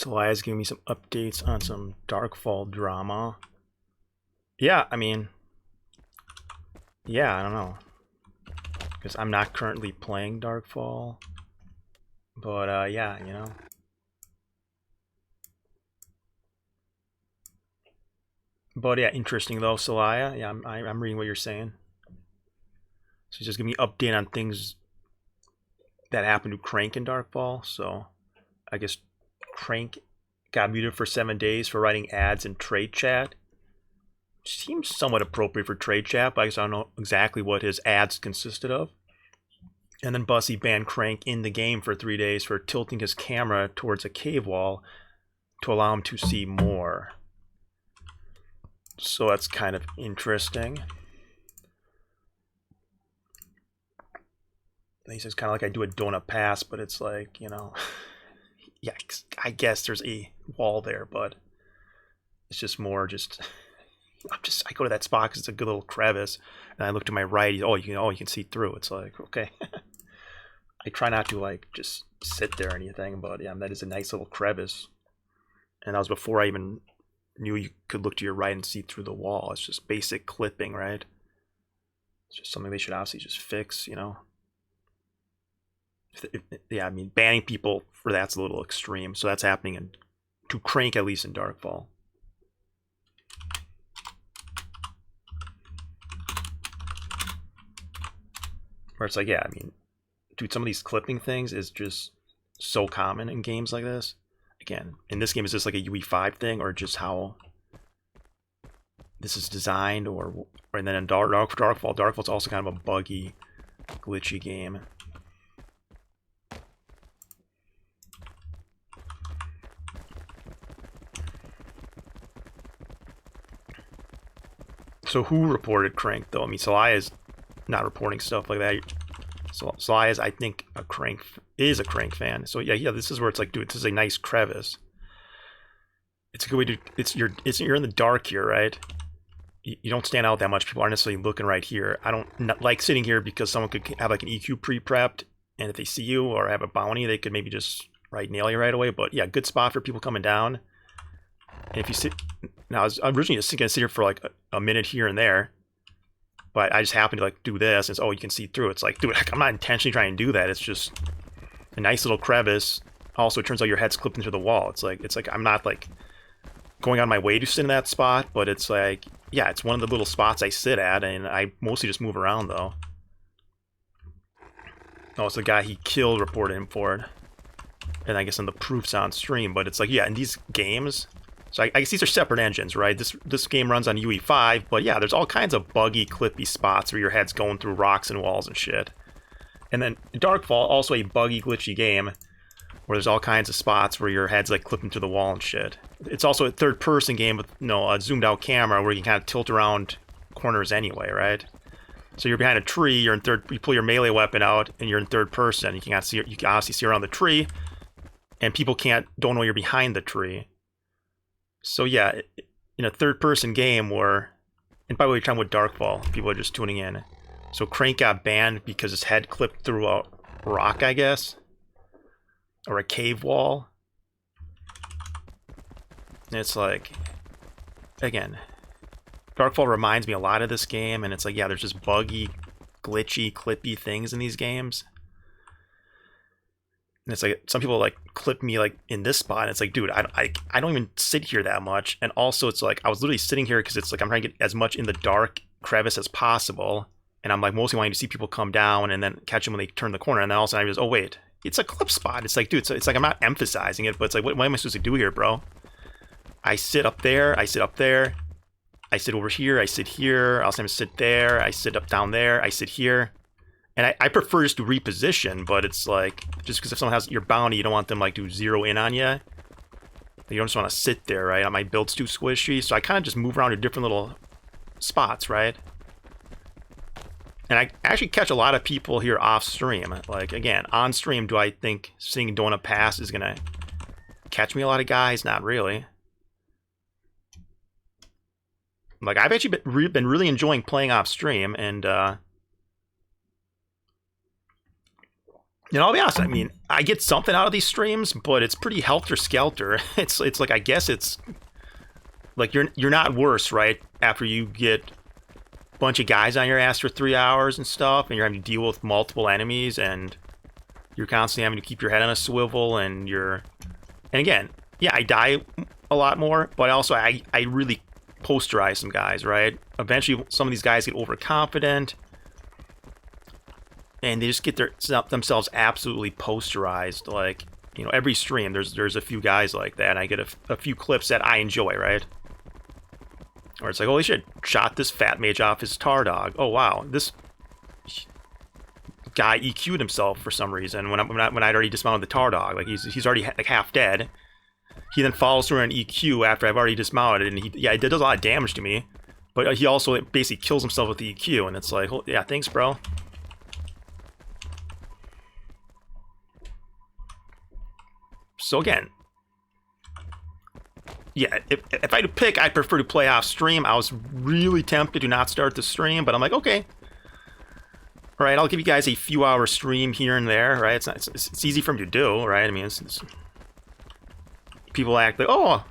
Elias giving me some updates on some Darkfall drama. Yeah, I mean, yeah, I don't know. Because I'm not currently playing Darkfall. But, yeah, you know. But, yeah, interesting though, Celaya. Yeah, I'm reading what you're saying. So just give me an update on things that happened to Crank in Darkfall. So, I guess Crank got muted for 7 days for writing ads in trade chat. Seems somewhat appropriate for trade chat, but I guess I don't know exactly what his ads consisted of. And then Bussy banned Crank in the game for 3 days for tilting his camera towards a cave wall to allow him to see more. So that's kind of interesting. And he says kind of like I do a donut pass, but it's like, you know, yeah, I guess there's a wall there, but it's just more just I go to that spot because it's a good little crevice, and I look to my right. You can see through. It's like, okay. I try not to like just sit there or anything, but yeah, that is a nice little crevice. And that was before I even knew you could look to your right and see through the wall. It's just basic clipping, right? It's just something they should obviously just fix, you know. Yeah, I mean, banning people for that's a little extreme. So that's happening to Crank, at least in Darkfall. Where it's like, yeah, I mean, dude, some of these clipping things is just so common in games like this. Again, in this game, is this like a UE5 thing, or just how this is designed, and then in Darkfall's also kind of a buggy, glitchy game. So who reported Crank though? I mean, Celaya is not reporting stuff like that. So Celaya is, I think, a Crank fan. So yeah, this is where it's like, dude, this is a nice crevice. It's a good way to. You're in the dark here, right? You don't stand out that much. People aren't necessarily looking right here. I don't like sitting here because someone could have like an EQ pre-prepped, and if they see you or have a bounty, they could maybe just nail you right away. But yeah, good spot for people coming down. And if you sit, now I was originally just gonna sit here for like a minute here and there, but I just happened to like do this, and it's, oh, you can see through. It's like, dude, I'm not intentionally trying to do that. It's just a nice little crevice. Also, it turns out your head's clipped into the wall. It's like I'm not like going on my way to sit in that spot, but it's like, yeah, it's one of the little spots I sit at, and I mostly just move around though. Oh, it's the guy he killed reported him for it, and I guess in the proofs on stream. But it's like, yeah, in these games. So I guess these are separate engines, right? This game runs on UE5, but yeah, there's all kinds of buggy, clippy spots where your head's going through rocks and walls and shit. And then Darkfall, also a buggy, glitchy game, where there's all kinds of spots where your head's like clipping to the wall and shit. It's also a third-person game with a zoomed-out camera where you can kind of tilt around corners anyway, right? So you're behind a tree, you pull your melee weapon out, and you're in third person. You can obviously see around the tree, and people don't know you're behind the tree. So yeah, in a third-person game where, and by the way, you're talking about Darkfall, people are just tuning in. So Crank got banned because his head clipped through a rock, I guess, or a cave wall. And it's like, again, Darkfall reminds me a lot of this game, and it's like, yeah, there's just buggy, glitchy, clippy things in these games. And it's like, some people like clip me like in this spot, and it's like, dude, I don't even sit here that much. And also it's like, I was literally sitting here because it's like I'm trying to get as much in the dark crevice as possible, and I'm like mostly wanting to see people come down and then catch them when they turn the corner, and then all of a sudden I just, oh wait, it's a clip spot. It's like, dude, it's like I'm not emphasizing it, but it's like, what am I supposed to do here, bro? I sit up there, I sit up there, I sit over here, I sit here, I'll sometimes sit there, I sit up down there, I sit here. And I prefer just to reposition, but it's like, just because if someone has your bounty, you don't want them like to zero in on you. You don't just want to sit there, right? My build's too squishy, so I kind of just move around to different little spots, right? And I actually catch a lot of people here off stream. Like, again, on stream, do I think seeing Donut Pass is going to catch me a lot of guys? Not really. Like, I've actually been really enjoying playing off stream, and And I'll be honest, I mean, I get something out of these streams, but it's pretty helter-skelter. It's like, I guess it's like you're not worse, right? After you get a bunch of guys on your ass for 3 hours and stuff, and you're having to deal with multiple enemies, and you're constantly having to keep your head on a swivel, and again, yeah, I die a lot more, but also I really posterize some guys, right? Eventually, some of these guys get overconfident, and they just get themselves absolutely posterized. Like, you know, every stream, there's a few guys like that, and I get a few clips that I enjoy, right? Or it's like, holy shit, shot this fat mage off his tar dog. Oh, wow, this guy EQ'd himself for some reason when I'd already dismounted the tar dog. Like, he's already like half dead. He then follows through an EQ after I've already dismounted, and it does a lot of damage to me. But he also basically kills himself with the EQ, and it's like, oh, yeah, thanks, bro. So again, yeah, if I had to pick, I'd prefer to play off stream. I was really tempted to not start the stream, but I'm like, okay. All right, I'll give you guys a few hour stream here and there, right? It's easy for me to do, right? I mean, people act like, oh,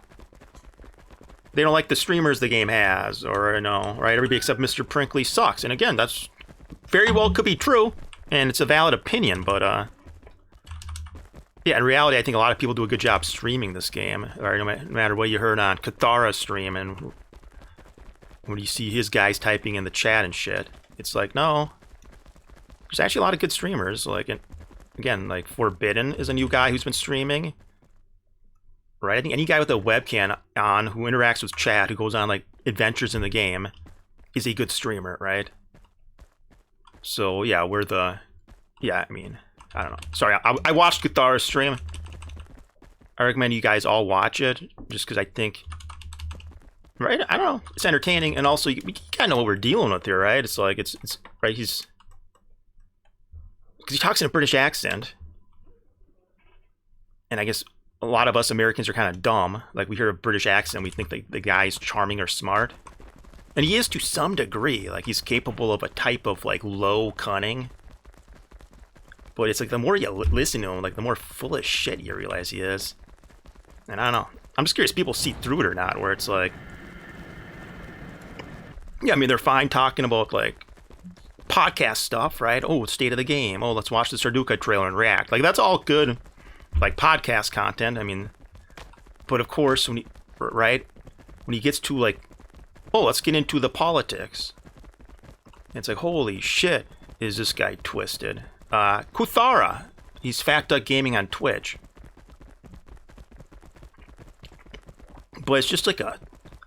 they don't like the streamers the game has, or no, right? Everybody except Mr. Prinkley sucks. And again, that's very well could be true, and it's a valid opinion, but yeah, in reality, I think a lot of people do a good job streaming this game. Right? No matter what you heard on Kuthara stream, and when you see his guys typing in the chat and shit, it's like, no, there's actually a lot of good streamers. Like, again, like Forbidden is a new guy who's been streaming. Right? I think any guy with a webcam on who interacts with chat, who goes on like adventures in the game, is a good streamer, right? So yeah, I mean, I don't know. Sorry, I watched Kuthara's stream. I recommend you guys all watch it, just because I think, right? I don't know. It's entertaining, and also we kind of know what we're dealing with here, right? It's like it's right. Because he talks in a British accent, and I guess a lot of us Americans are kind of dumb. Like, we hear a British accent, we think the guy's charming or smart, and he is to some degree. Like, he's capable of a type of like low cunning. But it's like the more you listen to him, like the more full of shit you realize he is. And I don't know. I'm just curious if people see through it or not, where it's like, yeah, I mean, they're fine talking about like podcast stuff, right? Oh, state of the game. Oh, let's watch the Sarduka trailer and react. Like, that's all good, like podcast content. I mean, but of course, when he gets to like, oh, let's get into the politics. It's like, holy shit, is this guy twisted? Kuthara, he's Fat Duck Gaming on Twitch. But it's just like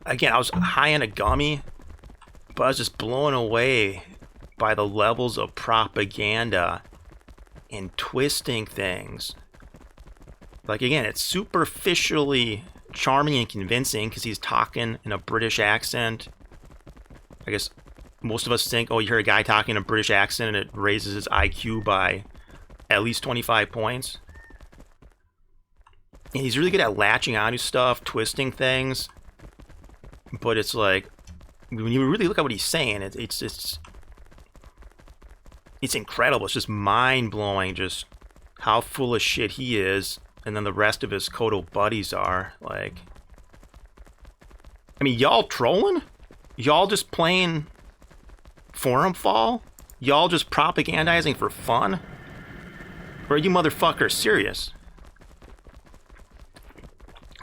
again, I was high on a gummy, but I was just blown away by the levels of propaganda and twisting things. Like, again, it's superficially charming and convincing because he's talking in a British accent. I guess most of us think, oh, you hear a guy talking in a British accent and it raises his IQ by at least 25 points. And he's really good at latching onto stuff, twisting things. But it's like, when you really look at what he's saying, it's incredible. It's just mind-blowing just how full of shit he is, and then the rest of his Kodo buddies are. Like, I mean, y'all trolling? Y'all just playing Forum Fall? Y'all just propagandizing for fun? Or are you motherfuckers serious?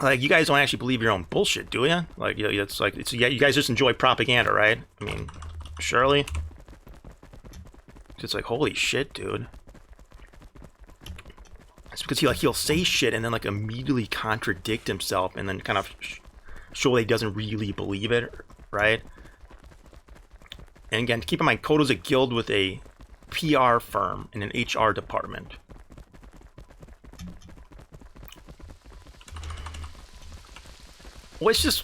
Like, you guys don't actually believe your own bullshit, do you? Like, it's like, yeah, you guys just enjoy propaganda, right? I mean, surely. It's like, holy shit, dude. It's because he'll say shit and then like immediately contradict himself and then kind of show that he doesn't really believe it, right? And again, keep in mind, Kodo's a guild with a PR firm and an HR department. Well, it's just,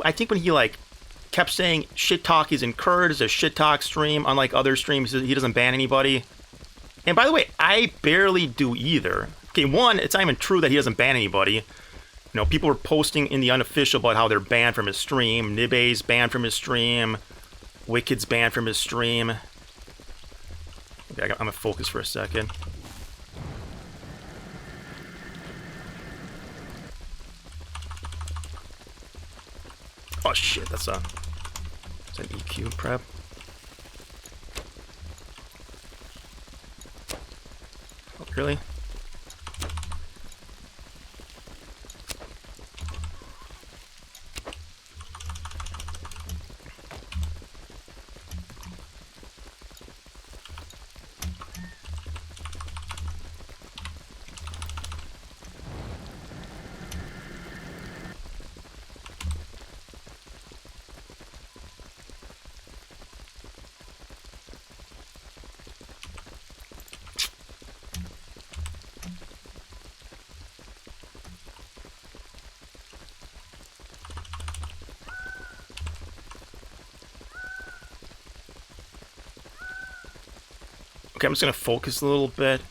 I think when he like kept saying shit talk is encouraged, a shit talk stream, unlike other streams, he doesn't ban anybody. And by the way, I barely do either. Okay, one, it's not even true that he doesn't ban anybody. You know, people were posting in the unofficial about how they're banned from his stream. Nibe's banned from his stream. Wicked's banned from his stream. Okay, I'm gonna focus for a second. Oh shit, that's an EQ prep. Oh, really? Okay, I'm just gonna focus a little bit.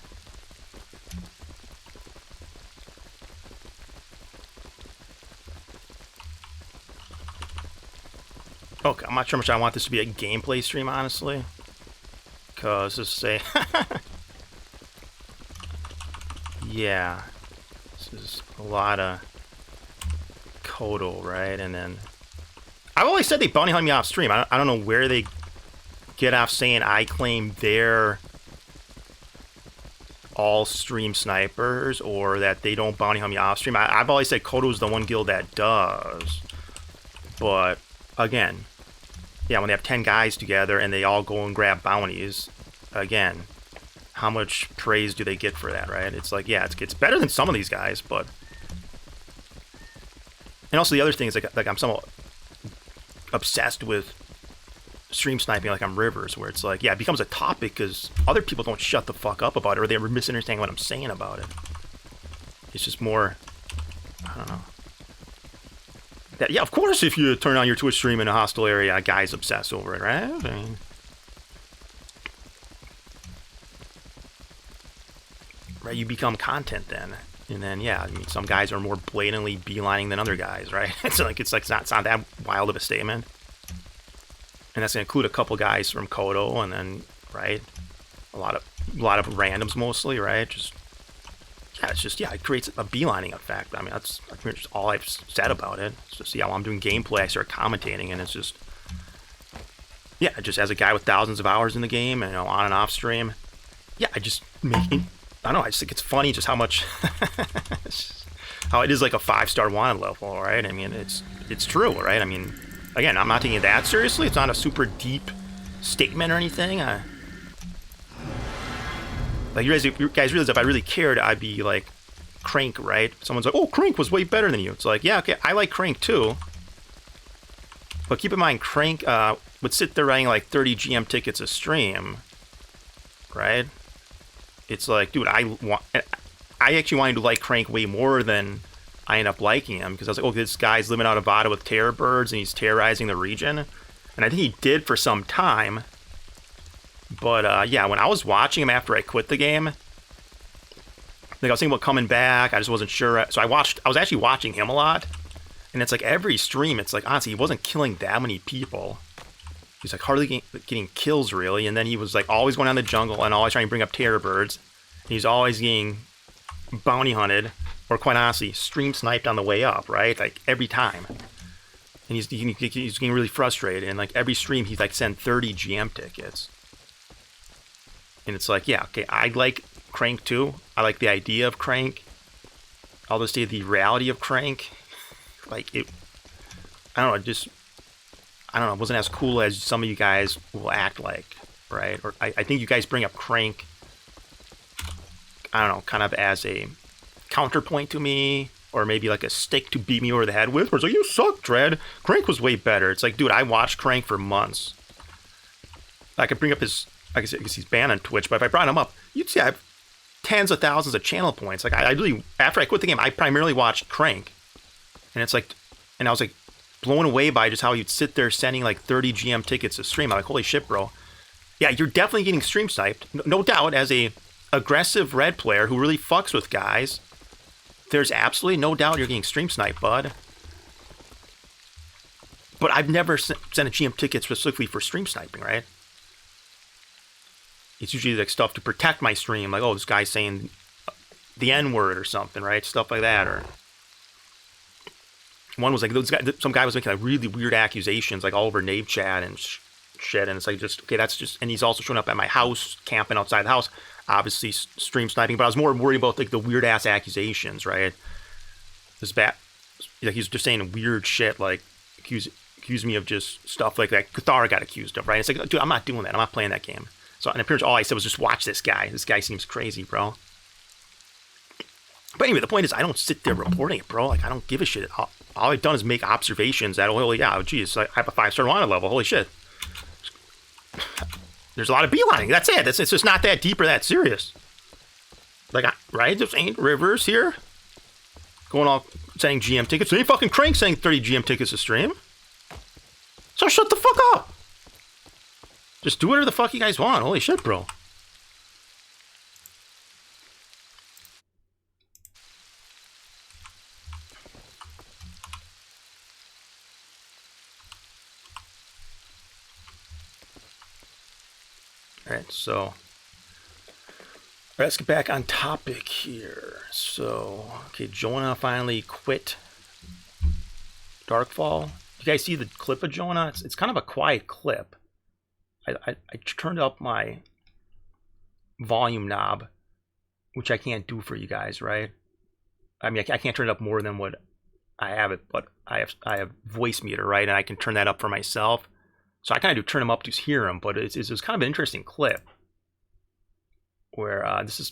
Okay, I'm not sure how much I want this to be a gameplay stream, honestly. Because, let's say... yeah. This is a lot of Kodo, right? And then... I've always said they bounty hunt me off stream. I don't know where they get off saying I claim they're all stream snipers, or that they don't bounty hunt me off stream. I've always said Kodo's the one guild that does. But, again... yeah, when they have 10 guys together and they all go and grab bounties, again, how much praise do they get for that, right? It's like, yeah, it's better than some of these guys, but... And also the other thing is, like I'm somewhat obsessed with stream sniping like I'm Rivers, where it's like, yeah, it becomes a topic because other people don't shut the fuck up about it, or they're misunderstanding what I'm saying about it. It's just more... I don't know. Yeah, of course, if you turn on your Twitch stream in a hostile area, guys obsess over it, right? I mean, right, you become content then. And then, yeah, I mean, some guys are more blatantly beelining than other guys, right? It's not that wild of a statement. And that's going to include a couple guys from Kodo, and then, right, a lot of randoms mostly, right? Yeah, it's just, yeah, it creates a beelining effect. I mean, that's pretty much all I've said about it. It's just, yeah, while I'm doing gameplay, I start commentating, and it's just, yeah, just as a guy with thousands of hours in the game, and, you know, on and off stream, yeah, I just make, I don't know, I just think it's funny just how much, how it is like a 5-star wanted level, right? I mean, it's true, right? I mean, again, I'm not taking it that seriously. It's not a super deep statement or anything. Like, you guys realize if I really cared, I'd be like, Crank, right? Someone's like, oh, Crank was way better than you. It's like, yeah, okay, I like Crank too. But keep in mind, Crank would sit there writing like 30 GM tickets a stream, right? It's like, dude, I actually wanted to like Crank way more than I end up liking him, because I was like, oh, this guy's living out of Vada with terror birds and he's terrorizing the region. And I think he did for some time. But, yeah, when I was watching him after I quit the game, like, I was thinking about coming back, I just wasn't sure. So I was actually watching him a lot, and it's like every stream, it's like, honestly, he wasn't killing that many people. He's like hardly getting kills, really, and then he was like always going down the jungle and always trying to bring up terror birds. He's always getting bounty hunted, or quite honestly, stream sniped on the way up, right? Like, every time. And he's getting really frustrated, and like every stream, he's like send 30 GM tickets. And it's like, yeah, okay, I like Crank too. I like the idea of Crank. I'll just say the reality of Crank. Like, it, I don't know, it wasn't as cool as some of you guys will act like, right? Or I think you guys bring up Crank, I don't know, kind of as a counterpoint to me, or maybe like a stick to beat me over the head with, where it's like, you suck, Dread. Crank was way better. It's like, dude, I watched Crank for months. I could bring up his... I guess he's banned on Twitch, but if I brought him up, you'd see I have tens of thousands of channel points. Like, I really, after I quit the game, I primarily watched Crank. And it's like, and I was like blown away by just how you'd sit there sending like 30 GM tickets a stream. I'm like, holy shit, bro. Yeah, you're definitely getting stream sniped. No doubt, as a aggressive red player who really fucks with guys, there's absolutely no doubt you're getting stream sniped, bud. But I've never sent a GM ticket specifically for stream sniping, right? It's usually like stuff to protect my stream, like, oh, this guy's saying the N-word or something, right? Stuff like that, or one was like some guy was making like really weird accusations like all over Nave chat and shit, and it's like just okay, that's just, and he's also showing up at my house, camping outside the house, obviously stream sniping, but I was more worried about like the weird ass accusations, right? This bat, like he's just saying weird shit, like accuse me of just stuff like that Kuthara got accused of, right? It's like, dude, I'm not doing that. I'm not playing that game. So, and apparently all I said was just watch this guy. This guy seems crazy, bro. But anyway, the point is I don't sit there reporting it, bro. Like, I don't give a shit. All I've done is make observations that, oh, yeah, oh, geez, I have a 5-star wanted level. Holy shit. There's a lot of beelining. That's it. It's just not that deep or that serious. Like, right? There's ain't Rivers here going off saying GM tickets. There ain't fucking Crank saying 30 GM tickets a stream. So shut the fuck up. Just do whatever the fuck you guys want. Holy shit, bro. Alright, so let's get back on topic here. So, okay, Jonah finally quit Darkfall. You guys see the clip of Jonah? It's kind of a quiet clip. I turned up my volume knob, which I can't do for you guys, right? I mean, I can't turn it up more than what I have it, but I have voice meter, right? And I can turn that up for myself. So I kind of do turn them up to hear them, but it's kind of an interesting clip where this is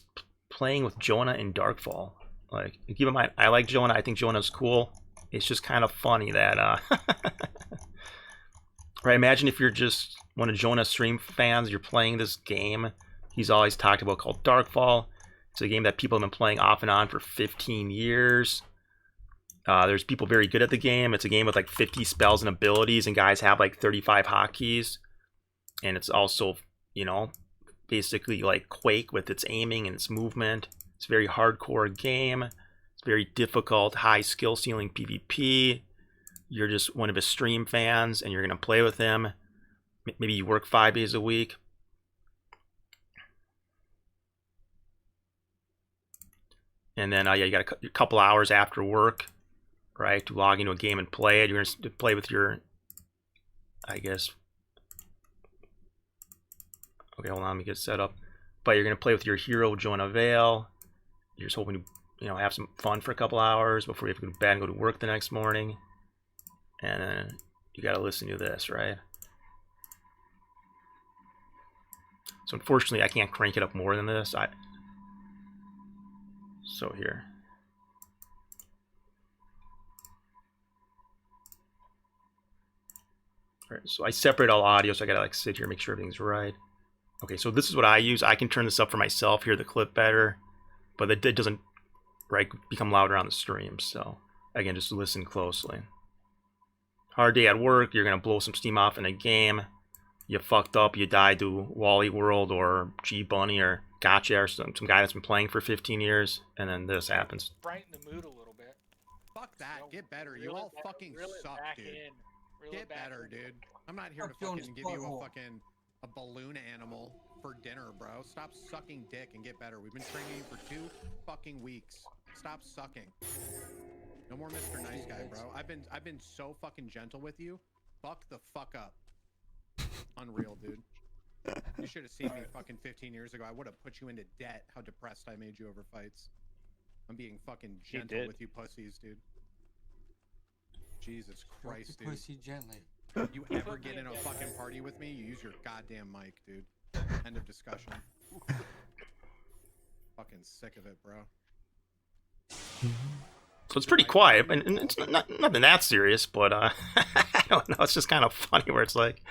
playing with Jonah in Darkfall. Like, keep in mind, I like Jonah. I think Jonah's cool. It's just kind of funny that, right? Imagine if you're just one of Jonah's stream fans, you're playing this game he's always talked about called Darkfall. It's a game that people have been playing off and on for 15 years. There's people very good at the game. It's a game with like 50 spells and abilities, and guys have like 35 hotkeys. And it's also, you know, basically like Quake with its aiming and its movement. It's a very hardcore game. It's very difficult, high skill ceiling PvP. You're just one of his stream fans, and you're going to play with him. Maybe you work 5 days a week. And then yeah, you got a couple hours after work, right, to log into a game and play it. You're going to play with your, I guess, okay, hold on, let me get set up. But you're going to play with your hero, Jonah Vale. You're just hoping to, you know, have some fun for a couple hours before you have to go to bed and go to work the next morning. And then you got to listen to this, right? So unfortunately, I can't crank it up more than this. So here. All right, so I separate all audio, so I gotta like sit here and make sure everything's right. Okay, so this is what I use. I can turn this up for myself, hear the clip better, but it doesn't, right, become louder on the stream. So again, just listen closely. Hard day at work, you're gonna blow some steam off in a game. You fucked up, you died to Wally World or G Bunny or Gotcha or some guy that's been playing for 15 years, and then this happens. Brighten the mood a little bit. Fuck that, get better. You all fucking suck, dude. Get better, dude. I'm not here to fucking give you a balloon animal for dinner, bro. Stop sucking dick and get better. We've been training you for 2 fucking weeks. Stop sucking. No more Mr. Nice Guy, bro. I've been so fucking gentle with you. Fuck the fuck up. Unreal, dude. You should have seen me fucking 15 years ago. I would have put you into debt. How depressed I made you over fights. I'm being fucking gentle with you pussies, dude. Jesus Christ, dude. Pussy gently. You ever get in a fucking party with me, you use your goddamn mic, dude. End of discussion. Fucking sick of it, bro. So it's pretty quiet, and it's nothing that serious, but I don't know. It's just kind of funny where it's like,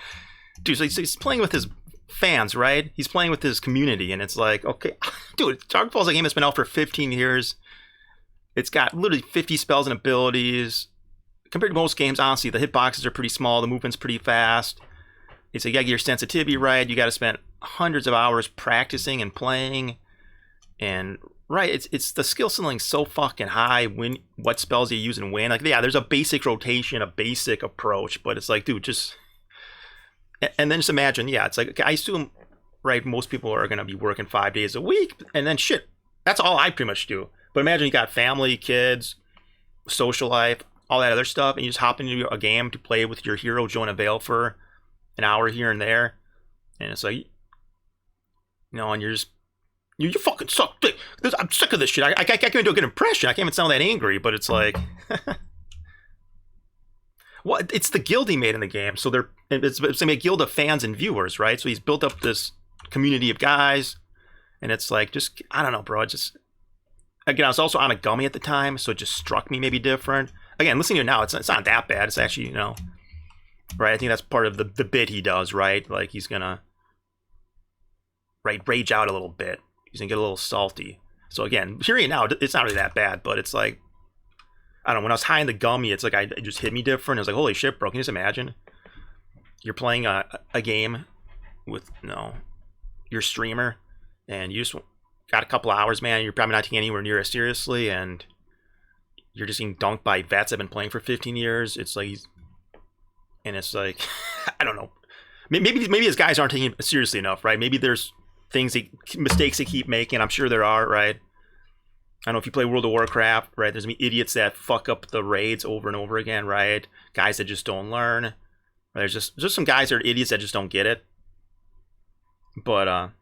dude, so he's playing with his fans, right? He's playing with his community, and it's like, okay, dude, Darkfall's a game that's been out for 15 years. It's got literally 50 spells and abilities. Compared to most games, honestly, the hitboxes are pretty small, the movement's pretty fast. It's like, you gotta get your sensitivity right, you gotta spend hundreds of hours practicing and playing. And right, it's the skill ceiling so fucking high when what spells you use and when. Like, yeah, there's a basic rotation, a basic approach, but it's like, dude, just, and then just imagine, yeah, it's like, I assume, right, most people are gonna be working 5 days a week, and then shit, that's all I pretty much do. But imagine you got family, kids, social life, all that other stuff, and you just hop into a game to play with your hero, Jonah Vale, for an hour here and there, and it's like, and you're just, you fucking suck. I'm sick of this shit. I can't even do a good impression. I can't even sound that angry, but it's like, well, it's the guild he made in the game, so it's a guild of fans and viewers, right? So he's built up this community of guys, and it's like, just, I don't know, bro. It just, again, I was also on a gummy at the time, so it just struck me maybe different. Again, listening to it now, it's not that bad. It's actually, right? I think that's part of the bit he does, right? Like, he's gonna, right, rage out a little bit. He's gonna get a little salty. So again, hearing it now, it's not really that bad, but it's like, I don't know, when I was high in the gummy, it's like, it just hit me different. I was like, holy shit, bro, can you just imagine? You're playing a game with, your streamer, and you just got a couple hours, man. You're probably not taking anywhere near as seriously, and you're just getting dunked by vets that have been playing for 15 years. It's like, it's like, I don't know. Maybe his guys aren't taking it seriously enough, right? Maybe there's mistakes they keep making. I'm sure there are, right? I don't know if you play World of Warcraft, right? There's gonna be idiots that fuck up the raids over and over again, right? Guys that just don't learn. There's just some guys that are idiots that just don't get it. But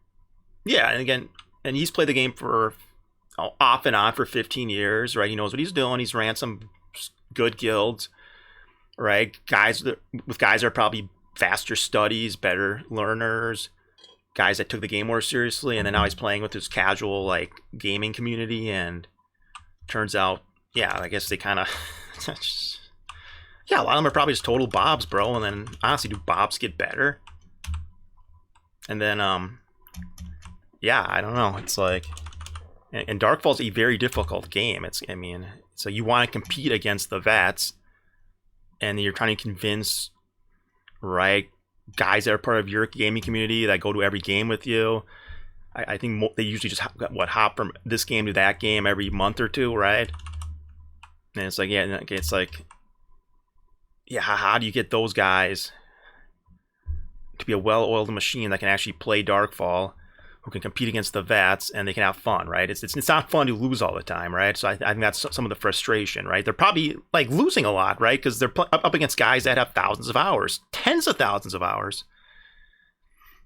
yeah, and again, and he's played the game for off and on for 15 years, right? He knows what he's doing. He's ran some good guilds, right? Guys that are probably faster studies, better learners, guys that took the game more seriously, and then now he's playing with his casual, like, gaming community, and turns out, yeah, I guess they kind of, yeah, a lot of them are probably just total bobs, bro, and then, honestly, do bobs get better? And then, yeah, I don't know, it's like, and Darkfall's a very difficult game. So you want to compete against the vets, and you're trying to convince, right, guys that are part of your gaming community that go to every game with you. I think they usually just hop from this game to that game every month or two, right? And it's like, yeah, it's like, yeah, how do you get those guys to be a well-oiled machine that can actually play Darkfall, who can compete against the vets, and they can have fun, right? It's not fun to lose all the time, right? So I think that's some of the frustration, right? They're probably, like, losing a lot, right? Because they're up against guys that have thousands of hours, tens of thousands of hours.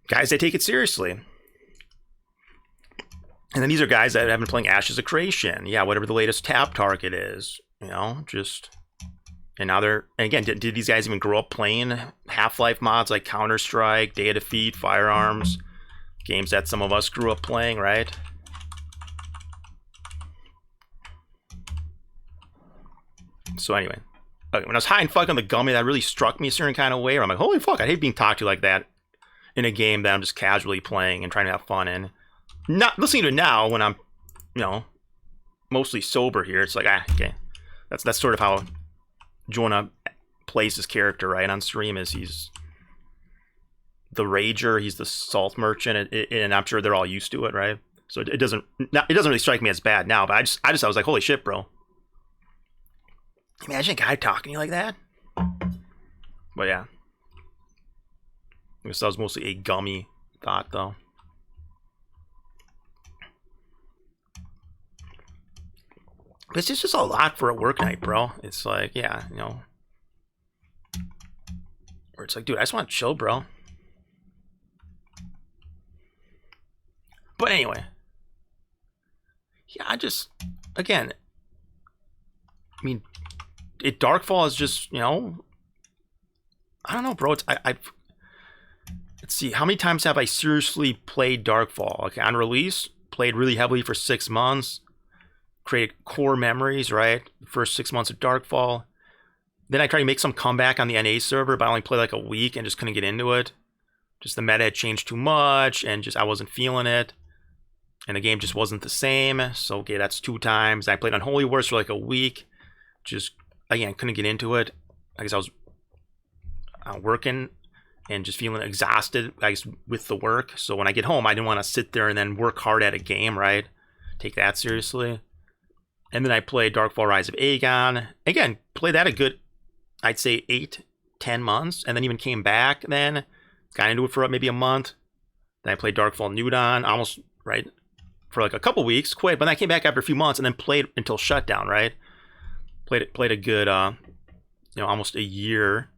Guys that take it seriously. And then these are guys that have been playing Ashes of Creation. Yeah, whatever the latest tab target is, just... And now and again, did these guys even grow up playing Half-Life mods like Counter-Strike, Day of Defeat, Firearms? Games that some of us grew up playing, right? So anyway, when I was high and fucking on the gummy, that really struck me a certain kind of way, where I'm like, holy fuck, I hate being talked to like that in a game that I'm just casually playing and trying to have fun in. Not listening to it now when I'm, mostly sober here. It's like, okay. That's sort of how Jonah plays his character, right? On stream is he's the rager, he's the salt merchant, and I'm sure they're all used to it, right? So it doesn't really strike me as bad now, but I was like, holy shit, bro. Imagine a guy talking to you like that. But yeah. I guess that was mostly a gummy thought, though. But it's just a lot for a work night, bro. It's like, yeah, or it's like, dude, I just want to chill, bro. But anyway, yeah, again, Darkfall is just, I don't know, bro. Let's see, how many times have I seriously played Darkfall? Okay, on release, played really heavily for 6 months, created core memories, right? The first 6 months of Darkfall. Then I tried to make some comeback on the NA server, but I only played like a week and just couldn't get into it. Just the meta had changed too much, and just I wasn't feeling it. And the game just wasn't the same. So, okay, that's 2 times. I played Unholy Wars for like a week. Just, again, couldn't get into it. I guess I was working and just feeling exhausted, I guess, with the work. So when I get home, I didn't want to sit there and then work hard at a game, right? Take that seriously. And then I played Darkfall Rise of Aegon. Again, played that a good, I'd say 8-10 months. And then even came back then. Got into it for maybe a month. Then I played Darkfall New Dawn, almost, right, for like a couple weeks, quit. But then I came back after a few months and then played until shutdown, right? Played a good, almost a year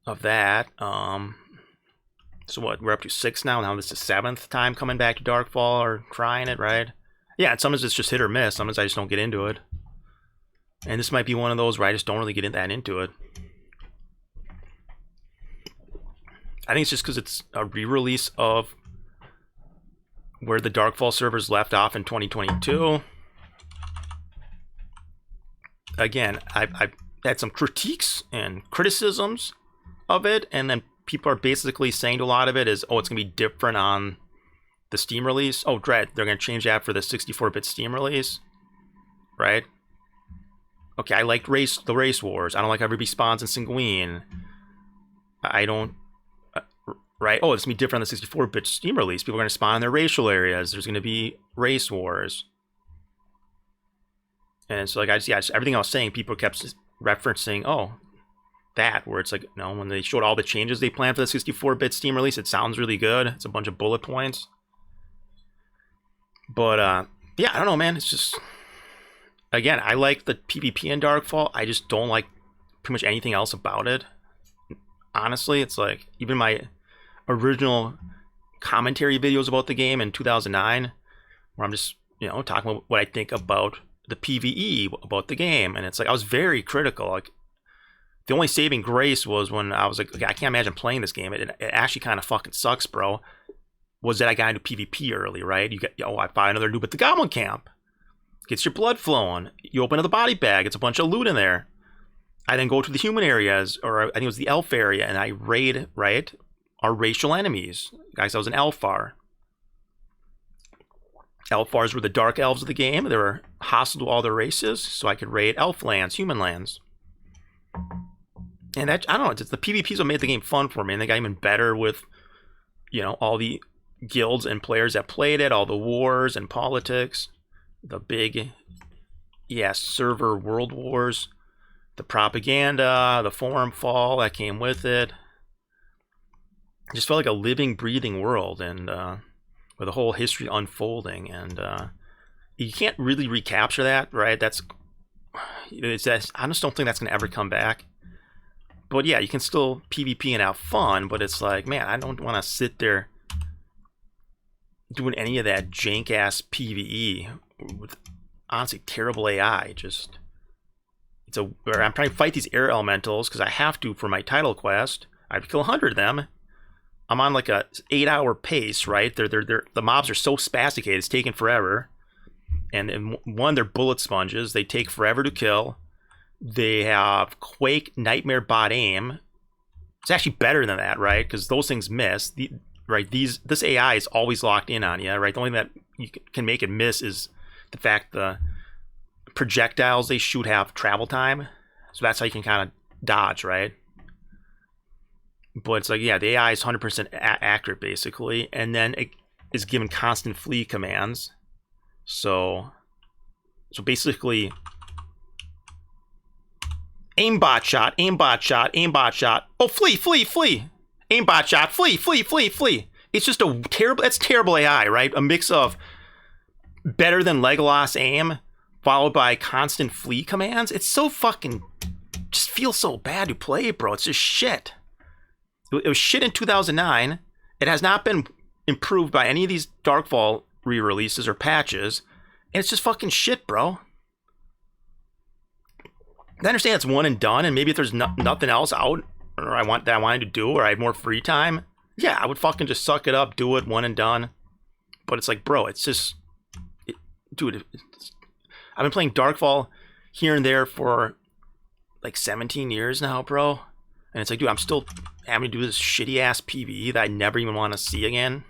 of that. So what? We're up to 6 now. Now this is 7th time coming back to Darkfall or trying it, right? Yeah, and sometimes it's just hit or miss. Sometimes I just don't get into it. And this might be one of those where I just don't really get that into it. I think it's just because it's a re-release of where the Darkfall servers left off in 2022. Again, I've had some critiques and criticisms of it, and then people are basically saying to a lot of it is, oh, it's going to be different on the Steam release. Oh, dread, they're going to change that for the 64-bit Steam release, right? Okay, I liked the race wars. I don't like how everybody spawns in Sanguine. I don't... right? Oh, it's going to be different on the 64-bit Steam release. People are going to spawn in their racial areas. There's going to be race wars. And it's like, just everything I was saying, people kept referencing, oh, that, where it's like, when they showed all the changes they planned for the 64-bit Steam release, it sounds really good. It's a bunch of bullet points. But, yeah, I don't know, man. It's just, again, I like the PvP in Darkfall. I just don't like pretty much anything else about it. Honestly, it's like, even my original commentary videos about the game in 2009, where I'm just, talking about what I think about the PvE, about the game. And it's like, I was very critical. Like, the only saving grace was when I was like, okay, I can't imagine playing this game. It actually kind of fucking sucks, bro. Was that I got into PvP early, right? You get, I find another noob at the Goblin Camp. Gets your blood flowing. You open up the body bag. It's a bunch of loot in there. I then go to the human areas, or I think it was the elf area, and I raid, right, our racial enemies. Guys, I was an Elfar. Elfars were the dark elves of the game. They were hostile to all their races, so I could raid elf lands, human lands. And that, I don't know, it's the PvP's what made the game fun for me, and they got even better with, all the guilds and players that played it, all the wars and politics, the big, server world wars, the propaganda, the forum fall that came with it. It just felt like a living, breathing world, and with a whole history unfolding, and you can't really recapture that, right? I just don't think that's going to ever come back. But yeah, you can still PvP and have fun, but it's like, man, I don't want to sit there doing any of that jank-ass PvE with, honestly, terrible AI. I'm trying to fight these air elementals because I have to for my title quest. I have to kill 100 of them. I'm on like a 8-hour pace, right? The mobs are so spasticated, it's taking forever. And one, they're bullet sponges. They take forever to kill. They have Quake, Nightmare, Bot Aim. It's actually better than that, right? Because those things miss. This AI is always locked in on you, right? The only thing that you can make it miss is the fact the projectiles they shoot have travel time. So that's how you can kind of dodge, right? But it's like, yeah, the AI is 100% accurate, basically. And then it is given constant flee commands. So basically, aimbot shot, aimbot shot, aimbot shot. Oh, flee. Aimbot shot, flee. It's just that's terrible AI, right? A mix of better than Legolas aim, followed by constant flee commands. It's so fucking, just feels so bad to play, bro. It's just shit. It was shit in 2009. It has not been improved by any of these Darkfall re-releases or patches. And it's just fucking shit, bro. I understand it's one and done, and maybe if there's nothing else out or I wanted to do, or I had more free time, yeah, I would fucking just suck it up, do it, one and done. But it's like, bro, it's just... Dude, I've been playing Darkfall here and there for like 17 years now, bro. And it's like, dude, I'm still having to do this shitty ass PvE that I never even want to see again.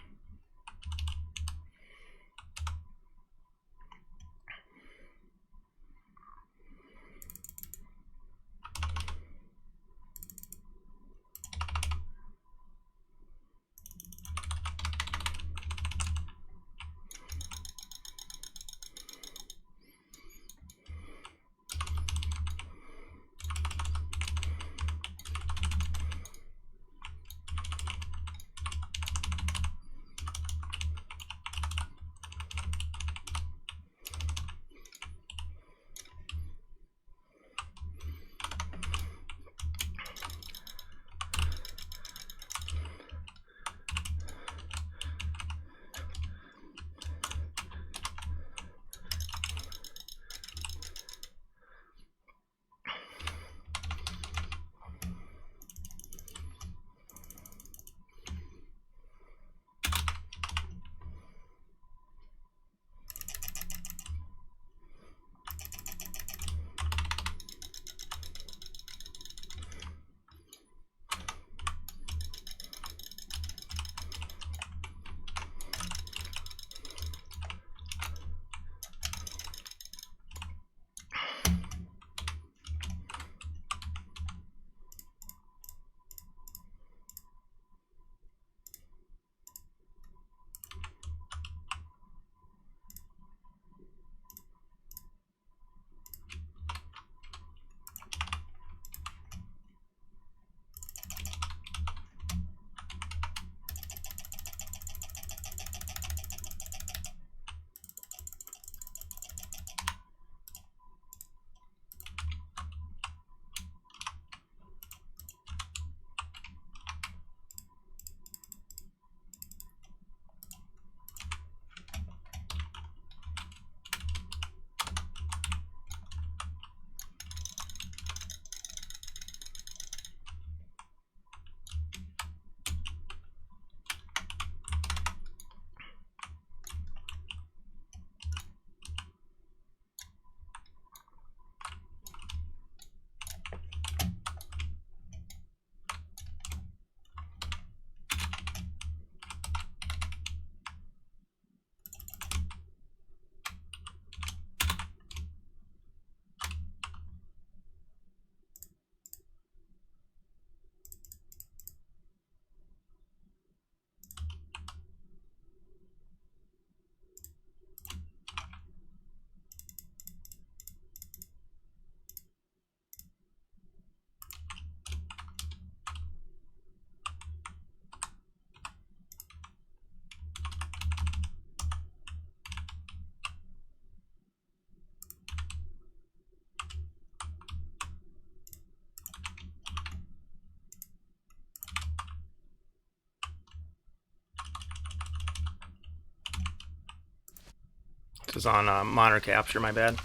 This is on monitor capture, my bad.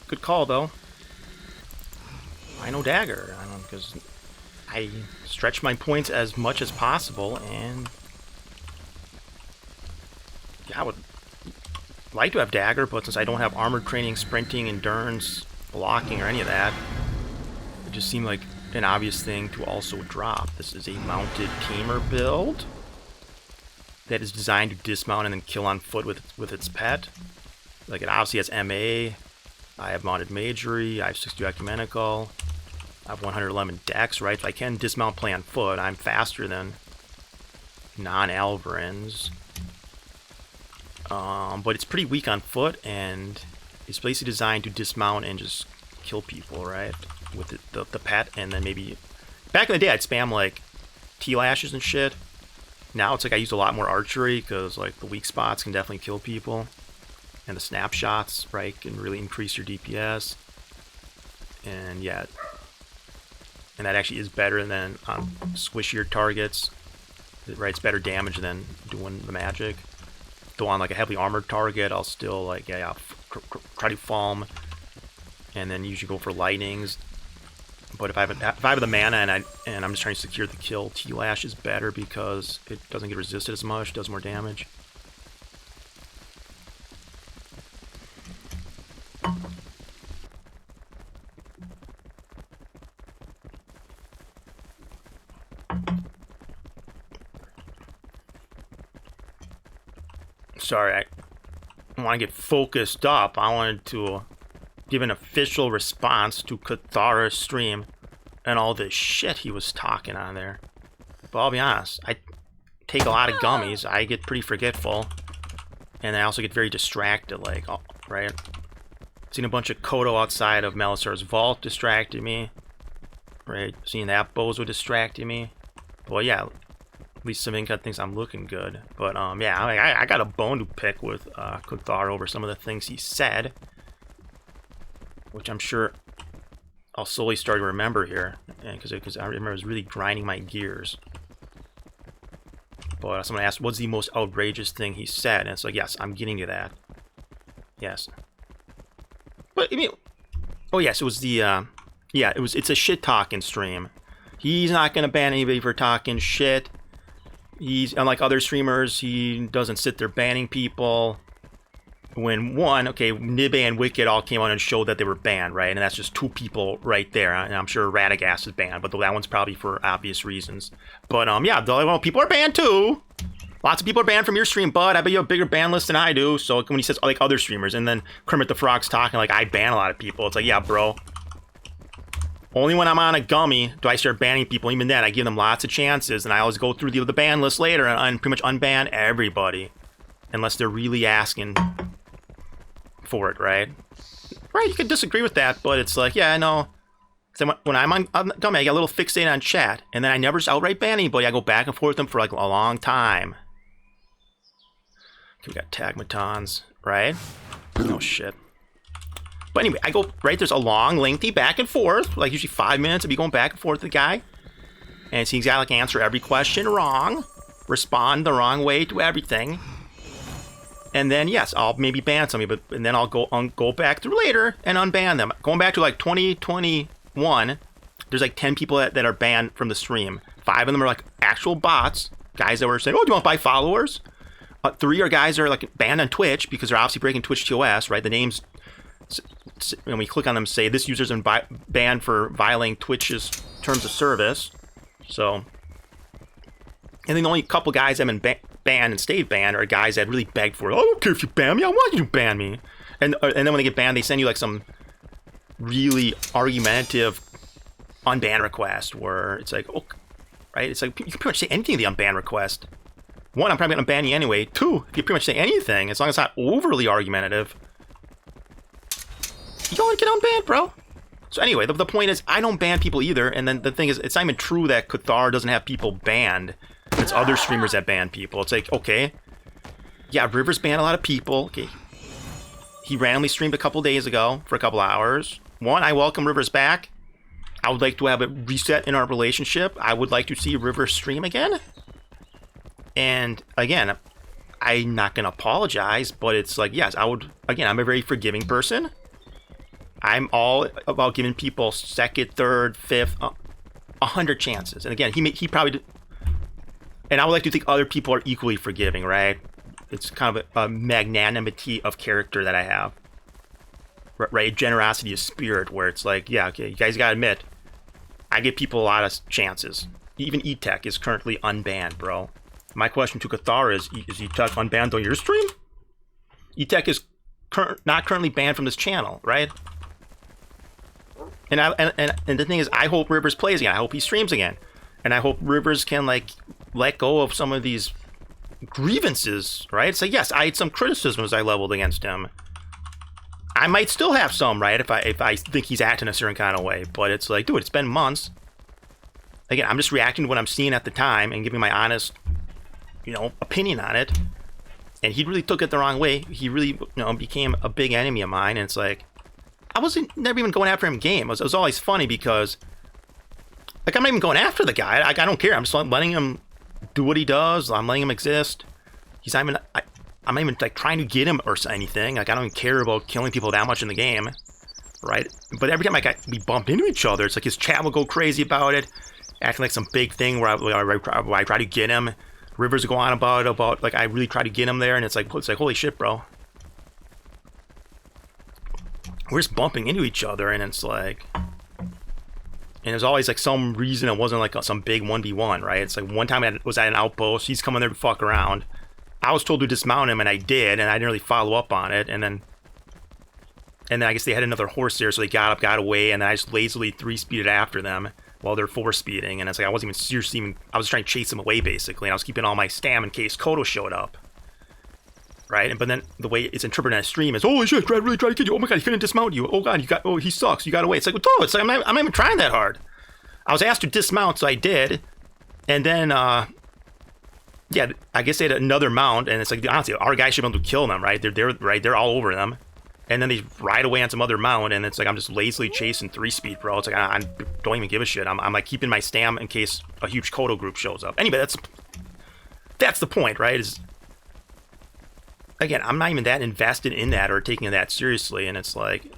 Good call, though. I know dagger, because I stretch my points as much as possible, and yeah, I would like to have dagger, but since I don't have armored training, sprinting, endurance, blocking, or any of that, it just seemed like an obvious thing to also drop. This is a mounted tamer build that is designed to dismount and then kill on foot with its pet. Like, it obviously has MA. I have mounted magery. I have 60 ecumenical. I have 111 dex, right? So I can dismount, play on foot. I'm faster than non-Alvarans. But it's pretty weak on foot, and it's basically designed to dismount and just kill people, right? With the pet, and then maybe... Back in the day, I'd spam, like, T-lashes and shit. Now it's like I use a lot more archery, because, like, the weak spots can definitely kill people. And the snapshots, right, can really increase your DPS. And, yeah. And that actually is better than on squishier targets. Right, it's better damage than doing the magic. Though on, like, a heavily armored target, I'll still, like, try to foam. And then usually go for lightnings. But if I have the mana and I'm just trying to secure the kill, T-Lash is better because it doesn't get resisted as much, does more damage. Sorry, I want to get focused up. I wanted to give an official response to Kuthara's stream and all this shit he was talking on there. But I'll be honest, I take a lot of gummies. I get pretty forgetful. And I also get very distracted, like, right? Seeing a bunch of Kodo outside of Melisar's vault distracted me. Right? Seeing that Bozo distracted me. Well, yeah, at least Savinka thinks I'm looking good. But, yeah, I got a bone to pick with Kuthara over some of the things he said. Which I'm sure I'll slowly start to remember here. Because I remember it was really grinding my gears. But someone asked, what's the most outrageous thing he said? And it's like, yes, I'm getting to that. Yes. But, I mean... Oh, yes, it was the, yeah, it's a shit-talking stream. He's not gonna ban anybody for talking shit. He's, unlike other streamers, he doesn't sit there banning people. When Nibe and Wicked all came on and showed that they were banned, right? And that's just two people right there. And I'm sure Radagast is banned, but that one's probably for obvious reasons. But, yeah, well, people are banned too. Lots of people are banned from your stream, bud. I bet you have a bigger ban list than I do. So when he says, like, other streamers, and then Kermit the Frog's talking like, I ban a lot of people. It's like, yeah, bro. Only when I'm on a gummy do I start banning people. Even then, I give them lots of chances, and I always go through the ban list later and pretty much unban everybody. Unless they're really asking for it, right? Right, you could disagree with that, but it's like, yeah, I know. So when I'm on gummy, I get a little fixated on chat, and then I never just outright ban anybody. I go back and forth with them for like a long time. Okay, we got Tagmatons, right? No shit. But anyway, I go, right, there's a long, lengthy back and forth, like usually 5 minutes of me going back and forth with the guy. And he's got to like answer every question wrong, respond the wrong way to everything. And then, yes, I'll maybe ban somebody, and then I'll go back through later and unban them. Going back to like 2021, there's like 10 people that are banned from the stream. 5 of them are like actual bots, guys that were saying, oh, do you want to buy followers? 3 are guys that are like banned on Twitch because they're obviously breaking Twitch TOS, right? The names, when we click on them, say this user's been banned for violating Twitch's terms of service. So, and then the only couple guys that have been banned and stayed banned are guys that really begged for it. Oh, I don't care if you ban me. I want you to ban me. And then when they get banned, they send you like some really argumentative unban request where it's like, oh, right? It's like you can pretty much say anything in the unban request. 1, I'm probably going to ban you anyway. 2, if you pretty much say anything, as long as it's not overly argumentative, you don't get unbanned, bro. So anyway, the point is, I don't ban people either. And then the thing is, it's not even true that Kuthara doesn't have people banned. It's other streamers that ban people. It's like, okay, yeah, Rivers banned a lot of people. Okay, he randomly streamed a couple days ago for a couple hours. 1, I welcome Rivers back. I would like to have a reset in our relationship. I would like to see Rivers stream again. And again, I'm not gonna apologize, but it's like, yes, I would. Again, I'm a very forgiving person. I'm all about giving people second, third, fifth, 100 chances. And again, he probably did, and I would like to think other people are equally forgiving, right? It's kind of a magnanimity of character that I have, right? Generosity of spirit, where it's like, yeah, okay, you guys gotta admit, I give people a lot of chances. Even E-Tech is currently unbanned, bro. My question to Kuthara is E-Tech unbanned on your stream? E-Tech is not currently banned from this channel, right? And the thing is, I hope Rivers plays again. I hope he streams again. And I hope Rivers can, like, let go of some of these grievances, right? So yes, I had some criticisms I leveled against him. I might still have some, right, if I think he's acting a certain kind of way. But it's like, dude, it's been months. Again, I'm just reacting to what I'm seeing at the time and giving my honest, opinion on it. And he really took it the wrong way. He really, became a big enemy of mine. And it's like, I wasn't never even going after him game. It was always funny because, like, I'm not even going after the guy. I don't care. I'm just letting him do what he does. I'm letting him exist. He's not even, I'm not even like trying to get him or anything. Like, I don't even care about killing people that much in the game, right? But every time we bumped into each other, it's like his chat will go crazy about it, acting like some big thing where I try to get him. Rivers go on about like I really try to get him there, and it's like holy shit, bro. We're just bumping into each other, and it's like, and there's always like some reason it wasn't like some big 1v1, right? It's like one time I was at an outpost, he's coming there to fuck around. I was told to dismount him, and I did, and I didn't really follow up on it, and then I guess they had another horse there, so they got up, got away, and then I just lazily 3-speeded after them while they're 4-speeding, and it's like I wasn't even seriously I was trying to chase them away, basically, and I was keeping all my stam in case Kodo showed up. Right? But then the way it's interpreted on stream is, holy shit, I really tried to kill you. Oh my god, he couldn't dismount you. Oh god, he sucks. You got away. It's like, oh, it's like I'm not even trying that hard. I was asked to dismount, so I did. And then, yeah, I guess they had another mount, and it's like, honestly, our guys should be able to kill them, right? They're all over them. And then they ride away on some other mount, and it's like I'm just lazily chasing 3-speed, bro. It's like I don't even give a shit. I'm like keeping my stam in case a huge Kodo group shows up. Anyway, that's the point, right? Is, again, I'm not even that invested in that or taking it that seriously, and it's like,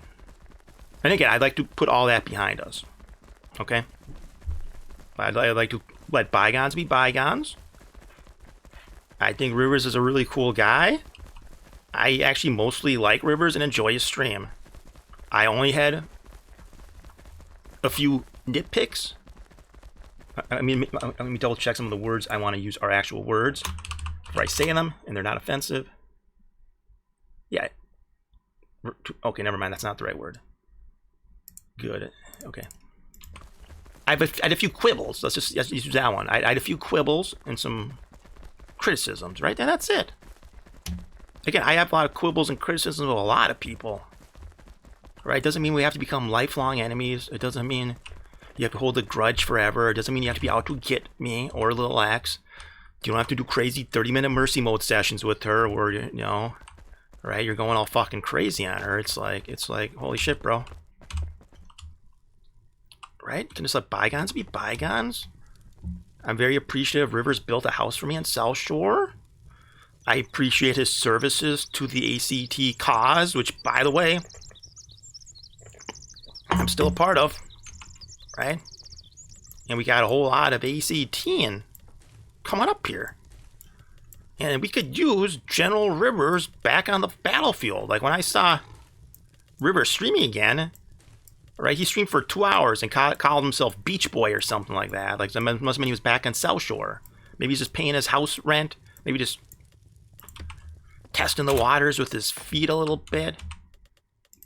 and again, I'd like to put all that behind us, okay? I'd like to let bygones be bygones. I think Rivers is a really cool guy. I actually mostly like Rivers and enjoy his stream. I only had a few nitpicks. Let me double check some of the words I want to use are actual words before I say them, and they're not offensive. Yeah. Okay, never mind. That's not the right word. Good. Okay. I had a few quibbles. Let's just use that one. I had a few quibbles and some criticisms, right? And that's it. Again, I have a lot of quibbles and criticisms of a lot of people. Right? It doesn't mean we have to become lifelong enemies. It doesn't mean you have to hold a grudge forever. It doesn't mean you have to be out to get me or Little X. You don't have to do crazy 30-minute mercy mode sessions with her or, right? You're going all fucking crazy on her. It's like, holy shit, bro. Right? Can just let bygones be bygones? I'm very appreciative Rivers built a house for me in South Shore. I appreciate his services to the ACT cause, which, by the way, I'm still a part of. Right? And we got a whole lot of ACTing coming up here. And we could use General Rivers back on the battlefield. Like when I saw Rivers streaming again, right? He streamed for 2 hours and called himself Beach Boy or something like that. Like, that must have mean he was back on South Shore. Maybe he's just paying his house rent. Maybe just testing the waters with his feet a little bit.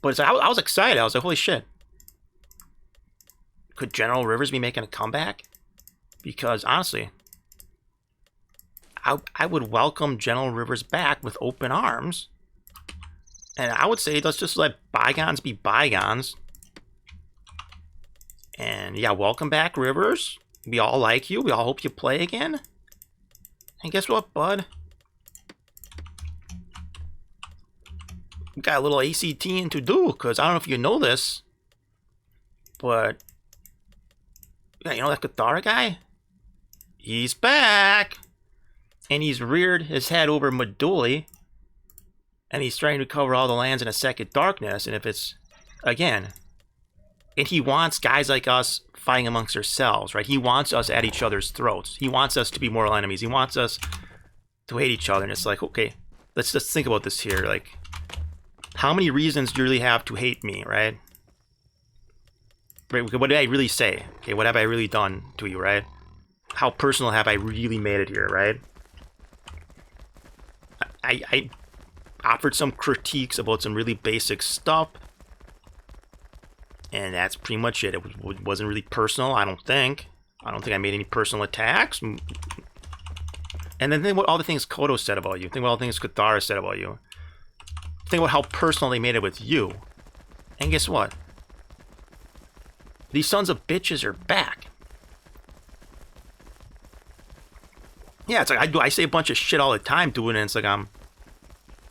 But I was excited. I was like, holy shit. Could General Rivers be making a comeback? Because, honestly, I would welcome General Rivers back with open arms. And I would say let's just let bygones be bygones. And yeah, welcome back, Rivers. We all like you. We all hope you play again. And guess what, bud? We got a little ACTing to do, because I don't know if you know this, but yeah, you know that Kuthara guy? He's back. and he's reared his head over Meduli, and he's trying to cover all the lands in a second darkness. And if it's, again, and he wants guys like us fighting amongst ourselves, right? He wants us at each other's throats. He wants us to be mortal enemies. He wants us to hate each other. And it's like, okay, let's just think about this here. Like, how many reasons do you really have to hate me, right? Right? What did I really say? Okay, what have I really done to you, right? How personal have I really made it here, right? I offered some critiques about some really basic stuff, and that's pretty much it. It wasn't really personal, I don't think. I don't think I made any personal attacks. And then think about all the things Kodo said about you. Think about all the things Kuthara said about you. Think about how personal they made it with you. And guess what? These sons of bitches are back. Yeah, it's like I say a bunch of shit all the time doing it, and it's like I'm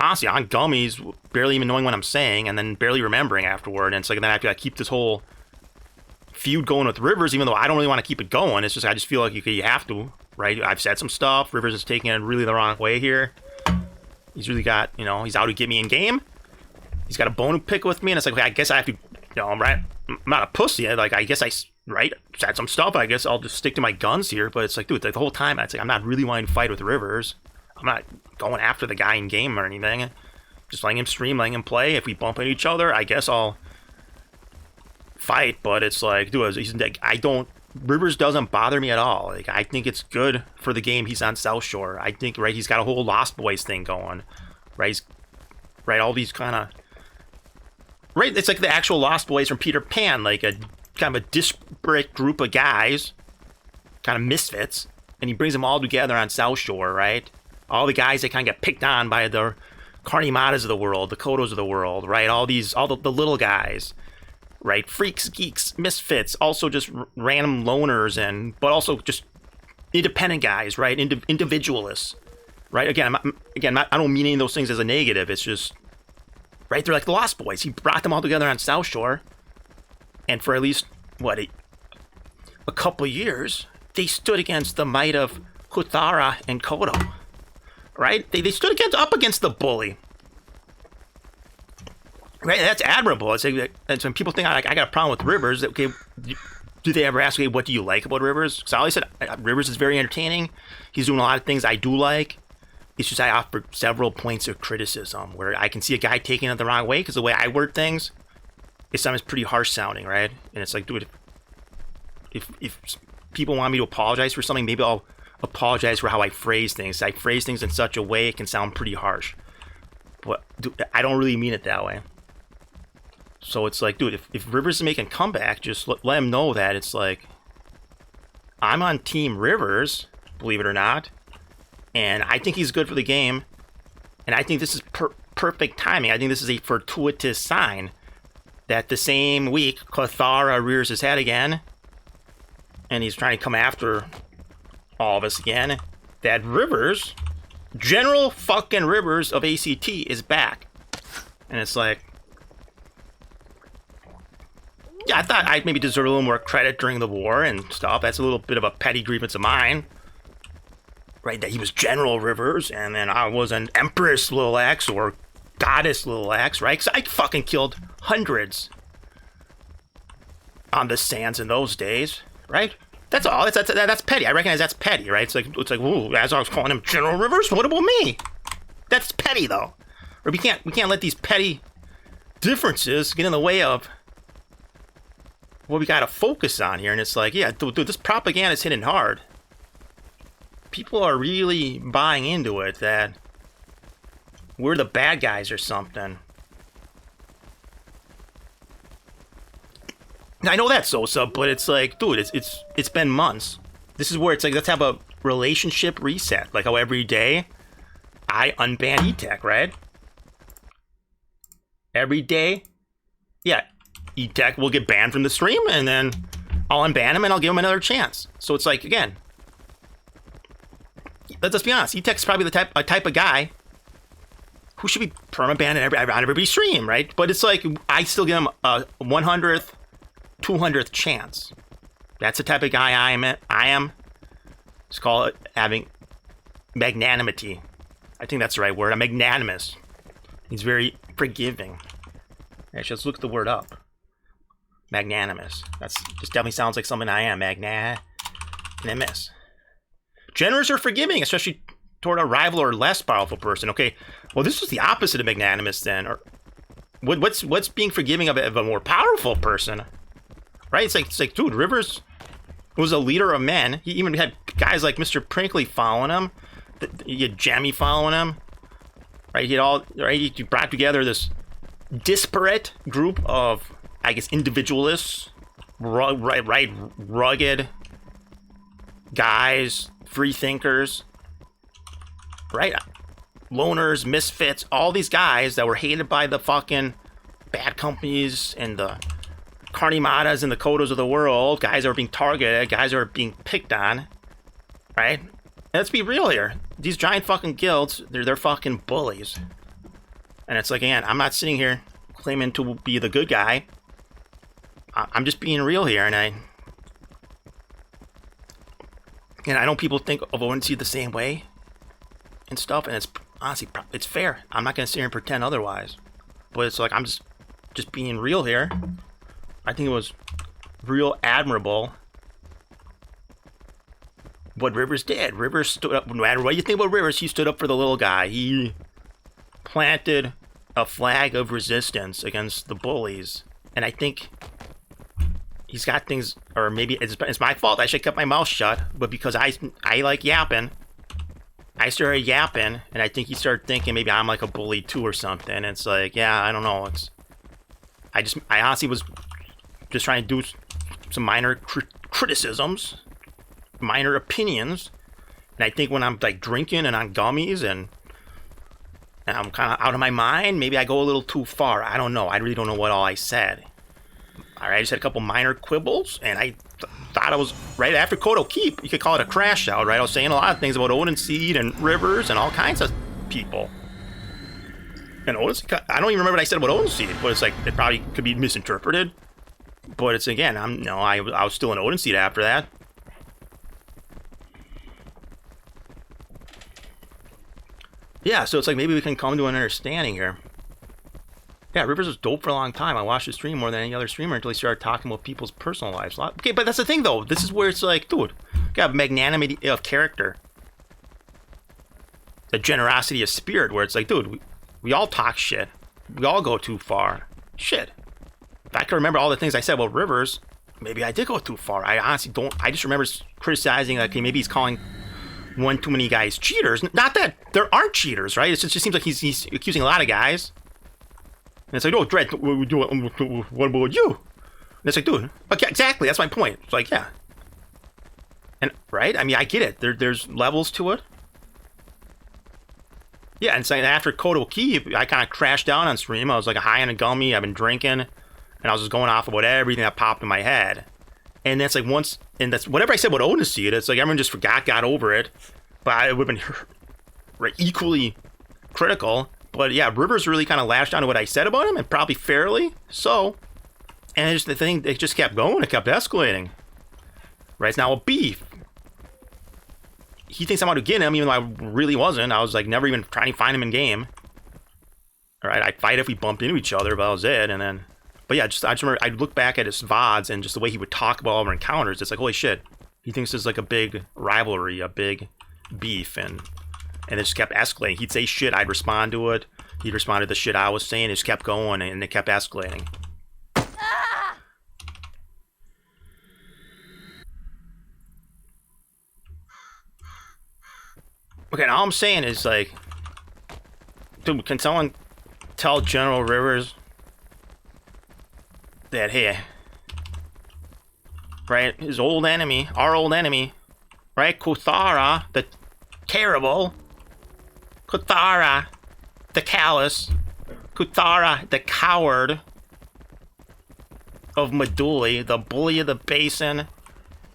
honestly on gummies, barely even knowing what I'm saying, and then barely remembering afterward. And it's like then I have to keep this whole feud going with Rivers, even though I don't really want to keep it going. It's just I just feel like you have to, right? I've said some stuff. Rivers is taking it really the wrong way here. He's really got, he's out to get me in game. He's got a bone to pick with me, and it's like, okay, I guess I have to, I'm right. I'm not a pussy. Like, I guess I said some stuff. I guess I'll just stick to my guns here. But it's like, dude, the whole time, it's like, I'm not really wanting to fight with Rivers. I'm not going after the guy in game or anything. Just letting him stream, letting him play. If we bump into each other, I guess I'll fight. But it's like, dude, Rivers doesn't bother me at all. Like, I think it's good for the game he's on South Shore. I think, right, he's got a whole Lost Boys thing going. Right, all these kind of... Right, it's like the actual Lost Boys from Peter Pan, like a kind of a disparate group of guys, kind of misfits, and he brings them all together on South Shore, right? All the guys that kind of get picked on by the Carnimatas of the world, the Kodos of the world, right? All the little guys, right? Freaks, geeks, misfits, also just random loners, but also just independent guys, right? Individualists, right? Again, I don't mean any of those things as a negative. It's just, right? They're like the Lost Boys. He brought them all together on South Shore, and for at least a couple of years, they stood against the might of Kuthara and Kodo, right? They stood up against the bully. Right, that's admirable. It's like, and when people think I got a problem with Rivers, okay, do they ever ask me, what do you like about Rivers? Because I always said Rivers is very entertaining. He's doing a lot of things I do like. It's just I offer several points of criticism where I can see a guy taking it the wrong way because the way I word things is sometimes pretty harsh sounding, right? And it's like, dude, if people want me to apologize for something, maybe I'll apologize for how I phrase things. I phrase things in such a way it can sound pretty harsh. But dude, I don't really mean it that way. So it's like, dude, if Rivers is making a comeback, just let him know that it's like, I'm on Team Rivers, believe it or not. And I think he's good for the game. And I think this is perfect timing. I think this is a fortuitous sign that the same week, Kuthara rears his head again. And he's trying to come after all of us again. That Rivers, General fucking Rivers of ACT is back. And it's like, yeah, I thought I'd maybe deserve a little more credit during the war and stuff. That's a little bit of a petty grievance of mine. Right, that he was General Rivers, and then I was an Empress Little X or Goddess Little X, right? Because I fucking killed hundreds on the sands in those days, right? That's all. That's petty. I recognize that's petty, right? It's like, ooh, as I was calling him General Rivers, what about me? That's petty, though. Or we can't let these petty differences get in the way of what we gotta focus on here. And it's like, yeah, dude, this propaganda is hitting hard. People are really buying into it that we're the bad guys or something. I know that's so, but it's like, dude, it's been months. This is where it's like, let's have a relationship reset. Like how every day I unban E-Tech, right? Every day, yeah, E-Tech will get banned from the stream, and then I'll unban him and I'll give him another chance. So it's like, again, let's be honest, E-Tech's probably the type of guy who should be perma-banned on everybody's stream, right? But it's like, I still give him a 100th, 200th chance. That's the type of guy I am. Just call it having magnanimity. I think that's the right word. I'm magnanimous. He's very forgiving. Actually, let's look the word up. Magnanimous. That's just definitely sounds like something I am. Magnanimous. Generous or forgiving, especially toward a rival or less powerful person. Okay, well, this is the opposite of magnanimous then. Or what's being forgiving of a more powerful person? Right? It's like, dude, Rivers was a leader of men. He even had guys like Mr. Prinkley following him. He had Jammy following him. Right? He brought together this disparate group of, I guess, individualists, rugged guys, free thinkers, right? Loners, misfits, all these guys that were hated by the fucking bad companies and the Carnimatas and the Kodos of the world, guys that are being targeted, guys that are being picked on, right? And let's be real here. These giant fucking guilds, they're fucking bullies. And it's like, again, I'm not sitting here claiming to be the good guy. I'm just being real here, and I know people think of ONC the same way and stuff, and it's honestly, it's fair. I'm not gonna sit here and pretend otherwise. But it's like, I'm just being real here. I think it was real admirable what Rivers did. Rivers stood up. No matter what you think about Rivers, he stood up for the little guy. He planted a flag of resistance against the bullies. And I think he's got things, or maybe it's my fault. I should have kept my mouth shut. But because I like yapping, I started yapping, and I think he started thinking maybe I'm like a bully too or something. It's like, yeah, I don't know. I honestly was just trying to do some minor criticisms, minor opinions. And I think when I'm like drinking and on gummies and I'm kind of out of my mind, maybe I go a little too far. I don't know. I really don't know what all I said. All right, I just had a couple minor quibbles, and I thought I was right after Kodo Keep. You could call it a crash out, right? I was saying a lot of things about Odin Seed and Rivers and all kinds of people. And Odin Seed, I don't even remember what I said about Odin Seed, but it's like it probably could be misinterpreted. But it's again, I was still an Odin Seed after that. Yeah, so it's like maybe we can come to an understanding here. Yeah, Rivers was dope for a long time. I watched his stream more than any other streamer until he started talking about people's personal lives. Okay, but that's the thing, though. This is where it's like, dude, you got magnanimity of character. The generosity of spirit, where it's like, dude, we all talk shit. We all go too far. Shit. If I can remember all the things I said about Rivers, maybe I did go too far. I honestly don't. I just remember criticizing, like, maybe he's calling one too many guys cheaters. Not that there aren't cheaters, right? It just seems like he's accusing a lot of guys. And it's like, oh, Dredd, what about you? And it's like, dude, okay, exactly, that's my point. It's like, yeah. And, right? I mean, I get it. There's levels to it. Yeah, and so after Kodo Keep, I kind of crashed down on stream. I was like high on a gummy. I've been drinking. And I was just going off about everything that popped in my head. And that's like that's whatever I said about Odin Seed, it's like everyone just got over it. But I would have been equally critical. But yeah, Rivers really kind of lashed onto what I said about him, and probably fairly so. And it's the thing, it just kept going, it kept escalating. Right, it's now a beef. He thinks I'm out to get him, even though I really wasn't. I was like never even trying to find him in game. Alright, I'd fight if we bumped into each other, but that was it. And then, but yeah, I just remember I'd look back at his VODs and just the way he would talk about all our encounters. It's like, holy shit, he thinks there's like a big rivalry, a big beef, and it just kept escalating. He'd say shit, I'd respond to it. He'd respond to the shit I was saying. It just kept going, and it kept escalating. Okay, now all I'm saying is, like, dude, can someone tell General Rivers that, hey, right, his old enemy, our old enemy, right, Kuthara, the terrible, Kuthara, the callous, Kuthara, the coward of Meduli, the bully of the basin,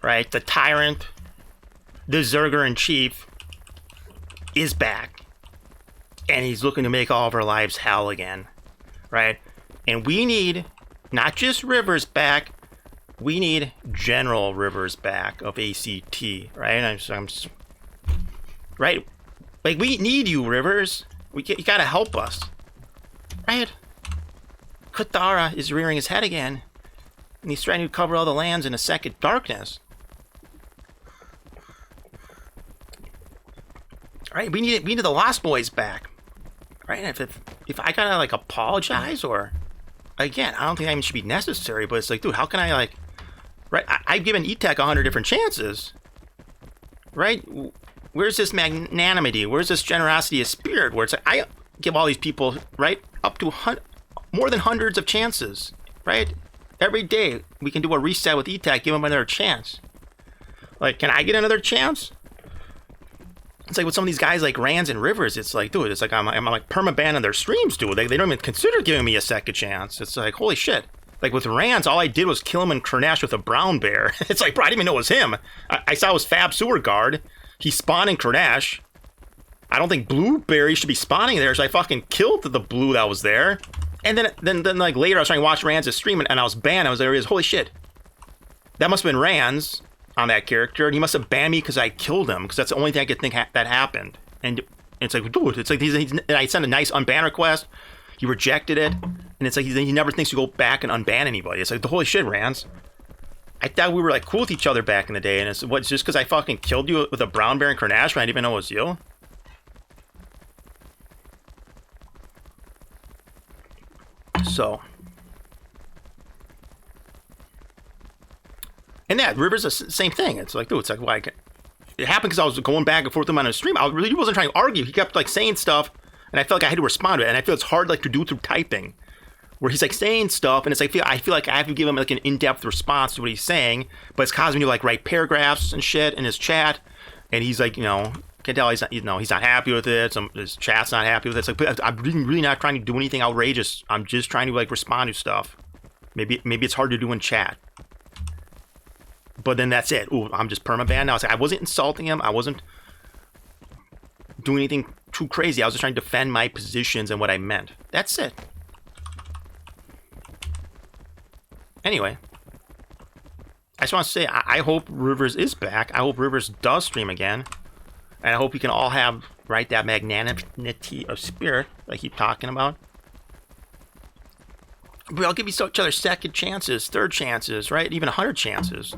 right, the tyrant, the Zerger-in-Chief, is back. And he's looking to make all of our lives hell again, right? And we need not just Rivers back, we need General Rivers back of ACT, right? Right? Like, we need you, Rivers. You gotta help us. Right? Kuthara is rearing his head again. And he's trying to cover all the lands in a second darkness. Right? We need the Lost Boys back. Right? If I gotta, like, apologize or... Again, I don't think that even should be necessary, but it's like, dude, how can I, like... Right? I've given E-Tech 100 different chances. Right? Where's this magnanimity? Where's this generosity of spirit? Where it's like, I give all these people, right, up to more than hundreds of chances, right? Every day, we can do a reset with E-Tech, give them another chance. Like, can I get another chance? It's like with some of these guys like Rands and Rivers, it's like, dude, it's like I'm like permaban on their streams, dude. They don't even consider giving me a second chance. It's like, holy shit. Like with Rands, all I did was kill him in Kernash with a brown bear. It's like, bro, I didn't even know it was him. I saw his Fab Sewer Guard. He spawned in Kernash. I don't think Blueberry should be spawning there, so I fucking killed the blue that was there. And then like later I was trying to watch Rands' stream and I was banned. I was there, holy shit. That must have been Rands on that character, and he must have banned me because I killed him, because that's the only thing I could think that happened. And it's like, dude, it's like I sent a nice unban request, he rejected it, and it's like he never thinks to go back and unban anybody. It's like, holy shit, Rands. I thought we were like cool with each other back in the day, and it's what, just because I fucking killed you with a brown bear in Kernash when I didn't even know it was you? So... And that Rivers the same thing. It's like, dude, it's like, why? It happened because I was going back and forth with him on his stream. I really wasn't trying to argue. He kept like saying stuff, and I felt like I had to respond to it. And I feel it's hard like to do through typing, where he's like saying stuff, and it's like I feel like I have to give him like an in-depth response to what he's saying, but it's causing me to like write paragraphs and shit in his chat, and he's like, you know, can tell he's not, you know, he's not happy with it. His chat's not happy with it. It's like, but I'm really not trying to do anything outrageous. I'm just trying to like respond to stuff. Maybe it's hard to do in chat. But then that's it. Ooh, I'm just permaban now. It's like I wasn't insulting him. I wasn't doing anything too crazy. I was just trying to defend my positions and what I meant. That's it. Anyway, I just want to say I hope Rivers is back. I hope Rivers does stream again. And I hope we can all have, right, that magnanimity of spirit that I keep talking about. We all give each other second chances, third chances, right? Even 100 chances.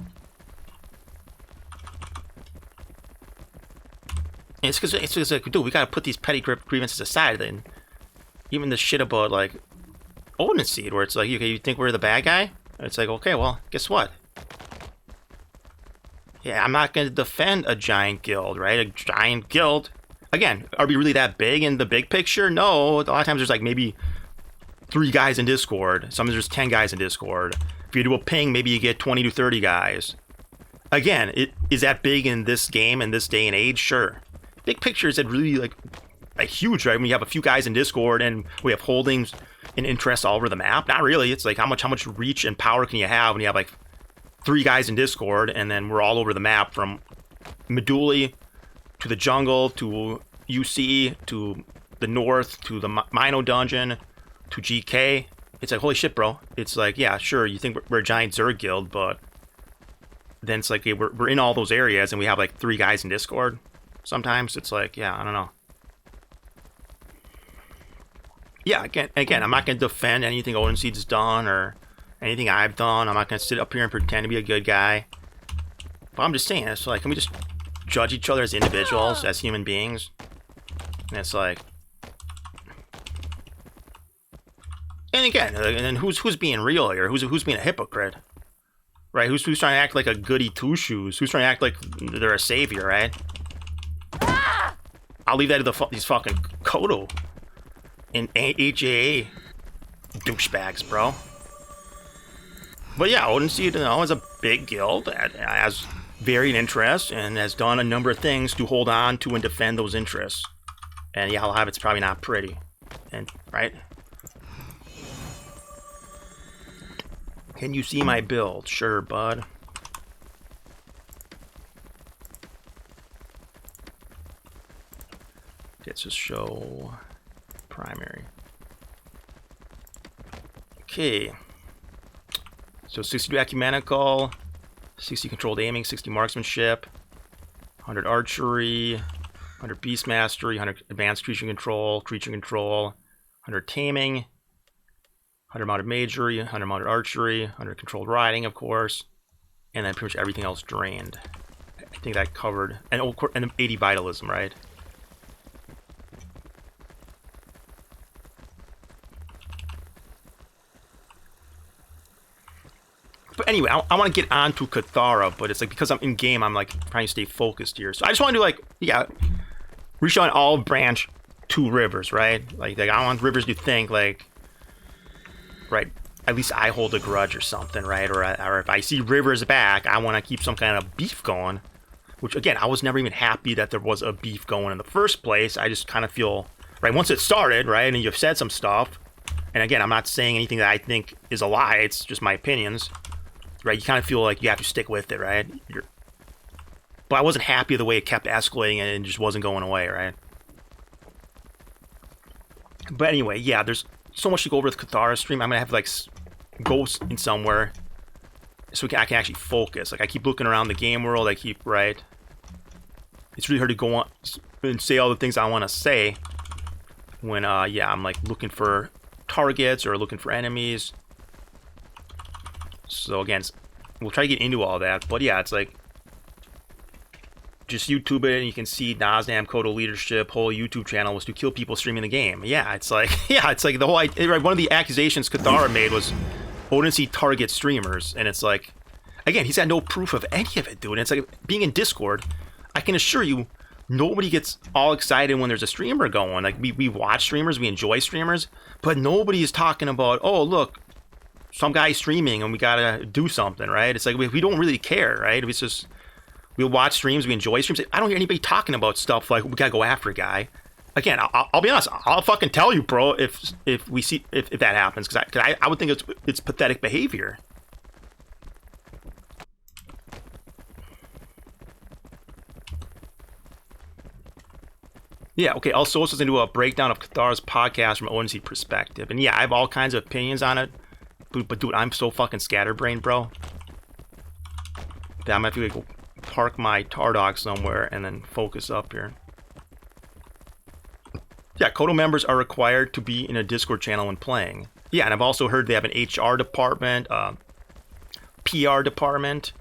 And it's because like, dude, we gotta put these petty grievances aside. Then, even the shit about like Odin Seed, where it's like, okay, you think we're the bad guy? It's like, okay, well, guess what? Yeah, I'm not gonna defend a giant guild, right? A giant guild. Again, are we really that big in the big picture? No. A lot of times there's like maybe 3 guys in Discord. Sometimes there's 10 guys in Discord. If you do a ping, maybe you get 20 to 30 guys. Again, is that big in this game in this day and age? Sure. Big picture is that really like huge, right? When you have a few guys in Discord and we have holdings and interests all over the map. Not really. It's like how much reach and power can you have when you have like 3 guys in Discord and then we're all over the map from Meduli to the jungle to UC to the north to the Mino dungeon to GK. It's like, holy shit, bro. It's like, yeah, sure, you think we're a giant Zerg guild, but then it's like, okay, we're in all those areas and we have like 3 guys in Discord. Sometimes it's like, yeah, I don't know. Yeah, again, I'm not going to defend anything Odin Seed's done or anything I've done. I'm not going to sit up here and pretend to be a good guy. But I'm just saying, it's like, can we just judge each other as individuals, as human beings? And it's like... And again, and who's being real here? Who's being a hypocrite? Right? Who's trying to act like a goody two-shoes? Who's trying to act like they're a savior, right? I'll leave that to these fucking Kodo and HAA douchebags, bro. But yeah, Odin Seed, you know, is a big guild that has varied interests and has done a number of things to hold on to and defend those interests. And yeah, I'll have it's probably not pretty. And right? Can you see my build? Sure, bud. Gets to show primary. Okay. So 60 ecumenical, 60 controlled aiming, 60 marksmanship, 100 archery, 100 Beast Mastery, 100 Advanced Creature Control, 100 Taming, 100 Mounted Magery, 100 Mounted Archery, 100 Controlled Riding, of course, and then pretty much everything else drained. I think that covered, and 80 Vitalism, right? But anyway, I want to get on to Kuthara, but it's like because I'm in game, I'm like trying to stay focused here. So I just want to do like, yeah, Rishon Olive Branch, 2 rivers, right? Like I don't want rivers to think like, right, at least I hold a grudge or something, right? Or if I see rivers back, I want to keep some kind of beef going. Which again, I was never even happy that there was a beef going in the first place. I just kind of feel, right, once it started, right, and you've said some stuff, and again, I'm not saying anything that I think is a lie, it's just my opinions. Right, you kind of feel like you have to stick with it, right? But I wasn't happy the way it kept escalating and it just wasn't going away, right? But anyway, yeah, there's so much to go over with Kuthara stream. I'm gonna have to like go in somewhere so I can actually focus. Like I keep looking around the game world. I keep right. It's really hard to go on and say all the things I want to say when yeah, I'm like looking for targets or looking for enemies. So again, we'll try to get into all that, but yeah, it's like just YouTube it and you can see Nazdam Kodo Leadership whole YouTube channel was to kill people streaming the game. Yeah, it's like the whole right, one of the accusations Kuthara made was Odense target streamers, and it's like again, he's got no proof of any of it, dude. And it's like being in Discord, I can assure you nobody gets all excited when there's a streamer going. Like we watch streamers, we enjoy streamers, but nobody is talking about, oh look, some guy streaming and we gotta do something, right? It's like we don't really care, right? It's just we watch streams, we enjoy streams. I don't hear anybody talking about stuff like we gotta go after a guy. Again, I'll be honest, I'll fucking tell you, bro, if we see if that happens, because I would think it's pathetic behavior. Yeah, okay, also let's do a breakdown of Kuthara's podcast from an ONC perspective. And yeah, I have all kinds of opinions on it. But dude, I'm so fucking scatterbrained, bro, that I'm gonna have to go park my tar dog somewhere and then focus up here. Yeah, Kodo members are required to be in a Discord channel when playing. Yeah, and I've also heard they have an HR department, PR department,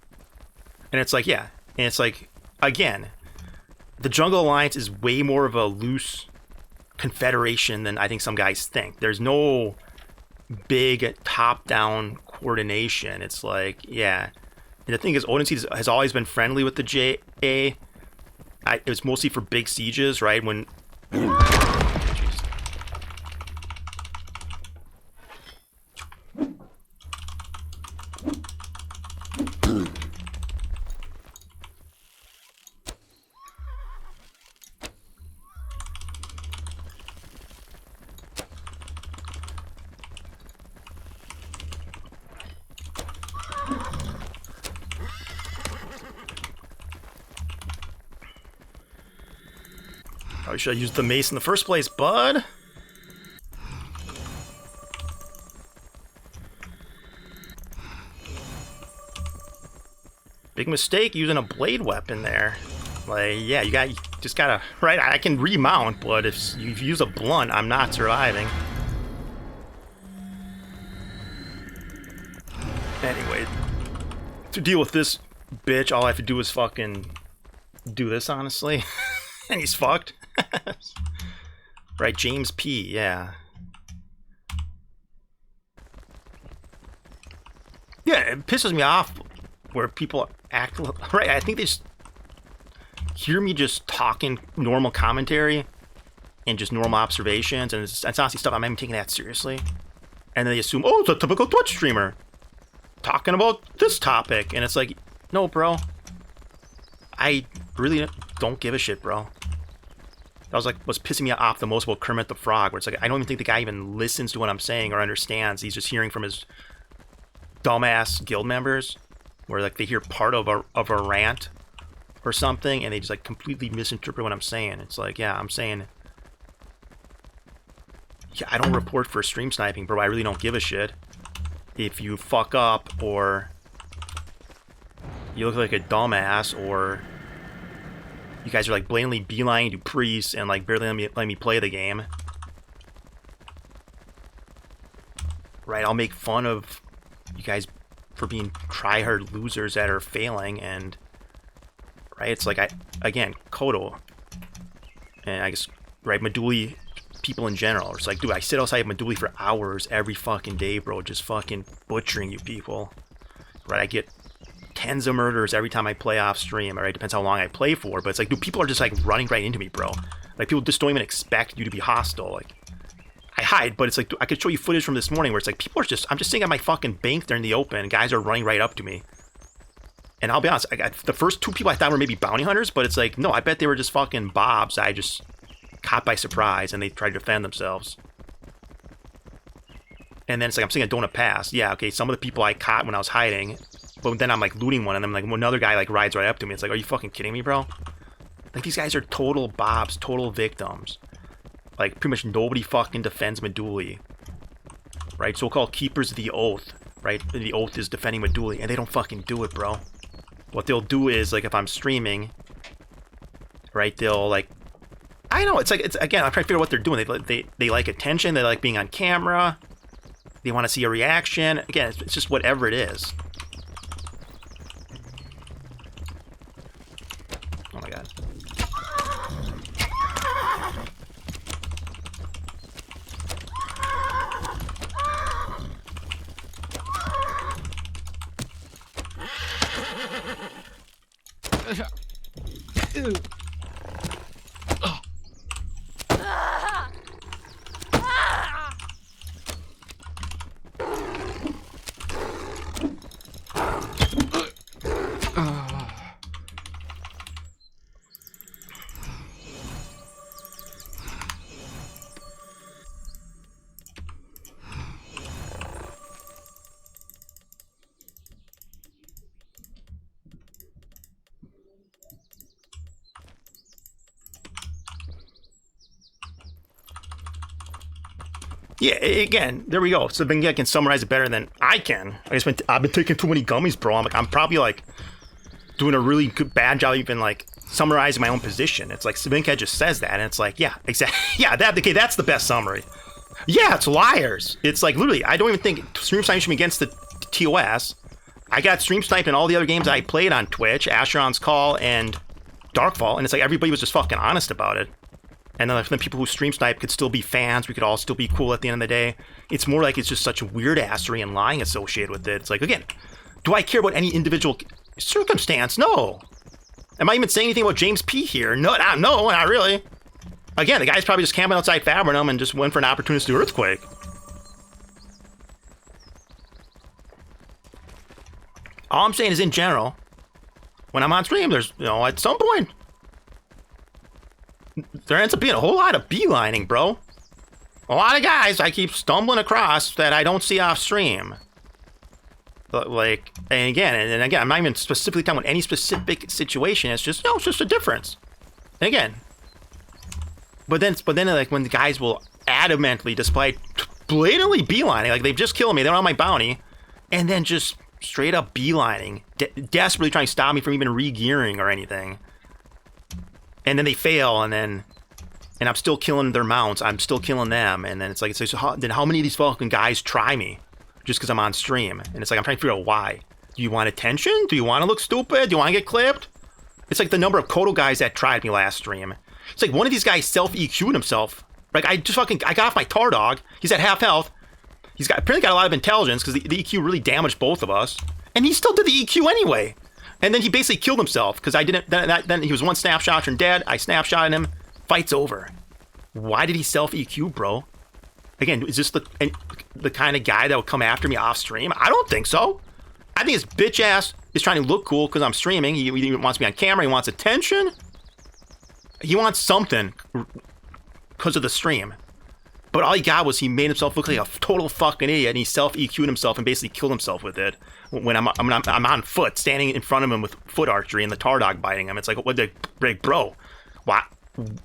and it's like, yeah, and it's like, again, the Jungle Alliance is way more of a loose confederation than I think some guys think. There's no big top-down coordination. It's like, yeah. And the thing is, Odense has always been friendly with the JA. It was mostly for big sieges, right? When... Probably should have used the mace in the first place, bud. Big mistake using a blade weapon there. Like, yeah, you just gotta, right, I can remount, but if you use a blunt, I'm not surviving. Anyway, to deal with this bitch, all I have to do is fucking do this, honestly. And he's fucked. Right, James P, yeah. Yeah, it pisses me off where people act, right, I think they just hear me just talking normal commentary and just normal observations, and it's honestly stuff I'm not even taking that seriously. And then they assume, oh, it's a typical Twitch streamer talking about this topic, and it's like, no, bro. I really don't give a shit, bro. That was like what's pissing me off the most about Kermit the Frog, where it's like I don't even think the guy even listens to what I'm saying or understands. He's just hearing from his dumbass guild members, where like they hear part of a rant or something, and they just like completely misinterpret what I'm saying. It's like, yeah, I'm saying, yeah, I don't report for stream sniping, bro. I really don't give a shit if you fuck up or you look like a dumbass or You guys are like blatantly beelining to priests and like barely let me play the game. Right, I'll make fun of you guys for being try-hard losers that are failing, and right, it's like again, Kodo, and I guess right, Meduli people in general. It's like, dude, I sit outside Meduli for hours every fucking day, bro, just fucking butchering you people. Right, I get tens of murders every time I play off stream. Alright, depends how long I play for, but it's like, dude, people are just like running right into me, bro. Like people just don't even expect you to be hostile. Like I hide, but it's like, dude, I could show you footage from this morning where it's like people are just, I'm just sitting at my fucking bank there in the open, and guys are running right up to me. And I'll be honest, the first two people I thought were maybe bounty hunters, but it's like, no, I bet they were just fucking bobs I just caught by surprise and they tried to defend themselves. And then it's like, I'm seeing a donut pass. Yeah, okay, some of the people I caught when I was hiding, but then I'm like looting one, and then like another guy like rides right up to me. It's like, are you fucking kidding me, bro? Like these guys are total bobs, total victims. Like pretty much nobody fucking defends Meduli. Right? So-called keepers of the oath. Right? The oath is defending Meduli, and they don't fucking do it, bro. What they'll do is, like, if I'm streaming, right, they'll, like, I don't know, it's like, it's, again, I'm trying to figure out what they're doing. They like attention, they like being on camera, they want to see a reaction. Again, it's just whatever it is. Oh my god. Yeah, again, there we go. So then I can summarize it better than I can. I've been taking too many gummies, bro. I'm probably like doing a really good bad job even like summarizing my own position. It's like Sabinka just says that, and it's like, yeah, exactly. Yeah, that's the best summary. Yeah, it's liars. It's like literally, I don't even think stream sniping should be against the TOS. I got stream sniped in all the other games I played on Twitch, Asheron's Call and Darkfall, and it's like everybody was just fucking honest about it. And then the people who stream snipe could still be fans. We could all still be cool at the end of the day. It's more like it's just such weird assery and lying associated with it. It's like, again, do I care about any individual circumstance? No. Am I even saying anything about James P here? No, not really. Again, the guy's probably just camping outside Fabrinum and just went for an opportunistic earthquake. All I'm saying is, in general, when I'm on stream, there's, you know, at some point, there ends up being a whole lot of beelining, bro. A lot of guys I keep stumbling across that I don't see off stream. Like, and again, I'm not even specifically talking about any specific situation. It's just, no, it's just a difference. And again, but then, like, when the guys will adamantly, despite blatantly beelining, like they've just killed me, they're on my bounty, and then just straight up beelining, desperately trying to stop me from even re-gearing or anything. And then they fail, and I'm still killing their mounts. I'm still killing them, and then it's like, then how many of these fucking guys try me just because I'm on stream? And it's like, I'm trying to figure out why. Do you want attention? Do you want to look stupid? Do you want to get clipped? It's like the number of Kodo guys that tried me last stream. It's like one of these guys self-EQ'd himself. Like I got off my tar dog. He's at half health. He's apparently got a lot of intelligence because the EQ really damaged both of us, and he still did the EQ anyway. And then he basically killed himself because I didn't. Then he was one snapshot from dead. I snapshotted him. Fight's over. Why did he self EQ, bro? Again, is this the kind of guy that would come after me off stream? I don't think so. I think his bitch ass is trying to look cool because I'm streaming. He wants me on camera. He wants attention. He wants something because of the stream. But all he got was he made himself look like a total fucking idiot, and he self EQ'd himself and basically killed himself with it. When I'm on foot, standing in front of him with foot archery and the tar dog biting him. It's like, what the bro? Why?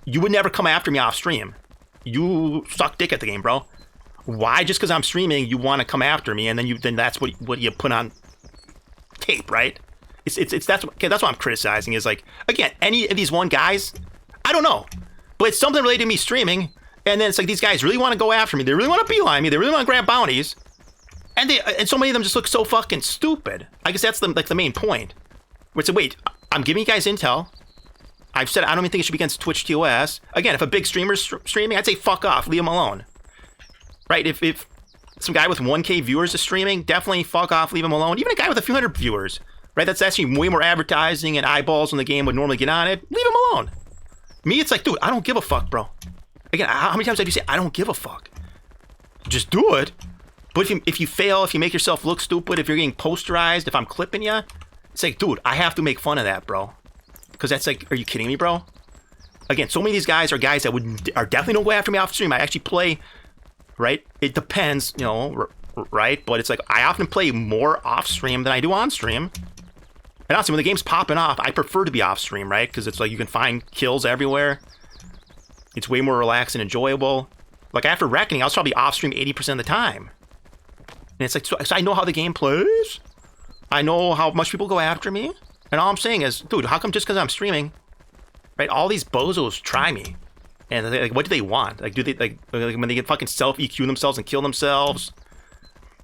You would never come after me off stream. You suck dick at the game, bro. Why? Just because I'm streaming, you want to come after me, and then that's what you put on tape, right? That's what I'm criticizing is like, again, any of these one guys, I don't know, but it's something related to me streaming, and then it's like these guys really want to go after me, they really want to beeline me, they really want to grab bounties, and so many of them just look so fucking stupid. I guess that's the main point. Where it's like, wait, I'm giving you guys intel. I've said I don't even think it should be against Twitch TOS. Again, if a big streamer's streaming, I'd say fuck off, leave him alone. Right? If some guy with 1K viewers is streaming, definitely fuck off, leave him alone. Even a guy with a few hundred viewers, right? That's actually way more advertising and eyeballs when the game would normally get on it. Leave him alone. Me, it's like, dude, I don't give a fuck, bro. Again, how many times have you say I don't give a fuck? Just do it. But if you fail, if you make yourself look stupid, if you're getting posterized, if I'm clipping you, it's like, dude, I have to make fun of that, bro. Because that's like, are you kidding me, bro? Again, so many of these guys are guys that are definitely don't go after me off stream. I actually play, right? It depends, you know, right? But it's like, I often play more off stream than I do on stream. And honestly, when the game's popping off, I prefer to be off stream, right? Because it's like, you can find kills everywhere. It's way more relaxed and enjoyable. Like, after Reckoning, I was probably off stream 80% of the time. And it's like, so I know how the game plays. I know how much people go after me. And all I'm saying is, dude, how come just because I'm streaming, right? All these bozos try me, and like, what do they want? Like, do they like when they get fucking self EQ themselves and kill themselves?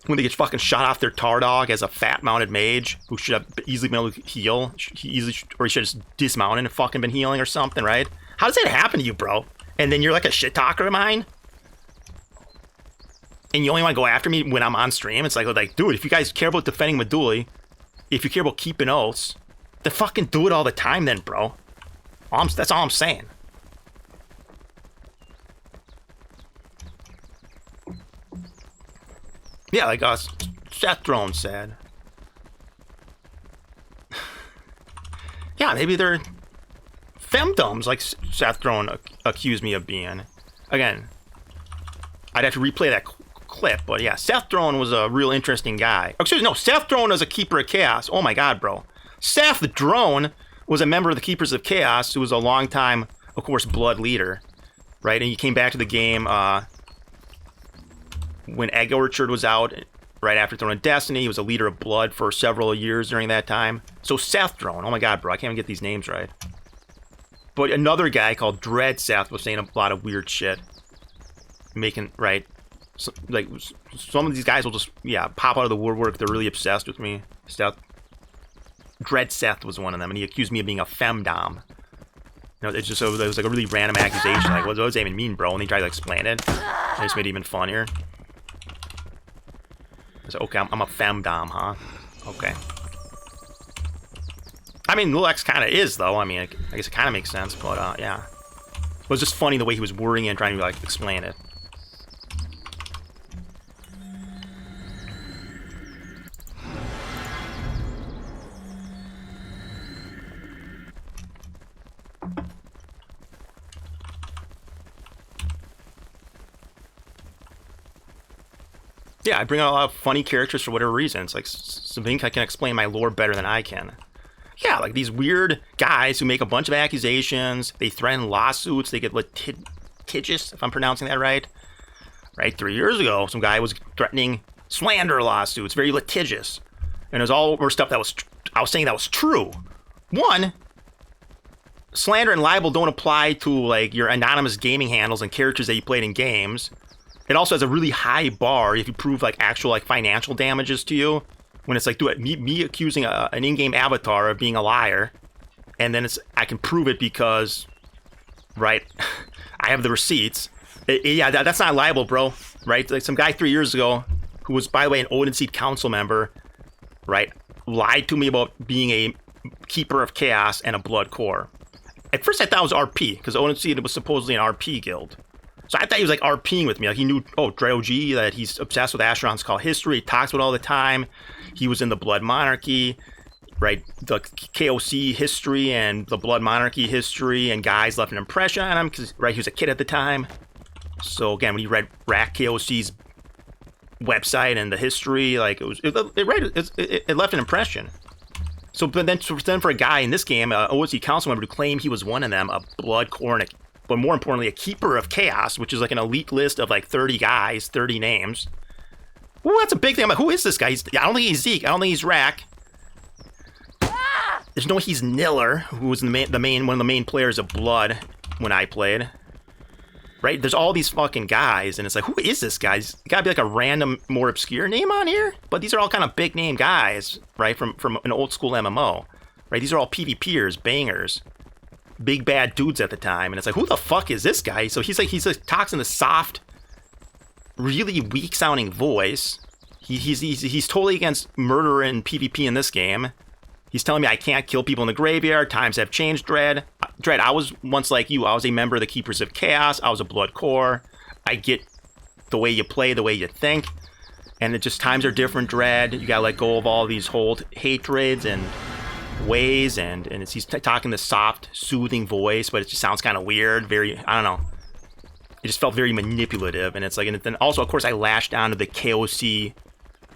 When they get fucking shot off their tar dog as a fat mounted mage who should have easily been able to heal, he should have just dismounted and fucking been healing or something, right? How does that happen to you, bro? And then you're like a shit talker of mine, and you only want to go after me when I'm on stream? It's like, dude, if you guys care about defending Medulla, if you care about keeping oaths, then fucking do it all the time then, bro. That's all I'm saying. Yeah, like Seth Throne said. Yeah, maybe they're femdoms like Seth Throne accused me of being. Again, I'd have to replay that clip, but yeah, Seth Throne was a real interesting guy. Excuse me, no, Seth Throne is a Keeper of Chaos. Oh my god, bro. Seth Drone was a member of the Keepers of Chaos who was a long time, of course, Blood leader, right? And he came back to the game when Egg Orchard was out, right after Throne of Destiny. He was a leader of Blood for several years during that time. So Seth Drone, oh my god, bro, I can't even get these names right. But another guy called Dread Seth was saying a lot of weird shit. Making, right? So, like, some of these guys will just, yeah, pop out of the woodwork. They're really obsessed with me. Dread Seth was one of them, and he accused me of being a femdom. You know, it was like a really random accusation. Like, what does that even mean, bro? And he tried to explain it. And it just made it even funnier. I said, okay, I'm a femdom, huh? Okay. I mean, Lulex kind of is, though. I mean, I guess it kind of makes sense, but, yeah. It was just funny the way he was wording it and trying to, like, explain it. Yeah, I bring out a lot of funny characters for whatever reason. It's like, something I can explain my lore better than I can. Yeah, like these weird guys who make a bunch of accusations, they threaten lawsuits, they get litigious, if I'm pronouncing that right. Right, 3 years ago, some guy was threatening slander lawsuits, very litigious. And it was all over stuff that I was saying that was true. One, slander and libel don't apply to, like, your anonymous gaming handles and characters that you played in games. It also has a really high bar if you prove, like, actual, like, financial damages to you. When it's like, dude, me accusing an in-game avatar of being a liar, and then I can prove it because, right, I have the receipts. Yeah, that's not libel, bro, right? Like some guy 3 years ago, who was, by the way, an Odin Seed Council member, right, lied to me about being a Keeper of Chaos and a Blood Core. At first I thought it was RP, because Odin Seed was supposedly an RP guild. So I thought he was like RPing with me. Like he knew, oh, Dreo-G, that he's obsessed with Asheron's Call history. He talks about it all the time. He was in the Blood Monarchy, right? The KOC history and the Blood Monarchy history, and guys left an impression on him because, right, he was a kid at the time. So again, when you read Rack KOC's website and the history, like it left an impression. So, but then for a guy in this game, OSC council member, to claim he was one of them, a Blood Core, and but more importantly, a Keeper of Chaos, which is like an elite list of like 30 guys, 30 names. Well, that's a big thing. I'm like, who is this guy? I don't think he's Zeke. I don't think he's Rack. There's no he's Niller, who was one of the main players of Blood when I played. Right? There's all these fucking guys, and it's like, who is this guy? It's gotta be like a random, more obscure name on here? But these are all kind of big name guys, right? From an old school MMO. Right? These are all PvPers, bangers. Big bad dudes at the time. And it's like, who the fuck is this guy? So he's like talks in a soft, really weak sounding voice. He's totally against murder and PvP in this game. He's telling me I can't kill people in the graveyard. Times have changed, Dread. Dread, I was once like you. I was a member of the Keepers of Chaos. I was a Blood Core. I get the way you play, the way you think. And it just, times are different, Dread. You gotta let go of all these old hatreds and ways. And he's talking this soft, soothing voice, but it just sounds kind of weird. Very, I don't know. It just felt very manipulative. And it's like, and then also, of course, I lashed onto the KOC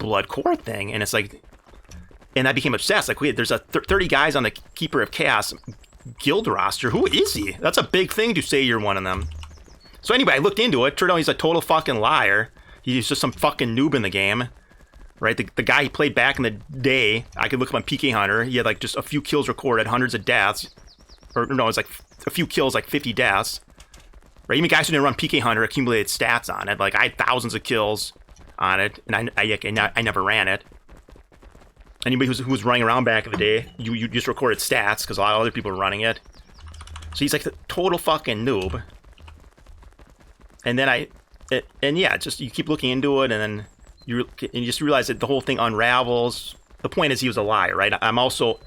Blood Core thing. And it's like, and I became obsessed. Like, wait, there's 30 guys on the Keeper of Chaos guild roster. Who is he? That's a big thing to say you're one of them. So anyway, I looked into it. Turned out he's a total fucking liar. He's just some fucking noob in the game. Right? The guy he played back in the day, I could look up on PK Hunter. He had like just a few kills recorded, hundreds of deaths. Or no, it's like a few kills, like 50 deaths. Right? Even guys who didn't run PK Hunter accumulated stats on it. Like, I had thousands of kills on it, and I never ran it. Anybody who was running around back in the day, you just recorded stats because a lot of other people were running it. So he's like the total fucking noob. And then yeah, just you keep looking into it, and then you just realize that the whole thing unravels. The point is he was a liar, right? I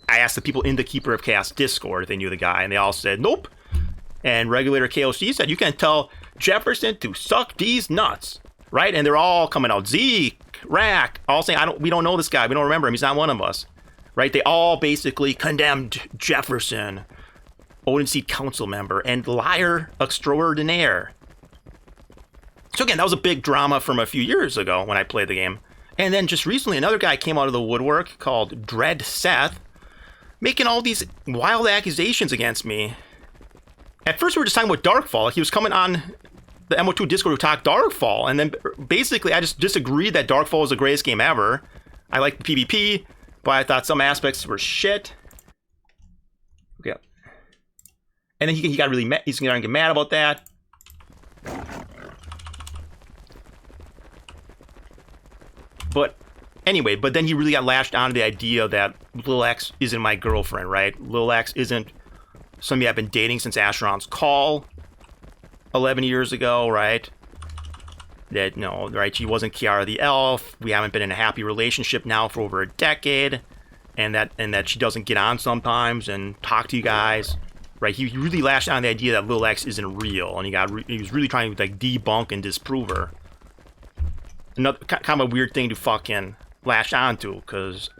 asked the people in the Keeper of Chaos Discord if they knew the guy, and they all said nope. And Regulator KOC said you can tell Jefferson to suck these nuts, right? And they're all coming out. Zeke, Rack, all saying we don't know this guy, we don't remember him, he's not one of us, right? They all basically condemned Jefferson, Odin Seed Council member and liar extraordinaire. So again, that was a big drama from a few years ago when I played the game. And then just recently, another guy came out of the woodwork called Dread Seth, making all these wild accusations against me. At first, we were just talking about Darkfall. Like, he was coming on the MO2 Discord to talk Darkfall, and then basically I just disagreed that Darkfall was the greatest game ever. I liked the PvP, but I thought some aspects were shit. Okay. And then he got really mad. He's gonna get mad about that. But anyway, but then he really got lashed onto the idea that Lil X isn't my girlfriend, right? Lil X isn't somebody I've been dating since Asheron's Call 11 years ago, right? That, no, right, she wasn't Kiara the Elf. We haven't been in a happy relationship now for over a decade. And that she doesn't get on sometimes and talk to you guys, right? He really lashed on the idea that Lil X isn't real, and he was really trying to like debunk and disprove her. Another kind of a weird thing to fucking lash onto, because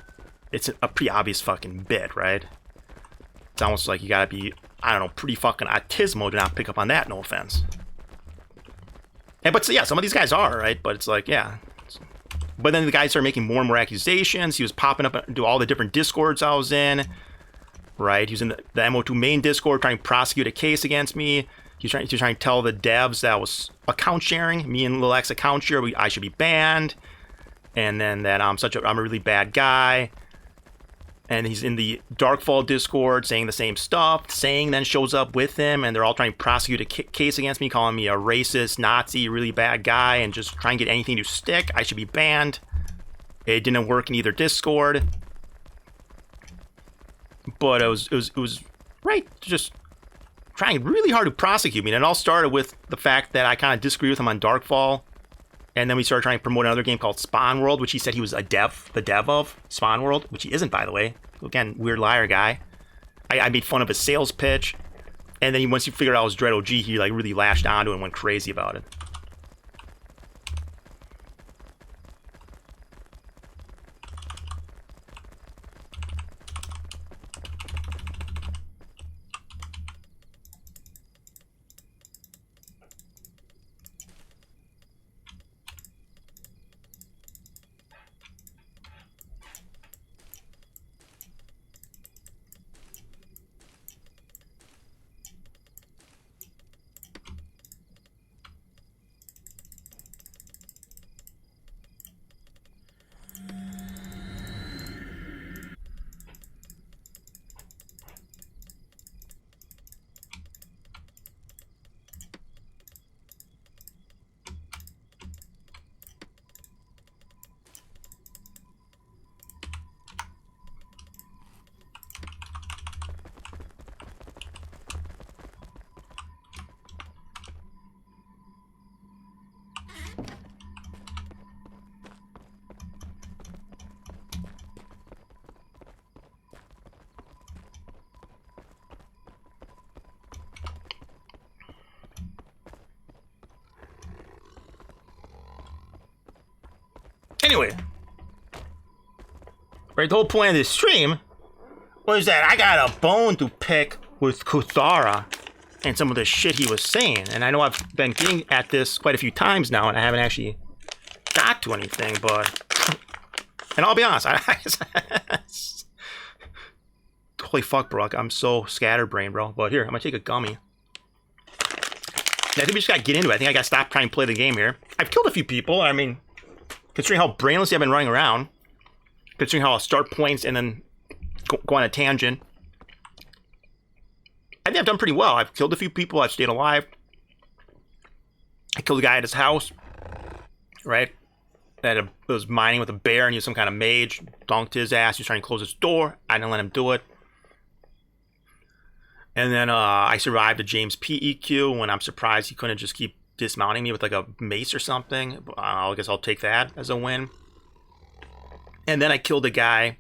it's a pretty obvious fucking bit, right? It's almost like you gotta be, I don't know, pretty fucking autismo to not pick up on that, no offense. And but so, yeah, some of these guys are, right? But it's like, yeah. But then the guys started making more and more accusations. He was popping up into all the different Discords I was in, right? He was in the MO2 main Discord trying to prosecute a case against me. He's trying to tell the devs that I was account sharing, me and Lil X account share, I should be banned, and then that I'm a really bad guy. And he's in the Darkfall Discord saying the same stuff. Saying then shows up with him, and they're all trying to prosecute a case against me, calling me a racist, Nazi, really bad guy, and just trying to get anything to stick. I should be banned. It didn't work in either Discord, but it was right, just trying really hard to prosecute me. And it all started with the fact that I kind of disagreed with him on Darkfall. And then we started trying to promote another game called Spawn World, which he said he was the dev of Spawn World, which he isn't, by the way. Again, weird liar guy. I made fun of his sales pitch. And then once he figured out I was Dread OG, he like really lashed onto it and went crazy about it. Anyway, right, the whole point of this stream was that I got a bone to pick with Kuthara and some of the shit he was saying. And I know I've been getting at this quite a few times now, and I haven't actually got to anything, but... And I'll be honest, holy fuck, bro, I'm so scatterbrained, bro. But here, I'm gonna take a gummy. I think we just gotta get into it. I think I gotta stop trying to play the game here. I've killed a few people. I mean, considering how brainlessly I've been running around, considering how I'll start points and then go on a tangent, I think I've done pretty well. I've killed a few people. I've stayed alive. I killed a guy at his house, right? That was mining with a bear, and he was some kind of mage. Dunked his ass. He was trying to close his door. I didn't let him do it. And then I survived a James PEQ when I'm surprised he couldn't just keep dismounting me with like a mace or something. I guess I'll take that as a win. And then I killed a guy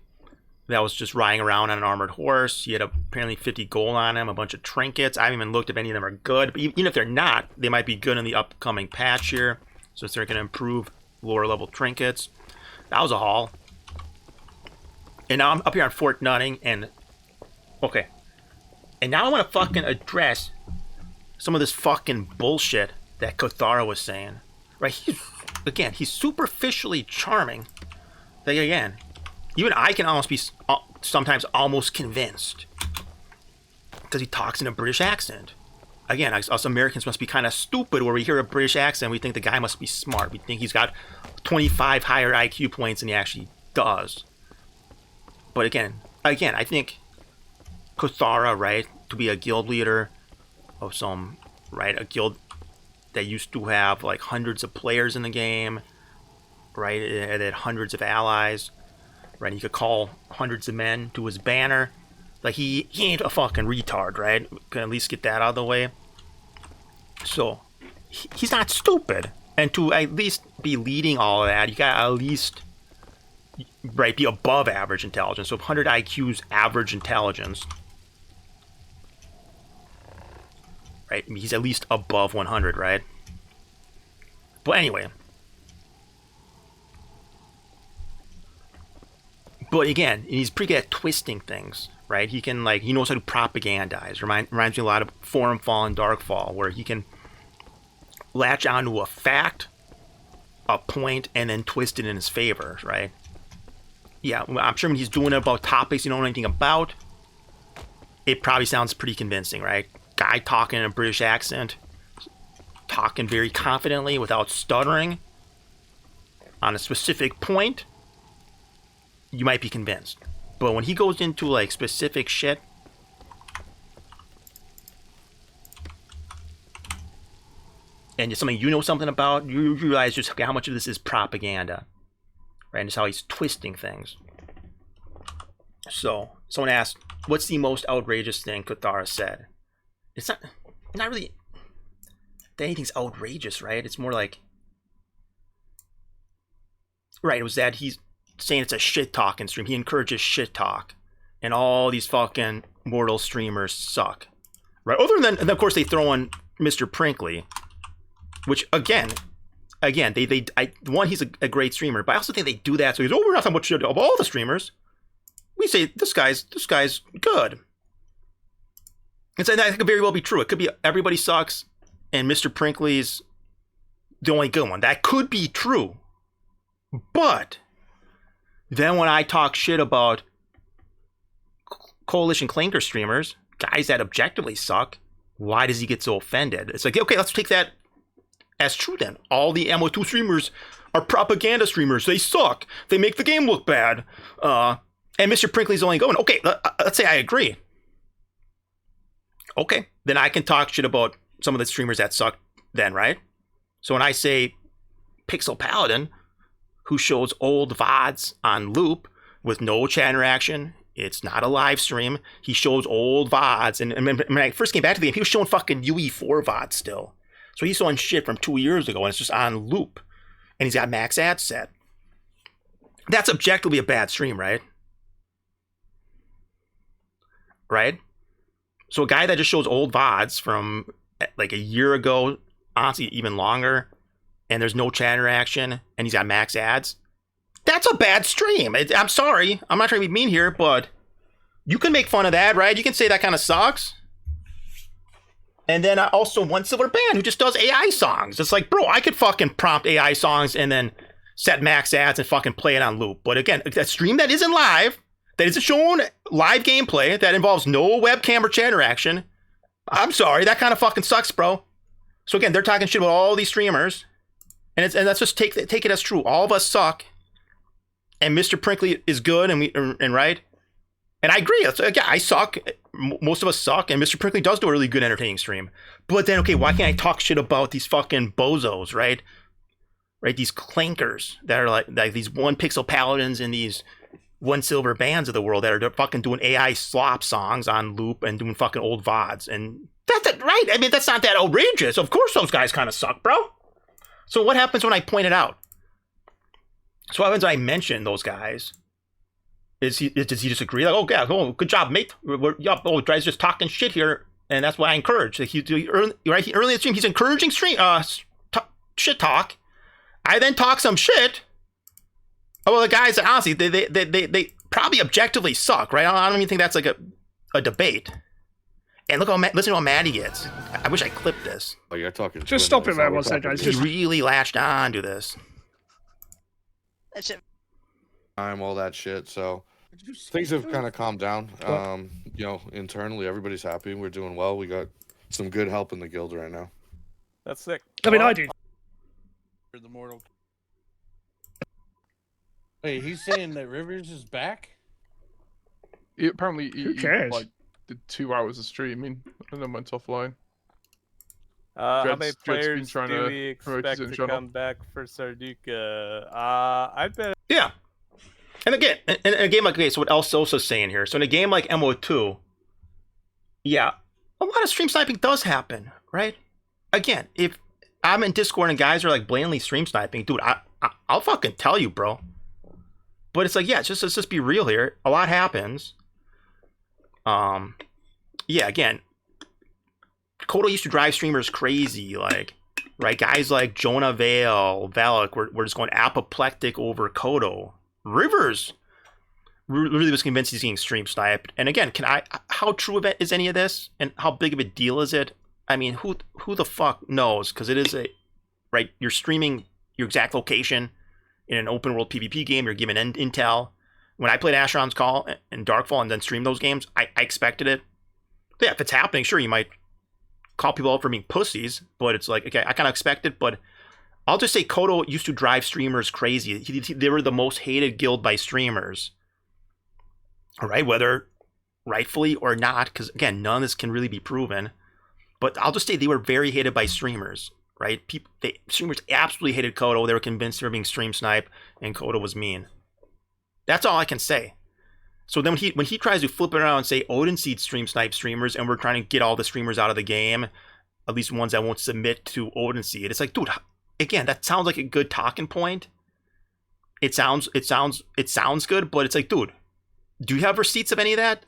that was just riding around on an armored horse. He had apparently 50 gold on him, a bunch of trinkets. I haven't even looked if any of them are good. But even if they're not, they might be good in the upcoming patch here. So they're going to improve lower level trinkets. That was a haul. And now I'm up here on Fort Nutting, and... Okay. And now I want to fucking address some of this fucking bullshit that Kuthara was saying. Right? He's superficially charming. Like, again, even I can almost be sometimes almost convinced. Because he talks in a British accent. Again, us Americans must be kind of stupid where we hear a British accent, we think the guy must be smart. We think he's got 25 higher IQ points than he actually does. But again, I think Kuthara, right, to be a guild leader of some, right, a guild that used to have like hundreds of players in the game, right, it had hundreds of allies, right, he could call hundreds of men to his banner. Like, he ain't a fucking retard, right? Can at least get that out of the way. So, he's not stupid. And to at least be leading all of that, you gotta at least, right, be above average intelligence. So, 100 IQ's average intelligence, right? I mean, he's at least above 100, right? But anyway. But again, he's pretty good at twisting things. Right, he can, like, he knows how to propagandize. Reminds me a lot of Formfall and Darkfall, where he can latch onto a fact, a point, and then twist it in his favor, right? Yeah, I'm sure when he's doing it about topics you don't know anything about, it probably sounds pretty convincing, right? Guy talking in a British accent, talking very confidently without stuttering on a specific point, you might be convinced. But when he goes into, like, specific shit, and it's something you know something about, you realize just how much of this is propaganda, right? And just how he's twisting things. So, someone asked, what's the most outrageous thing Kuthara said? It's not really that anything's outrageous, right? It's more like, right, it was that he's saying it's a shit talking stream. He encourages shit talk, and all these fucking mortal streamers suck, right? Other than, and of course, they throw in Mr. Prinkley, which again, he's a great streamer, but I also think they do that so he's, we're not talking about shit of all the streamers. We say this guy's good, and so that could very well be true. It could be everybody sucks, and Mr. Prinkley's the only good one. That could be true, but then when I talk shit about Coalition Clanker streamers, guys that objectively suck, why does he get so offended? It's like, okay, let's take that as true then. All the MO2 streamers are propaganda streamers. They suck. They make the game look bad. And Mr. Prinkley's only going, okay, let's say I agree. Okay, then I can talk shit about some of the streamers that suck then, right? So when I say Pixel Paladin, who shows old VODs on loop with no chat interaction. It's not a live stream. He shows old VODs. And when I first came back to the game, he was showing fucking UE4 VODs still. So he's showing shit from 2 years ago, and it's just on loop. And he's got max ad set. That's objectively a bad stream, right? Right? So a guy that just shows old VODs from like a year ago, honestly, even longer, and there's no chat interaction, and he's got max ads, that's a bad stream. I'm sorry. I'm not trying to be mean here, but you can make fun of that, right? You can say that kind of sucks. And then also One Silver Band, who just does AI songs. It's like, bro, I could fucking prompt AI songs and then set max ads and fucking play it on loop. But again, a stream that isn't live, that isn't showing live gameplay, that involves no webcam or chat interaction, I'm sorry, that kind of fucking sucks, bro. So again, they're talking shit about all these streamers, and let's just take it as true. All of us suck, and Mr. Prinkley is good, and right. And I agree. Again, I suck. Most of us suck, and Mr. Prinkley does do a really good, entertaining stream. But then, okay, why can't I talk shit about these fucking bozos, right? Right, these clankers that are like these one pixel paladins and these One Silver Bands of the world that are fucking doing AI slop songs on loop and doing fucking old VODs. And that's it, right? I mean, that's not that outrageous. Of course those guys kind of suck, bro. So what happens when I point it out? So what happens when I mention those guys? Does he disagree? Like, oh, yeah, oh, good job, mate. Guy's just talking shit here, and that's what I encourage. Like early in the stream, he's encouraging shit talk. I then talk some shit. Oh, well, the guys that honestly, they probably objectively suck, right? I don't even think that's like a debate. And look listen to how mad he gets. I wish I clipped this. Oh, you're talking. Just stop it there one second, guys. He really latched on to this. That's it. Time, all that shit. So things have kind of calmed down. You know, internally, everybody's happy. We're doing well. We got some good help in the guild right now. That's sick. I mean, I do. The mortal. Wait, he's saying that Rivers is back? Apparently, Who cares? Like, did 2 hours of streaming and then went offline. How Dread's many been players trying do to we promote his expect own to channel. come back for Sarduka? I bet. Yeah. And again, in a game like, okay, so what else also saying here? So in a game like MO2, yeah, a lot of stream sniping does happen, right? Again, if I'm in Discord and guys are like blatantly stream sniping, dude, I'll fucking tell you, bro. But it's like, yeah, let's just be real here. A lot happens. Yeah, again, Kodo used to drive streamers crazy, like, right? Guys like Jonah Vale, Valak were just going apoplectic over Kodo. Rivers really was convinced he's getting stream sniped. And again, how true of it is any of this? And how big of a deal is it? I mean, who the fuck knows? Because it is right, you're streaming your exact location in an open world PvP game, you're given intel. When I played Asheron's Call and Darkfall and then streamed those games, I expected it. Yeah, if it's happening, sure, you might call people out for being pussies, but it's like, okay, I kind of expect it, but I'll just say Kodo used to drive streamers crazy. They were the most hated guild by streamers. All right, whether rightfully or not, because again, none of this can really be proven, but I'll just say they were very hated by streamers, right? Streamers absolutely hated Kodo. They were convinced they were being stream sniped, and Kodo was mean. That's all I can say. So then when he tries to flip it around and say Odin Seed stream snipe streamers, and we're trying to get all the streamers out of the game, at least ones that won't submit to Odin Seed, it's like, dude, again, that sounds like a good talking point. It sounds good, but it's like, dude, do you have receipts of any of that?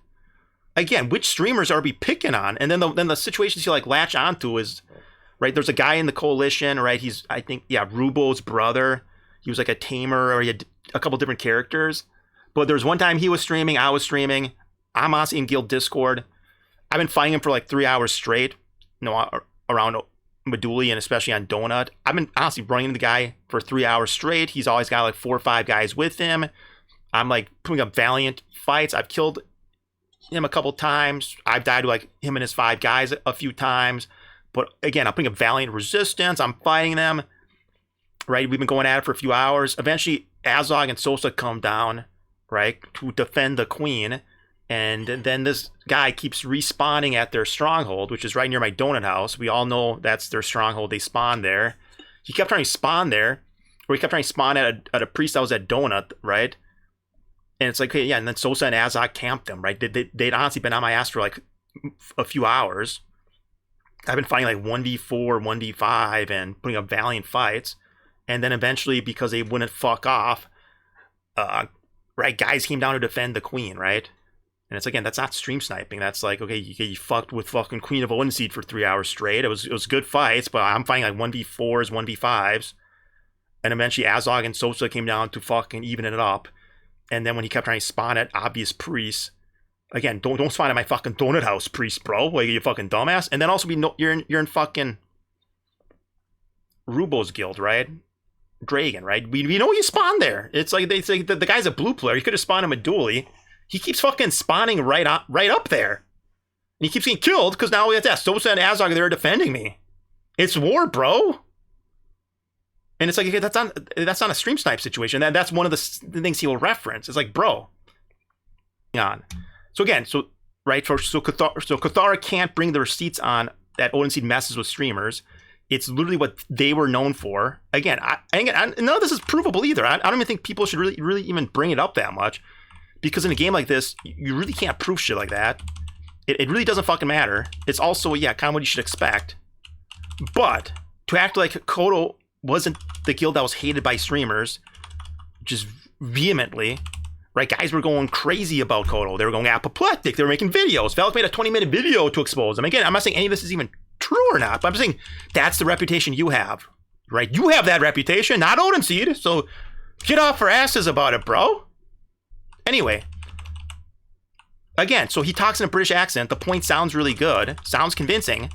Again, which streamers are we picking on? And then the situations you like latch onto is, right, there's a guy in the coalition, right? He's, I think, yeah, Rubo's brother. He was like a tamer, or he had a couple different characters. But there was one time he was streaming, I was streaming. I'm honestly in guild Discord. I've been fighting him for like 3 hours straight, around Meduli and especially on Donut. I've been honestly running the guy for 3 hours straight. He's always got like 4 or 5 guys with him. I'm like putting up valiant fights. I've killed him a couple times. I've died to like him and his 5 guys a few times. But again, I'm putting up valiant resistance. I'm fighting them. Right? We've been going at it for a few hours. Eventually, Azog and Sosa come down, right, to defend the queen. And then this guy keeps respawning at their stronghold, which is right near my donut house. We all know that's their stronghold. They spawn there. He kept trying to spawn there, or he kept trying to spawn at a priest that was at donut, right? And it's like, hey, yeah, and then Sosa and Azog camped them, right? They'd honestly been on my ass for like a few hours. I've been fighting like 1v4, 1v5, and putting up valiant fights. And then eventually, because they wouldn't fuck off, right, guys came down to defend the queen, right? And it's, again, that's not stream sniping. That's like, okay, you fucked with fucking Queen of Odinseed for 3 hours straight. It was good fights, but I'm fighting like 1v4s, 1v5s. And eventually Azog and Sosa came down to fucking even it up. And then when he kept trying to spawn at obvious priests, again, don't spawn at my fucking donut house, priest, bro. Like, you fucking dumbass. And then also you're in fucking Rubo's guild, right? Dragon, right? We know you spawned there. It's like they say the guy's a blue player. You could have spawned him a dually. He keeps fucking spawning right up there. And he keeps getting killed because now we have that. Sosa and Azog, they're defending me. It's war, bro. And it's like, okay, that's not a stream snipe situation. That's one of the things he will reference. It's like, bro. On. So again, so Kuthara can't bring the receipts on that Odin Seed messes with streamers. It's literally what they were known for. Again, none of this is provable either. I don't even think people should really even bring it up that much, because in a game like this, you really can't prove shit like that. It really doesn't fucking matter. It's also, yeah, kind of what you should expect. But to act like Kodo wasn't the guild that was hated by streamers, just vehemently, right? Guys were going crazy about Kodo. They were going apoplectic. They were making videos. Felix made a 20-minute video to expose them. Again, I'm not saying any of this is even true or not, but I'm saying that's the reputation you have, right? You have that reputation, not Odin Seed. So get off our asses about it, bro. Anyway, again, so he talks in a British accent. The point sounds really good, sounds convincing,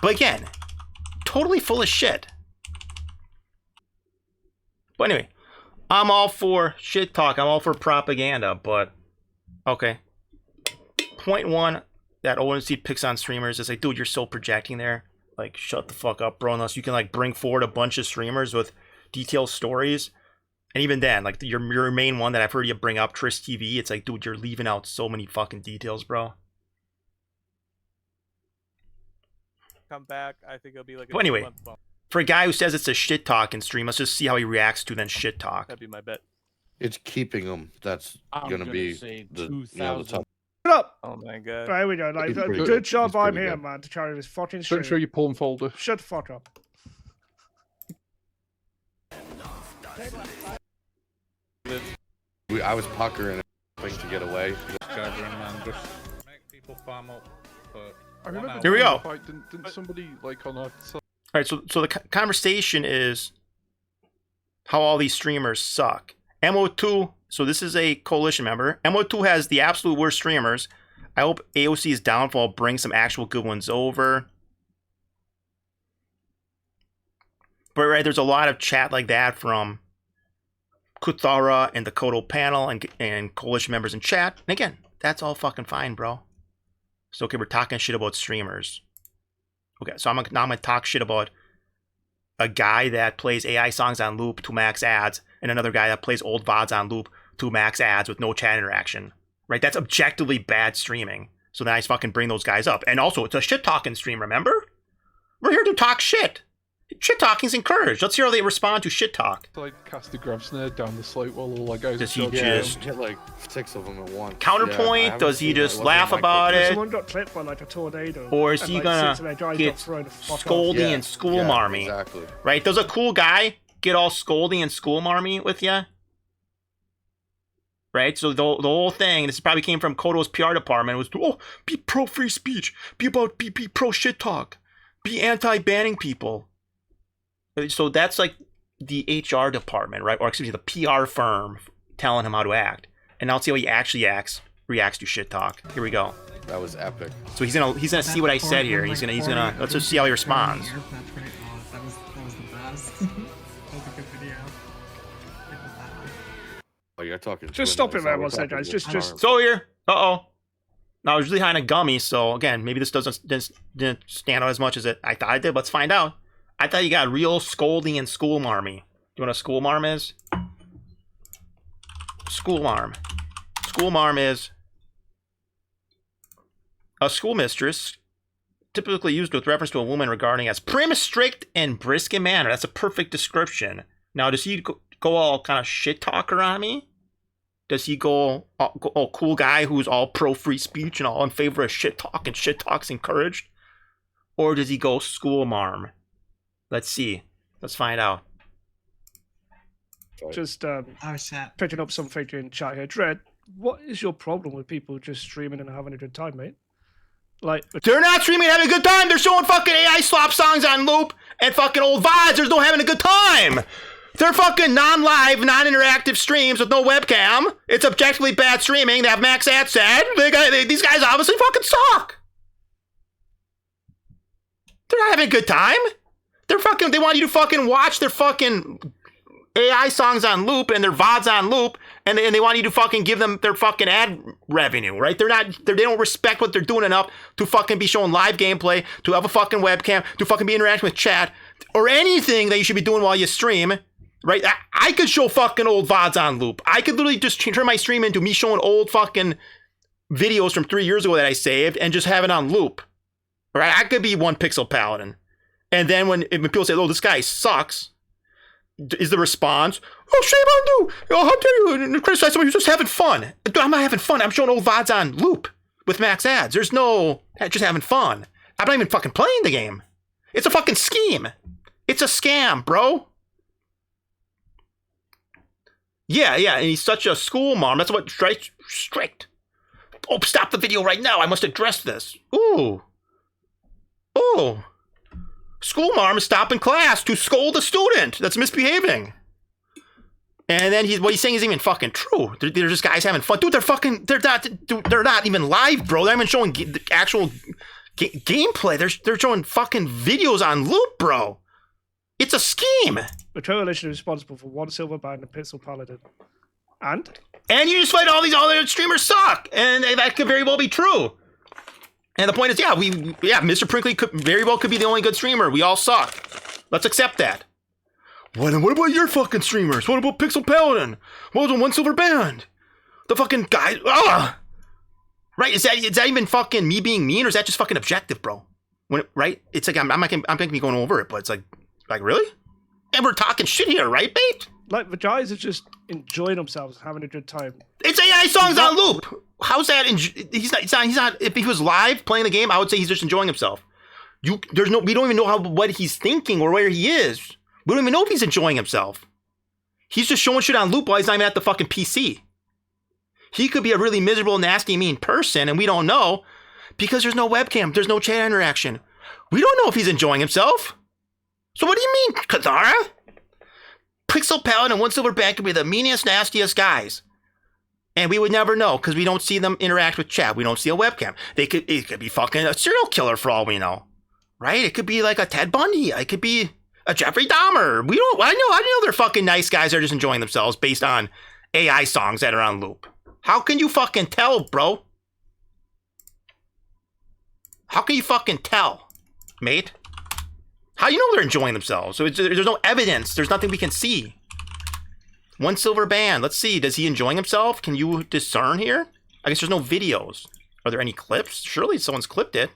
but again, totally full of shit. But anyway, I'm all for shit talk. I'm all for propaganda, but okay. Point one that ONC picks on streamers is like, dude, you're so projecting there. Like, shut the fuck up, bro. Unless you can like bring forward a bunch of streamers with detailed stories. And even then, like your main one that I've heard you bring up, Tris TV, it's like, dude, you're leaving out so many fucking details, bro. Come back. I think it'll be like a But anyway, 2-month bump. for a guy who says it's a shit talk in stream, let's just see how he reacts to then shit talk. That'd be my bet. It's keeping them. That's I'm gonna be say the 2,000. top. Shut up! Oh my god. There we go. Like, He's pretty good good. job He's I'm pretty here, good. man, to carry this fucking Don't show stream. your pull and folder. Shut the fuck up. I was puckering and to get away. Make people farm up. I remember Here we go. Fight, didn't somebody like on our side? All right, so the conversation is how all these streamers suck. MO2, so this is a coalition member. MO2 has the absolute worst streamers. I hope AOC's downfall brings some actual good ones over. But right, there's a lot of chat like that from Kuthara and the Kodo panel and coalition members in chat. And again, that's all fucking fine, bro. So okay, we're talking shit about streamers. Okay, so now I'm gonna talk shit about a guy that plays AI songs on loop to max ads, and another guy that plays old VODs on loop to max ads with no chat interaction. Right? That's objectively bad streaming. So then I just fucking bring those guys up. And also, it's a shit talking stream, remember? We're here to talk shit. Shit talking's encouraged. Let's hear how they respond to shit talk. To, like cast a grab snare down the slope while all the guys. Does are he dodging. just hit like 6 of them at once. counterpoint? Yeah, Does he just laugh my about quick- it? Someone got clipped by like a tornado. Or is and, he like, gonna six of their guys get got thrown the fuck off. scolding Yeah, and school yeah, marmy? Exactly. Right? Does a cool guy get all scolding and school marmy with you? Right? So the whole thing, this probably came from Kodo's PR department, was, oh, be pro free speech, be pro shit talk, be anti-banning people. So that's like the HR department, right? Or excuse me, the PR firm telling him how to act. And now let's see how he actually reacts to shit talk. Here we go. That was epic. So he's gonna see what I said here. He's gonna let's just see how he responds. That was the best. That was a good video. Oh, you're talking. Just stop it there one second, guys. Just So here, now I was really high on a gummy, so again, maybe this didn't stand out as much as I thought it did. Let's find out. I thought you got real scolding and school marmy. Do you know what a school marm is? School marm. School marm is a schoolmistress, typically used with reference to a woman regarding as prim, strict, and brisk in manner. That's a perfect description. Now, does he go all kind of shit talker on me? Does he go cool guy who's all pro free speech and all in favor of shit talk and shit talk's encouraged? Or does he go school marm? Let's see. Let's find out. just Oh shit. picking up something in chat here. Dread, what is your problem with people just streaming and having a good time, mate? Like, They're not streaming having a good time. They're showing fucking AI slop songs on loop and fucking old VODs. There's no having a good time. They're fucking non-live, non-interactive streams with no webcam. It's objectively bad streaming. They have max ad set. These guys obviously fucking suck. They're not having a good time. They want you to fucking watch their fucking AI songs on loop and their VODs on loop, and they want you to fucking give them their fucking ad revenue, right? They don't respect what they're doing enough to fucking be showing live gameplay, to have a fucking webcam, to fucking be interacting with chat, or anything that you should be doing while you stream, right? I could show fucking old VODs on loop. I could literally just turn my stream into me showing old fucking videos from 3 years ago that I saved and just have it on loop, right? I could be one pixel paladin. And then when people say, oh, this guy sucks, is the response, oh, shame on you. Oh, how dare you criticize someone who's just having fun? I'm not having fun. I'm showing old VODs on loop with max ads. There's no, just having fun. I'm not even fucking playing the game. It's a fucking scheme. It's a scam, bro. Yeah, and he's such a school mom. That's what strict. Oh, stop the video right now. I must address this. Ooh. School mom is stopping class to scold a student that's misbehaving. And then what he's saying isn't even fucking true. They're just guys having fun. Dude, they're not even live, bro. They're not even showing the actual gameplay. They're showing fucking videos on loop, bro. It's a scheme. The coalition is responsible for one silver band and Pixel Paladin. And you just find all these other streamers suck. And that could very well be true. And the point is, Mr. Prinkley very well could be the only good streamer. We all suck. Let's accept that. What about your fucking streamers? What about Pixel Paladin? What about One Silver Band? The fucking guy. Right? Is that even fucking me being mean, or is that just fucking objective, bro? Right? It's like I'm not gonna be going over it, but it's like really? And we're talking shit here, right, mate? Like the guys are just enjoying themselves, having a good time. It's AI songs on loop. How's that? He's not. If he was live playing the game, I would say he's just enjoying himself. We don't even know what he's thinking or where he is. We don't even know if he's enjoying himself. He's just showing shit on loop while he's not even at the fucking PC. He could be a really miserable, nasty, mean person, and we don't know because there's no webcam, there's no chat interaction. We don't know if he's enjoying himself. So what do you mean, Kuthara? Pixel Paladin and One Silver Band could be the meanest, nastiest guys. And we would never know because we don't see them interact with chat. We don't see a webcam. It could be fucking a serial killer for all we know. Right? It could be like a Ted Bundy. It could be a Jeffrey Dahmer. I know they're fucking nice guys that are just enjoying themselves based on AI songs that are on loop. How can you fucking tell, bro? How can you fucking tell, mate? How do you know they're enjoying themselves? So there's no evidence. There's nothing we can see. One Silver Band. Let's see. Does he enjoying himself? Can you discern here? I guess there's no videos. Are there any clips? Surely someone's clipped it.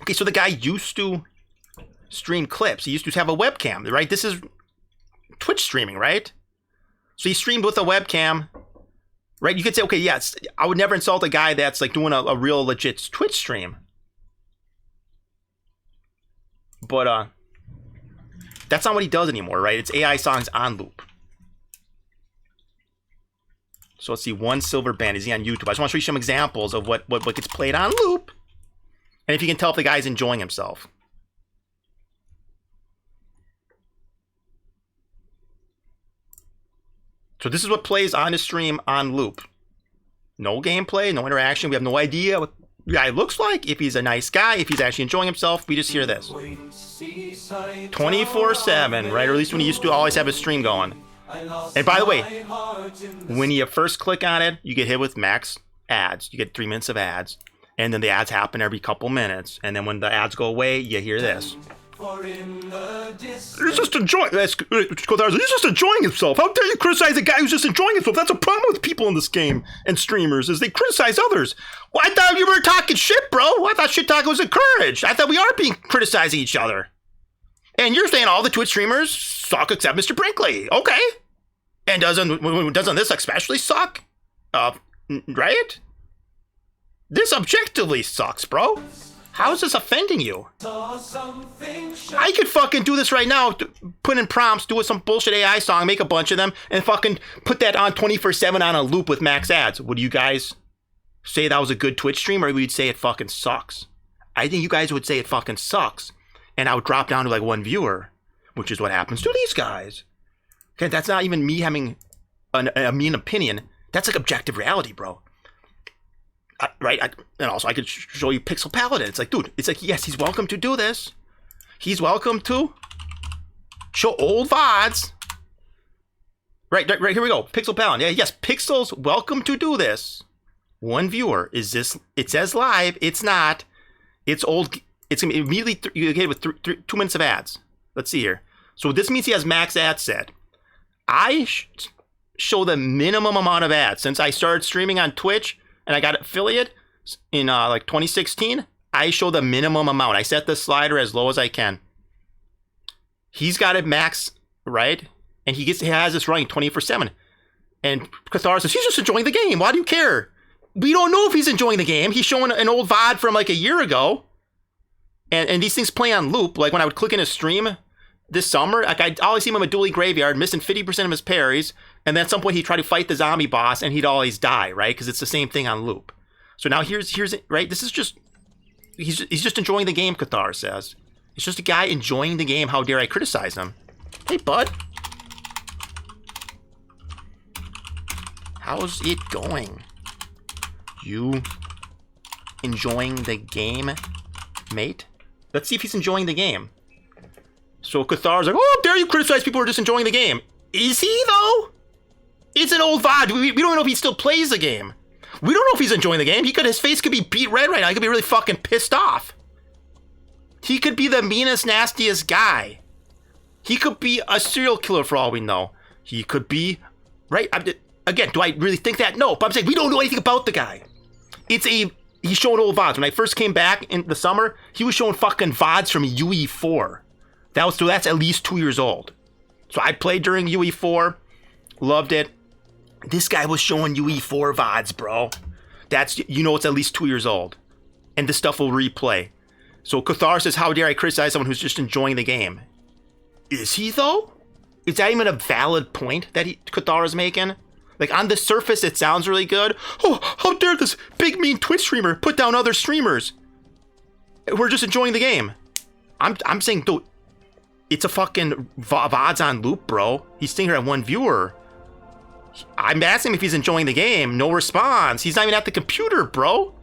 Okay, so the guy used to stream clips. He used to have a webcam, right? This is Twitch streaming, right? So he streamed with a webcam, right? You could say, okay, yes, I would never insult a guy that's like doing a real legit Twitch stream. But that's not what he does anymore, right? It's AI songs on loop. So let's see, One Silver Band. Is he on YouTube? I just want to show you some examples of what gets played on loop. And if you can tell if the guy's enjoying himself. So this is what plays on his stream on loop. No gameplay, no interaction. We have no idea what the guy looks like, if he's a nice guy, if he's actually enjoying himself. We just hear this 24/7, right? Or at least when he used to always have his stream going. And by the way, when you first click on it, you get hit with max ads. You get 3 minutes of ads, and then the ads happen every couple minutes. And then when the ads go away, you hear this. He's just enjoying. He's just enjoying himself. How dare you criticize a guy who's just enjoying himself? That's a problem with people in this game and streamers, is they criticize others. Well, I thought you were talking shit, bro. I thought shit talking was encouraged. I thought we are being criticizing each other. And you're saying all the Twitch streamers suck except Mr. Brinkley. Okay. And doesn't this especially suck? Right? This objectively sucks, bro. How is this offending you? I could fucking do this right now, put in prompts, do some bullshit AI song, make a bunch of them, and fucking put that on 24/7 on a loop with max ads. Would you guys say that was a good Twitch stream, or would you say it fucking sucks? I think you guys would say it fucking sucks. and I would drop down to like 1 viewer, which is what happens to these guys. Okay, that's not even me having a mean opinion. That's like objective reality, bro. Right? And also, I could show you Pixel Paladin. It's like, dude, it's like, yes, he's welcome to do this. He's welcome to show old VODs. Right, here we go. Pixel Paladin. Yeah, yes, Pixel's welcome to do this. 1 viewer. Is this, it says live. It's not. It's old. It's going to be immediately, you get with 2 minutes of ads. Let's see here. So this means he has max ad set. I show the minimum amount of ads. Since I started streaming on Twitch and I got affiliate in like 2016, I show the minimum amount. I set the slider as low as I can. He's got it max, right? And he has this running 24/7. And Kuthara says, he's just enjoying the game. Why do you care? We don't know if he's enjoying the game. He's showing an old VOD from like a year ago. And these things play on loop. Like when I would click in a stream this summer, like I always see him in a dually graveyard, missing 50% of his parries. And then at some point he'd try to fight the zombie boss and he'd always die, right? Because it's the same thing on loop. So now here's right? This is just, he's just enjoying the game, Kuthara says. It's just a guy enjoying the game. How dare I criticize him? Hey, bud. How's it going? You enjoying the game, mate? Let's see if he's enjoying the game. So Kuthara's like, oh, how dare you criticize people who are just enjoying the game? Is he, though? It's an old VOD. We don't know if he still plays the game. We don't know if he's enjoying the game. His face could be beat red right now. He could be really fucking pissed off. He could be the meanest, nastiest guy. He could be a serial killer for all we know. He could be, right? Again, do I really think that? No, but I'm saying we don't know anything about the guy. He's showing old VODs. When I first came back in the summer, he was showing fucking VODs from UE4. That's at least 2 years old. So I played during UE4, loved it. This guy was showing UE4 VODs, bro. It's at least 2 years old. And this stuff will replay. So Kuthara says, how dare I criticize someone who's just enjoying the game? Is he, though? Is that even a valid point that Kuthara's making? Like, on the surface, it sounds really good. Oh, how dare this big, mean Twitch streamer put down other streamers? We're just enjoying the game. I'm saying, dude, it's a fucking VODs on loop, bro. He's sitting here at 1 viewer. I'm asking him if he's enjoying the game. No response. He's not even at the computer, bro.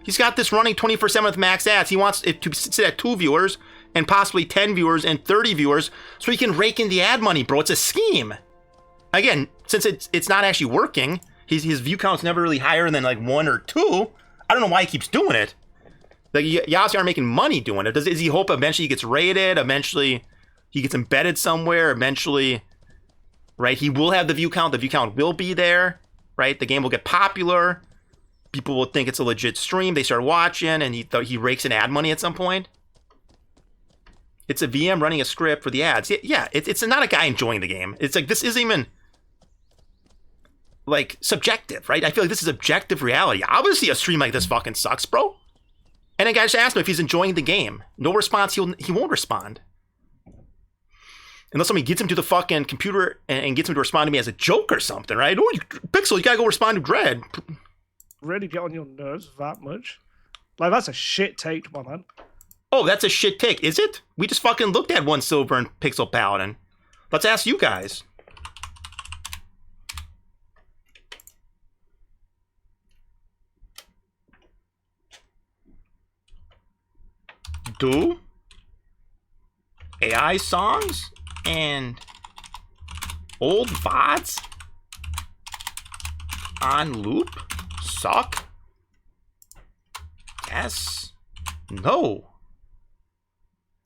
He's got this running 24/7 with max ads. He wants it to sit at 2 viewers and possibly 10 viewers and 30 viewers so he can rake in the ad money, bro. It's a scheme. Again, since it's not actually working, his view count's never really higher than like 1 or 2. I don't know why he keeps doing it. Like, you obviously aren't making money doing it. Does he hope eventually he gets rated? Eventually he gets embedded somewhere? Eventually, right? He will have the view count. The view count will be there, right? The game will get popular. People will think it's a legit stream. They start watching, and he rakes in ad money at some point. It's a VM running a script for the ads. Yeah, it's not a guy enjoying the game. It's like, this isn't even like subjective, right? I feel like this is objective reality. Obviously, a stream like this fucking sucks, bro. And then guy just asked him if he's enjoying the game. No response. He won't respond. Unless somebody gets him to the fucking computer and gets him to respond to me as a joke or something, right? Oh, Pixel, you gotta go respond to Dread. Really get on your nerves that much? Like, that's a shit take, my man. Oh, that's a shit take, is it? We just fucking looked at 1 silver and Pixel Paladin. Let's ask you guys. Do AI songs and old VODs on loop suck? Yes. No.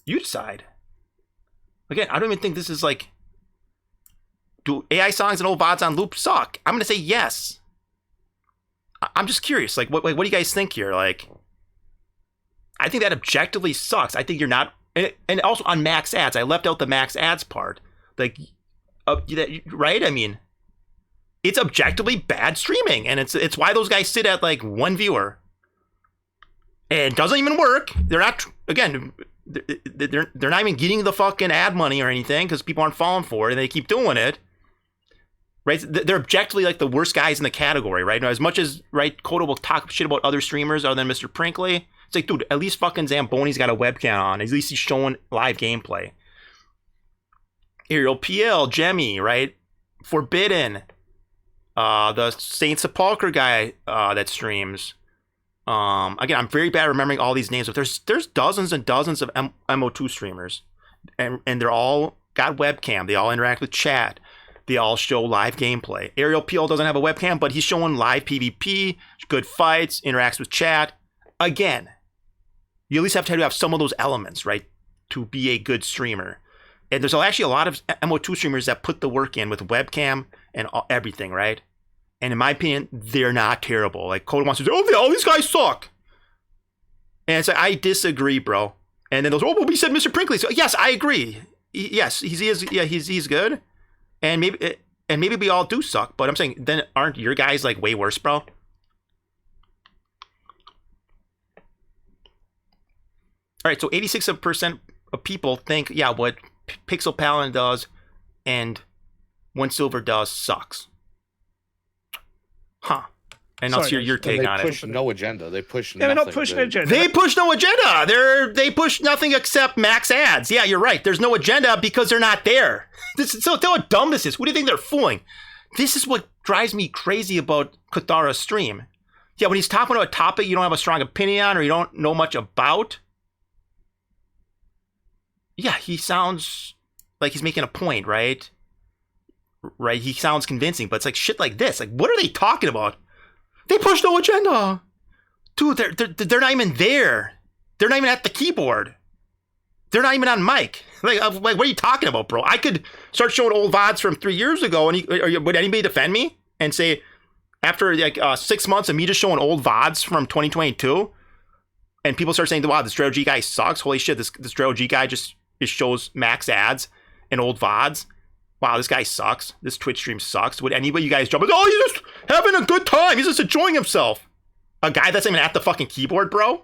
You decide. Again, I don't even think this is like, do AI songs and old VODs on loop suck? I'm gonna say yes. I'm just curious. Like, what do you guys think here? Like, I think that objectively sucks. I think you're not, and also on max ads. I left out the max ads part. Like, right? I mean, it's objectively bad streaming, and it's why those guys sit at like 1 viewer. And it doesn't even work. They're not, again, they're not even getting the fucking ad money or anything because people aren't falling for it, and they keep doing it. Right? They're objectively like the worst guys in the category, right? Now, as much as, right, Kodo will talk shit about other streamers other than Mr. Prinkley, It's like, dude, at least fucking Zamboni's got a webcam on. At least he's showing live gameplay. Aerial PL, Jemmy, right? Forbidden. The Saint Sepulchre guy that streams. Again, I'm very bad at remembering all these names, but there's dozens and dozens of MO2 streamers. And they're all got webcam. They all interact with chat. They all show live gameplay. Aerial PL doesn't have a webcam, but he's showing live PvP, good fights, interacts with chat. Again, you at least have to have some of those elements, right, to be a good streamer. And there's actually a lot of MO2 streamers that put the work in with webcam and everything, right? And in my opinion, they're not terrible. Like, Coda wants to say, oh, all these guys suck. And it's like, I disagree, bro. And then those, oh, well, we said Mr. Prinkley. So, yes, I agree. Yes, he's good. And maybe we all do suck. But I'm saying, then aren't your guys, like, way worse, bro? All right, so 86% of people think, yeah, what Pixel Paladin does and One Silver does sucks. Huh. And I'll hear your take on it. They push no agenda. They push Yeah, nothing. they're not pushing an agenda. They push no agenda. They push nothing except max ads. Yeah, you're right. There's no agenda because they're not there. This is so how dumb this is. Who do you think they're fooling? This is what drives me crazy about Kuthara's stream. Yeah, when he's talking about a topic you don't have a strong opinion on or you don't know much about, yeah, he sounds like he's making a point, right? Right? He sounds convincing, but it's like shit like this. Like, what are they talking about? They push no agenda. Dude, they're not even there. They're not even at the keyboard. They're not even on mic. Like what are you talking about, bro? I could start showing old VODs from 3 years ago, and would anybody defend me and say, after like 6 months of me just showing old VODs from 2022, and people start saying, wow, this Drero G guy sucks. Holy shit, this Drero G guy just shows max ads and old VODs. Wow, this guy sucks. This Twitch stream sucks. Would anybody you guys jump? Oh, he's just having a good time. He's just enjoying himself. A guy that's not even at the fucking keyboard, bro?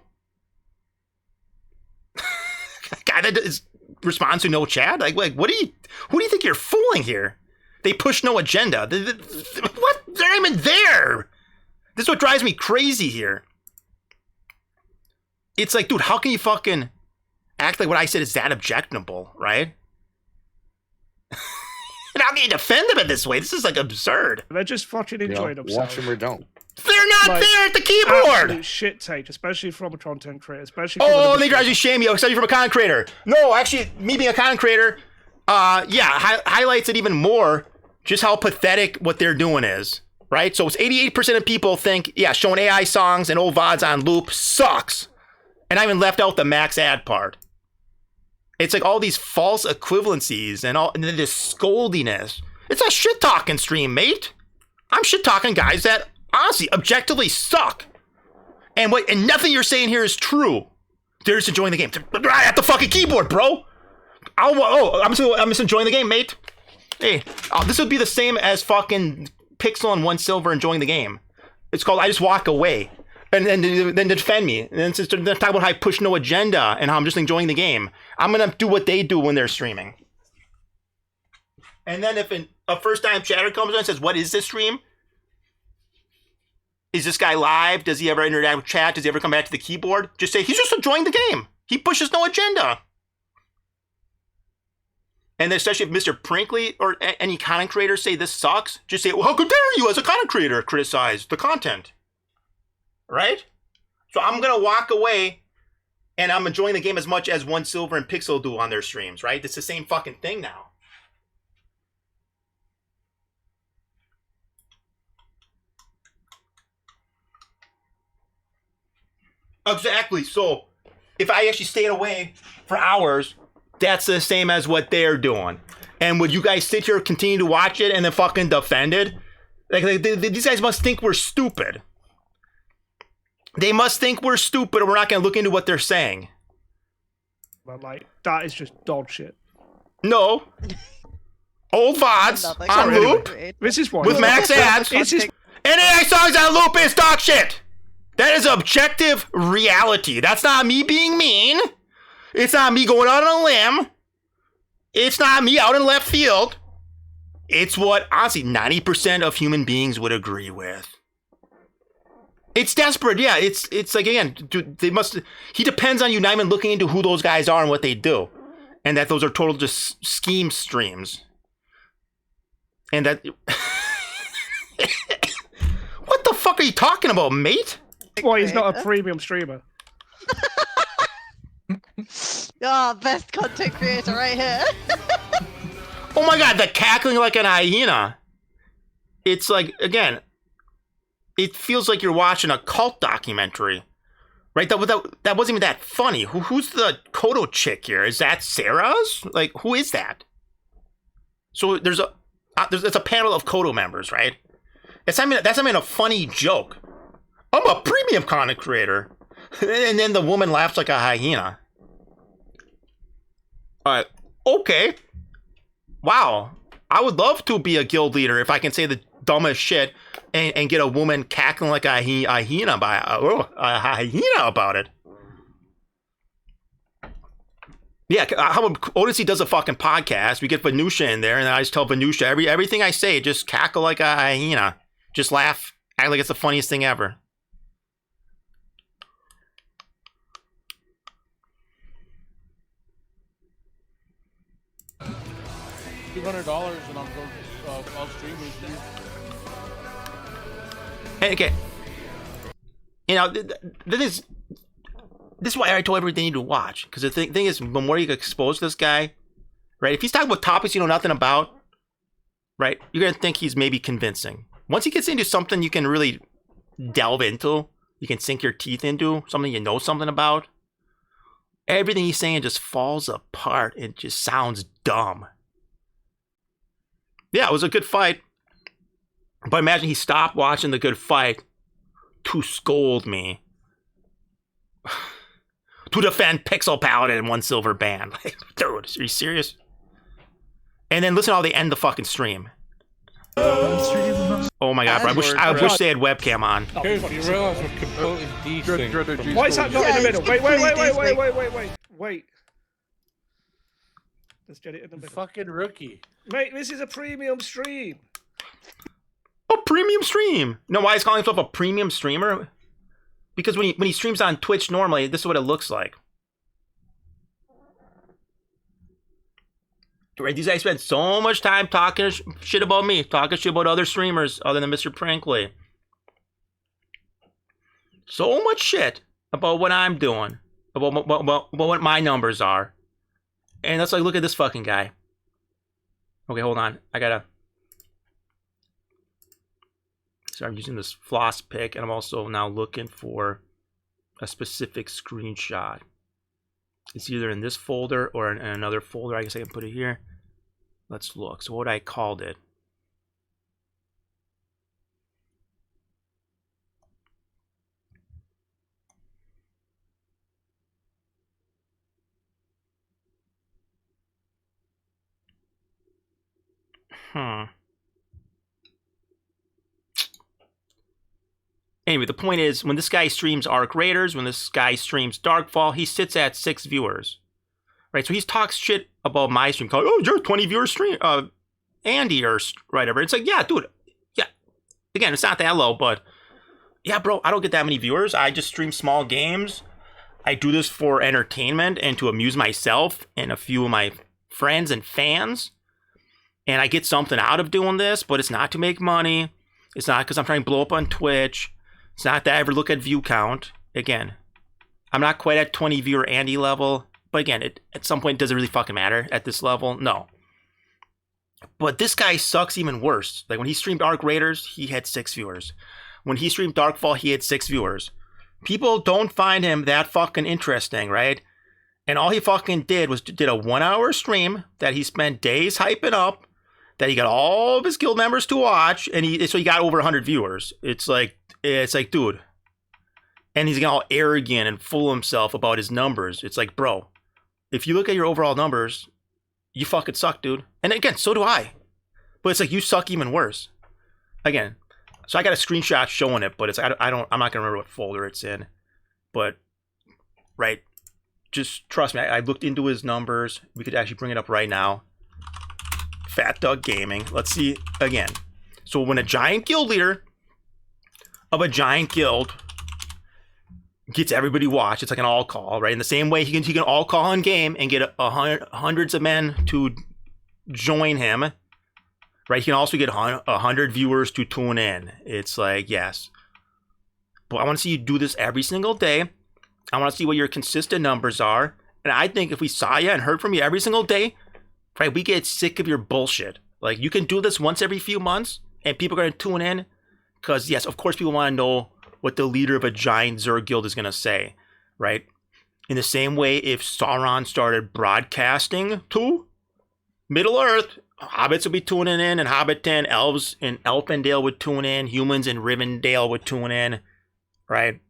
A guy that responds to no chat? Like who do you think you're fooling here? They push no agenda. What? They're not even there. This is what drives me crazy here. It's like, dude, how can you fucking act like what I said is that objectionable, right? And how can you defend them in this way? This is like absurd. They're just fucking enjoying themselves. Watch them or don't. They're not there at the keyboard. Absolute shit take, especially from a content creator. Especially. Oh, they drive you shame you, especially from a content creator. No, actually, me being a content creator, highlights it even more just how pathetic what they're doing is. Right? So it's 88% of people think, yeah, showing AI songs and old VODs on loop sucks. And I even left out the max ad part. It's like all these false equivalencies and then this scoldiness. It's a shit talking stream, mate. I'm shit talking guys that honestly objectively suck. And nothing you're saying here is true. They're just enjoying the game. They're at the fucking keyboard, bro. I'm just enjoying the game, mate. Hey, this would be the same as fucking Pixel and One Silver enjoying the game. It's called I just walk away. And then defend me. And then talk about how I push no agenda and how I'm just enjoying the game. I'm going to do what they do when they're streaming. And then if a first-time chatter comes on and says, what is this stream? Is this guy live? Does he ever interact with chat? Does he ever come back to the keyboard? Just say, he's just enjoying the game. He pushes no agenda. And then especially if Mr. Prinkley or any content creator say this sucks, just say, well, how dare you as a content creator criticize the content? Right? So I'm going to walk away and I'm enjoying the game as much as One Silver and Pixel do on their streams, right? It's the same fucking thing now. Exactly. So if I actually stayed away for hours, that's the same as what they're doing. And would you guys sit here, continue to watch it, and then fucking defend it? Like these guys must think we're stupid. They must think we're stupid or we're not going to look into what they're saying. But like, that is just dog shit. No. Old VODs on loop This is why. with max ads. This is And AI songs on loop is dog shit. That is objective reality. That's not me being mean. It's not me going out on a limb. It's not me out in left field. It's what, honestly, 90% of human beings would agree with. It's desperate, yeah. It's like, again, dude, he depends on you not even looking into who those guys are and what they do, and that those are total just scheme streams, and that. What the fuck are you talking about, mate? Why he's not a premium streamer? Oh, best content creator right here. Oh my god, the cackling like an hyena. It's like, again, it feels like you're watching a cult documentary, right? That wasn't even that funny. Who's the Kodo chick here? Is that Sarah's? Like, who is that? So there's a panel of Kodo members, right? That's not even a funny joke. I'm a premium content creator, and then the woman laughs like a hyena. Okay. Wow. I would love to be a guild leader if I can say the dumbest shit and get a woman cackling like a hyena about it. Yeah, how Odyssey does a fucking podcast. We get Venusia in there, and I just tell Venusia everything I say, just cackle like a hyena. Just laugh, act like it's the funniest thing ever. $200 and I'll stream with you. And again, you know, this is why I told everybody they need to watch. Because the thing is, the more you get exposed to this guy, right? If he's talking about topics you know nothing about, right? You're going to think he's maybe convincing. Once he gets into something you can really delve into, you can sink your teeth into, something you know something about, everything he's saying just falls apart and just sounds dumb. Yeah, it was a good fight. But imagine he stopped watching the good fight to scold me. To defend Pixel Paladin and 1 silver band. Like, dude, are you serious? And then listen to how they end the fucking stream. Oh my god, bro. I wish they had webcam on. Dude, you realize we're completely desync. Why is that not in the middle? Wait. Let's get it in the middle. Fucking rookie. Mate, this is a premium stream. A premium stream? No, why is calling himself a premium streamer? Because when he streams on Twitch normally, this is what it looks like. Right, these guys spend so much time talking shit about me, talking shit about other streamers other than Mr. Prankley. So much shit about what I'm doing, about what my numbers are. And that's like, look at this fucking guy. Okay, hold on. So I'm using this floss pick, and I'm also now looking for a specific screenshot. It's either in this folder or in another folder. I guess I can put it here. Let's look. So what I called it. Anyway, the point is, when this guy streams Arc Raiders, when this guy streams Darkfall, he sits at 6 viewers. Right? So he talks shit about my stream, called, oh, you're a 20 viewer stream, Andy or whatever. It's like, yeah, dude, yeah. Again, it's not that low, but yeah, bro, I don't get that many viewers. I just stream small games. I do this for entertainment and to amuse myself and a few of my friends and fans. And I get something out of doing this, but it's not to make money. It's not because I'm trying to blow up on Twitch. It's not that I ever look at view count. Again, I'm not quite at 20 viewer Andy level. But again, at some point, does it really fucking matter at this level? No. But this guy sucks even worse. Like when he streamed Arc Raiders, he had 6 viewers. When he streamed Darkfall, he had 6 viewers. People don't find him that fucking interesting, right? And all he fucking did was did a 1-hour stream that he spent days hyping up, that he got all of his guild members to watch, and so he got over 100 viewers. It's like, dude. And he's getting all arrogant and full of himself about his numbers. It's like, bro, if you look at your overall numbers, you fucking suck, dude. And again, so do I. But it's like, you suck even worse. Again, so I got a screenshot showing it, but it's I'm not gonna remember what folder it's in. But right, just trust me. I looked into his numbers. We could actually bring it up right now. Fat Dog Gaming. Let's see again. So when a giant guild leader of a giant guild gets everybody watch. It's like an all call, right? In the same way he can all call in game and get hundreds of men to join him, right? He can also get 100 viewers to tune in. It's like, yes. But I want to see you do this every single day. I want to see what your consistent numbers are. And I think if we saw you and heard from you every single day, right, we get sick of your bullshit. Like, you can do this once every few months and people are going to tune in because, yes, of course, people want to know what the leader of a giant Zerg guild is going to say, right? In the same way, if Sauron started broadcasting to Middle Earth, hobbits would be tuning in, and Hobbiton, elves in Elfindale would tune in, humans in Rivendale would tune in, right?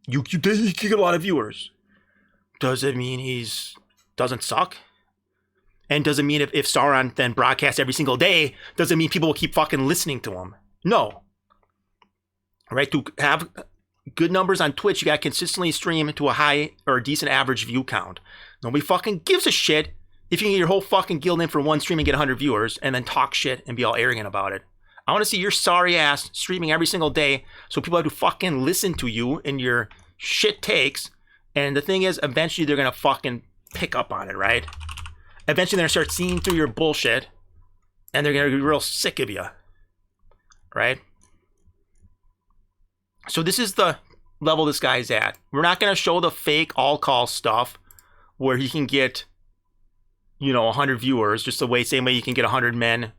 You get a lot of viewers. Does it mean he's doesn't suck? And does it mean if Sauron then broadcasts every single day, does it mean people will keep fucking listening to him? No. Right? To have good numbers on Twitch, you got to consistently stream to a high or a decent average view count. Nobody fucking gives a shit if you can get your whole fucking guild in for one stream and get 100 viewers and then talk shit and be all arrogant about it. I want to see your sorry ass streaming every single day so people have to fucking listen to you and your shit takes. And the thing is, eventually they're going to fucking pick up on it, right? Eventually they're going to start seeing through your bullshit and they're going to be real sick of you, right? So this is the level this guy's at. We're not going to show the fake all-call stuff where he can get, 100 viewers, just the same way you can get 100 men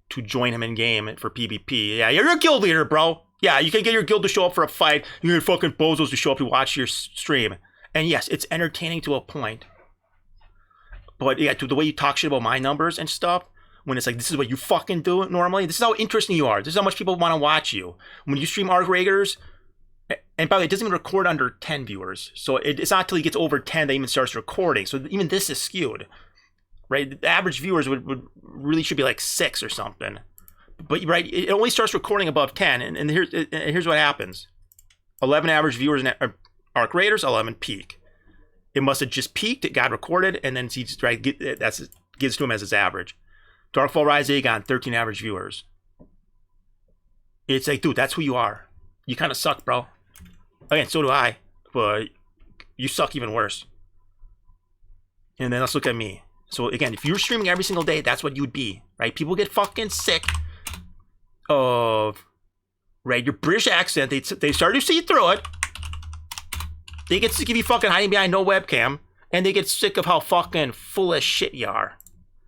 to join him in game for PvP. Yeah, you're a guild leader, bro. Yeah, you can get your guild to show up for a fight. You get fucking bozos to show up to watch your stream. And yes, it's entertaining to a point. But yeah, to the way you talk shit about my numbers and stuff, when it's like, this is what you fucking do normally, this is how interesting you are. This is how much people want to watch you. When you stream Arc Raiders, and by the way, it doesn't even record under 10 viewers. So it's not until he gets over 10 that he even starts recording. So even this is skewed, right? The average viewers would really should be like 6 or something. But right, it only starts recording above 10. And here's what happens. 11 average viewers in Arc Raiders, 11 peak. It must have just peaked, it got recorded, and then he just gives to him as his average. Darkfall Rise Aegon, 13 average viewers. It's like, dude, that's who you are. You kind of suck, bro. Again, so do I, but you suck even worse. And then let's look at me. So again, if you're streaming every single day, that's what you'd be, right? People get fucking sick of, right, your British accent. They start to see through it. They get sick of you fucking hiding behind no webcam, and they get sick of how fucking full of shit you are,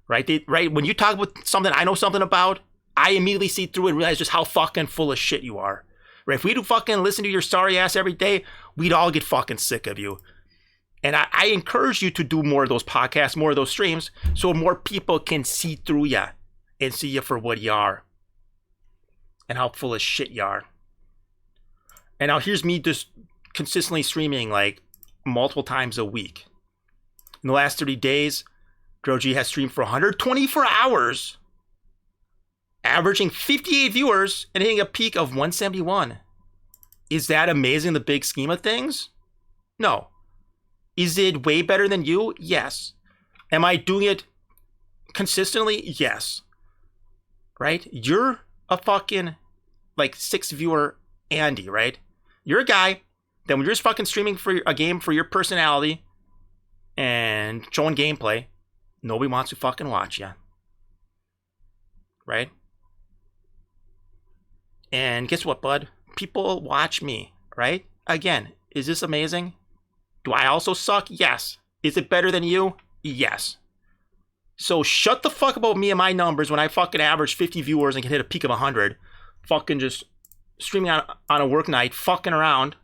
right? When you talk about something I know something about, I immediately see through it and realize just how fucking full of shit you are. Right? If we do fucking listen to your sorry ass every day, we'd all get fucking sick of you. And I encourage you to do more of those podcasts, more of those streams, so more people can see through you and see you for what you are and how full of shit you are. And now here's me just consistently streaming like multiple times a week. In the last 30 days, GrowG has streamed for 124 hours, averaging 58 viewers and hitting a peak of 171. Is that amazing in the big scheme of things? No. Is it way better than you? Yes. Am I doing it consistently? Yes. Right? You're a fucking like 6 viewer Andy, right? You're a guy that when you're just fucking streaming for a game for your personality and showing gameplay, nobody wants to fucking watch you. Right? And guess what, bud? People watch me, right? Again, is this amazing? Do I also suck? Yes. Is it better than you? Yes. So shut the fuck about me and my numbers when I fucking average 50 viewers and can hit a peak of 100. Fucking just streaming on a work night, fucking around,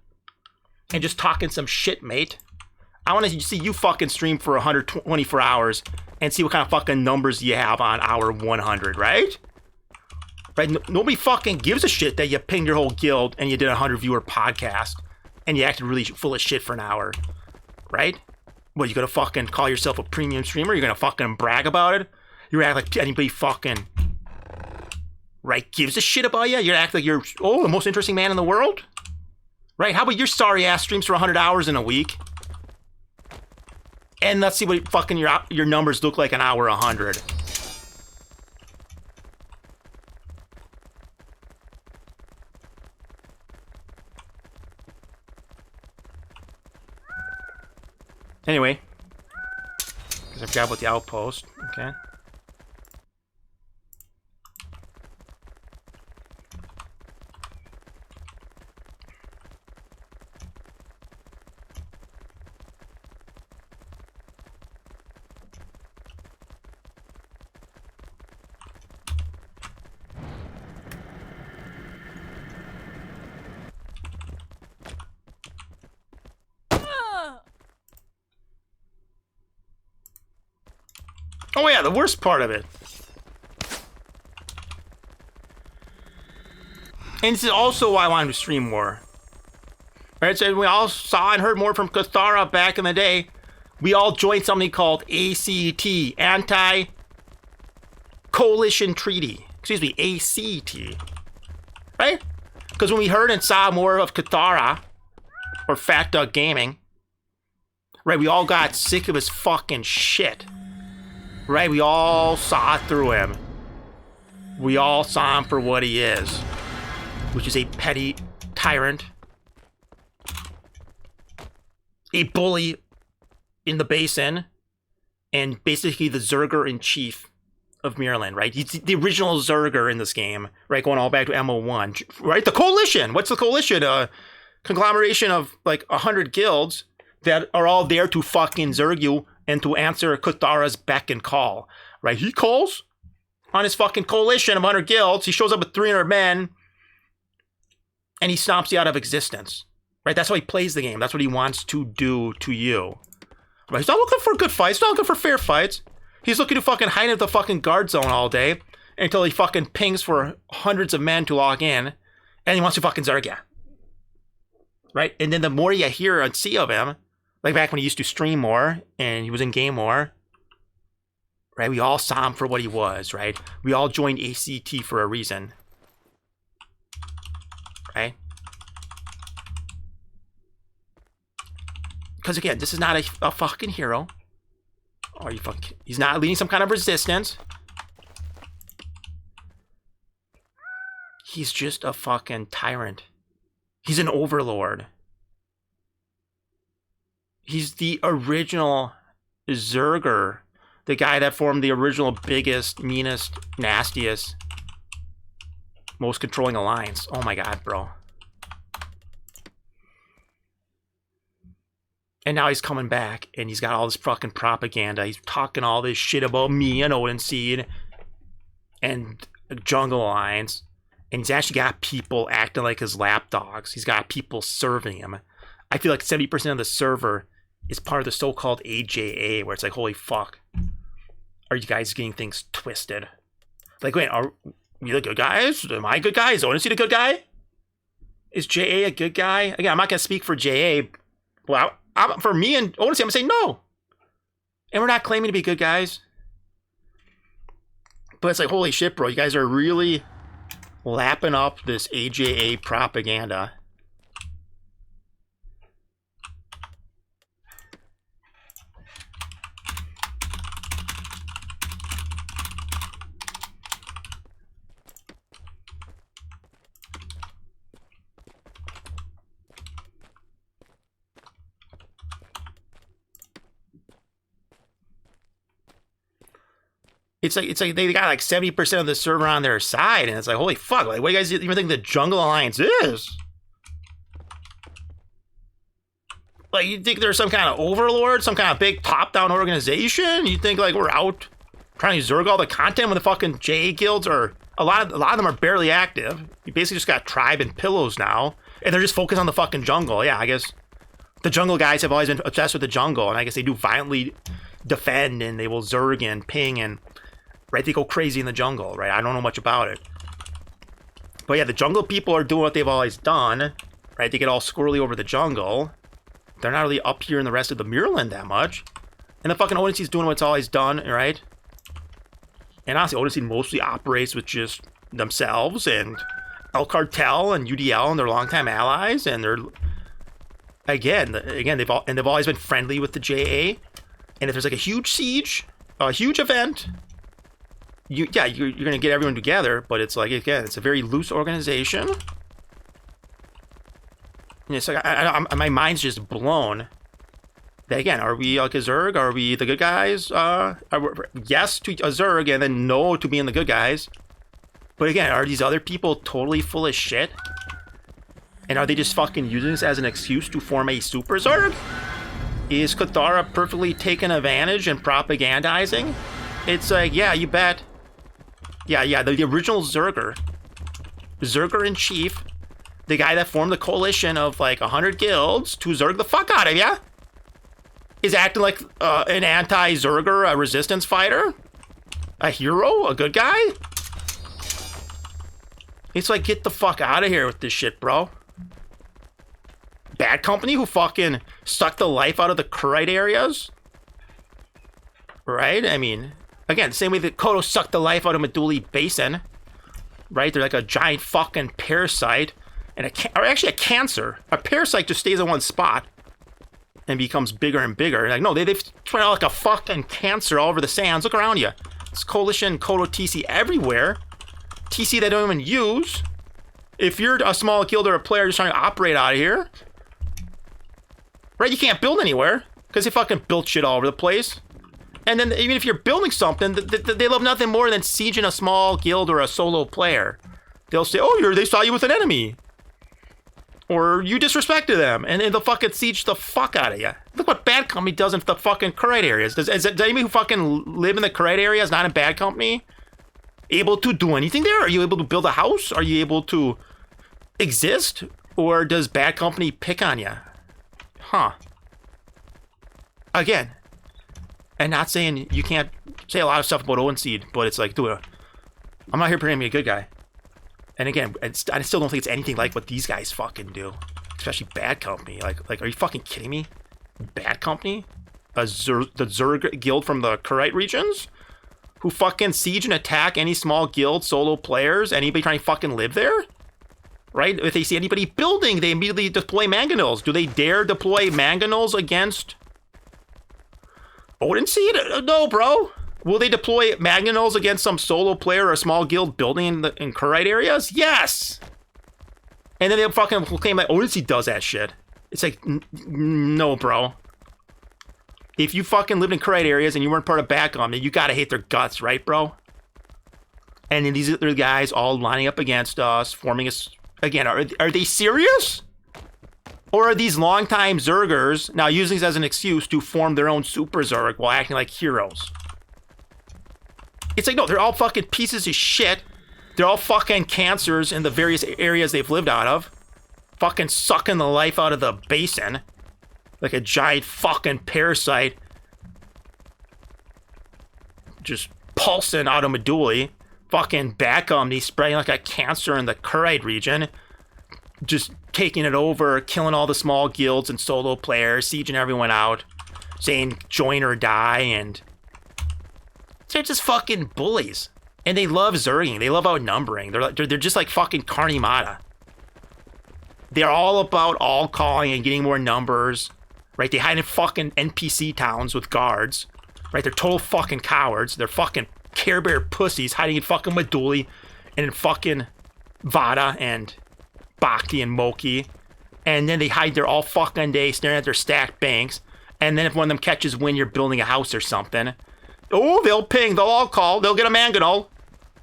and just talking some shit, mate. I want to see you fucking stream for 124 hours and see what kind of fucking numbers you have on hour 100, right? Right? Nobody fucking gives a shit that you pinged your whole guild and you did a 100 viewer podcast and you acted really full of shit for an hour, right? What, you gonna fucking call yourself a premium streamer? You're gonna fucking brag about it? You act like anybody fucking, right, gives a shit about you? You act like you're, the most interesting man in the world? Right? How about your sorry ass streams for 100 hours in a week? And let's see what fucking your numbers look like an hour 100. Anyway, because I forgot about the outpost. Okay. Oh yeah, the worst part of it. And this is also why I wanted to stream more. Right, so we all saw and heard more from Kuthara back in the day. We all joined something called ACT, Anti-Coalition Treaty. Excuse me, ACT. Right? Because when we heard and saw more of Kuthara, or Fat Duck Gaming, right, we all got sick of his fucking shit. Right, we all saw through him. We all saw him for what he is, which is a petty tyrant, a bully in the basin, and basically the Zerger-in-chief of Maryland, right? He's the original Zerger in this game, right? Going all back to MO1, right? The Coalition! What's the Coalition? A conglomeration of like 100 guilds that are all there to fucking Zerg you and to answer Kuthara's beck and call, right? He calls on his fucking coalition of 100 guilds. He shows up with 300 men, and he stomps you out of existence, right? That's how he plays the game. That's what he wants to do to you, right? He's not looking for good fights. He's not looking for fair fights. He's looking to fucking hide in the fucking guard zone all day until he fucking pings for hundreds of men to log in, and he wants to fucking Zerg you, right? And then the more you hear and see of him, like back when he used to stream more and he was in game more, right? We all saw him for what he was, right? We all joined ACT for a reason, right? Because again, this is not a fucking hero. Or you fucking, he's not leading some kind of resistance. He's just a fucking tyrant. He's an overlord. He's the original Zerger, the guy that formed the original biggest, meanest, nastiest, most controlling alliance. Oh my god, bro. And now he's coming back, and he's got all this fucking propaganda. He's talking all this shit about me and Odin Seed and Jungle Alliance. And he's actually got people acting like his lapdogs. He's got people serving him. I feel like 70% of the server is part of the so-called AJA, where it's like, holy fuck, are you guys getting things twisted? Like, wait, are we the good guys? Am I a good guy? Is Odin Seed a good guy? Is JA a good guy? Again, I'm not going to speak for JA. Well, for me and Odin Seed, I'm going to say no. And we're not claiming to be good guys. But it's like, holy shit, bro. You guys are really lapping up this AJA propaganda. It's like they got like 70% of the server on their side, and it's like, holy fuck, like what do you guys even think the Jungle Alliance is? Like, you think there's some kind of overlord, some kind of big top-down organization? You think like we're out trying to Zerg all the content when the fucking JA guilds are a lot of them are barely active. You basically just got tribe and pillows now, and they're just focused on the fucking jungle. Yeah, I guess the jungle guys have always been obsessed with the jungle, and I guess they do violently defend, and they will Zerg and ping and. Right, they go crazy in the jungle, right? I don't know much about it. But yeah, the jungle people are doing what they've always done, right? They get all squirrely over the jungle. They're not really up here in the rest of the Maryland that much. And the fucking Odin Seed's doing what it's always done, right? And honestly, Odin Seed mostly operates with just themselves and El Cartel and UDL and their longtime allies. And they're, again, they've always been friendly with the JA. And if there's like a huge siege, a huge event... you're gonna get everyone together, but it's like, again, it's a very loose organization. And it's like my mind's just blown Again, are we like a Zerg? Are we the good guys? Yes to a Zerg, and then no to being the good guys. But again, are these other people totally full of shit? And are they just fucking using this as an excuse to form a Super Zerg? Is Kuthara perfectly taking advantage and propagandizing? It's like, yeah, you bet. Yeah, the original Zerger in chief, the guy that formed the coalition of like 100 guilds to Zerg the fuck out of ya, is acting like an anti-Zerger, a resistance fighter, a hero, a good guy. It's like, get the fuck out of here with this shit, bro. Bad Company who fucking sucked the life out of the Kurite areas, right? I mean, again, same way that Kodo sucked the life out of Meduli Basin, right? They're like a giant fucking parasite, and or actually a cancer. A parasite just stays in one spot and becomes bigger and bigger. Like, no, they've spread out like a fucking cancer all over the sands. Look around you. It's Coalition, Kodo, TC everywhere. TC they don't even use. If you're a small guild or a player just trying to operate out of here, right, you can't build anywhere because they fucking built shit all over the place. And then even if you're building something, they love nothing more than sieging a small guild or a solo player. They'll say, oh, they saw you with an enemy. Or you disrespected them. And they'll fucking siege the fuck out of you. Look what Bad Company does in the fucking Kurite areas. Does anybody who fucking live in the Kurite areas, not in Bad Company, able to do anything there? Are you able to build a house? Are you able to exist? Or does Bad Company pick on you? Huh. Again, and not saying you can't say a lot of stuff about Owen Seed, but it's like, dude, I'm not here pretending to be a good guy. And again, I still don't think it's anything like what these guys fucking do, especially Bad Company. Like, are you fucking kidding me? Bad Company, the Zerg guild from the Kurite regions, who fucking siege and attack any small guild, solo players, anybody trying to fucking live there. Right? If they see anybody building, they immediately deploy mangonels. Do they dare deploy mangonels against Odin Seed? No, bro. Will they deploy mangonels against some solo player or a small guild building in Kurite areas? Yes. And then they'll fucking claim that Odin Seed does that shit. It's like, no, bro. If you fucking lived in Kurite areas and you weren't part of Backon, then you gotta hate their guts, right, bro? And then these are the guys all lining up against us, forming us. Again, are they serious? Or are these longtime Zergers now using this as an excuse to form their own Super Zerg while acting like heroes? It's like, no, they're all fucking pieces of shit. They're all fucking cancers in the various areas they've lived out of. Fucking sucking the life out of the basin. Like a giant fucking parasite. Just pulsing out of Meduli. Fucking back on me, spreading like a cancer in the Kurite region. Just taking it over, killing all the small guilds and solo players, sieging everyone out, saying join or die, and they're just fucking bullies. And they love zerging, they love outnumbering. They're just like fucking Carnimata. They're all about all calling and getting more numbers, right? They hide in fucking NPC towns with guards, right? They're total fucking cowards. They're fucking Care Bear pussies hiding in fucking Meduli and in fucking Vada and Bhakti and Moki. And then they hide there all fucking day staring at their stacked banks. And then if one of them catches wind you're building a house or something, oh, they'll ping, they'll all call, they'll get a mangonel,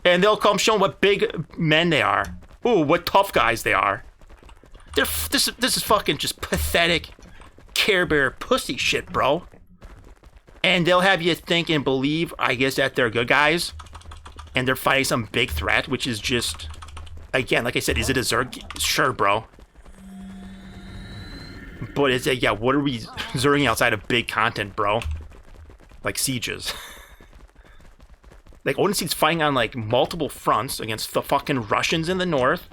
and they'll come show them what big men they are. Ooh, what tough guys they are. This is fucking just pathetic Care Bear pussy shit, bro. And they'll have you think and believe, I guess, that they're good guys. And they're fighting some big threat, which is just, again, like I said, is it a Zerg? Sure, bro. But it's like, yeah, what are we zerging outside of big content, bro? Like sieges. Like, Odin Seed's fighting on, like, multiple fronts against the fucking Russians in the north.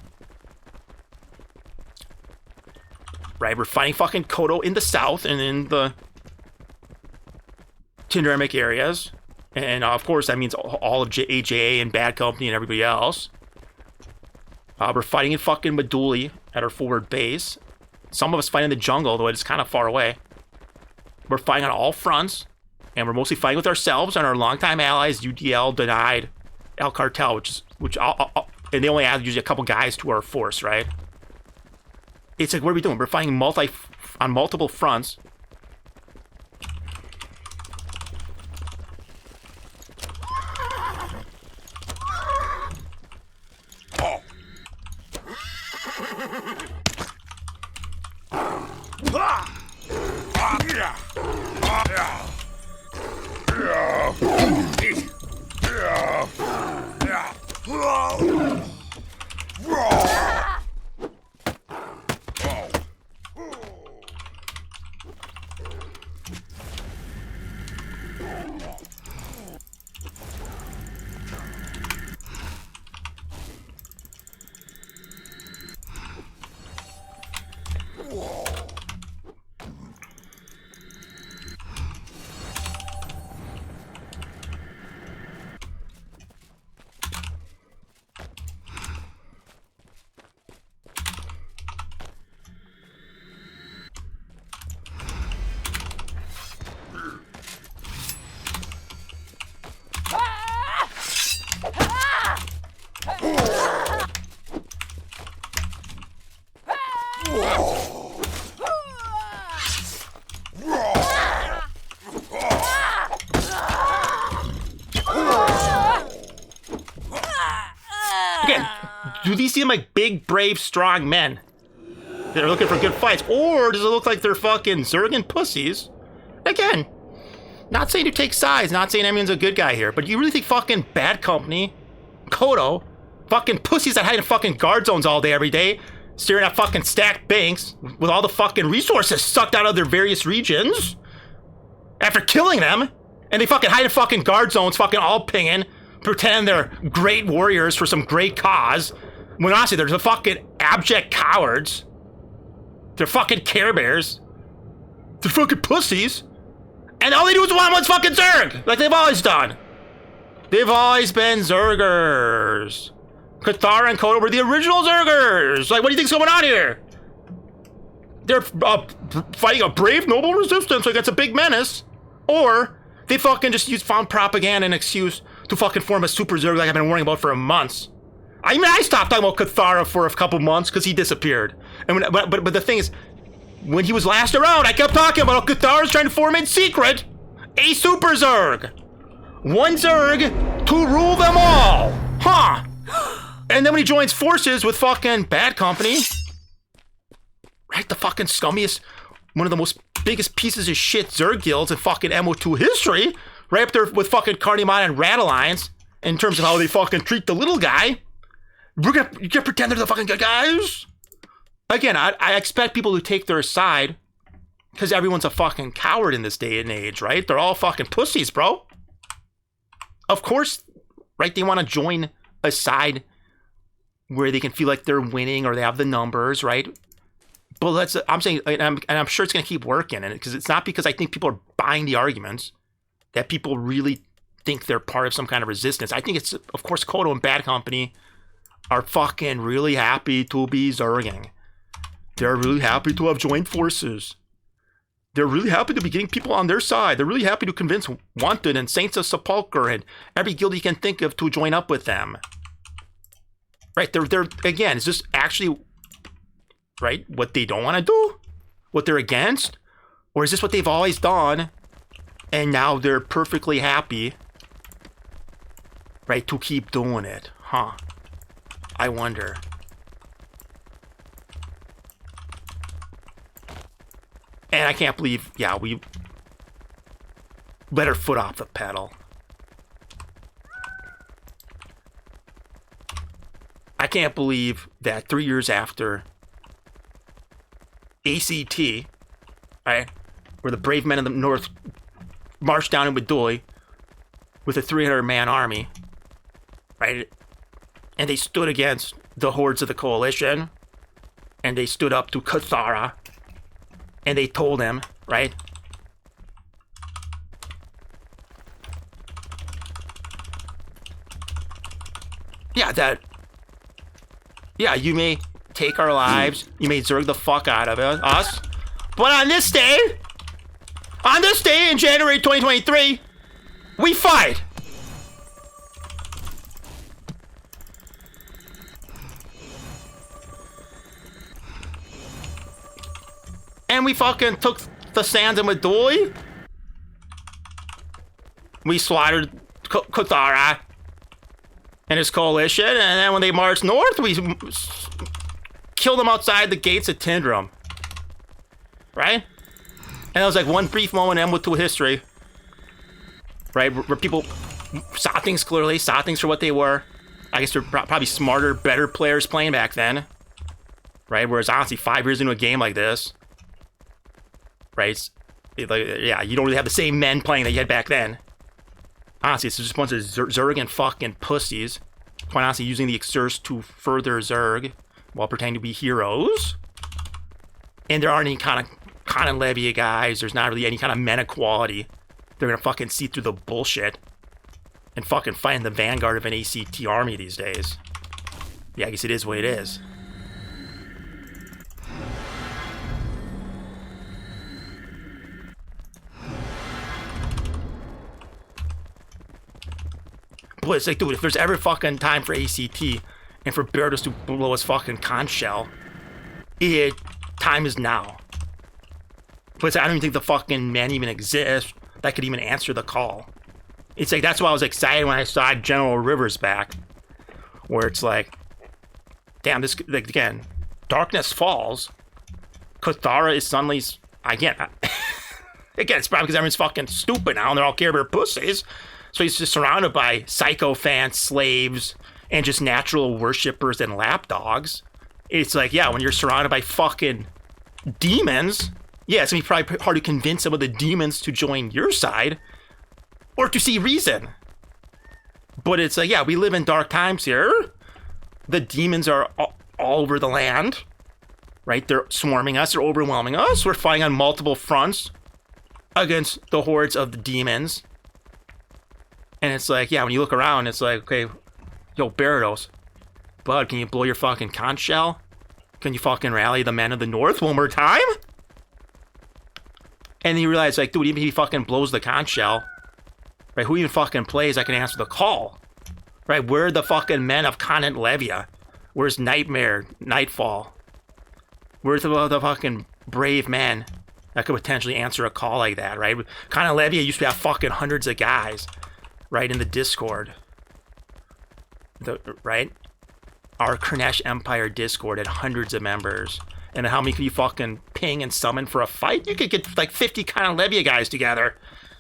Right, we're fighting fucking Kodo in the south and in the Tindremic areas. And, of course, that means all of AJA and Bad Company and everybody else. We're fighting in fucking Meduli at our forward base. Some of us fight in the jungle, though it's kind of far away. We're fighting on all fronts. And we're mostly fighting with ourselves and our longtime allies, UDL, Denied, El Cartel, and they only add usually a couple guys to our force, right? It's like, what are we doing? We're fighting on multiple fronts. Do these seem like big, brave, strong men that are looking for good fights? Or does it look like they're fucking Zergan pussies? Again, not saying to take sides, not saying everyone's a good guy here, but you really think fucking Bad Company, Kodo, fucking pussies that hide in fucking guard zones all day, every day, staring at fucking stacked banks with all the fucking resources sucked out of their various regions after killing them, and they fucking hide in fucking guard zones, fucking all pinging, pretend they're great warriors for some great cause, when honestly they're the fucking abject cowards. They're fucking Care Bears. They're fucking pussies. And all they do is want fucking Zerg, like they've always done. They've always been Zergers. Kuthara and Kodo were the original Zergers. Like, what do you think's going on here? They're fighting a brave, noble resistance against a big menace. Or they fucking just found propaganda and excuse to fucking form a super Zerg like I've been worrying about for months. I mean, I stopped talking about Kuthara for a couple months because he disappeared. And but the thing is, when he was last around, I kept talking about how Kuthara's trying to form in secret a super Zerg. One Zerg to rule them all. Huh. And then when he joins forces with fucking Bad Company, right, the fucking scummiest, one of the most biggest pieces of shit Zerg guilds in fucking MO2 history, right up there with fucking Carnimon and Rat Alliance, in terms of how they fucking treat the little guy. You gonna pretend they're the fucking good guys? Again, I expect people to take their side, because everyone's a fucking coward in this day and age, right? They're all fucking pussies, bro. Of course, right, they want to join a side where they can feel like they're winning or they have the numbers, right? But I'm saying, and I'm sure it's going to keep working, and because it's not because I think people are buying the arguments that people really think they're part of some kind of resistance. I think it's, of course, Kodo and Bad Company are fucking really happy to be Zerging. They're really happy to have joined forces. They're really happy to be getting people on their side. They're really happy to convince Wanted and Saints of Sepulchre and every guild you can think of to join up with them. Right, they're again, is this actually, right, what they don't want to do? What they're against? Or is this what they've always done? And now they're perfectly happy, right, to keep doing it? Huh. I wonder. And I can't believe, yeah, we let our foot off the pedal. I can't believe that 3 years after ACT, right, where the brave men of the North marched down in Wadoi with a 300-man army, right, and they stood against the hordes of the coalition, and they stood up to Kuthara, and they told him, right, yeah, you may take our lives, you may Zerg the fuck out of us, but on this day in January 2023, we fight. And we fucking took the sands in Wadoi. We slaughtered Kuthara and his coalition, and then when they marched north, we killed them outside the gates of Tindrum. Right? And it was like one brief moment in MO2 history, right, where people saw things clearly, saw things for what they were. I guess they're probably smarter, better players playing back then, right? Whereas honestly, 5 years into a game like this, right, yeah, you don't really have the same men playing that you had back then. Honestly, it's just a bunch of Zerg and fucking pussies, quite honestly, using the Exerce to further Zerg while pretending to be heroes. And there aren't any kind of Levia guys. There's not really any kind of men equality. They're gonna fucking see through the bullshit and fucking fight in the vanguard of an ACT army these days. Yeah, I guess it is what it is. But it's like, dude, if there's ever fucking time for ACT and for Bertus to blow his fucking conch shell, time is now. But I don't even think the fucking men even exist that could even answer the call. It's like, that's why I was excited when I saw General Rivers back. Where it's like, damn, this, like, again, darkness falls. Kuthara is suddenly, again, again, it's probably because everyone's fucking stupid now and they're all Care Bear pussies. So he's just surrounded by sycophants, slaves, and just natural worshippers and lapdogs. It's like, yeah, when you're surrounded by fucking demons, yeah, it's gonna be probably hard to convince some of the demons to join your side or to see reason. But it's like, yeah, we live in dark times here. The demons are all over the land, right? They're swarming us, they're overwhelming us. We're fighting on multiple fronts against the hordes of the demons. And it's like, yeah, when you look around, it's like, okay, yo, Barados, bud, can you blow your fucking conch shell? Can you fucking rally the men of the North one more time? And then you realize, like, dude, even if he fucking blows the conch shell, right, who even fucking plays that can answer the call? Right, where are the fucking men of Continent Levia? Where's Nightmare, Nightfall? Where's the fucking brave men that could potentially answer a call like that, right? Continent Levia used to have fucking hundreds of guys, right, in the Discord. Right? Our Kurnesh Empire Discord had hundreds of members. And how many could you fucking ping and summon for a fight? You could get like 50 Continent Levia guys together.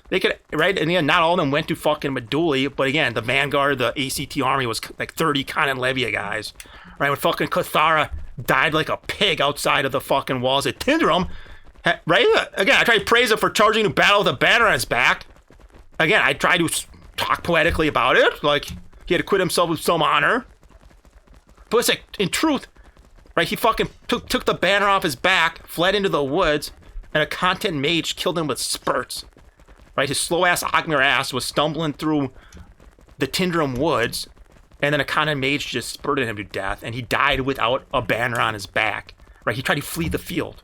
They could, right? And again, not all of them went to fucking Meduli, but again, the Vanguard, the ACT army was like 30 Continent Levia guys. Right? When fucking Kuthara died like a pig outside of the fucking walls at Tindrum, right? Again, I tried to praise him for charging to battle with a banner on his back. Again, I tried to talk poetically about it, like he had to quit himself with some honor. But it's like, in truth, right, he fucking took the banner off his back, fled into the woods, and a content mage killed him with spurts. Right, his slow-ass Ogmir ass was stumbling through the Tindrum woods, and then a content mage just spurted him to death, and he died without a banner on his back. Right, he tried to flee the field.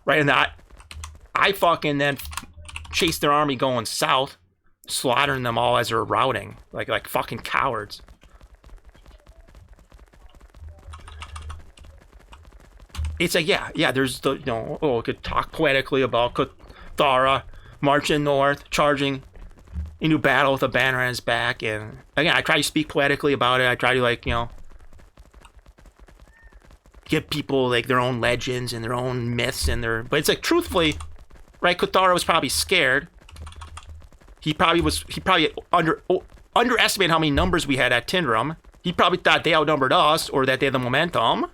Right, and I fucking then chased their army going south, slaughtering them all as they're routing, like fucking cowards. It's like, yeah, there's the, you know, oh, could talk poetically about Kuthara marching north, charging into battle with a banner on his back, and again, I try to speak poetically about it. I try to, like, you know, give people like their own legends and their own myths and their, but it's like, truthfully, right, Kuthara was probably scared. He probably underestimated how many numbers we had at Tindrum. He probably thought they outnumbered us or that they had the momentum.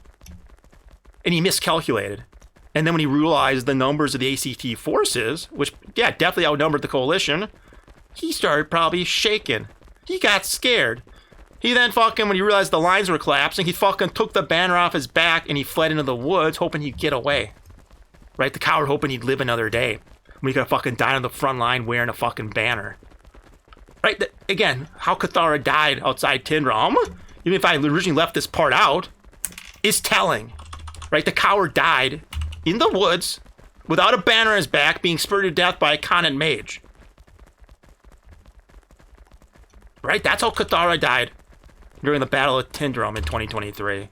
And he miscalculated. And then when he realized the numbers of the ACT forces, which, yeah, definitely outnumbered the coalition, he started probably shaking. He got scared. He then fucking, when he realized the lines were collapsing, he fucking took the banner off his back and he fled into the woods hoping he'd get away. Right? The coward hoping he'd live another day. When he could have fucking died on the front line wearing a fucking banner. Right? Again, how Kuthara died outside Tindrum, even if I originally left this part out, is telling. Right? The coward died in the woods without a banner on his back, being spurred to death by a Continent mage. Right? That's how Kuthara died during the Battle of Tindrum in 2023.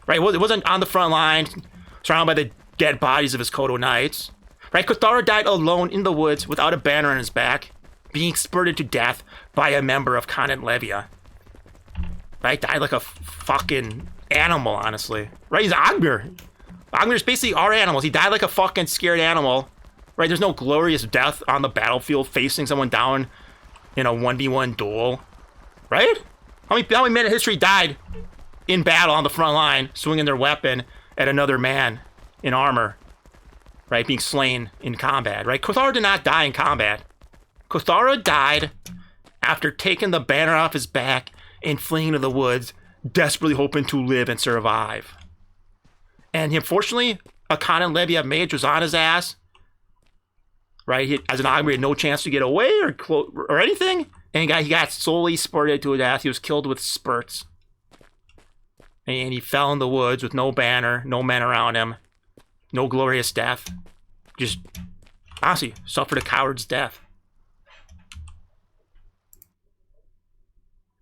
Right? It wasn't on the front line, surrounded by the dead bodies of his Kodo Knights. Right? Kuthara died alone in the woods without a banner on his back, being spurted to death by a member of Continent Levia. Right? Died like a fucking animal, honestly. Right? He's Ogmir. Ogmir's basically our animals. He died like a fucking scared animal. Right? There's no glorious death on the battlefield facing someone down in a 1v1 duel. Right? How many men in history died in battle on the front line, swinging their weapon at another man in armor? Right? Being slain in combat. Right? Kuthara did not die in combat. Kuthara died after taking the banner off his back and fleeing to the woods, desperately hoping to live and survive. And unfortunately, a Continent Levia mage was on his ass. Right? As an Ogmir, he had no chance to get away or anything. And he got slowly spurted to death. He was killed with spurts. And he fell in the woods with no banner, no men around him, no glorious death. Just, honestly, suffered a coward's death.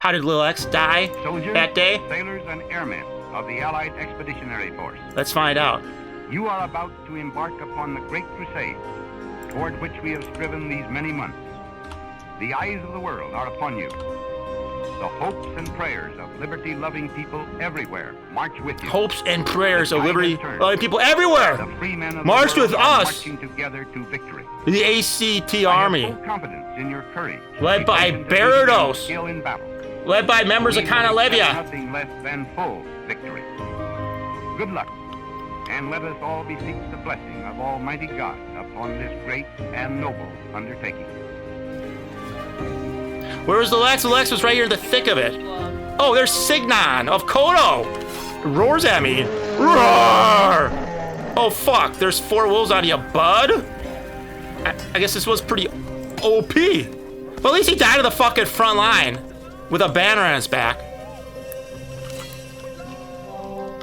How did Lil X die that day? Sailors and airmen of the Allied Expeditionary Force. Let's find out. You are about to embark upon the great crusade toward which we have striven these many months. The eyes of the world are upon you. The hopes and prayers of liberty-loving people everywhere march with you. Hopes and prayers of The tide has liberty turned. loving people everywhere. The free men of March the world with are us. marching together to victory. The ACT I have Army, full confidence in your courage. led by devotion to duty and Barados, skill in battle. led by members of We will accept Levia. nothing less than full victory. Good luck, and let us all beseech the blessing of Almighty God upon this great and noble undertaking. Where's the Lex? The Lex was right here in the thick of it. Oh, there's Signon of Kodo. Roars at me. Roar! Oh, fuck. There's 4 wolves on you, bud. I guess this was pretty OP. But at least he died on the fucking front line with a banner on his back.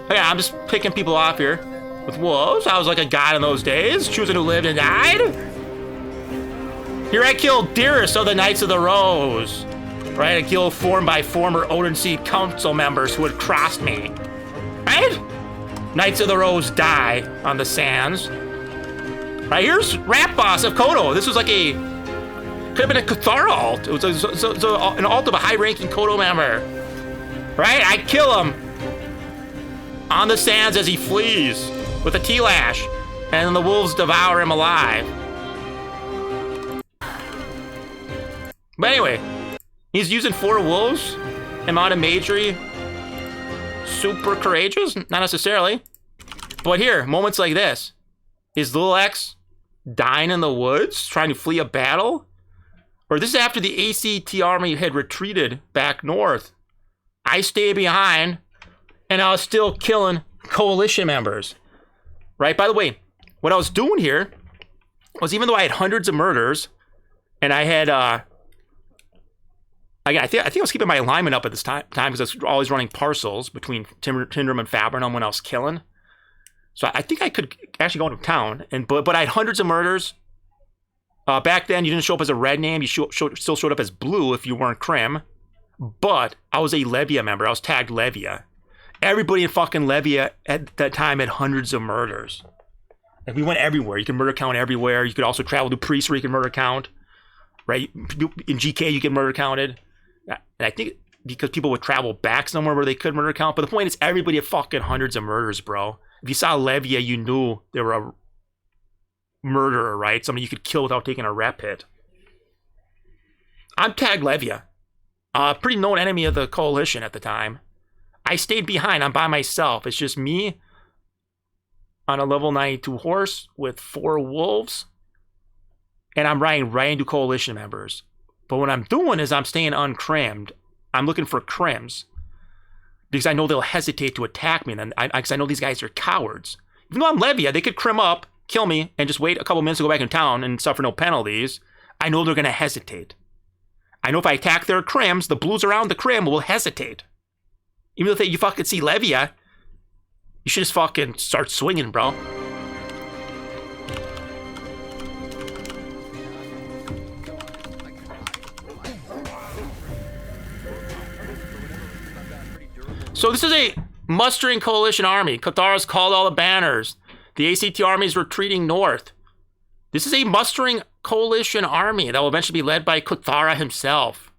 Okay, I'm just picking people off here with wolves. I was like a god in those days, choosing who lived and died. Here I killed Dearest of the Knights of the Rose. Right, a guild formed by former Odin Seed Council members who had crossed me. Right? Knights of the Rose die on the sands. Right, here's Rat Boss of Kodo. This was like a... could have been a Kuthara alt. It was an alt of a high-ranking Kodo member. Right, I kill him on the sands as he flees with a T-lash. And then the wolves devour him alive. But anyway, he's using 4 wolves. Am I majory super courageous? Not necessarily. But here, moments like this. Is Lil X dying in the woods, trying to flee a battle? Or this is after the ACT army had retreated back north. I stayed behind, and I was still killing coalition members. Right? By the way, what I was doing here was, even though I had hundreds of murders, and I had, again, I think I was keeping my alignment up at this time because I was always running parcels between Tindrum and Fabrinum when I was killing. So I think I could actually go into town, but I had hundreds of murders. Back then, you didn't show up as a red name. You still showed up as blue if you weren't Crim. But I was a Levia member. I was tagged Levia. Everybody in fucking Levia at that time had hundreds of murders. Like, we went everywhere. You can murder count everywhere. You could also travel to Priest where you can murder count. Right? In GK, you get murder counted. And I think because people would travel back somewhere where they could murder count. But the point is, everybody had fucking hundreds of murders, bro. If you saw Levia, you knew they were a murderer, right? Somebody you could kill without taking a rep hit. I'm tagged Levia. A pretty known enemy of the coalition at the time. I stayed behind. I'm by myself. It's just me on a level 92 horse with 4 wolves. And I'm riding right into coalition members. But what I'm doing is I'm staying uncrimmed. I'm looking for crims. Because I know they'll hesitate to attack me. Because I know these guys are cowards. Even though I'm Levia, they could crim up, kill me, and just wait a couple minutes to go back in town and suffer no penalties. I know they're going to hesitate. I know if I attack their crims, the blues around the crim will hesitate. Even if you fucking see Levia, you should just fucking start swinging, bro. So this is a mustering coalition army. Kuthara's called all the banners. The ACT army is retreating north. This is a mustering coalition army that will eventually be led by Kuthara himself.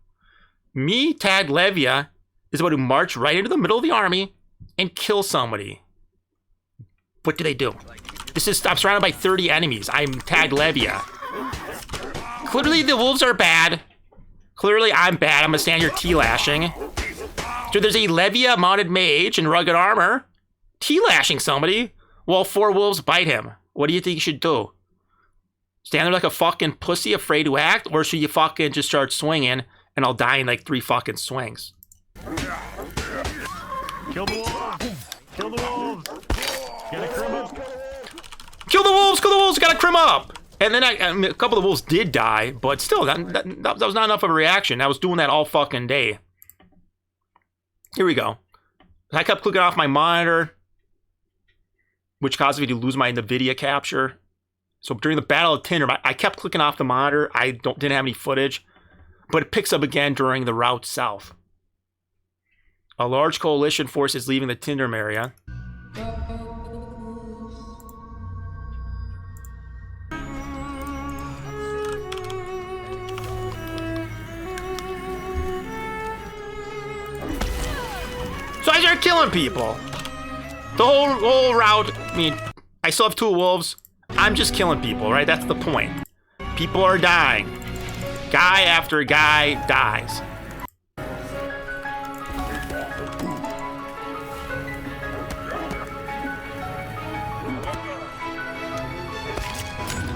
Me, tagged Levia, is about to march right into the middle of the army and kill somebody. What do they do? I'm surrounded by 30 enemies. I'm tagged Levia. Clearly the wolves are bad. Clearly I'm bad. I'm gonna stand here T-lashing. So there's a Levia mounted mage in rugged armor T-lashing somebody while 4 wolves bite him. What do you think you should do? Stand there like a fucking pussy afraid to act? Or should you fucking just start swinging and I'll die in like 3 fucking swings? Kill the wolves! Kill the wolves! Gotta crim up! Kill the wolves! Kill the wolves! Gotta crim up! And then I mean, a couple of the wolves did die, but still, that was not enough of a reaction. I was doing that all fucking day. Here we go. I kept clicking off my monitor, which caused me to lose my NVIDIA capture. So during the Battle of Tinder, I kept clicking off the monitor. I didn't have any footage, but it picks up again during the route south. A large coalition force is leaving the Tindrum area. guys are killing people. The whole route, I mean, I still have 2 wolves. I'm just killing people, right? That's the point. People are dying. Guy after guy dies.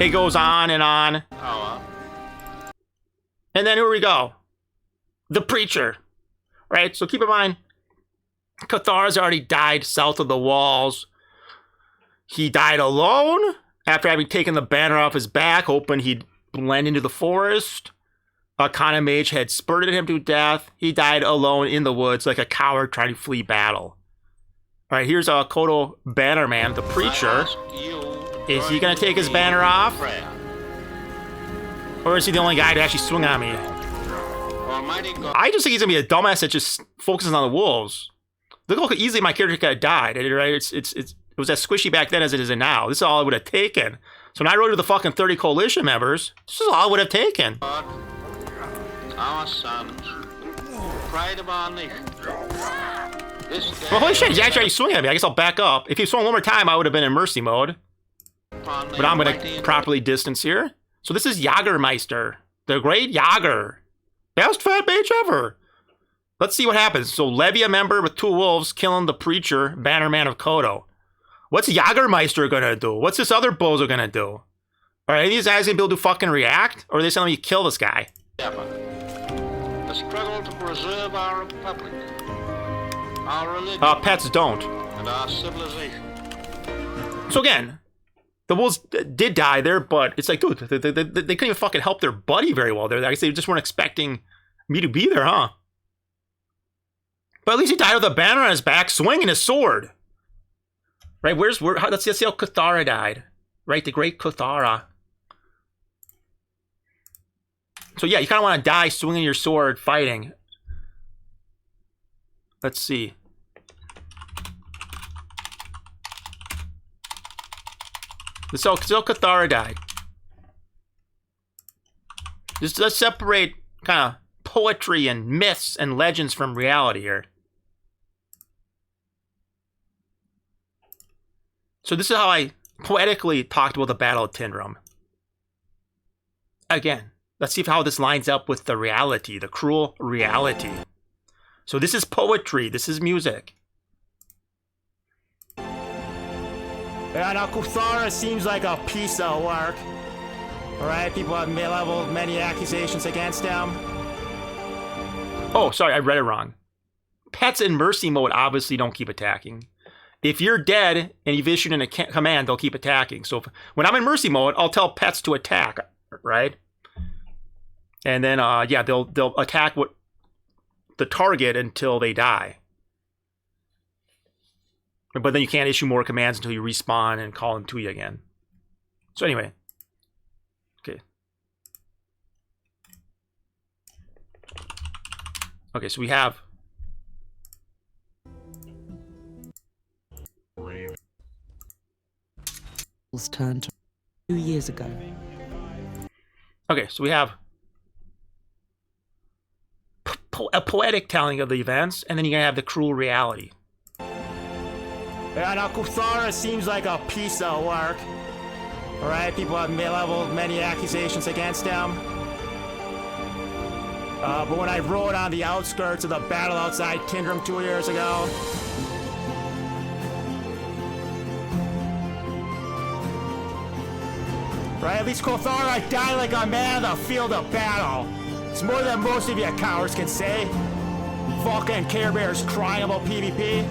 It goes on and on. And then here we go. The preacher. Right? So keep in mind, Kuthara's already died south of the walls. He died alone after having taken the banner off his back, hoping he'd blend into the forest. A Kana mage had spurted him to death. He died alone in the woods like a coward trying to flee battle. All right, here's Kodo Bannerman, the preacher. Is he going to take his banner off? Or is he the only guy to actually swing on me? I just think he's going to be a dumbass that just focuses on the wolves. Look how easily my character could have died, right? It was as squishy back then as it is now. This is all I would have taken. So when I rode to the fucking 30 coalition members, this is all I would have taken. Our sons, pride of our nation. Well, holy shit, he's actually swinging at me. I guess I'll back up. If he swung one more time, I would have been in mercy mode. But I'm going to properly distance here. So this is Jagermeister, the great Jager. Best fat mage ever. Let's see what happens. So Levia member with 2 wolves killing the preacher, Bannerman of Kodo. What's Jagermeister gonna do? What's this other bozo gonna do? Are any of these guys gonna be able to fucking react? Or are they telling me to kill this guy? The struggle to preserve our republic, our religion, pets don't. and our civilization. So again, the wolves did die there, but it's like, dude, they couldn't even fucking help their buddy very well there. I guess they just weren't expecting me to be there, huh? But at least he died with a banner on his back, swinging his sword. Right, let's see how Kuthara died. Right, the great Kuthara. So yeah, you kind of want to die swinging your sword, fighting. Let's see. This is how Kuthara died. Just let's separate kind of poetry and myths and legends from reality here. So this is how I poetically talked about the Battle of Tindrum. Again, let's see how this lines up with the reality, the cruel reality. So this is poetry, this is music. Yeah, now Kuthara seems like a piece of work. Alright, people have leveled many accusations against him. Oh, sorry, I read it wrong. Pets in mercy mode obviously don't keep attacking. If you're dead and you've issued a command, they'll keep attacking. So when I'm in mercy mode, I'll tell pets to attack, right? And then, yeah, they'll attack the target until they die. But then you can't issue more commands until you respawn and call them to you again. So anyway. Okay. Okay, so we have... Turn to 2 years ago. Okay, so we have a poetic telling of the events, and then you're gonna have the cruel reality. Yeah, now Kuthara seems like a piece of work. Alright, people have leveled many accusations against him. But when I rode on the outskirts of the battle outside Tindrum 2 years ago, right, at least Kuthara died like a man on the field of battle. It's more than most of you cowards can say. Fucking Care Bears crying about PvP.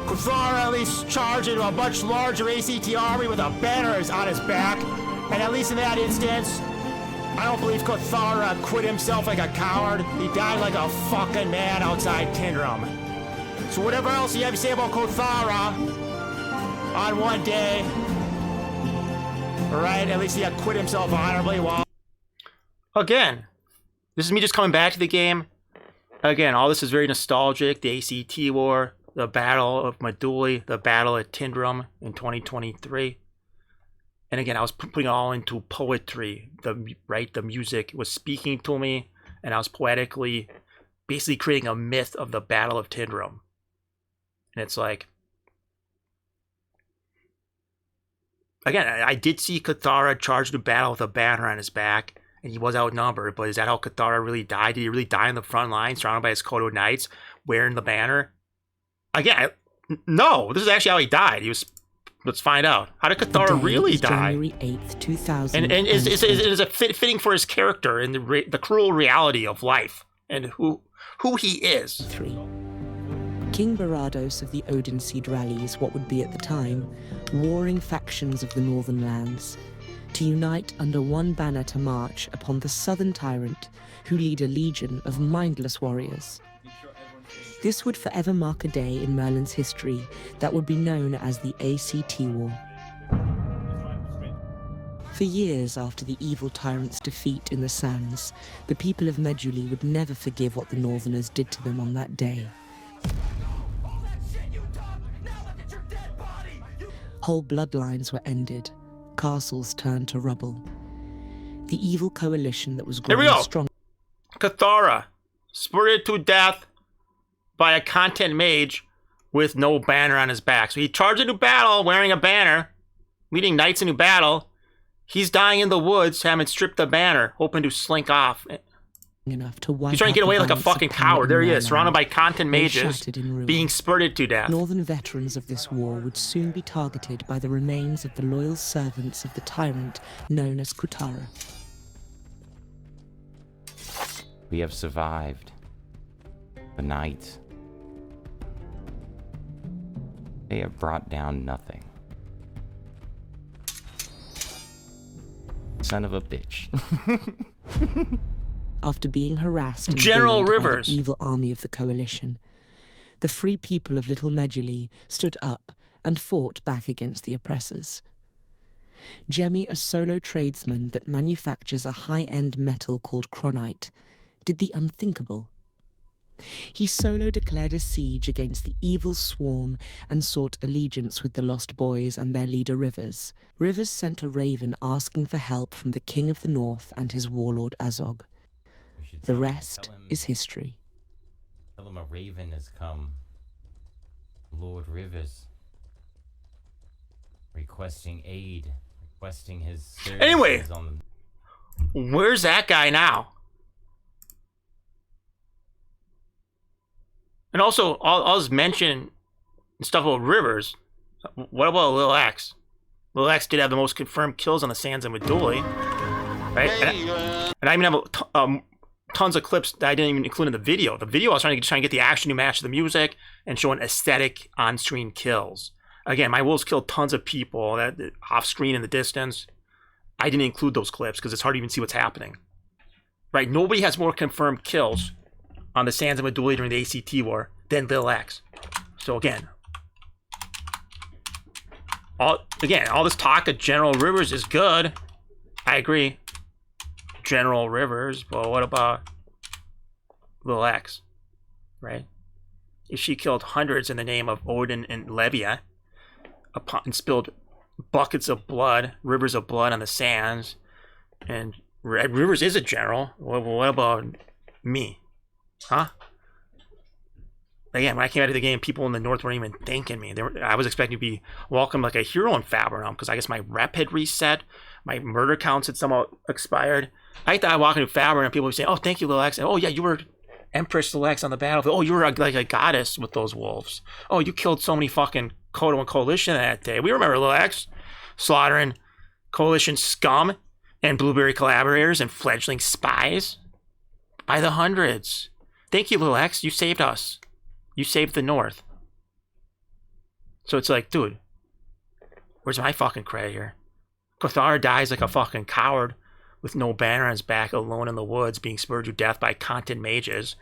Kuthara at least charged into a much larger ACT army with a banner on his back. And at least in that instance, I don't believe Kuthara quit himself like a coward. He died like a fucking man outside Tindrum. So whatever else you have to say about Kuthara on one day, alright, at least he had quit himself honorably while... Again, this is me just coming back to the game. Again, all this is very nostalgic. The ACT War, the Battle of Maduli, the Battle at Tindrum in 2023. And again, I was putting it all into poetry. The music was speaking to me, and I was poetically basically creating a myth of the Battle of Tindrum. And it's like, again, I did see Kuthara charge into battle with a banner on his back, and he was outnumbered, but is that how Kuthara really died? Did he really die in the front line, surrounded by his Kodo Knights, wearing the banner? Again, no, this is actually how he died. Let's find out. How did Kuthara really die? January 8th, 2000. And is it fitting for his character and the cruel reality of life and who he is? 3. King Barados of the Odin Seed rallies what would be at the time warring factions of the northern lands to unite under one banner to march upon the southern tyrant who lead a legion of mindless warriors. This would forever mark a day in Merlin's history that would be known as the ACT War. For years after the evil tyrant's defeat in the sands, the people of Medjugorje would never forgive what the Northerners did to them on that day. Whole bloodlines were ended, castles turned to rubble. The evil coalition that was growing strong. Kuthara, spurted to death by a content mage with no banner on his back. So he charged into battle wearing a banner, leading knights into battle. He's dying in the woods, having stripped the banner, hoping to slink off. Enough to wipe He's trying to get away like a fucking coward. There he is, surrounded by content mages, being spurted to death. Northern veterans of this war would soon be targeted by the remains of the loyal servants of the tyrant known as Kuthara. We have survived the night. They have brought down nothing. Son of a bitch. After being harassed and General bullied Rivers, by the evil army of the coalition, the free people of Little Medjugorje stood up and fought back against the oppressors. Jemmy, a solo tradesman that manufactures a high-end metal called chronite, did the unthinkable. He solo declared a siege against the evil swarm and sought allegiance with the Lost Boys and their leader Rivers. Rivers sent a raven asking for help from the King of the North and his warlord Azog. The rest is history. Tell him a raven has come. Lord Rivers. Requesting aid. Requesting his services. Anyway, where's that guy now? And also, all this mention stuff about Rivers. What about Lil X? Lil X did have the most confirmed kills on the sands in Medjugorje, right? And I even have tons of clips that I didn't even include in the video. The video I was trying to get the action to match the music and showing aesthetic on-screen kills. Again, my wolves killed tons of people that off-screen in the distance. I didn't include those clips because it's hard to even see what's happening. Right? Nobody has more confirmed kills on the sands of Medjugorje during the ACT War than Lil X. So again, all this talk of General Rivers is good. I agree. General Rivers, but what about Lil X, right? If she killed hundreds in the name of Odin and Levia, and spilled buckets of blood, rivers of blood on the sands, and Rivers is a general, what about me? Huh? Again, when I came out of the game, people in the North weren't even thanking me. I was expecting to be welcomed like a hero in Fabrinum because I guess my rep had reset, my murder counts had somehow expired. I thought I walked into Fabrinum and people would say, "Oh, thank you, Lil X." And, "Oh yeah, you were Empress Lil X on the battlefield. Oh, you were like a goddess with those wolves. Oh, you killed so many fucking Kodo and Coalition that day. We remember Lil X slaughtering Coalition scum and Blueberry collaborators and fledgling spies by the hundreds. Thank you, Lil X. You saved us. You saved the North." So it's like, dude, where's my fucking credit here? Kuthara dies like a fucking coward with no banner on his back, alone in the woods, being spurred to death by content mages.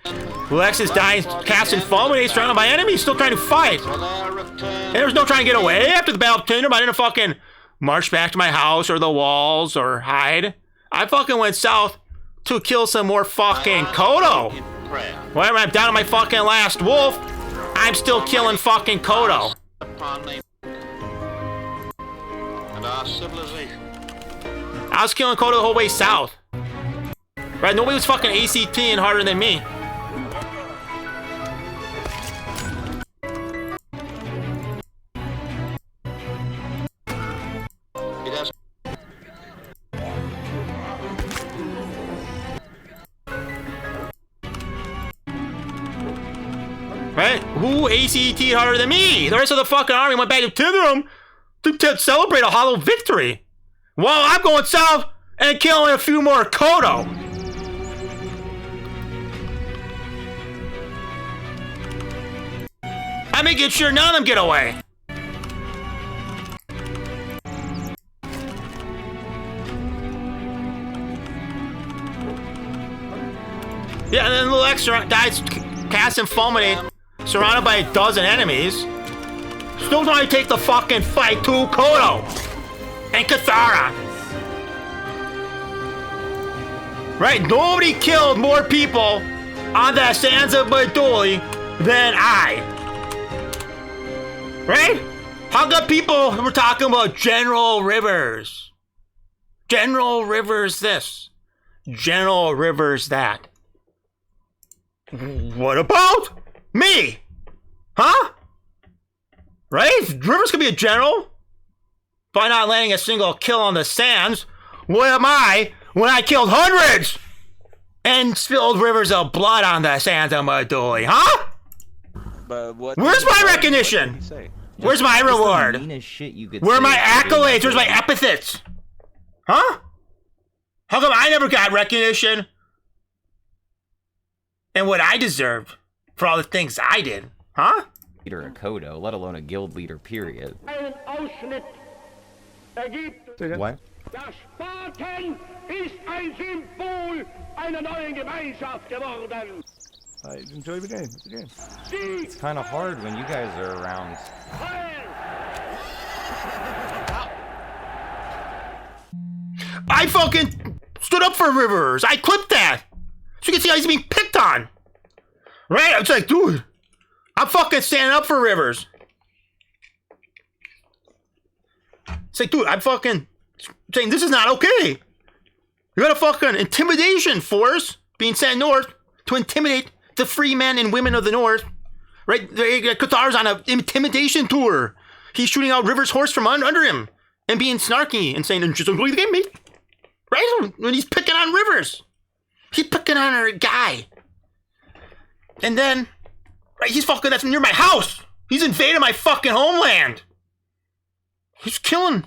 Lil X is dying, casting fulminate, surrounded by enemies, still trying to fight. And there's no trying to get away after the Battle of Tindrum. I didn't fucking march back to my house or the walls or hide. I fucking went south to kill some more fucking Kodo. Whenever I'm down to my fucking last wolf, I'm still killing fucking Kodo. And our civilization. I was killing Kodo the whole way south. Right? Nobody was fucking ACTing harder than me. Right? Who ACT'd harder than me? The rest of the fucking army went back to Titherum to celebrate a hollow victory. Well, I'm going south and killing a few more Kodo. I'm making sure none of them get away. Yeah, and then little extra dies, cast and fulminate, surrounded by a dozen enemies. Still trying to take the fucking fight to Kodo and Kuthara. Right? Nobody killed more people on the sands of Baduli than I. Right? How come people were talking about General Rivers? General Rivers this. General Rivers that. What about me? Huh? Right? Rivers could be a general. By not landing a single kill on the sands, what am I when I killed hundreds and spilled rivers of blood on the sands of Maduli, huh? But what? Where's my recognition? Where's my reward? Where are my accolades? Where's my epithets? Huh? How come I never got recognition? And what I deserved for all the things I did, huh? Leader a Kodo, let alone a guild leader, period. What? Das Spartan ist ein Symbol einer neuen Gemeinschaft geworden. Enjoy the game. It's a game. It's kind of hard when you guys are around. I fucking stood up for Rivers. I clipped that. So you can see how he's being picked on. Right? I was like, dude, I'm fucking standing up for Rivers. It's like, dude, I'm fucking saying this is not okay. You got a fucking intimidation force being sent north to intimidate the free men and women of the north. Right? Kuthara's on an intimidation tour. He's shooting out Rivers' horse from under him and being snarky and saying, just don't play the game, mate. Right? When he's picking on Rivers. He's picking on our guy. And then, right, he's fucking, that's near my house. He's invading my fucking homeland. He's killing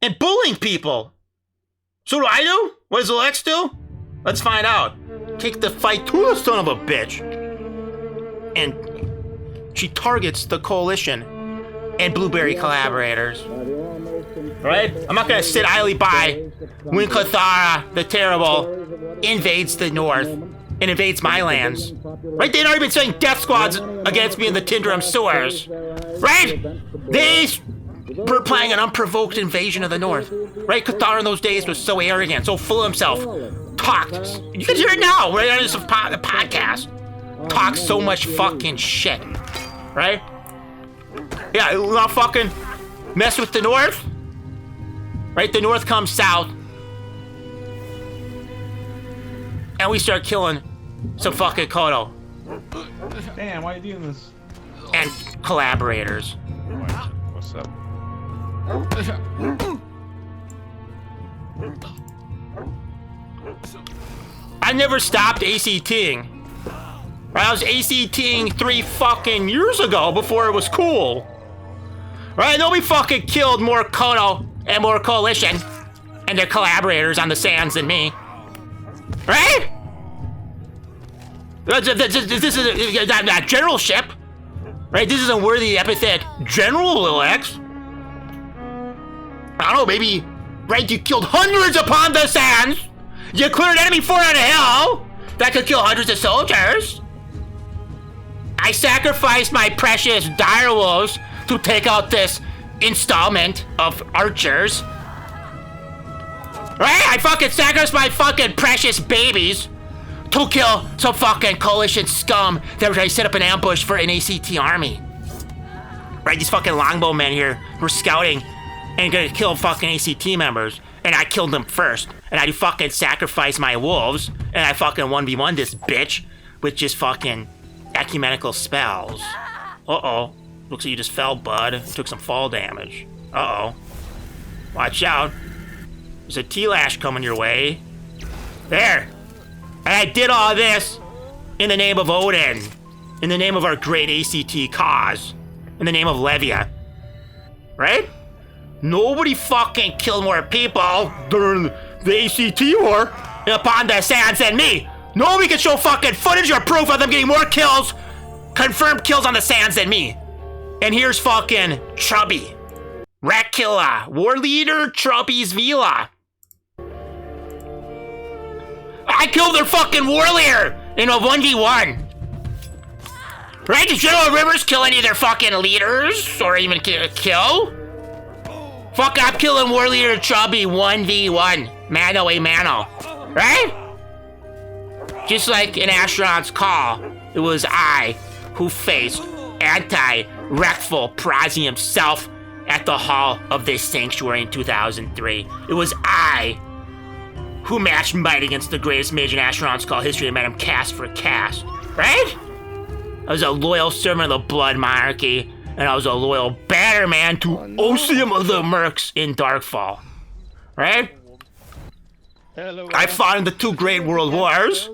and bullying people. So what do I do? What does Lex do? Let's find out. Take the fight to the son of a bitch. And she targets the coalition and Blueberry collaborators. Right? I'm not gonna sit idly by when Kuthara, the terrible, invades the north and invades my lands. Right? They'd already been sending death squads against me in the Tinderum sewers. Right? They were planning an unprovoked invasion of the north. Right? Kuthara in those days was so arrogant, so full of himself. Talked. You can hear it now, right? On this podcast. Talks so much fucking shit. Right? Yeah, you wanna fucking mess with the north? Right? The north comes south. And we start killing some fucking Kodo. Damn, why are you doing this? And collaborators. What's up? I never stopped ACTing. I was ACTing 3 fucking years ago before it was cool. Right? Nobody fucking killed more Kodo and more coalition and their collaborators on the sands than me. Right? This is not generalship. Right? This isn't worthy the epithet General Lil X. I don't know, maybe, right? You killed hundreds upon the sands. You cleared enemy fort on a hill that could kill hundreds of soldiers. I sacrificed my precious direwolves to take out this installment of archers. Right? I fucking sacrificed my fucking precious babies to kill some fucking coalition scum that were trying to set up an ambush for an ACT army. Right? These fucking longbow men here were scouting and gonna kill fucking ACT members. And I killed them first. And I fucking sacrificed my wolves. And I fucking 1v1 this bitch with just fucking ecumenical spells. Uh-oh. Looks like you just fell, bud. Took some fall damage. Uh-oh. Watch out. There's a T-Lash coming your way. There. And I did all this in the name of Odin. in the name of our great ACT cause, in the name of Levia, right? Nobody fucking killed more people during the ACT war upon the sands than me. Nobody can show fucking footage or proof of them getting more kills, confirmed kills on the sands than me. And here's fucking Chubby. Rat Killer, War Leader Chubby's Villa. I killed their fucking war leader in a 1v1. Right? Did General Rivers kill any of their fucking leaders? Or even kill? Fuck, I'm killing war leader Chubby 1v1. Mano a mano. Right? Just like in Asheron's call, it was I who faced anti-Rekful Prazi himself at the Hall of this Sanctuary in 2003. It was I who matched might against the greatest mage in Asheron's call history and met him cast for cast. Right? I was a loyal servant of the Blood Monarchy, and I was a loyal bannerman to Osium of the Mercs in Darkfall. Right? Hello, I fought in the 2 great world wars.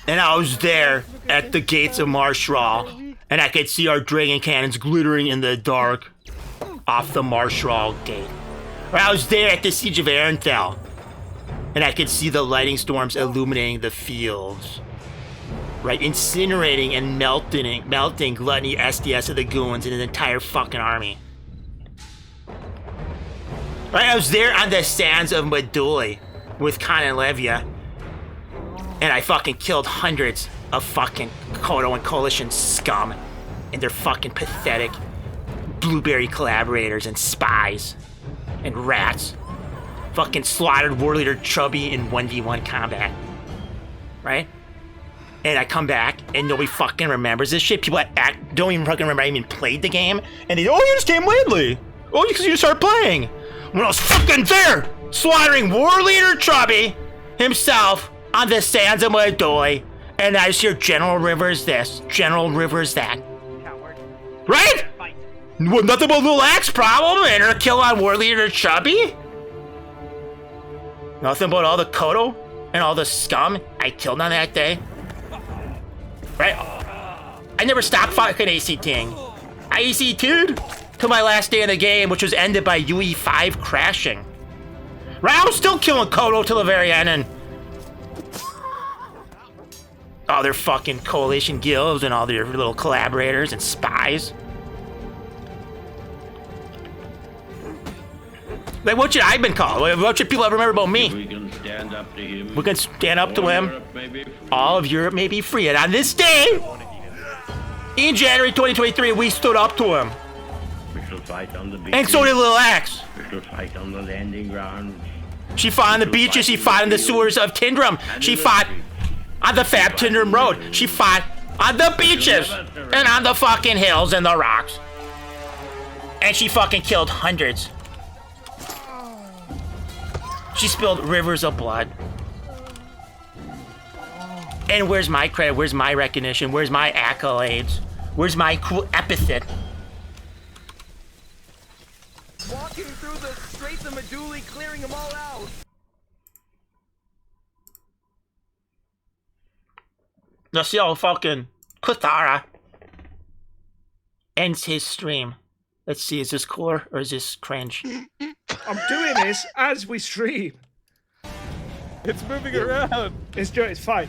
And I was there at the gates of Marshall, and I could see our dragon cannons glittering in the dark off the Marshall gate. Or I was there at the siege of Arenthal, and I could see the lighting storms illuminating the fields. Right, incinerating and melting Gluttony, SDS of the goons and an entire fucking army. Right, I was there on the sands of Meduli with Khan and Levia, and I fucking killed hundreds of fucking Kodo and Coalition scum and their fucking pathetic blueberry collaborators and spies and rats. Fucking slaughtered War Leader Chubby in 1v1 combat. Right? And I come back, and nobody fucking remembers this shit. People don't even fucking remember I even played the game. And they, you just came lately. Oh, because you just started playing. When I was fucking there, slaughtering War Leader Chubby himself on the sands of Meduli. And I just hear General Rivers this, General Rivers that. Right? Well, nothing but a little axe problem and her kill on War Leader Chubby? Nothing but all the Kodo and all the scum I killed on that day? Right? I never stopped fucking ACTing. I ACT'd till my last day in the game, which was ended by UE5 crashing. Right? I was still killing Kodo till the very end, and all their fucking coalition guilds and all their little collaborators and spies. Like, what should I been called? What should people ever remember about me? We can stand up to him. We can stand up to him. All of Europe may be free. And on this day, in January 2023, we stood up to him. We shall fight on the beaches. And so did Little Axe. We shall fight on the landing grounds. She fought on the beaches. She fought in the sewers of Tindrum. She fought on the Fab Tindrum Road. She fought on the beaches and on the fucking hills and the rocks. And she fucking killed hundreds. She spilled rivers of blood. And where's my credit? Where's my recognition? Where's my accolades? Where's my cool epithet? Walking through the Straits of Meduli, clearing them all out. Let's see how fucking Kuthara ends his stream. Let's see, is this cooler or is this cringe? I'm doing this as we stream. It's moving around. It's fine.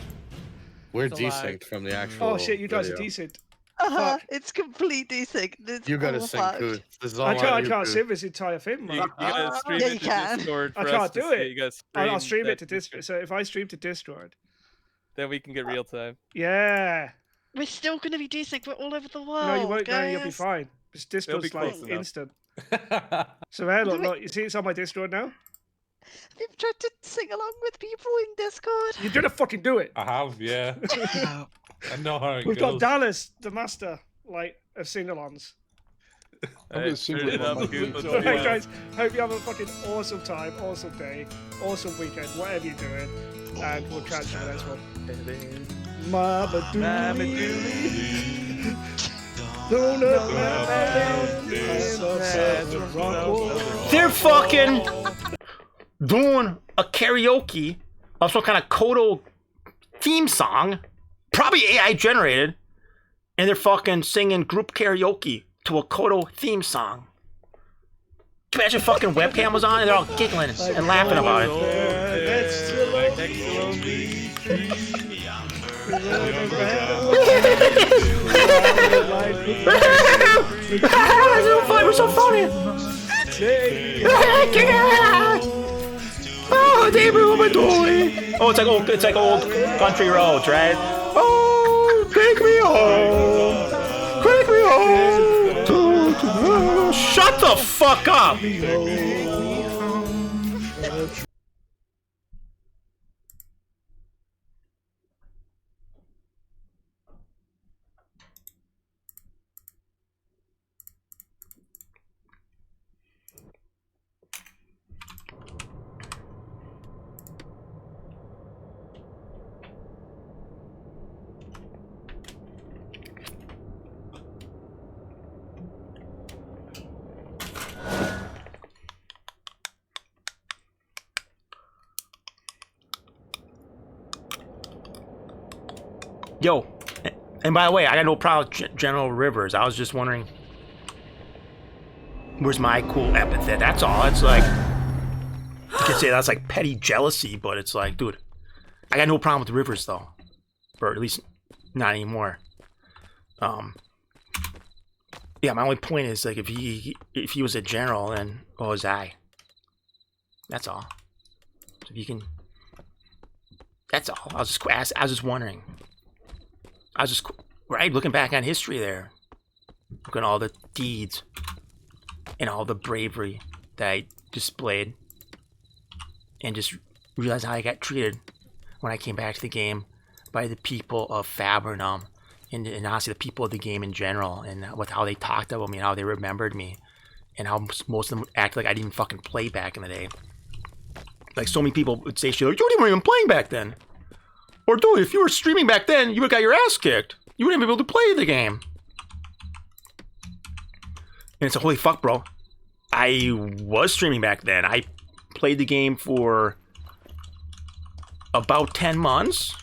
We're desynced from the actual. Oh shit, you guys video. are decent. It's complete desync. It's You gotta all sync fucked. too. This is all I on can't YouTube. see this entire thing, man. You gotta stream Yeah, it you to can. Discord I for can't us to do see. it. You gotta I'll stream it to that Discord. So if I stream to Discord, then we can get real time. yeah. We're still going to be desync. We're all over the world. No, you won't. Guys. No, you'll be fine. This Discord's be like close enough. instant. So hey, look, you see it's on my Discord now. Have you tried to sing along with people in Discord? You're gonna fucking do it. I have, yeah. I know how it We've goes. got Dallas, the master, like of sing-alongs. I'm gonna sing turn it with up, my Goose. boots. Let's do Alright it. guys, hope you have a fucking awesome time, awesome day, awesome weekend, whatever you're doing, and we'll catch you in the next one. Mama Dooley. Don't let They're fucking doing a karaoke of some kind of Kodo theme song. probably AI generated, and they're fucking singing group karaoke to a Kodo theme song. Can you imagine fucking webcam was on and they're all giggling and laughing about it. We're so funny. Oh, David, what am I doing? Oh, it's like old country roads, right? Oh, take me home. Take me home. Shut the fuck up. Yo, and by the way, I got no problem with General Rivers. I was just wondering, where's my cool epithet? That's all. It's like, you could say that's like petty jealousy, but it's like, dude, I got no problem with Rivers though, or at least not anymore. Yeah, my only point is like if he was a general, then what was I? That's all. So if you can, that's all. I was just wondering. I was just, right, looking back on history there. Looking at all the deeds and all the bravery that I displayed. And just realized how I got treated when I came back to the game by the people of Fabrinum. And honestly, the people of the game in general. And with how they talked about me and how they remembered me. And how most of them act like I didn't even fucking play back in the day. Like, so many people would say shit like, you weren't even playing back then. Or dude, if you were streaming back then, you would have got your ass kicked. You wouldn't be able to play the game. And it's a holy fuck, bro. I was streaming back then. I played the game for about 10 months.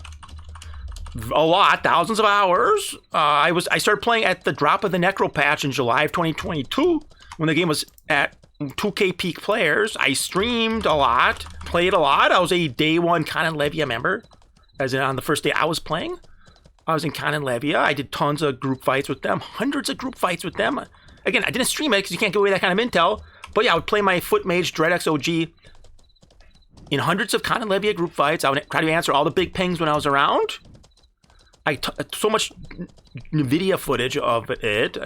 A lot, thousands of hours. I started playing at the drop of the Necro patch in July of 2022 when the game was at 2K peak players. I streamed a lot, played a lot. I was a day one Canon Levia member. As in on the first day I was playing, I was in Canon Levia. I did tons of group fights with them, hundreds of group fights with them. Again, I didn't stream it because you can't give away that kind of intel. But yeah, I would play my Foot Mage Dreadx OG in hundreds of Canon Levia group fights. I would try to answer all the big pings when I was around. So much NVIDIA footage of it.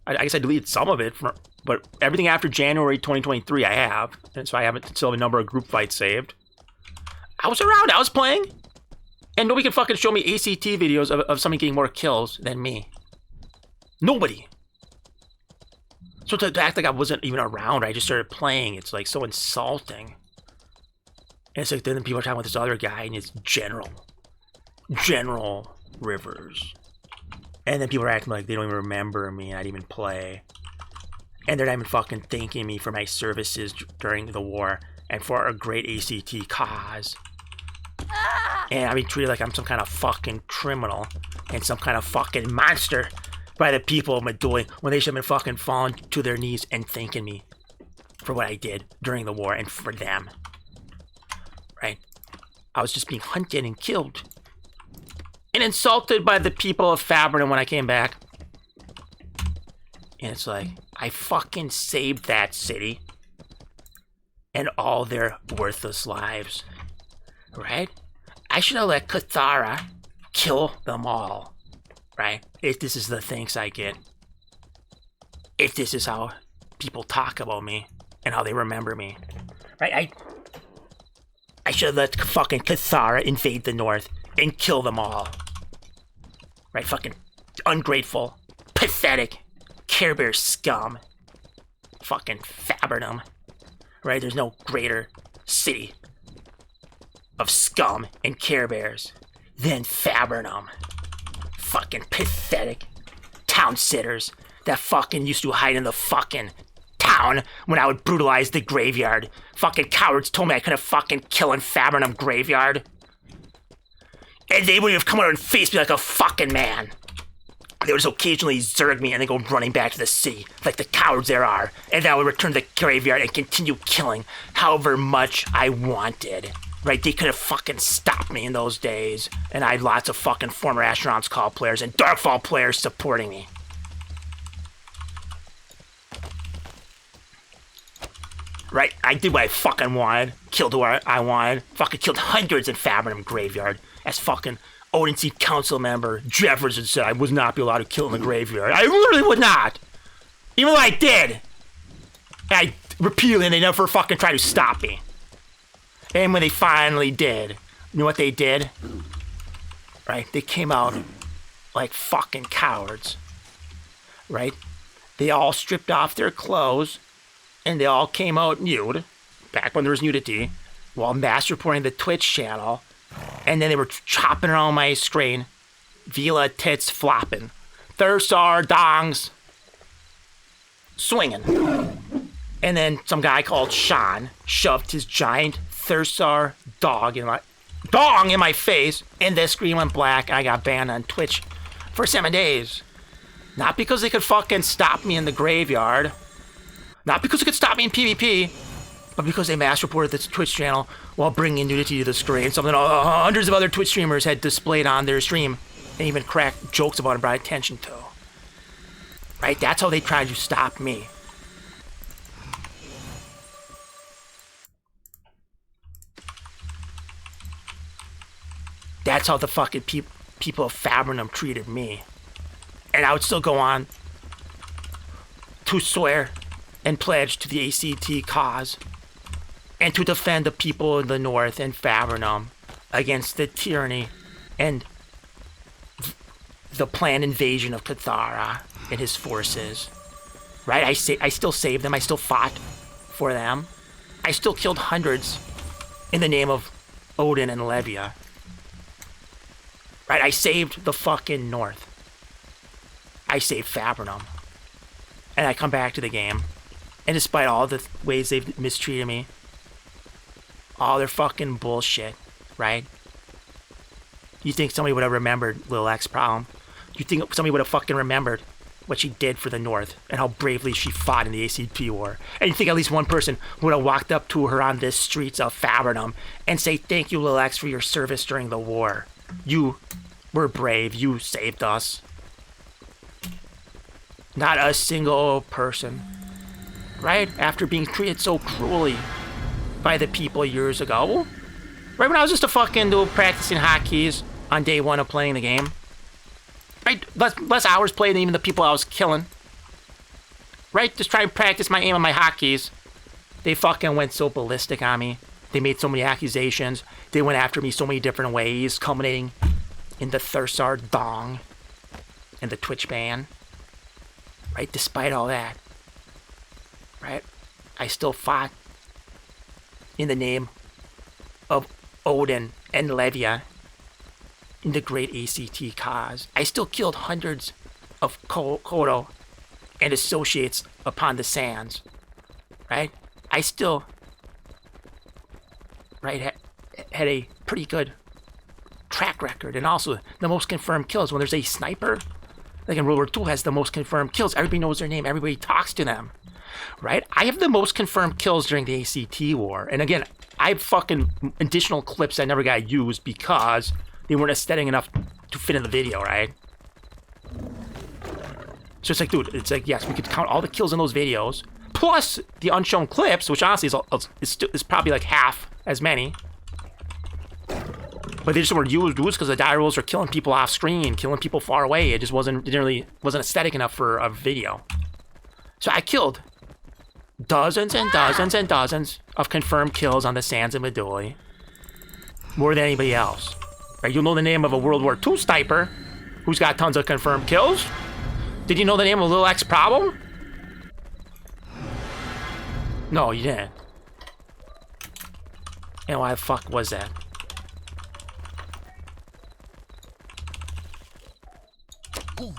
I guess I deleted some of it, but everything after January 2023 I have. And so I still have a number of group fights saved. I was around, I was playing. And nobody can fucking show me ACT videos of somebody getting more kills than me. Nobody. So to act like I wasn't even around, I just started playing. It's like so insulting. And it's like then people are talking about this other guy and it's General Rivers. And then people are acting like they don't even remember me and I didn't even play. And they're not even fucking thanking me for my services during the war and for a great ACT cause. And I'm being treated like I'm some kind of fucking criminal and some kind of fucking monster by the people of Meduli when they should have been fucking falling to their knees and thanking me for what I did during the war and for them. Right? I was just being hunted and killed and insulted by the people of Fabrinum when I came back. And it's like, I fucking saved that city and all their worthless lives. Right? I should have let Kuthara kill them all, right? If this is the thanks I get. If this is how people talk about me and how they remember me, right? I should have let fucking Kuthara invade the north and kill them all. Right? Fucking ungrateful, pathetic, Care Bear scum. Fucking Fabrinum. Right? There's no greater city of scum and Care Bears than Fabrinum. Fucking pathetic town sitters that fucking used to hide in the fucking town when I would brutalize the graveyard. Fucking cowards told me I couldn't fucking kill in Fabrinum graveyard. And they would have come out and faced me like a fucking man. They would just occasionally zerg me and then go running back to the city, like the cowards there are. And then I would return to the graveyard and continue killing however much I wanted. Right? They could have fucking stopped me in those days. And I had lots of fucking former Astronauts Call players and Darkfall players supporting me. Right? I did what I fucking wanted. Killed who I wanted. Fucking killed hundreds in Fabrinum Graveyard. As fucking Odin Seed Council member Jefferson said I would not be allowed to kill in the graveyard. I literally would not. Even though I did. I repeatedly, and they never fucking tried to stop me. And when they finally did, you know what they did? Right? They came out like fucking cowards. Right? They all stripped off their clothes. And they all came out nude, back when there was nudity, while mass reporting the Twitch channel. And then they were chopping around my screen. Vila tits flopping. Thursar dongs swinging. And then some guy called Sean shoved his giant Thursar dong in my face. And the screen went black. I got banned on Twitch for 7 days. Not because they could fucking stop me in the graveyard. Not because it could stop me in PvP, but because they mass reported this Twitch channel while bringing nudity to the screen. Something hundreds of other Twitch streamers had displayed on their stream and even cracked jokes about and brought attention to. Right? That's how they tried to stop me. That's how the fucking people of Fabrinum treated me. And I would still go on to swear and pledge to the ACT cause, and to defend the people in the North and Fabrinum against the tyranny and the planned invasion of Kuthara and his forces. Right? I still saved them. I still fought for them. I still killed hundreds in the name of Odin and Levia. Right? I saved the fucking North. I saved Fabrinum. And I come back to the game. And despite all the ways they've mistreated me, all their fucking bullshit, right? You think somebody would have remembered Lil X's problem? You think somebody would have fucking remembered what she did for the North and how bravely she fought in the ACP war? And you think at least one person would have walked up to her on the streets of Fabrinum and say, "Thank you, Lil X, for your service during the war. You were brave. You saved us." Not a single person. Right? After being treated so cruelly by the people years ago. Right when I was just a fucking dude practicing hotkeys on day one of playing the game. Right? Less hours played than even the people I was killing. Right? Just trying to practice my aim on my hotkeys. They fucking went so ballistic on me. They made so many accusations. They went after me so many different ways, culminating in the Thursar dong and the Twitch ban. Right? Despite all that. Right? I still fought in the name of Odin and Levia in the great ACT cause. I still killed hundreds of Kodo and associates upon the sands. Right? I still had a pretty good track record, and also the most confirmed kills. When there's a sniper, like in World War II, has the most confirmed kills. Everybody knows their name. Everybody talks to them. Right? I have the most confirmed kills during the ACT war. And again, I have fucking additional clips I never got used because they weren't aesthetic enough to fit in the video, right? So it's like, dude, it's like, yes, we could count all the kills in those videos, plus the unshown clips, which honestly is probably like half as many. But they just weren't used because the die rolls are killing people off screen, killing people far away. It just wasn't aesthetic enough for a video. So I killed dozens and dozens and dozens of confirmed kills on the sands of Meduli. More than anybody else. Right? You'll know the name of a World War II sniper who's got tons of confirmed kills. Did you know the name of Lil X Problem? No, you didn't. And why the fuck was that? Oh.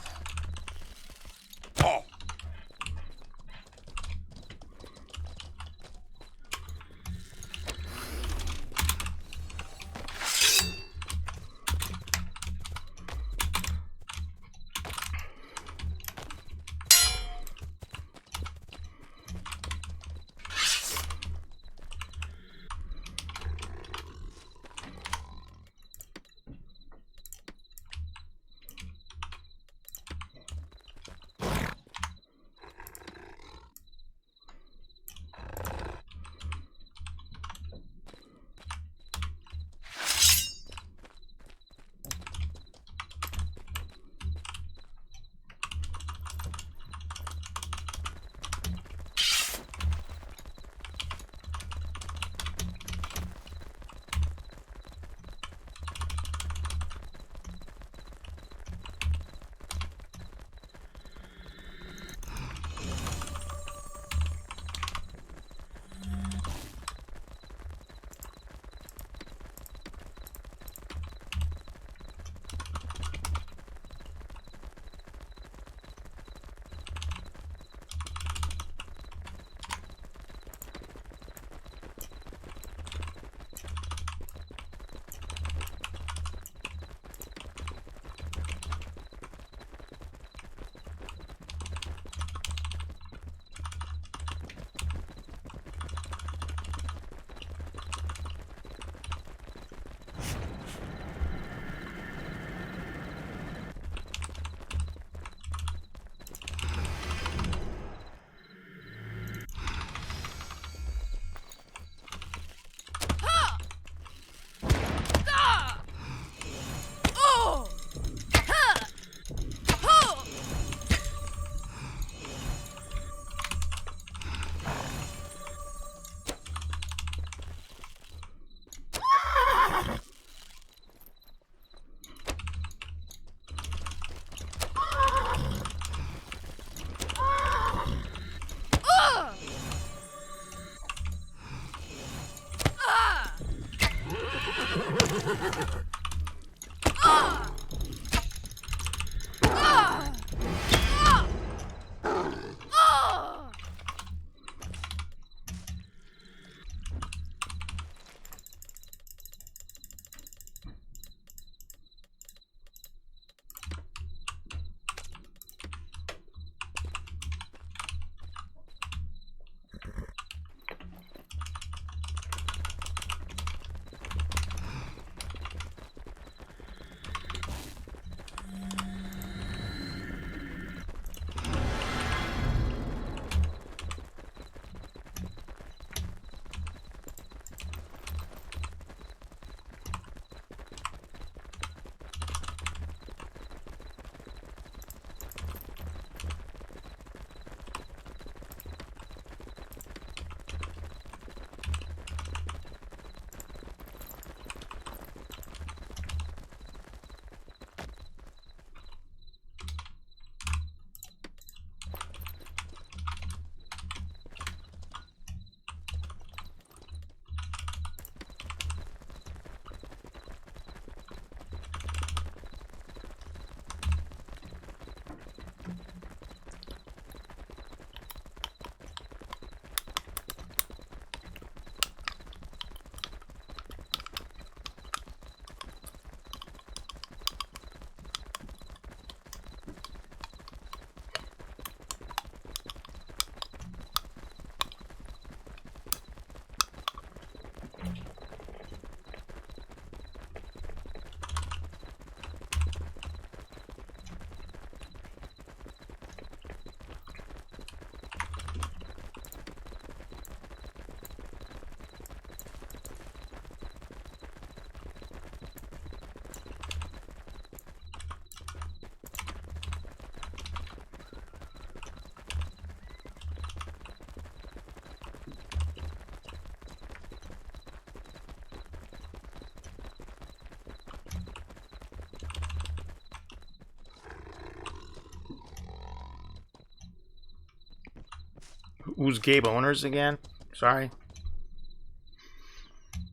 Who's Gabe Owners again? Sorry.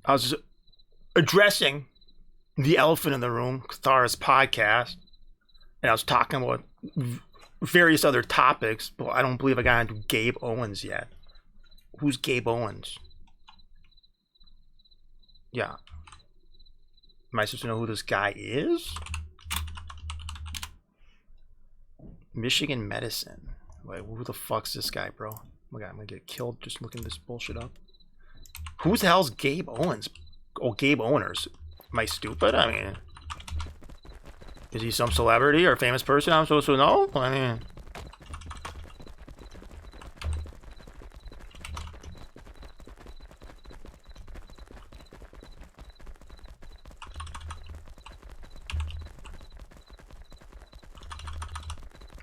I was just addressing the elephant in the room, Kuthara's podcast, and I was talking about various other topics, but I don't believe I got into Gabe Owens yet. Who's Gabe Owens? Yeah. Am I supposed to know who this guy is? Michigan Medicine. Wait, who the fuck's this guy, bro? Oh my god, I'm gonna get killed just looking this bullshit up. Who the hell's Gabe Owens? Oh, Gabe Owners. Am I stupid? I mean, is he some celebrity or famous person I'm supposed to know? I mean,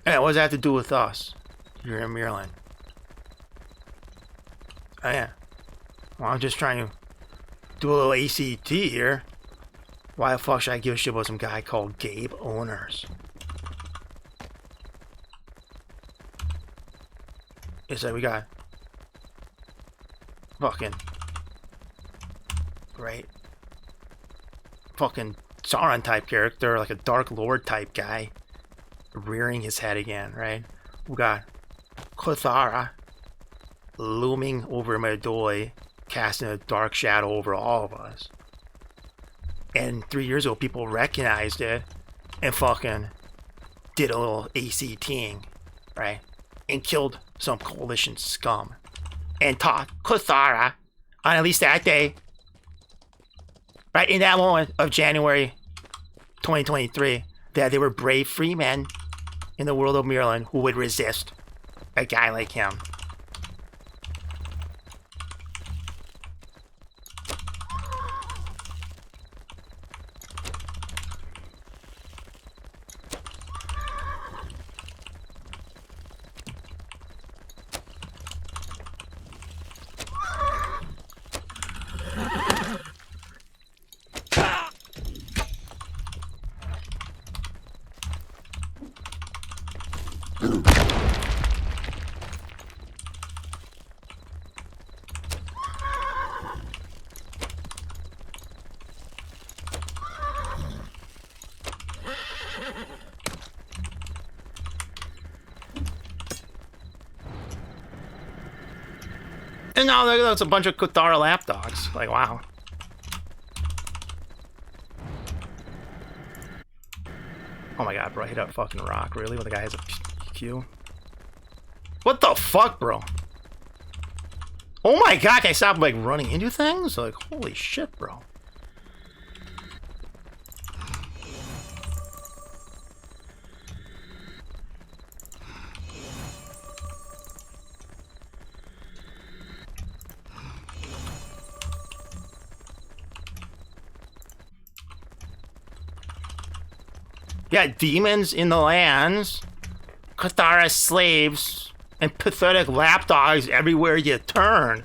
hey, what does that have to do with us? You're in Maryland. Oh yeah. Well, I'm just trying to do a little ACT here. Why the fuck should I give a shit about some guy called Gabe Owners? It's like we got fucking great fucking Sauron type character, like a Dark Lord type guy, rearing his head again, right? We got Kuthara looming over Madoi, casting a dark shadow over all of us. And 3 years ago, people recognized it and fucking did a little ACTing, right? And killed some coalition scum. And taught Kuthara on at least that day, right in that moment of January 2023, that they were brave free men in the world of Maryland who would resist a guy like him. And now there's a bunch of Kuthara lapdogs. Like, wow. Oh my god, bro, hit a fucking rock. Really? When the guy has a Q? What the fuck, bro? Oh my god, can I stop, like, running into things? Like, holy shit, bro. Yeah, demons in the lands, Kuthara slaves, and pathetic lapdogs everywhere you turn.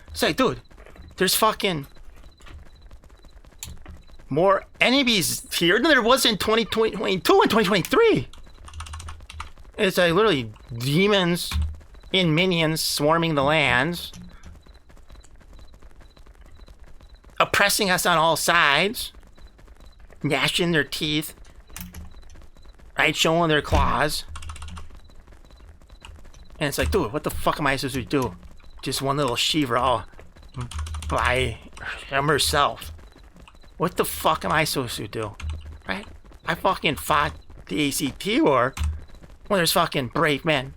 It's like, dude, there's fucking more enemies here than there was in 2022 and 2023. It's like literally demons and minions swarming the lands, oppressing us on all sides, gnashing their teeth. Right, showing their claws. And it's like, dude, what the fuck am I supposed to do? Just one little Shiva all by herself. What the fuck am I supposed to do? Right? I fucking fought the ACT war when there's fucking brave men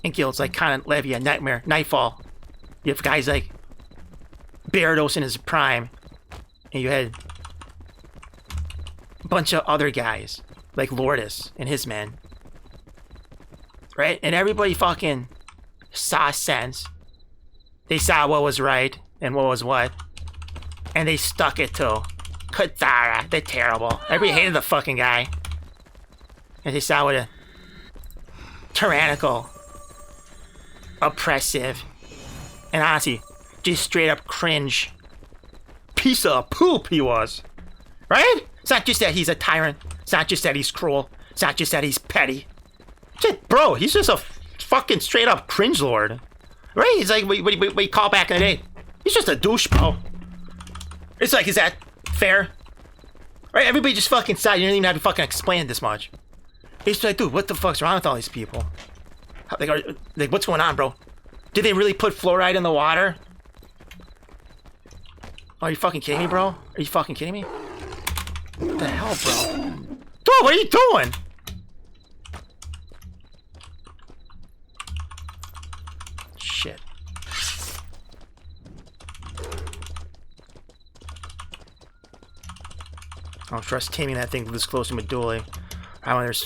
and guilds like Conan Levy, Nightmare, Nightfall. You have guys like Gyarados in his prime. And you had a bunch of other guys like Lourdes and his men. Right? And everybody fucking saw sense. They saw what was right and what was what. And they stuck it to Kuthara, the terrible. Everybody hated the fucking guy. And they saw what a tyrannical, oppressive, and honestly, just straight up cringe piece of poop he was. Right? It's not just that he's a tyrant. It's not just that he's cruel. It's not just that he's petty. Shit, bro, he's just a fucking straight up cringe lord. Right? He's like, we call back in the day. He's just a douche, bro. It's like, is that fair? Right? Everybody just fucking sighed. You don't even have to fucking explain it this much. It's like, dude, what the fuck's wrong with all these people? Like, what's going on, bro? Did they really put fluoride in the water? Are you fucking kidding me, bro? Are you fucking kidding me? What the hell, bro? Dude, what are you doing? Shit. I don't trust taming that thing this close to Medulla. When there's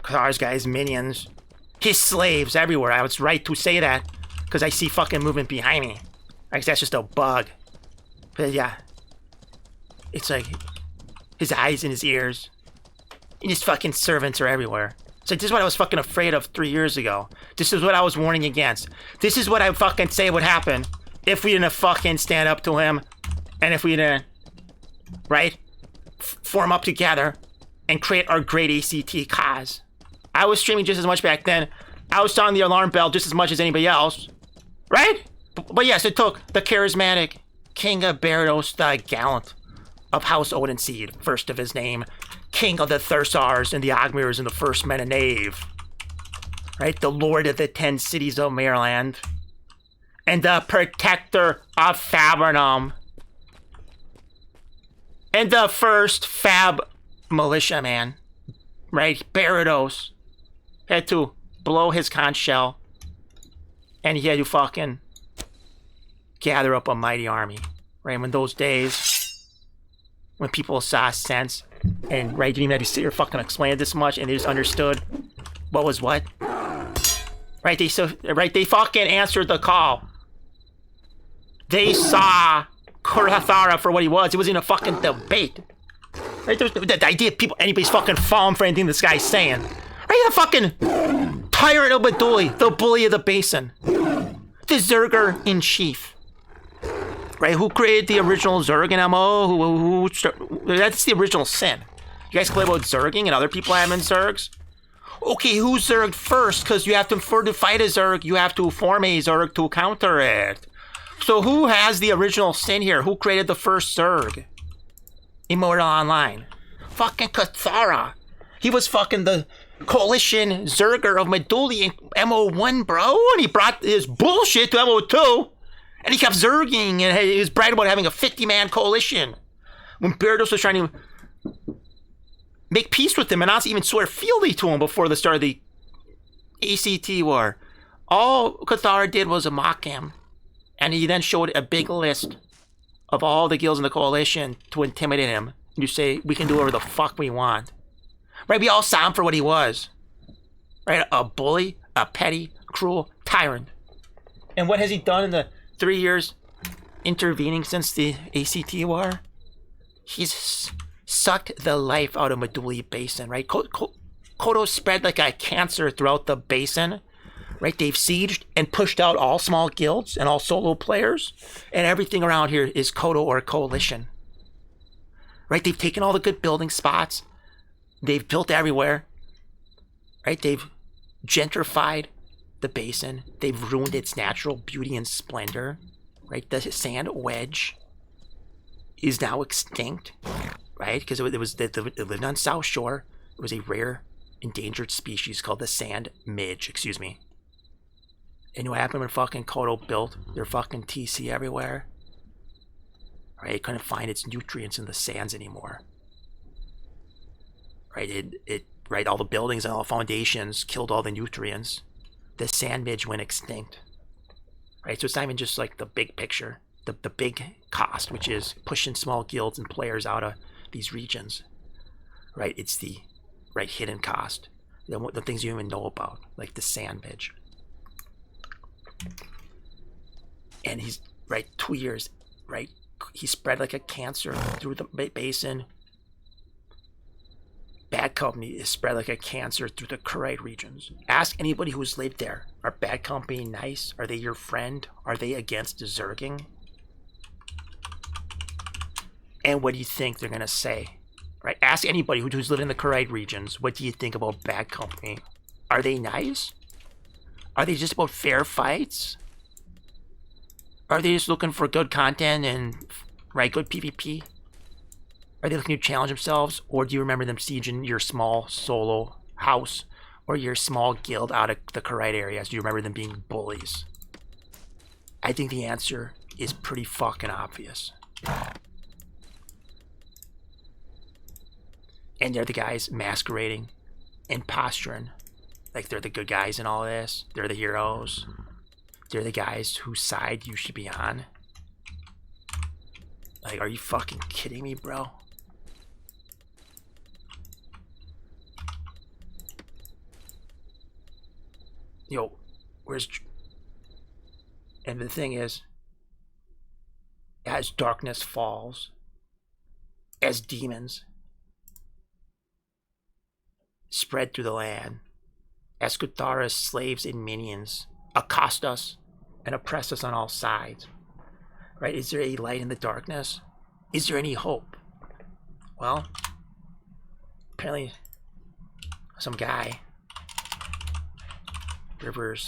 Kuthara's guys, minions, his slaves everywhere. I was right to say that because I see fucking movement behind me. I guess that's just a bug. But yeah, it's like his eyes and his ears. And his fucking servants are everywhere. It's like, this is what I was fucking afraid of 3 years ago. This is what I was warning against. This is what I fucking say would happen if we didn't fucking stand up to him. And if we didn't, right, form up together and create our great ACT cause. I was streaming just as much back then. I was sounding the alarm bell just as much as anybody else. Right? But yes, it took the charismatic King of Berados the Gallant of House Odinseed, first of his name, King of the Thursars and the Ogmirs and the First Men of Knave. Right? The Lord of the 10 Cities of Maryland. And the Protector of Fabrinum. And the first Fab militiaman. Right? Berados had to blow his conch shell. And he had to fucking gather up a mighty army. Right? When those days, when people saw sense, and right, didn't even have to sit here fucking explain it this much, and they just understood what was what. Right? They fucking answered the call. They saw Kuthara for what he was. It wasn't a fucking debate. Right? The idea of anybody's fucking falling for anything this guy's saying. Right? The fucking tyrant of Medulla, the bully of the basin, the Zerger in chief. Right? Who created the original Zerg and MO? That's the original sin. You guys play about Zerging and other people having Zergs? Okay, who Zerged first? Because you have to, to fight a Zerg, you have to form a Zerg to counter it. So who has the original sin here? Who created the first Zerg? Immortal Online. Fucking Kuthara. He was fucking the coalition Zerger of Medulla in MO1, bro. And he brought his bullshit to MO2. And he kept zerging, and he was bragging about having a 50-man coalition. When Berados was trying to make peace with him and not even swear fealty to him before the start of the ACT war. All Kuthara did was mock him. And he then showed a big list of all the guilds in the coalition to intimidate him. And you say, we can do whatever the fuck we want. Right? We all saw him for what he was. Right? A bully, a petty, cruel tyrant. And what has he done in the 3 years intervening since the ACT war? He's sucked the life out of Medulla Basin, right? Kodo spread like a cancer throughout the basin, right? They've sieged and pushed out all small guilds and all solo players, and everything around here is Kodo or coalition, right? They've taken all the good building spots. They've built everywhere, right? They've gentrified the basin. They've ruined its natural beauty and splendor, right? The sand wedge is now extinct, right? Because it lived on South Shore. It was a rare, endangered species called the sand midge, excuse me. And what happened when fucking Kodo built their fucking TC everywhere? Right? It couldn't find its nutrients in the sands anymore. Right? Right, all the buildings and all the foundations killed all the nutrients. The sand midge went extinct. Right? So it's not even just like the big picture, the big cost, which is pushing small guilds and players out of these regions. Right? It's the hidden cost. The things you don't even know about, like the sand midge. And he's, 2 years, right? He spread like a cancer through the basin. Bad Company is spread like a cancer through the Kurite regions. Ask anybody who's lived there. Are Bad Company nice? Are they your friend? Are they against Zerging? And what do you think they're going to say? Right? Ask anybody who's lived in the Kurite regions. What do you think about Bad Company? Are they nice? Are they just about fair fights? Are they just looking for good content and, right, good PvP? Are they looking to challenge themselves? Or do you remember them sieging your small solo house or your small guild out of the correct areas? Do you remember them being bullies? I think the answer is pretty fucking obvious. And they're the guys masquerading and posturing like they're the good guys in all of this. They're the heroes. They're the guys whose side you should be on. Like, are you fucking kidding me, bro? Yo, where's... And the thing is, as darkness falls, as demons spread through the land, as Kuthara's slaves and minions accost us and oppress us on all sides, right? Is there a light in the darkness? Is there any hope? Well, apparently some guy, apparently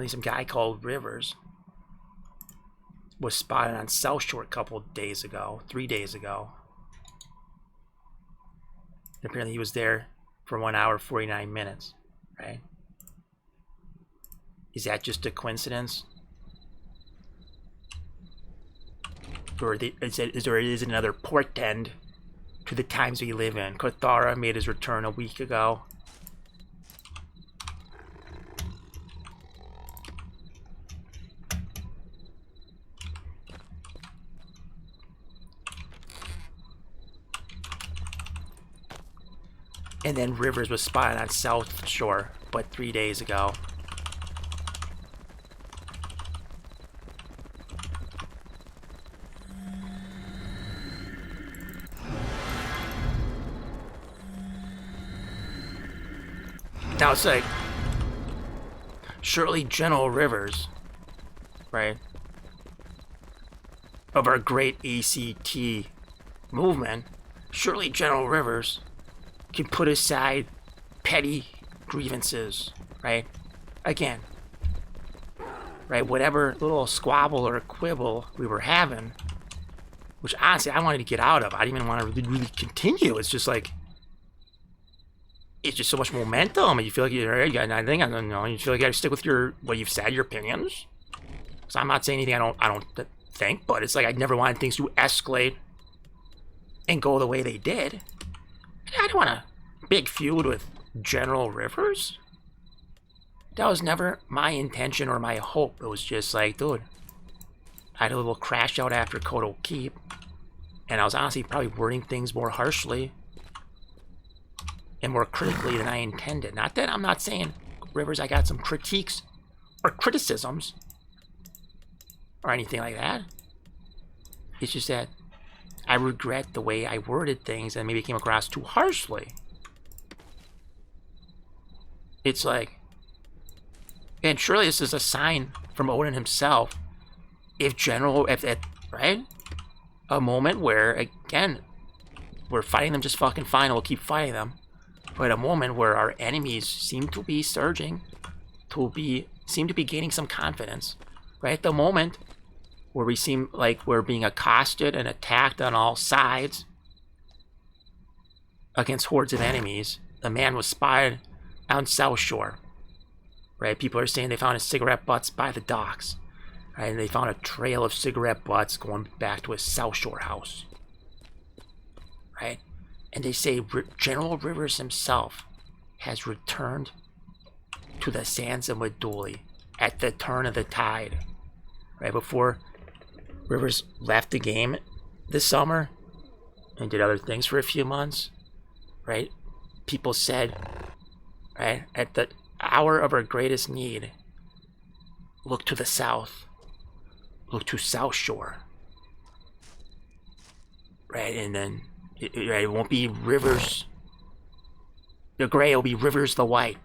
some guy called Rivers was spotted on South Shore a couple of days ago, 3 days ago. And apparently he was there for 1 hour, 49 minutes, right? Is that just a coincidence? Or is it another portend to the times we live in? Kuthara made his return a week ago. And then Rivers was spotted on South Shore, but 3 days ago. Now it's like, surely General Rivers, right, of our great ACT movement, surely General Rivers can put aside petty grievances, right? Again, right, whatever little squabble or quibble we were having, which honestly I wanted to get out of. I didn't even want to really continue. It's just like, it's just so much momentum, and you feel like you're right. I think I don't know. You feel like you got to stick with what you've said, your opinions. So I'm not saying anything I don't think, but it's like I never wanted things to escalate and go the way they did. I don't want a big feud with General Rivers. That was never my intention or my hope. It was just like, dude, I had a little crash out after Kodo Keep, and I was honestly probably wording things more harshly and more critically than I intended. Not that I'm not saying, Rivers, I got some critiques or criticisms or anything like that. It's just that I regret the way I worded things and maybe came across too harshly. It's like, and surely this is a sign from Odin himself. If right? A moment where, again, we're fighting them just fucking fine and we'll keep fighting them. But a moment where our enemies seem to be surging, seem to be gaining some confidence, right? The moment where we seem like we're being accosted and attacked on all sides against hordes of enemies. The man was spotted on South Shore, right? People are saying they found his cigarette butts by the docks, right? And they found a trail of cigarette butts going back to his South Shore house, right? And they say General Rivers himself has returned to the sands of Meduli at the turn of the tide. Right before Rivers left the game this summer and did other things for a few months, right? People said, right, at the hour of our greatest need, look to the south, look to South Shore, right? And then it won't be Rivers the Gray, it'll be Rivers the White,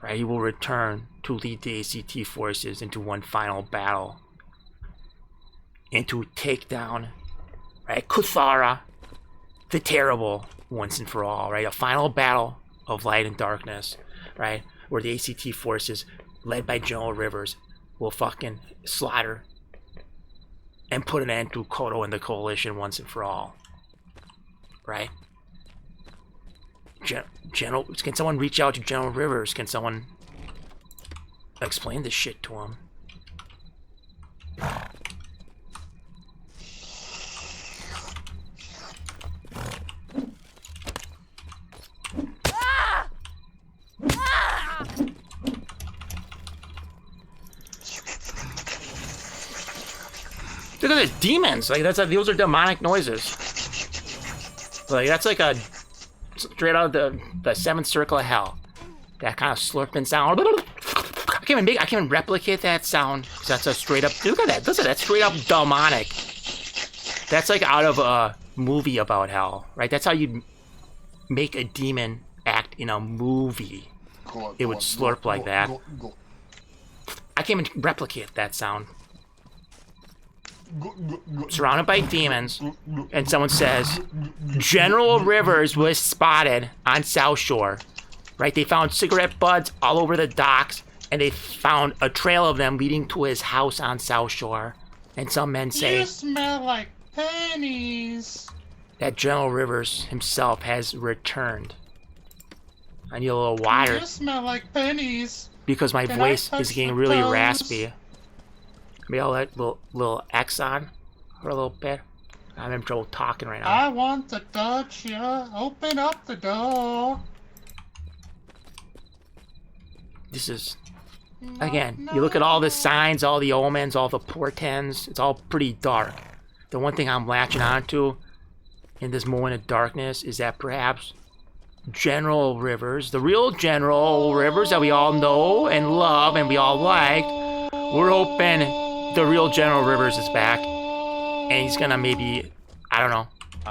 right? He will return to lead the ACT forces into one final battle and to take down, right, Kuthara the Terrible once and for all, right? A final battle of light and darkness, right? Where the ACT forces led by General Rivers, will fucking slaughter and put an end to Kodo and the coalition once and for all. Right? General, can someone reach out to General Rivers? Can someone explain this shit to him? Look at the demons! Like those are demonic noises. Like that's like a straight out of the seventh circle of hell. That kind of slurping sound. I can't even replicate that sound. That's a straight up. Look at that! Listen, that's straight up demonic. That's like out of a movie about hell, right? That's how you make a demon act in a movie. It would slurp like that. I can't even replicate that sound. Surrounded by demons, and someone says, General Rivers was spotted on South Shore. Right? They found cigarette butts all over the docks, and they found a trail of them leading to his house on South Shore. And some men say, You smell like pennies. That General Rivers himself has returned. I need a little water. You smell like pennies. Because my Can voice I is touch getting the really toes? raspy. Maybe I'll let little X on for a little bit. I'm in trouble talking right now. I want to touch you. Open up the door. This is, again, you look at all the signs, all the omens, all the portends, it's all pretty dark. The one thing I'm latching onto in this moment of darkness is that perhaps General Rivers, the real General Rivers that we all know and love and we all like, we're hoping the real General Rivers is back and he's gonna maybe, I don't know,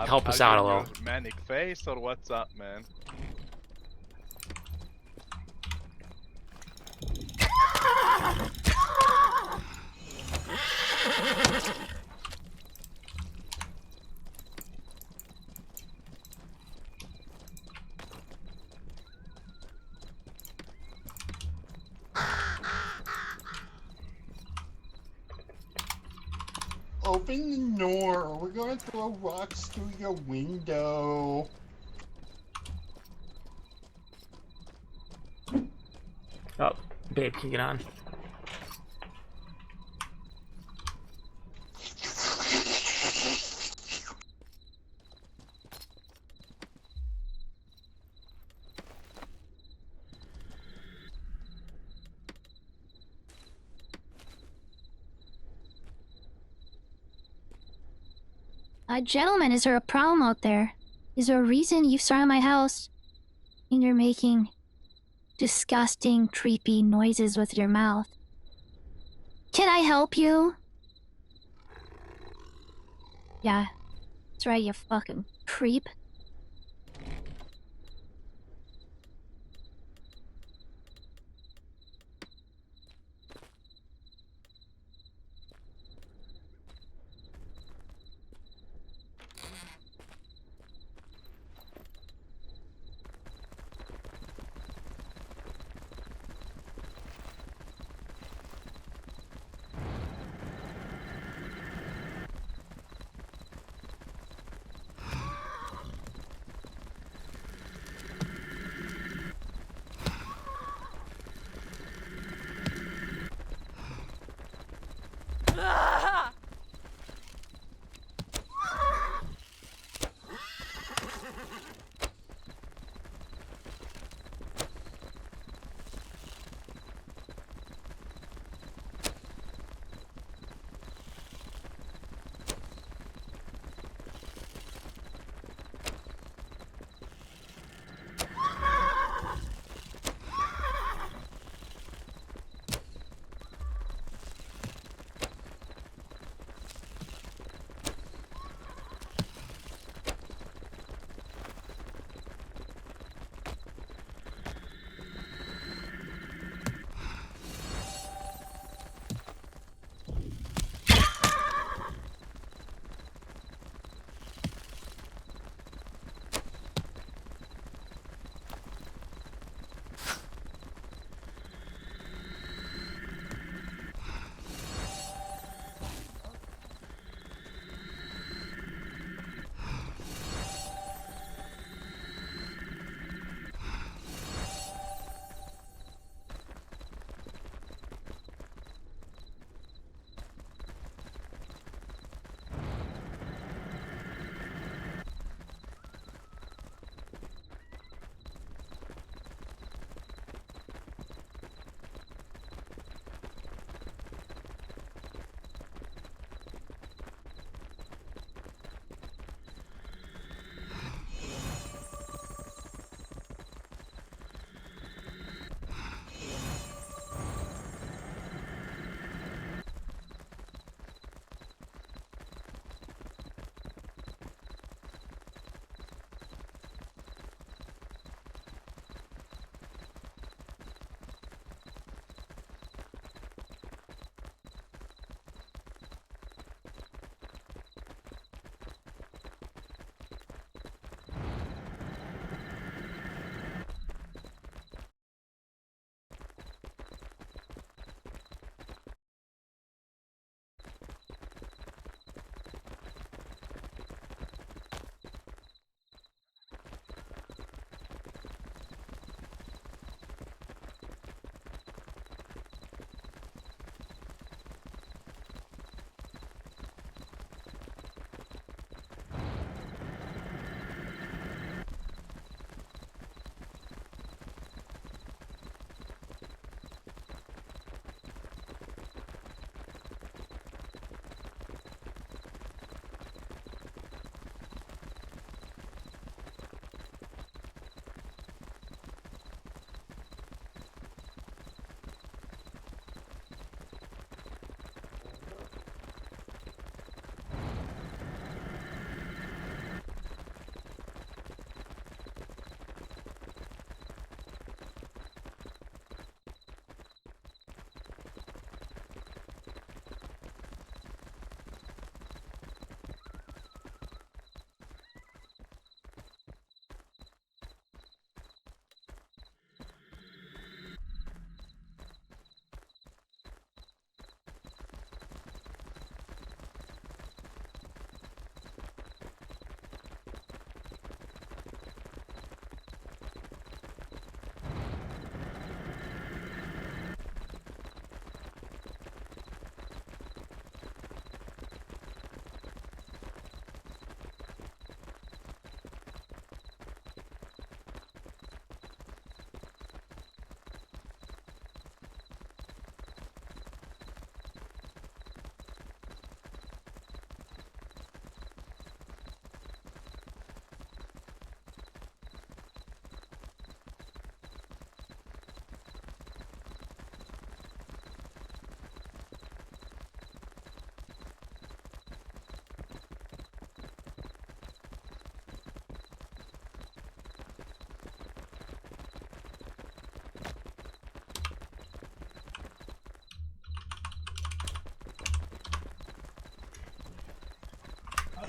help us out a little. Manic face or what's up, man? Open the door. We're going to throw rocks through your window. Oh, babe, can you get on? Gentlemen, is there a problem out there? Is there a reason you've surrounded my house and you're making disgusting, creepy noises with your mouth? Can I help you? Yeah, that's right, you fucking creep.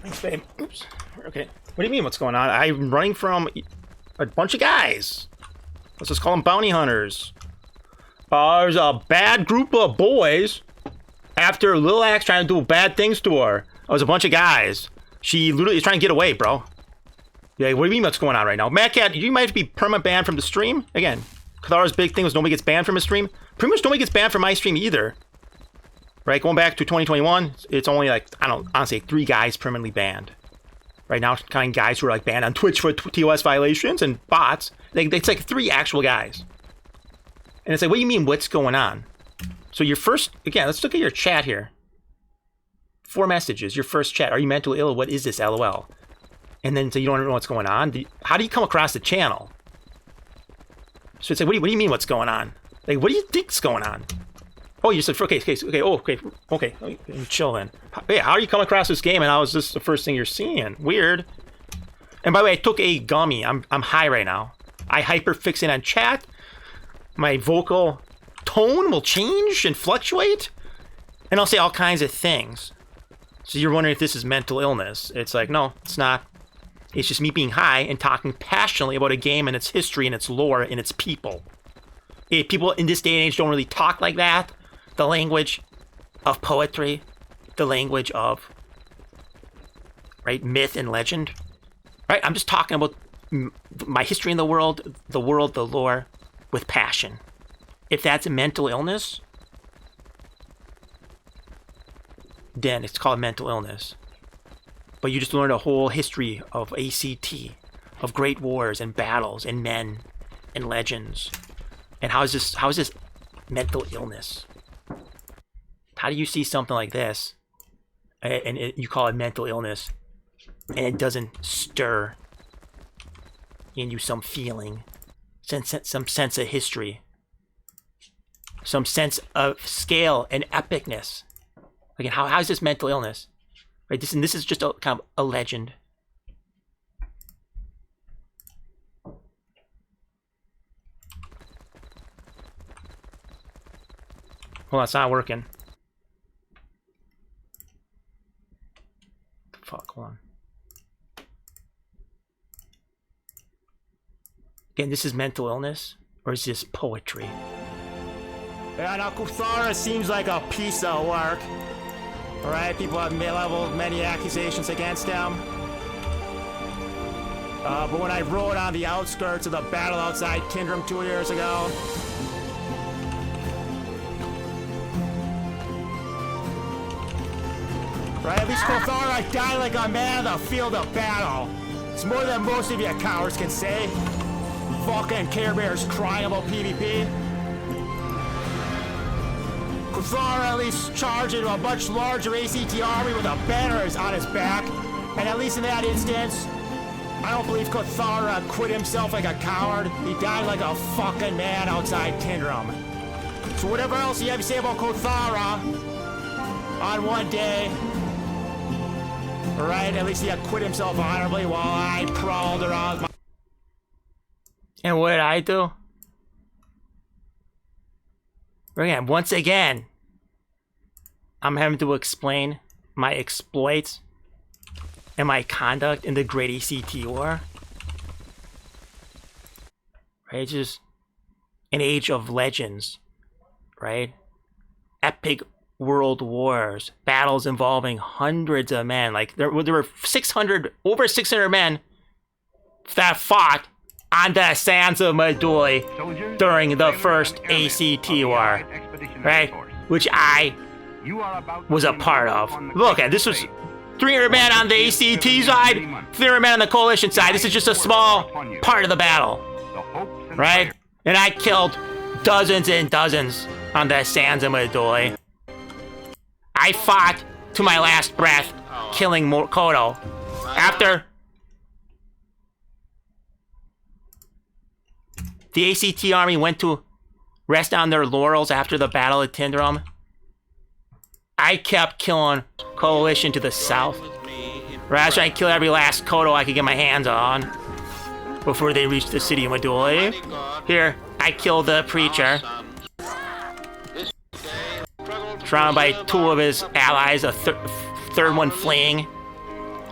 Thanks, babe. Oops. Okay. What do you mean, what's going on? I'm running from a bunch of guys. Let's just call them bounty hunters. There's a bad group of boys after Lil Axe trying to do bad things to her. It was a bunch of guys. She literally is trying to get away, bro. Yeah, what do you mean what's going on right now? Mad Cat, you might be permanent banned from the stream. Again, Kuthara's big thing was nobody gets banned from his stream. Pretty much nobody gets banned from my stream either. Right, going back to 2021, it's only like, I don't know, honestly, 3 guys permanently banned. Right now, kind of guys who are like banned on Twitch for TOS violations and bots. It's like 3 actual guys. And it's like, what do you mean, what's going on? So your first, again, let's look at your chat here. 4 messages, your first chat. Are you mentally ill? What is this, LOL? And then so you don't know what's going on. How do you come across the channel? So it's like, what do you mean what's going on? Like, what do you think's going on? Oh, you said, okay, chill then. Hey, how are you coming across this game and how is this the first thing you're seeing? Weird. And by the way, I took a gummy. I'm high right now. I hyperfixate on chat. My vocal tone will change and fluctuate. And I'll say all kinds of things. So you're wondering if this is mental illness. It's like, no, it's not. It's just me being high and talking passionately about a game and its history and its lore and its people. People in this day and age don't really talk like that. The language of poetry, the language of, right, myth and legend. Right, I'm just talking about my history in the world, the lore, with passion. If that's a mental illness, then it's called mental illness. But you just learned a whole history of ACT, of great wars and battles and men and legends. And how is this mental illness? How do you see something like this and you call it mental illness and it doesn't stir in you some feeling, some sense of history, some sense of scale and epicness? Again, how is this mental illness? Right, this is just a kind of a legend. Hold on, it's not working. Fuck, hold on. Again, this is mental illness, or is this poetry? Yeah, now Kuthara seems like a piece of work. Alright, people have leveled many accusations against him. But when I rode on the outskirts of the battle outside Kindrum 2 years ago, right, at least Kuthara died like a man on the field of battle. It's more than most of you cowards can say. Fucking Care Bears crying about PvP. Kuthara at least charged into a much larger ACT army with a banners on his back. And at least in that instance, I don't believe Kuthara quit himself like a coward. He died like a fucking man outside Kindrum. So whatever else you have to say about Kuthara, on one day, alright, at least he quit himself honorably while I crawled around my... And what did I do? Again, once again, I'm having to explain my exploits and my conduct in the Great ACT War. Right, it's just an age of legends, right? Epic world wars, battles involving hundreds of men. Like there were over 600 men that fought on the sands of Meduli during the first ACT War, right? Which I was a part of. Look, this was 300 men on the ACT side, 300 men on the coalition side. This is just a small part of the battle, right? And I killed dozens and dozens on the sands of Meduli. I fought to my last breath, killing Kodo. After the ACT army went to rest on their laurels after the Battle of Tindrum, I kept killing coalition to the south. I was trying to kill every last Kodo I could get my hands on before they reached the city of Meduli. Here, I killed the preacher, surrounded by 2 of his allies, a third one fleeing.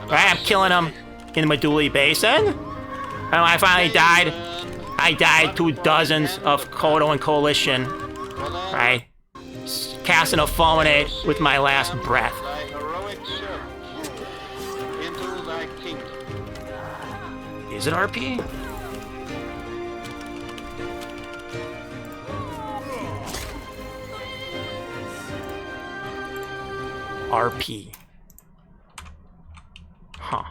Right, I'm killing them in the Medullary Basin. And when I finally died, I died to dozens of Kodo and Coalition. Right? Casting a fulminate with my last breath. Thy heroic service into thy kingdom. Is it RP? RP. Huh.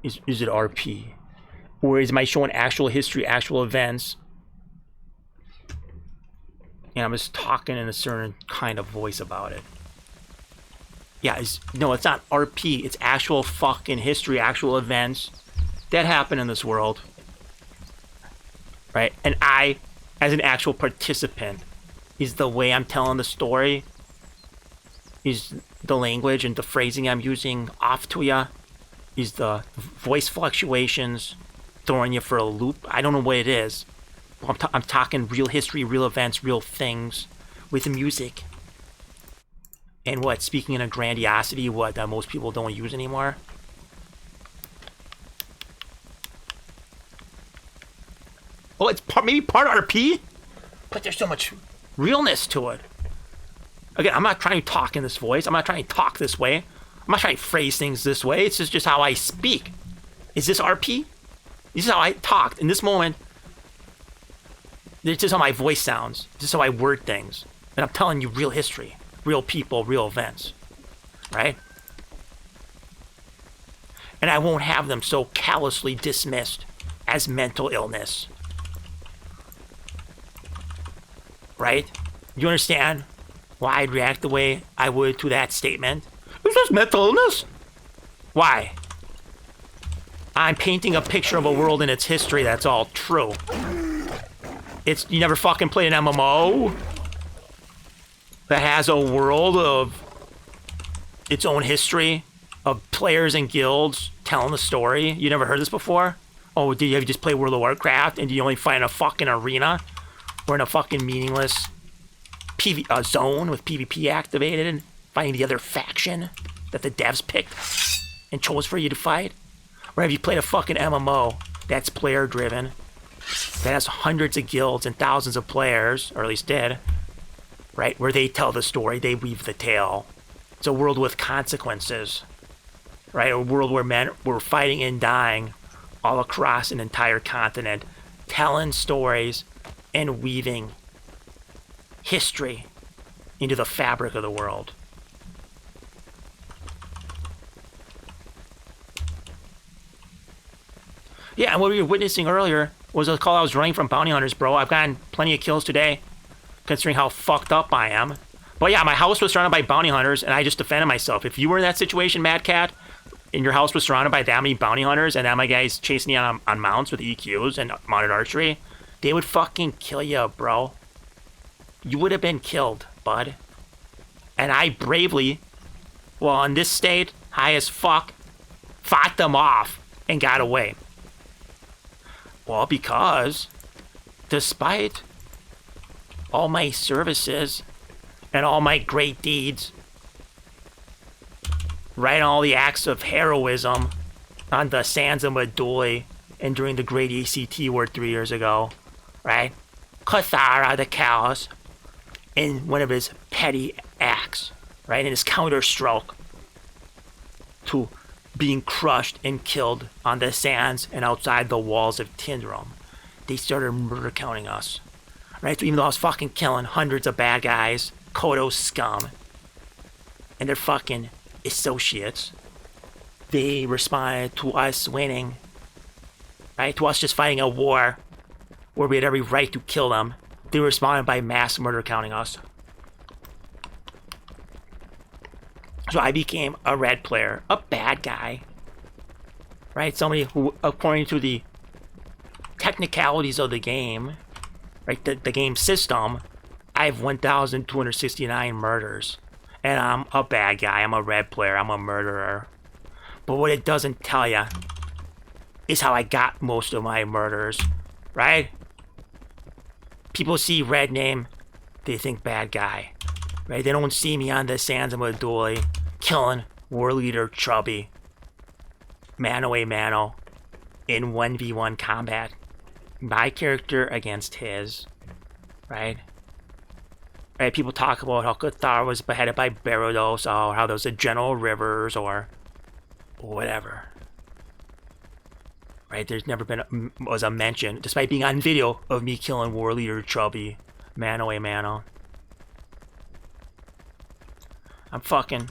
Is it RP? Or is my showing actual history, actual events? And I'm just talking in a certain kind of voice about it. Yeah, no, it's not RP. It's actual fucking history, actual events that happen in this world. Right? And I, as an actual participant, is the way I'm telling the story, is the language and the phrasing I'm using off to ya, is the voice fluctuations throwing you for a loop. I don't know what it is. I'm talking real history, real events, real things with music. And what, speaking in a grandiosity, what most people don't use anymore? Oh, it's maybe part RP? But there's so much realness to it. Again, I'm not trying to talk in this voice. I'm not trying to talk this way. I'm not trying to phrase things this way. It's just how I speak. Is this RP? This is how I talked. In this moment, this is how my voice sounds. This is how I word things. And I'm telling you real history, real people, real events. Right? And I won't have them so callously dismissed as mental illness. Right? You understand why I'd react the way I would to that statement? Is this mental illness? Why? I'm painting a picture of a world in its history that's all true. You never fucking played an MMO that has a world of its own history of players and guilds telling the story? You never heard this before? Oh, did you just play World of Warcraft and you only fight in a fucking arena or in a fucking meaningless zone with PvP activated and fighting the other faction that the devs picked and chose for you to fight? Or have you played a fucking MMO that's player driven, that has hundreds of guilds and thousands of players, or at least did, right? Where they tell the story, they weave the tale. It's a world with consequences, right? A world where men were fighting and dying all across an entire continent, telling stories and weaving history into the fabric of the world. Yeah, and what we were witnessing earlier was a call I was running from bounty hunters, bro. I've gotten plenty of kills today, considering how fucked up I am. But yeah, my house was surrounded by bounty hunters, and I just defended myself. If you were in that situation, Mad Cat, and your house was surrounded by that many bounty hunters, and that many guys chasing you on mounts with EQs and mounted archery, they would fucking kill you, bro. You would have been killed, bud. And I bravely, well, in this state, high as fuck, fought them off and got away. Well, because despite all my services and all my great deeds, right, all the acts of heroism on the sands of Medullary and during the great ACT War 3 years ago, right? Kuthara, the cows, in one of his petty acts, right, in his counterstroke to being crushed and killed on the sands and outside the walls of Tindrum, they started murder counting us, right? So even though I was fucking killing hundreds of bad guys, Kodo scum, and their fucking associates, they responded to us winning, right? To us just fighting a war where we had every right to kill them. They responded by mass murder counting us. So I became a red player, a bad guy, right? Somebody who, according to the technicalities of the game, right, the game system, I have 1,269 murders. And I'm a bad guy, I'm a red player, I'm a murderer. But what it doesn't tell you is how I got most of my murders, right? People see red name, they think bad guy, right? They don't see me on the sands of Medullary killing war leader Chubby, mano-a-mano in 1v1 combat. My character against his, right? Right, people talk about how Kuthara was beheaded by Barados, or how there was a General Rivers, or whatever. Right, there's never been was a mention, despite being on video, of me killing War Leader Chubby, mano-a-mano. I'm fucking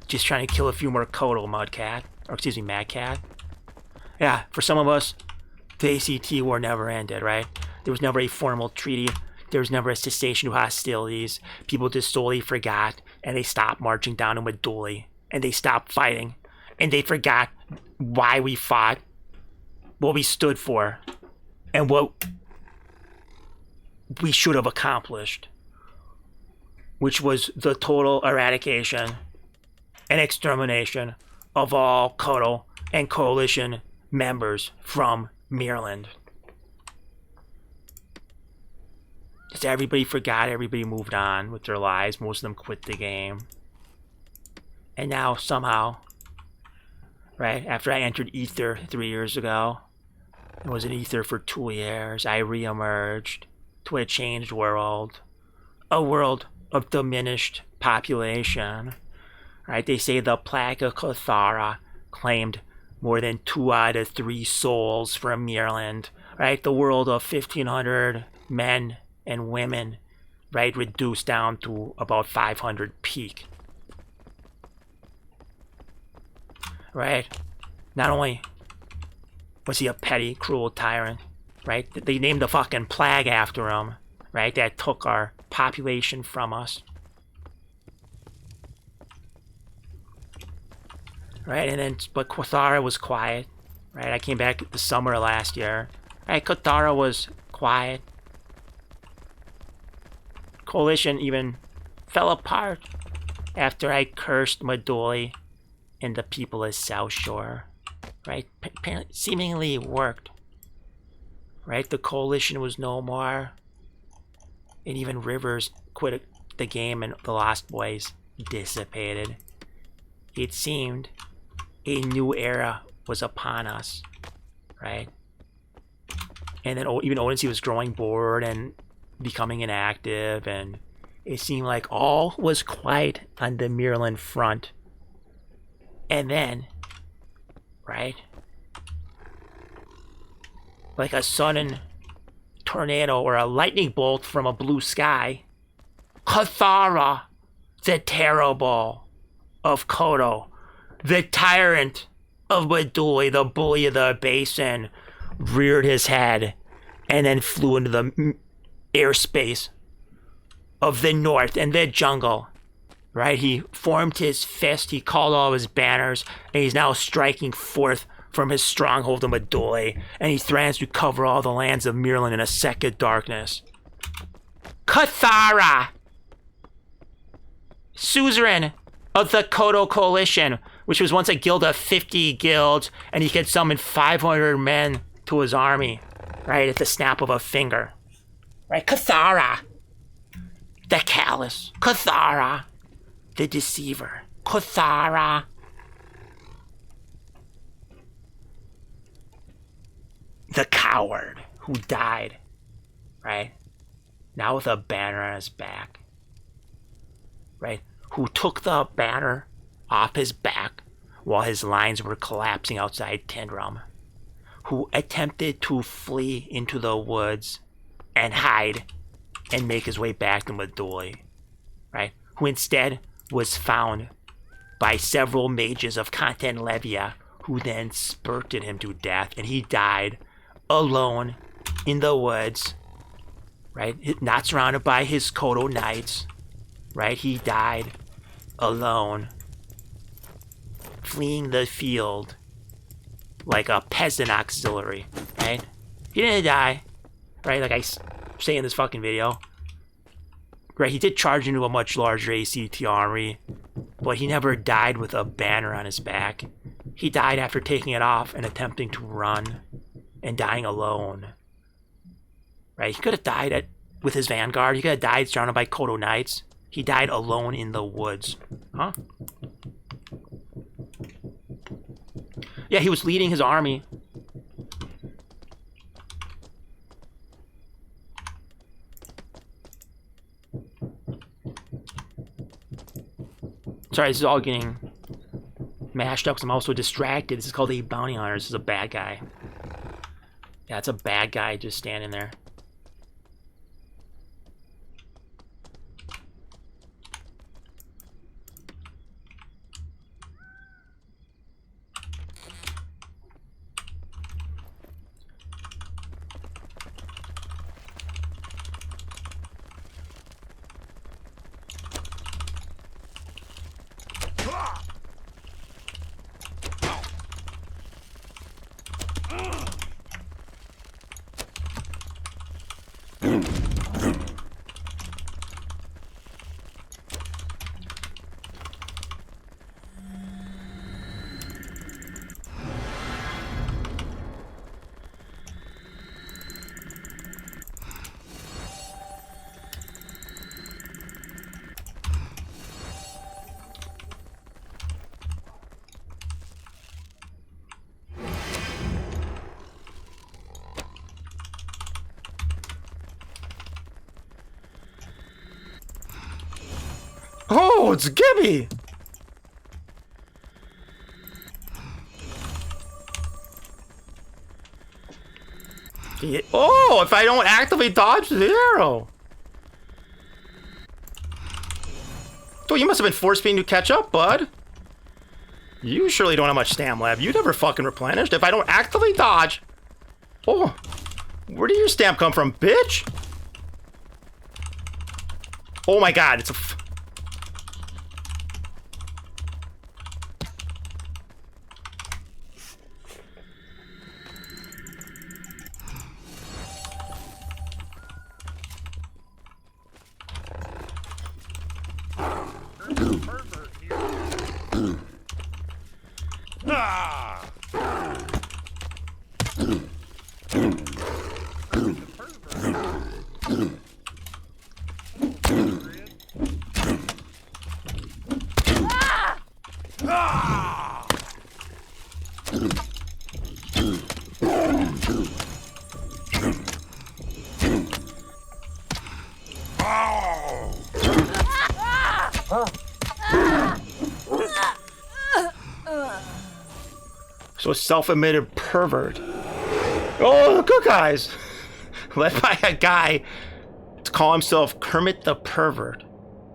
just trying to kill a few more Kodo Mudcat, or excuse me, Madcat. Yeah, for some of us, the ACT war never ended, right? There was never a formal treaty. There was never a cessation to hostilities. People just solely forgot, and they stopped marching down to Meduli, and they stopped fighting, and they forgot why we fought, what we stood for, and what we should have accomplished, which was the total eradication and extermination of all Kodo and Coalition members from Maryland. Just everybody forgot, everybody moved on with their lives, most of them quit the game. And now somehow, right, after I entered Ether 3 years ago, I was in Ether for 2 years, I re-emerged to a changed world. A world of diminished population. Right, they say the plague of Kuthara claimed more than 2 out of 3 souls from Maryland. Right, the world of 1,500 men and women, right, reduced down to about 500 peak. Right, not only was he a petty, cruel tyrant, right, they named the fucking plague after him, right, that took our population from us. Right, and then, but Kuthara was quiet, right, I came back the summer of last year, right, Kuthara was quiet. Coalition even fell apart after I cursed Meduli and the people of South Shore, right, seemingly worked, right, the Coalition was no more, and even Rivers quit the game and the Lost Boys dissipated. It seemed a new era was upon us, right? And then even Odense was growing bored and becoming inactive, and it seemed like all was quiet on the Maryland front. And then, right, like a sudden tornado or a lightning bolt from a blue sky, Kuthara, the terrible of Kodo, the tyrant of Meduli, the bully of the basin, reared his head and then flew into the airspace of the north and the jungle, right? He formed his fist, he called all of his banners, and he's now striking forth from his stronghold of Meduli, and he threatens to cover all the lands of Maryland in a second darkness. Kuthara, suzerain of the Kodo Coalition, which was once a guild of 50 guilds, and he could summon 500 men to his army, right, at the snap of a finger. Right, Kuthara, the callous, Kuthara, the deceiver, Kuthara, the coward who died, right, now with a banner on his back, right, who took the banner off his back while his lines were collapsing outside Tindrum, who attempted to flee into the woods and hide and make his way back to Meduli, right? Who instead was found by several mages of Content Levia, who then spurted him to death, and he died alone in the woods, right? Not surrounded by his Kodo knights, right? He died alone, fleeing the field like a peasant auxiliary, right? He didn't die, right? Like I say in this fucking video, right? He did charge into a much larger ACT army, but he never died with a banner on his back. He died after taking it off and attempting to run and dying alone, right? He could have died with his vanguard. He could have died surrounded by Kodo knights. He died alone in the woods. Huh? Yeah, he was leading his army. Sorry, this is all getting mashed up because I'm also distracted. This is called a bounty hunter. This is a bad guy. Yeah, it's a bad guy just standing there. Oh, it's Gibby! Oh, if I don't actively dodge the arrow. Oh, you must have been force feeding to catch up, bud. You surely don't have much stam lab. You never fucking replenished if I don't actively dodge. Oh, where did your stamp come from, bitch? Oh my god, it's a... So a self-admitted pervert. Oh, the good guys! Led by a guy to call himself Kermit the Pervert.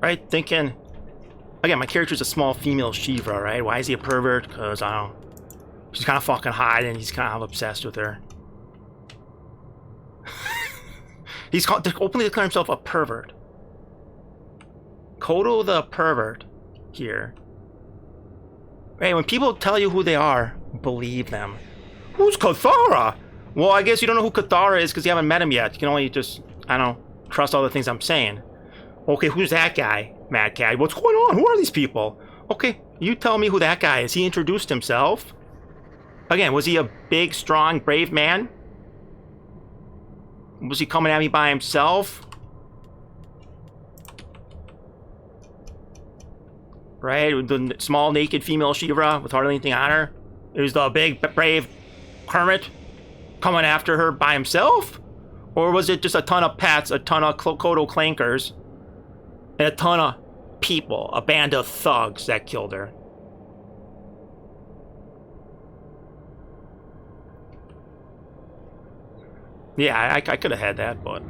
Right? Thinking... Again, my character's a small female Shiva, right? Why is he a pervert? Because, I don't know. She's kind of fucking hot and he's kind of obsessed with her. He's openly declaring himself a pervert. Kodo the Pervert here. Hey, when people tell you who they are, believe them. Who's Kuthara? Well, I guess you don't know who Kuthara is because you haven't met him yet. You can only just, I don't know, trust all the things I'm saying. Okay, who's that guy, Mad Cat? What's going on? Who are these people? Okay, you tell me who that guy is. He introduced himself. Again, was he a big, strong, brave man? Was he coming at me by himself? Right, the small naked female Shiva with hardly anything on her. It was the big brave Kermit coming after her by himself? Or was it just a ton of pets, a ton of Kodo clankers, and a ton of people, a band of thugs that killed her? Yeah, I could have had that, but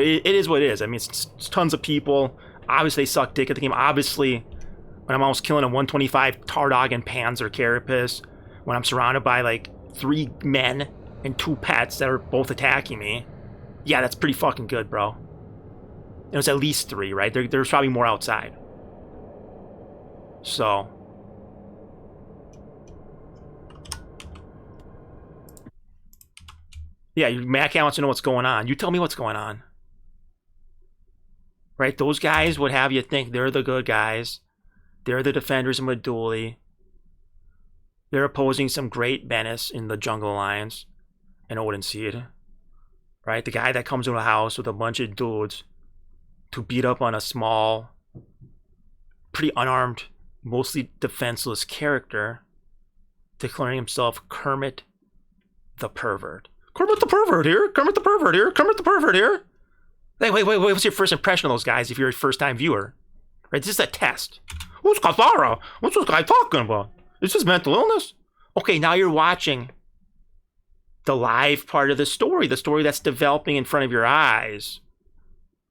it is what it is. I mean, it's tons of people. Obviously, they suck dick at the game. Obviously, when I'm almost killing a 125 Tardog and Panzer Carapace, when I'm surrounded by like 3 men and 2 pets that are both attacking me, yeah, that's pretty fucking good, bro. It was at least 3, right? There's probably more outside. So... yeah, Mac wants to know what's going on. You tell me what's going on. Right? Those guys would have you think they're the good guys. They're the defenders of Meduli. They're opposing some great menace in the Jungle Alliance and Odin Seed. Right? The guy that comes into a house with a bunch of dudes to beat up on a small, pretty unarmed mostly defenseless character declaring himself Kermit the Pervert. Kermit the Pervert here. Kermit the Pervert here. Kermit the Pervert here. Hey, wait. What's your first impression of those guys if you're a first-time viewer? Right, this is a test. Who's Kuthara? What's this guy talking about? Is this mental illness? Okay, now you're watching the live part of the story that's developing in front of your eyes.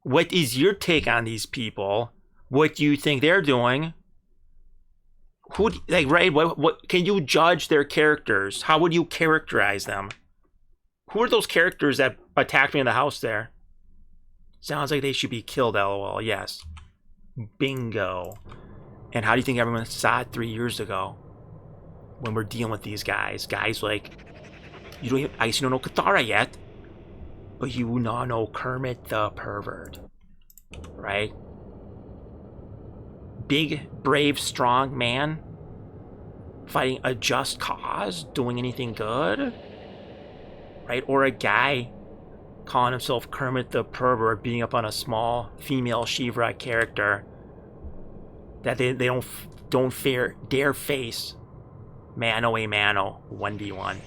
What is your take on these people? What do you think they're doing? What can you judge their characters? How would you characterize them? Who are those characters that attacked me in the house there? Sounds like they should be killed, lol. Yes. Bingo. And how do you think everyone saw it 3 years ago? When we're dealing with these guys. Guys like, I guess you don't know Kuthara yet, but you now know Kermit the Pervert. Right? Big, brave, strong man fighting a just cause, doing anything good. Right? Or a guy calling himself Kermit the Pervert, beating up on a small female Shivra character that they don't dare face mano a mano 1v1.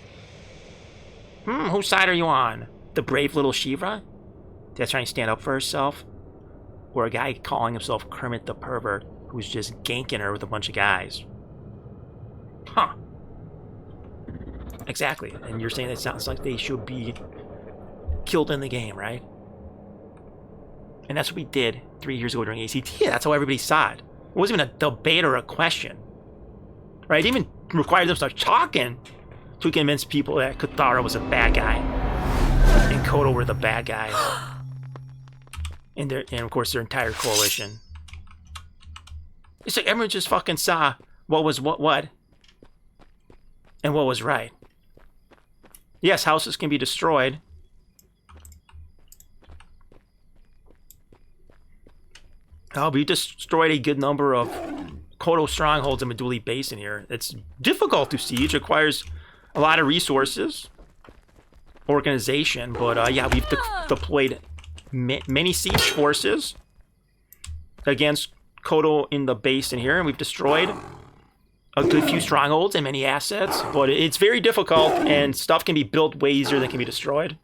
Whose side are you on? The brave little Shivra that's trying to stand up for herself? Or a guy calling himself Kermit the Pervert who's just ganking her with a bunch of guys? Huh. Exactly. And you're saying it sounds like they should be killed in the game, right? And that's what we did 3 years ago during ACT. That's how everybody saw it. It wasn't even a debate or a question. Right? It even required them to start talking to convince people that Kuthara was a bad guy. And Kodo were the bad guys. And of course their entire coalition. It's like everyone just fucking saw what was what and what was right. Yes, houses can be destroyed. We destroyed a good number of Kodo strongholds in Meduli Basin here. It's difficult to siege. It requires a lot of resources, organization, but yeah, we've deployed many siege forces against Kodo in the basin here, and we've destroyed a good few strongholds and many assets, but it's very difficult, and stuff can be built way easier than can be destroyed.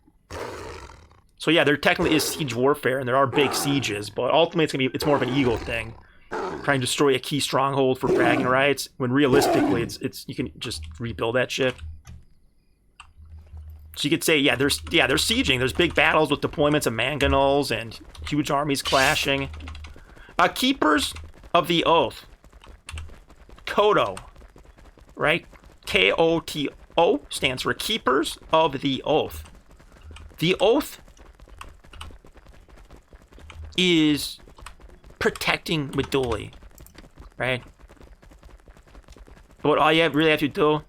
So yeah, there technically is siege warfare, and there are big sieges, but ultimately it's more of an ego thing. Trying to destroy a key stronghold for bragging rights, when realistically it's you can just rebuild that shit. So you could say, yeah, there's sieging. There's big battles with deployments of mangonels and huge armies clashing. Keepers of the Oath. Kodo. Right? K-O-T-O stands for Keepers of the Oath. The Oath is protecting Meduli. Right? But all you really have to do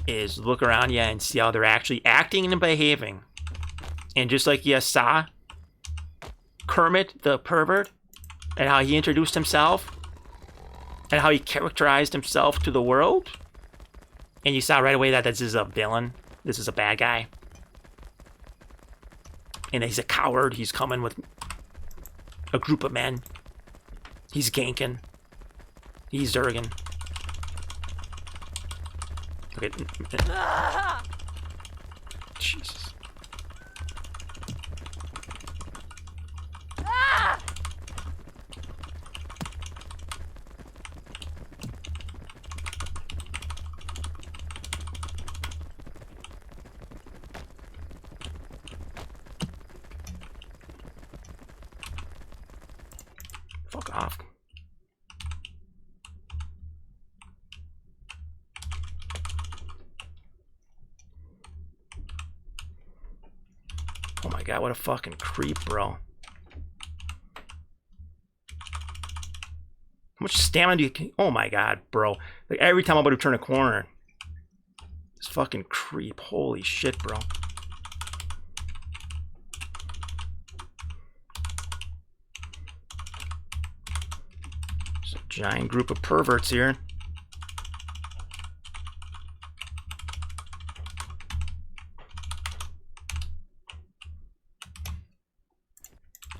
is look around you and see how they're actually acting and behaving. And just like you saw Kermit the Pervert, and how he introduced himself, and how he characterized himself to the world, and you saw right away that this is a villain, this is a bad guy, and he's a coward, he's coming with a group of men, he's ganking, he's Zergan. Okay. Jesus. Fuck off. Oh my god, what a fucking creep, bro. How much stamina do you... Oh my god, bro. Like, every time I'm about to turn a corner. This fucking creep. Holy shit, bro. There's a giant group of perverts here.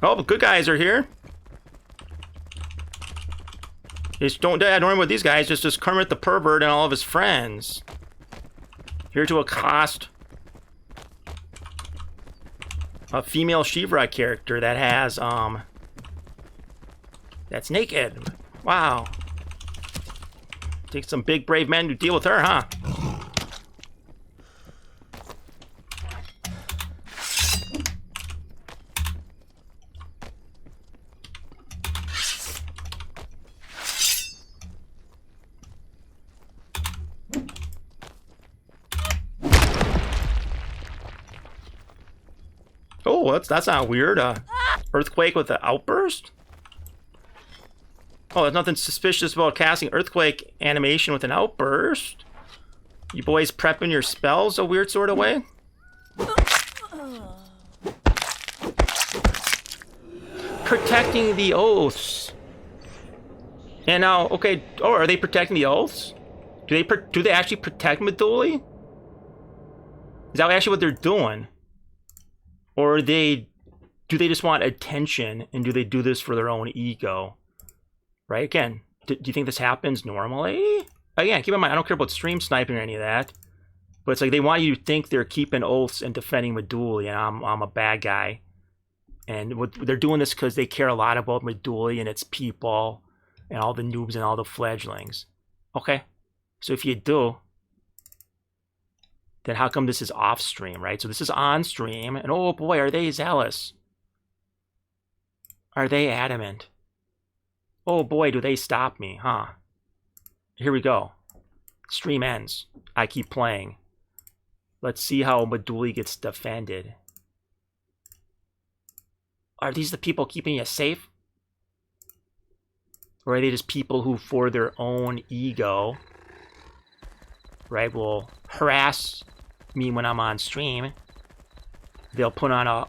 Oh, the good guys are here. Just don't worry with these guys. Just Kermit the Pervert and all of his friends. Here to accost a female Shivra character that has that's naked. Wow. Takes some big brave men to deal with her, huh? Oh, that's not weird. Earthquake with an outburst? Oh, there's nothing suspicious about casting earthquake animation with an outburst. You boys prepping your spells a weird sort of way? Protecting the oaths. And now, okay, oh, are they protecting the oaths? Do they actually protect Meduli? Is that actually what they're doing? Or do they just want attention, and do they do this for their own ego? Right? Again, do you think this happens normally? Again, keep in mind, I don't care about stream sniping or any of that. But it's like they want you to think they're keeping oaths and defending Meduli, and I'm a bad guy. And they're doing this because they care a lot about Meduli and its people, and all the noobs and all the fledglings. Okay, so if you do, then how come this is off stream, right? So this is on stream, and oh boy, are they zealous? Are they adamant? Oh boy, do they stop me, huh? Here we go. Stream ends. I keep playing. Let's see how Meduli gets defended. Are these the people keeping you safe? Or are they just people who, for their own ego, right, will harass me when I'm on stream? They'll put on a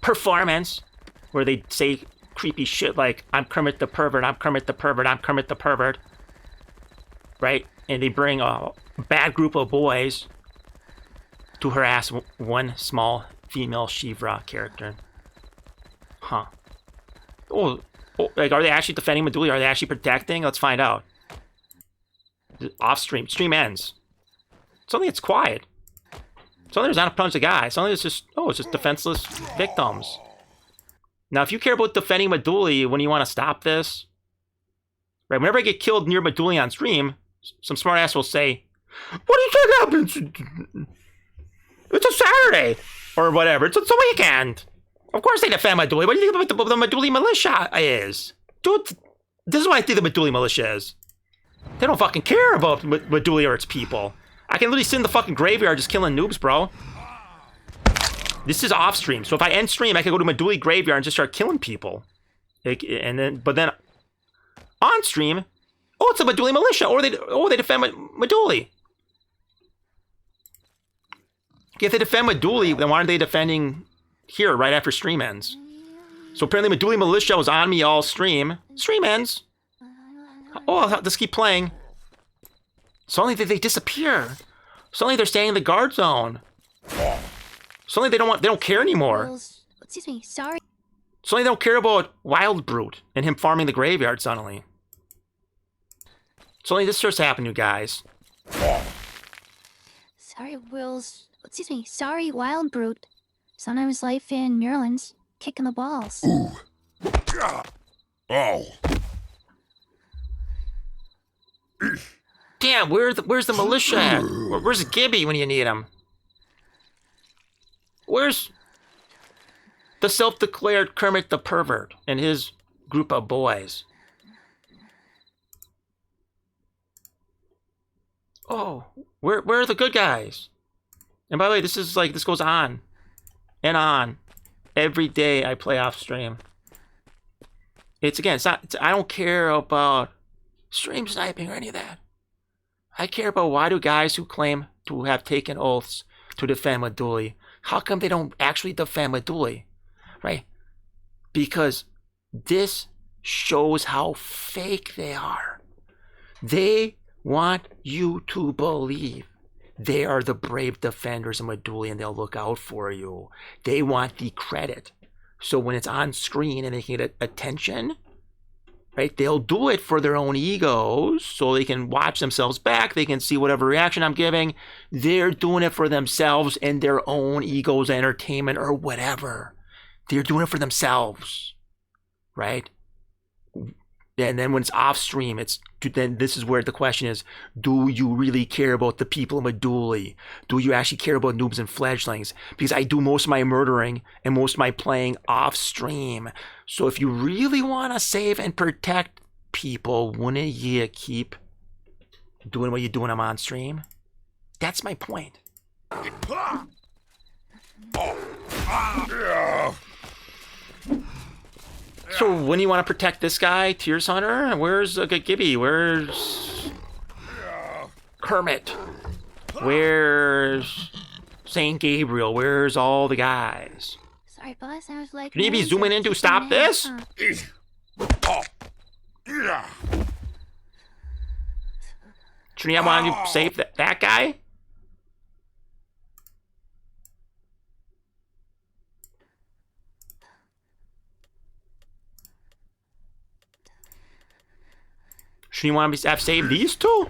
performance where they say creepy shit like, I'm Kermit the Pervert, I'm Kermit the Pervert, I'm Kermit the Pervert. Right? And they bring a bad group of boys to harass one small female Shivra character. Huh. Oh, like, are they actually defending Meduli? Are they actually protecting? Let's find out. Off stream. Stream ends. Suddenly it's quiet. Suddenly there's not a bunch of guys. Suddenly it's just, oh, it's just defenseless victims. Now, if you care about defending Meduli, when you want to stop this, right? Whenever I get killed near Meduli on stream, some smartass will say, "What do you think happens? It's a Saturday or whatever. It's a weekend. Of course they defend Meduli. What do you think the Meduli militia is? Dude, this is what I think the Meduli militia is. They don't fucking care about Meduli or its people. I can literally sit in the fucking graveyard just killing noobs, bro. This is off stream, so if I end stream, I can go to Meduli graveyard and just start killing people. But then on stream, oh, it's a Meduli militia, or they defend Meduli. If they defend Meduli, then why aren't they defending here right after stream ends? So apparently Meduli militia was on me all stream. Stream ends. Oh, I'll just keep playing. Suddenly they disappear. Suddenly they're staying in the guard zone. Suddenly they don't care anymore. Excuse me, sorry. Suddenly they don't care about Wild Brute and him farming the graveyard suddenly. Suddenly this starts happening, you guys. Sorry, excuse me, sorry, Wild Brute. Sometimes life in Maryland's kicking the balls. Ooh. Oh. Damn, where's the militia at? Where's Gibby when you need him? Where's the self-declared Kermit the Pervert and his group of boys? Oh, where are the good guys? And by the way, this goes on and on. Every day I play off stream. I don't care about stream sniping or any of that. I care about why do guys who claim to have taken oaths to defend Meduli, how come they don't actually defend Meduli, right? Because this shows how fake they are. They want you to believe they are the brave defenders of Meduli and they'll look out for you. They want the credit. So when it's on screen and they can get attention, right? They'll do it for their own egos so they can watch themselves back. They can see whatever reaction I'm giving. They're doing it for themselves and their own egos, entertainment, or whatever. They're doing it for themselves, right? And then when it's off stream, then this is where the question is, do you really care about the people of Meduli? Do you actually care about noobs and fledglings? Because I do most of my murdering and most of my playing off stream. So if you really want to save and protect people, wouldn't you keep doing what you're doing on stream? That's my point. So when do you want to protect this guy, Tears Hunter? Where's Gibby? Where's Kermit? Where's Saint Gabriel? Where's all the guys? Sorry, boss. I was like. Can you be zooming in to stop this? Shouldn't you want to save that guy? Shouldn't you want to have saved these two?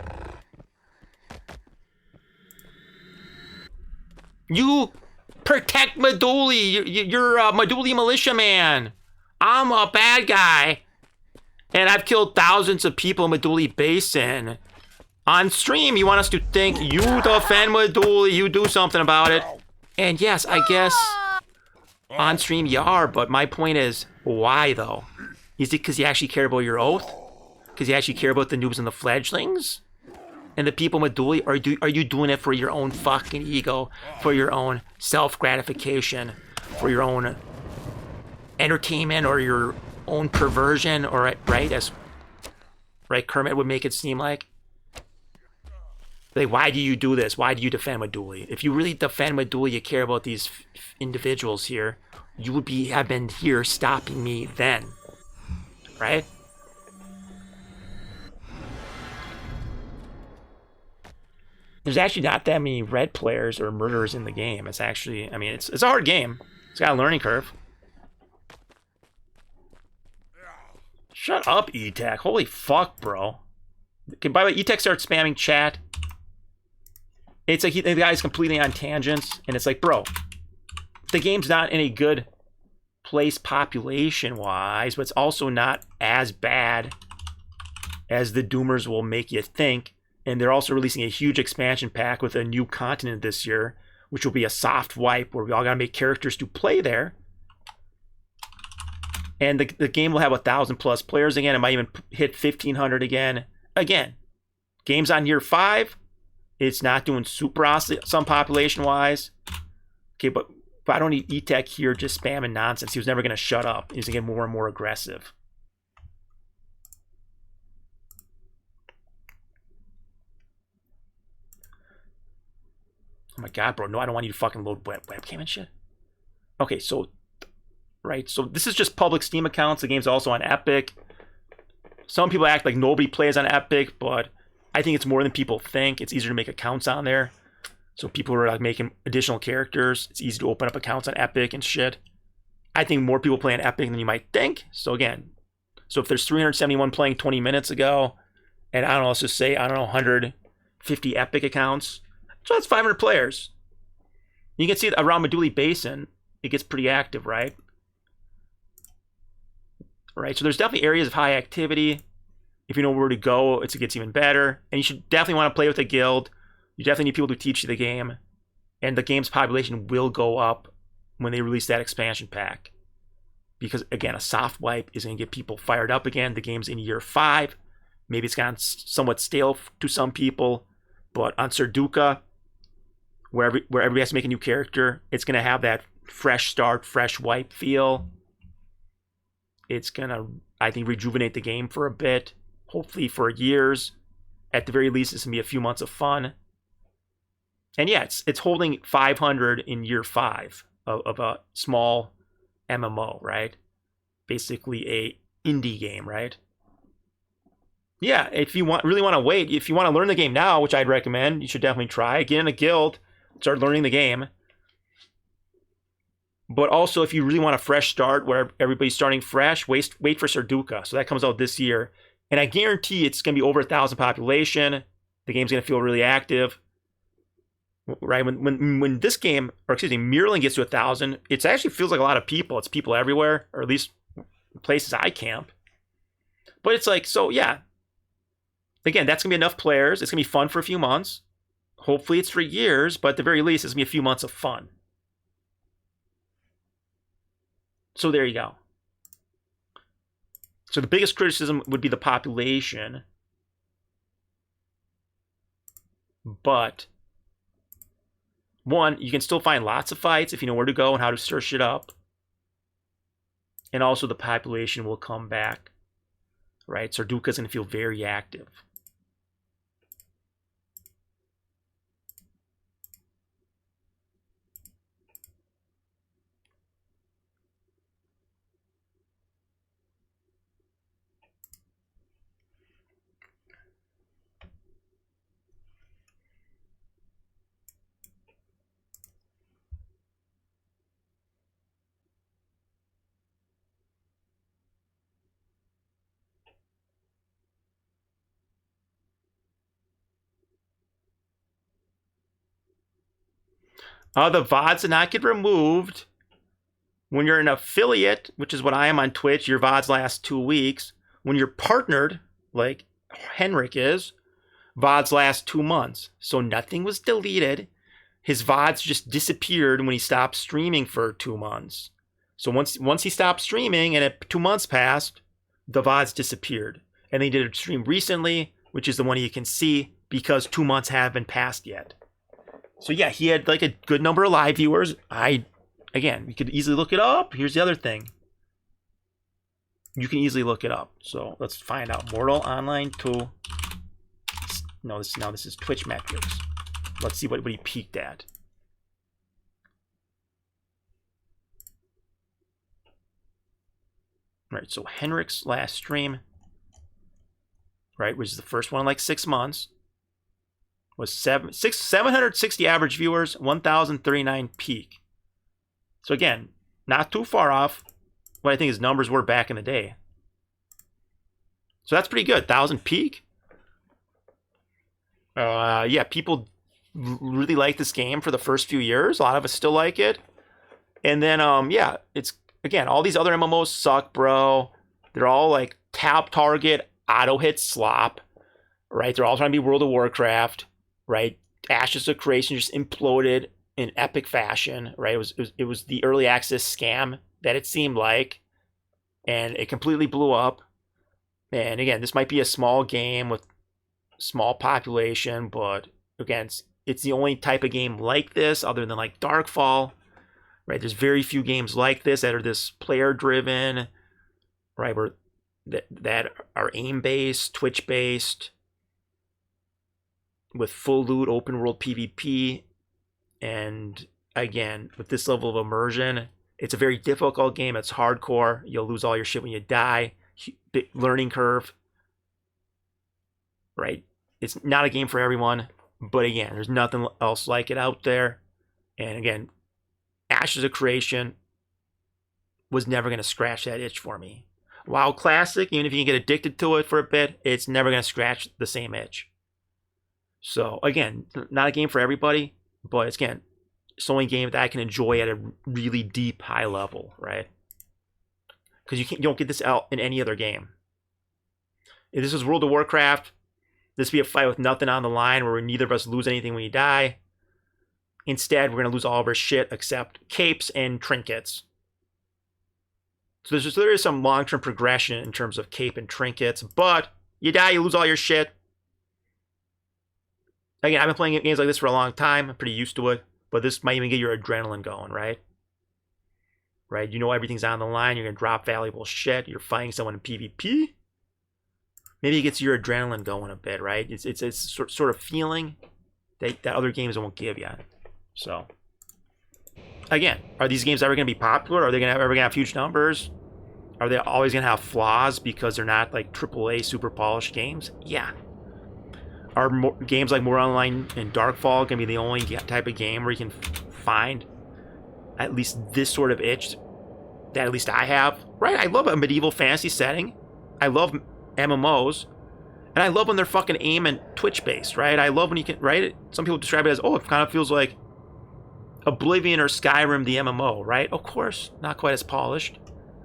You protect Meduli. You're a Meduli militia man. I'm a bad guy. And I've killed thousands of people in Meduli Basin. On stream, you want us to think you defend Meduli, you do something about it. And yes, I guess on stream you are, but my point is, why though? Is it because you actually care about your oath? Because you actually care about the noobs and the fledglings? And the people in Meduli? Are you doing it for your own fucking ego? For your own self-gratification? For your own entertainment or your own perversion? Or right, as right Kermit would make it seem like? Like, why do you do this? Why do you defend Meduli? If you really defend Meduli, you care about these individuals here, you would have been here stopping me then. Right? There's actually not that many red players or murderers in the game. It's actually, I mean, it's a hard game. It's got a learning curve. Shut up, E-Tech. Holy fuck, bro. By the way, E-Tech starts spamming chat. It's like the guy's completely on tangents, and it's like, bro, the game's not in a good place population-wise, but it's also not as bad as the Doomers will make you think. And they're also releasing a huge expansion pack with a new continent this year, which will be a soft wipe where we all gotta make characters to play there. And the game will have 1,000+ players again. It might even hit 1,500 again. Again, game's on year 5. It's not doing super awesome population-wise. Okay, but I don't need E-Tech here just spamming nonsense. He was never going to shut up. He's going to get more and more aggressive. Oh my god, bro. No, I don't want you to fucking load webcam and shit. Okay, so... Right, so this is just public Steam accounts. The game's also on Epic. Some people act like nobody plays on Epic, but I think it's more than people think. It's easier to make accounts on there. So people are like making additional characters. It's easy to open up accounts on Epic and shit. I think more people play on Epic than you might think. So again, so if there's 371 playing 20 minutes ago, and I don't know, let's just say, I don't know, 150 Epic accounts. So that's 500 players. You can see around Meduli Basin, it gets pretty active, right? Right, so there's definitely areas of high activity. If you know where to go, it gets even better. And you should definitely want to play with a guild. You definitely need people to teach you the game. And the game's population will go up when they release that expansion pack. Because, again, a soft wipe is going to get people fired up again. The game's in year 5. Maybe it's gotten somewhat stale to some people. But on Serduka, where everybody has to make a new character, it's going to have that fresh start, fresh wipe feel. It's going to, I think, rejuvenate the game for a bit. Hopefully for years. At the very least, it's going to be a few months of fun. And yeah, it's holding 500 in year 5 of a small MMO, right? Basically a indie game, right? Yeah, if you really want to wait, if you want to learn the game now, which I'd recommend, you should definitely try. Get in a guild, start learning the game. But also, if you really want a fresh start where everybody's starting fresh, wait for Sarduka. So that comes out this year. And I guarantee it's going to be over 1,000 population. The game's going to feel really active. Right? When this game, or excuse me, Mirrorling gets to 1,000, it actually feels like a lot of people. It's people everywhere, or at least places I camp. But it's like, so yeah. Again, that's going to be enough players. It's going to be fun for a few months. Hopefully it's for years, but at the very least, it's going to be a few months of fun. So there you go. So the biggest criticism would be the population. But one, you can still find lots of fights if you know where to go and how to stir shit up. And also the population will come back. Right? Sarduka's going to feel very active. The VODs did not get removed. When you're an affiliate, which is what I am on Twitch, your VODs last 2 weeks. When you're partnered, like Henrik is, VODs last 2 months. So nothing was deleted. His VODs just disappeared when he stopped streaming for 2 months. So once he stopped streaming and 2 months passed, the VODs disappeared. And they did a stream recently, which is the one you can see, because 2 months haven't passed yet. So yeah, he had like a good number of live viewers. Again, you could easily look it up. Here's the other thing. You can easily look it up. So let's find out. Mortal Online 2. No, this is Twitch metrics. Let's see what he peaked at. Right, so Henrik's last stream, right, which is the first one in like 6 months, was 760 average viewers, 1,039 peak. So again, not too far off what I think his numbers were back in the day. So that's pretty good. 1,000 peak. Yeah, people really like this game for the first few years. A lot of us still like it. And then, yeah, it's, again, all these other MMOs suck, bro. They're all like tap target, auto hit slop, right? They're all trying to be World of Warcraft, right? Ashes of Creation just imploded in epic fashion, right? It was the early access scam that it seemed like, and it completely blew up. And again, this might be a small game with small population, but again, it's the only type of game like this other than like Darkfall, right? There's very few games like this that are this player driven, right? Where that are aim based, Twitch based, with full loot open world PvP. And again, with this level of immersion, it's a very difficult game. It's hardcore. You'll lose all your shit when you die. Big learning curve, right? It's not a game for everyone, but again, there's nothing else like it out there. And again, Ashes of Creation was never going to scratch that itch for me. WoW Classic, even if you can get addicted to it for a bit, it's never going to scratch the same itch. So again, not a game for everybody, but it's, again, it's the only game that I can enjoy at a really deep, high level, right? Because you don't get this out in any other game. If this was World of Warcraft, this would be a fight with nothing on the line where neither of us lose anything when we die. Instead, we're going to lose all of our shit except capes and trinkets. So there is some long-term progression in terms of cape and trinkets, but you die, you lose all your shit. Again, I've been playing games like this for a long time. I'm pretty used to it, but this might even get your adrenaline going, right? Right? You know everything's on the line. You're going to drop valuable shit. You're fighting someone in PvP. Maybe it gets your adrenaline going a bit, right? It's sort of feeling that other games won't give you. So, again, are these games ever going to be popular? Are they ever going to have huge numbers? Are they always going to have flaws because they're not like AAA super polished games? Yeah. Are games like More Online and Darkfall going to be the only type of game where you can find at least this sort of itch that at least I have, right? I love a medieval fantasy setting. I love MMOs. And I love when they're fucking aim and Twitch based, right? I love when you can, right? Some people describe it as, oh, it kind of feels like Oblivion or Skyrim, the MMO, right? Of course, not quite as polished.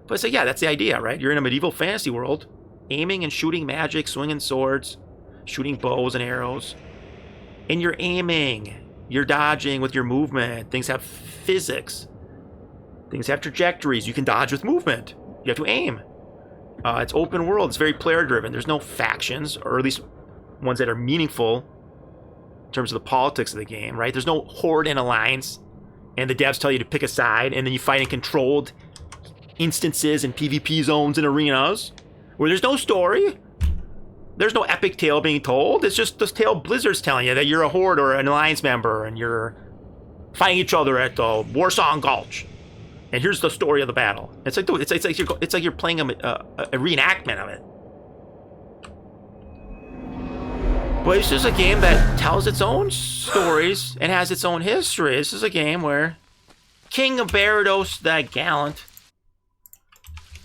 But I say, yeah, that's the idea, right? You're in a medieval fantasy world, aiming and shooting magic, swinging swords, shooting bows and arrows. And you're aiming, you're dodging with your movement. Things have physics. Things have trajectories. You can dodge with movement. You have to aim. It's open world. It's very player driven. There's no factions, or at least ones that are meaningful in terms of the politics of the game, right? There's no horde and alliance, and the devs tell you to pick a side, and then you fight in controlled instances and PvP zones and arenas where there's no story. There's no epic tale being told. It's just this tale Blizzard's telling you that you're a horde or an alliance member, and you're fighting each other at Warsong Gulch. And here's the story of the battle. It's like, dude, it's like you're playing a reenactment of it. But it's just a game that tells its own stories and has its own history. This is a game where King Barados the Gallant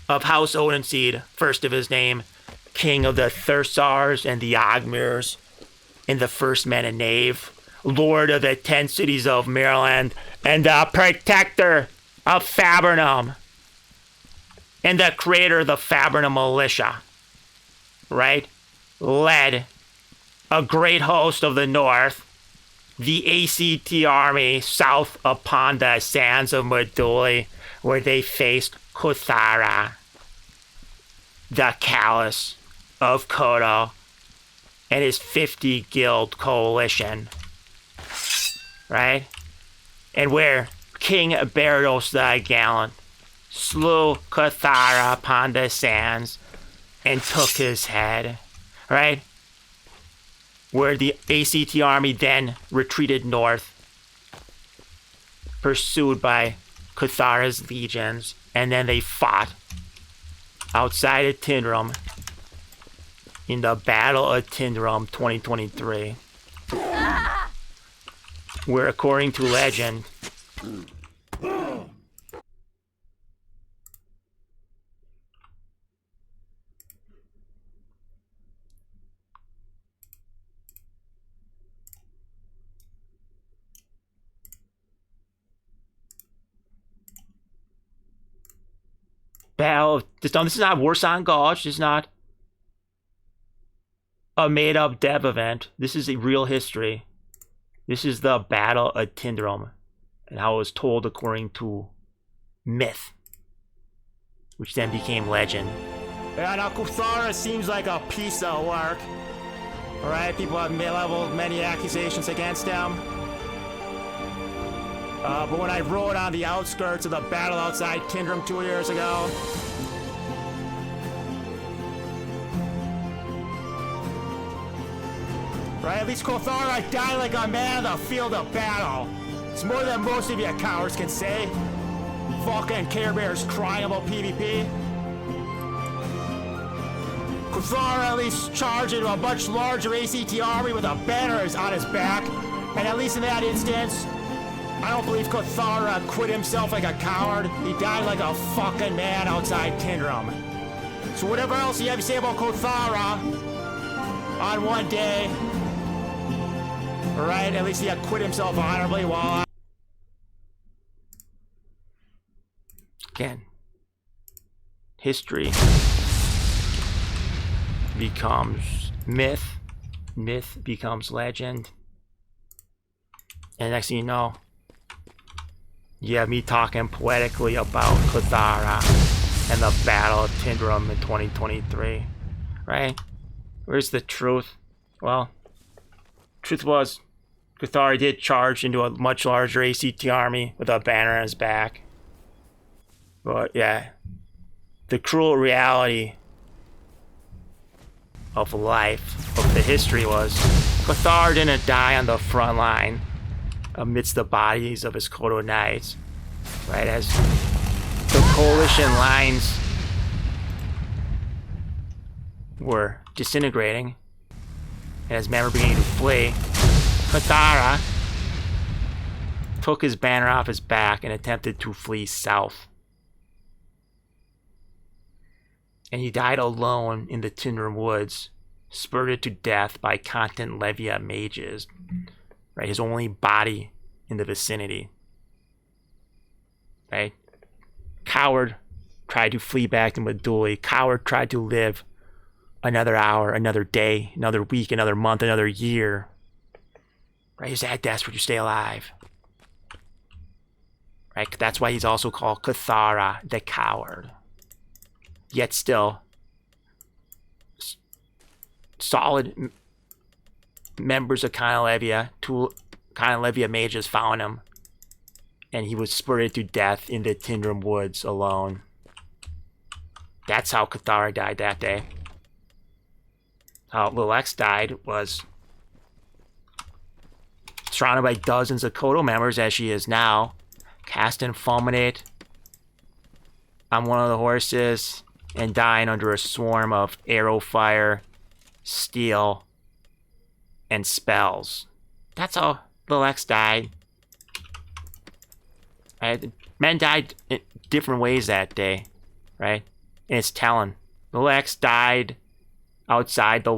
of House Odenseed, first of his name, King of the Thursars and the Ogmirs, and the First Men and Knave, Lord of the 10 cities of Maryland, and the Protector of Fabernum, and the creator of the Fabernum Militia, right? Led a great host of the North, the ACT army, south upon the sands of Meduli, where they faced Kuthara, the Callus of Kodo, and his 50 guild coalition, right? And where King Barados the Gallant slew Kuthara upon the sands and took his head, right? Where the ACT army then retreated north, pursued by Kuthara's legions, and then they fought outside of Tindrum in the Battle of Tindrum 2023, where according to legend, this is not Warsong Gulch. This is not a made-up dev event. This is a real history. This is the Battle of Tindrum, and how it was told according to myth, which then became legend. Yeah, now Kuthara seems like a piece of work. Alright, people have leveled many accusations against him. But when I rode on the outskirts of the battle outside Tindrum 2 years ago, right, at least Kuthara died like a man on the field of battle. It's more than most of you cowards can say. Fucking Care Bears crying about PvP. Kuthara at least charged into a much larger ACT army with a banners on his back. And at least in that instance, I don't believe Kuthara quit himself like a coward. He died like a fucking man outside Tindrum. So whatever else you have to say about Kuthara on one day, alright, at least he quit himself honorably while again, history becomes myth, myth becomes legend, and next thing you know, you have me talking poetically about Kuthara and the Battle of Tindrum in 2023, right? Where's the truth? Well, truth was, Kuthara did charge into a much larger ACT army with a banner on his back. But yeah, the cruel reality of life, of the history was, Kuthara didn't die on the front line amidst the bodies of his Kodo knights, right? As the coalition lines were disintegrating, and as men were beginning to flee, Kuthara took his banner off his back and attempted to flee south. And he died alone in the Tindrum Woods, spurted to death by Content Levia mages. Right, his only body in the vicinity. Right? Coward tried to flee back to Meduli. Coward tried to live another hour, another day, another week, another month, another year. Right? He's that desperate to stay alive. Right? That's why he's also called Kuthara, the coward. Yet still, solid members of Levia, two Levia mages found him, and he was spurted to death in the Tindrum Woods alone. That's how Kuthara died that day. How Lil X died was surrounded by dozens of Kodo members, as she is now, cast and fulminate on one of the horses, and dying under a swarm of arrow fire, steel, and spells. That's how Lil X died. Right? Men died in different ways that day, right? And it's telling. Lil X died outside the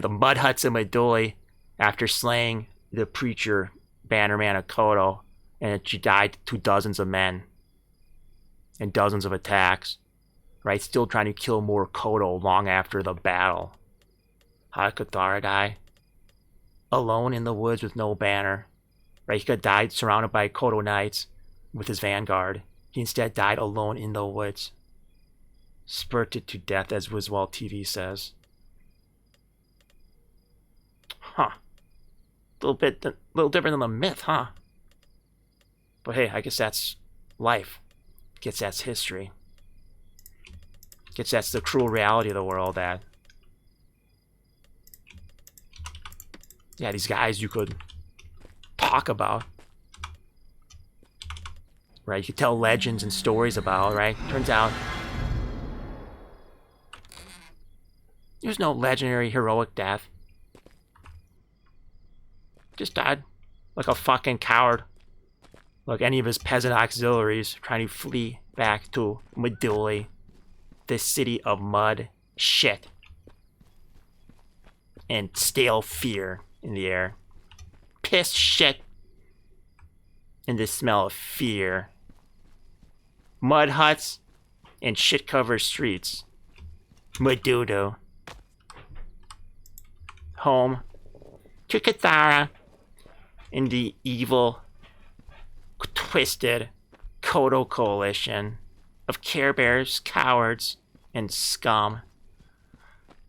mud huts of Meduli after slaying the preacher Bannerman of Kodo, and she died to dozens of men and dozens of attacks, right? Still trying to kill more Kodo long after the battle. How did Kuthara die? Alone in the woods with no banner, right? He could have died surrounded by Kodo knights with his vanguard. He instead died alone in the woods, spurted to death, as Wiswall TV says. Huh. A little different than the myth, huh? But hey, I guess that's life. I guess that's history. I guess that's the cruel reality of the world, that yeah, these guys you could talk about, right? You could tell legends and stories about, right? Turns out there's no legendary heroic death. Just died like a fucking coward, like any of his peasant auxiliaries trying to flee back to Meduli, this city of mud, shit, and stale fear in the air. Piss, shit, and the smell of fear. Mud huts and shit-covered streets. Madudo. Home to Kuthara and the evil, twisted Kodo coalition of Care Bears, cowards, and scum.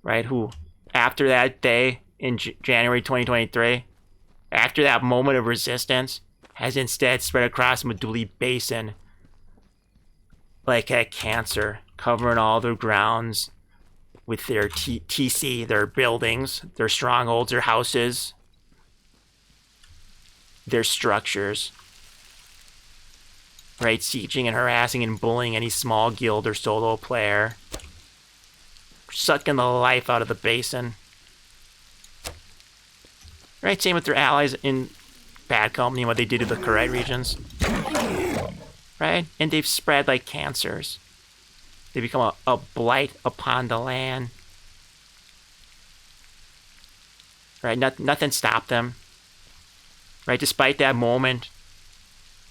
Right? Who, after that day in January 2023, after that moment of resistance, has instead spread across Meduli Basin like a cancer, covering all their grounds with their TC, their buildings, their strongholds, their houses, their structures. Right, sieging and harassing and bullying any small guild or solo player. Sucking the life out of the basin. Right, same with their allies in Bad Company, what they did to the Kuret regions. Right, and they've spread like cancers. They become a blight upon the land. Right, nothing stopped them. Right, despite that moment,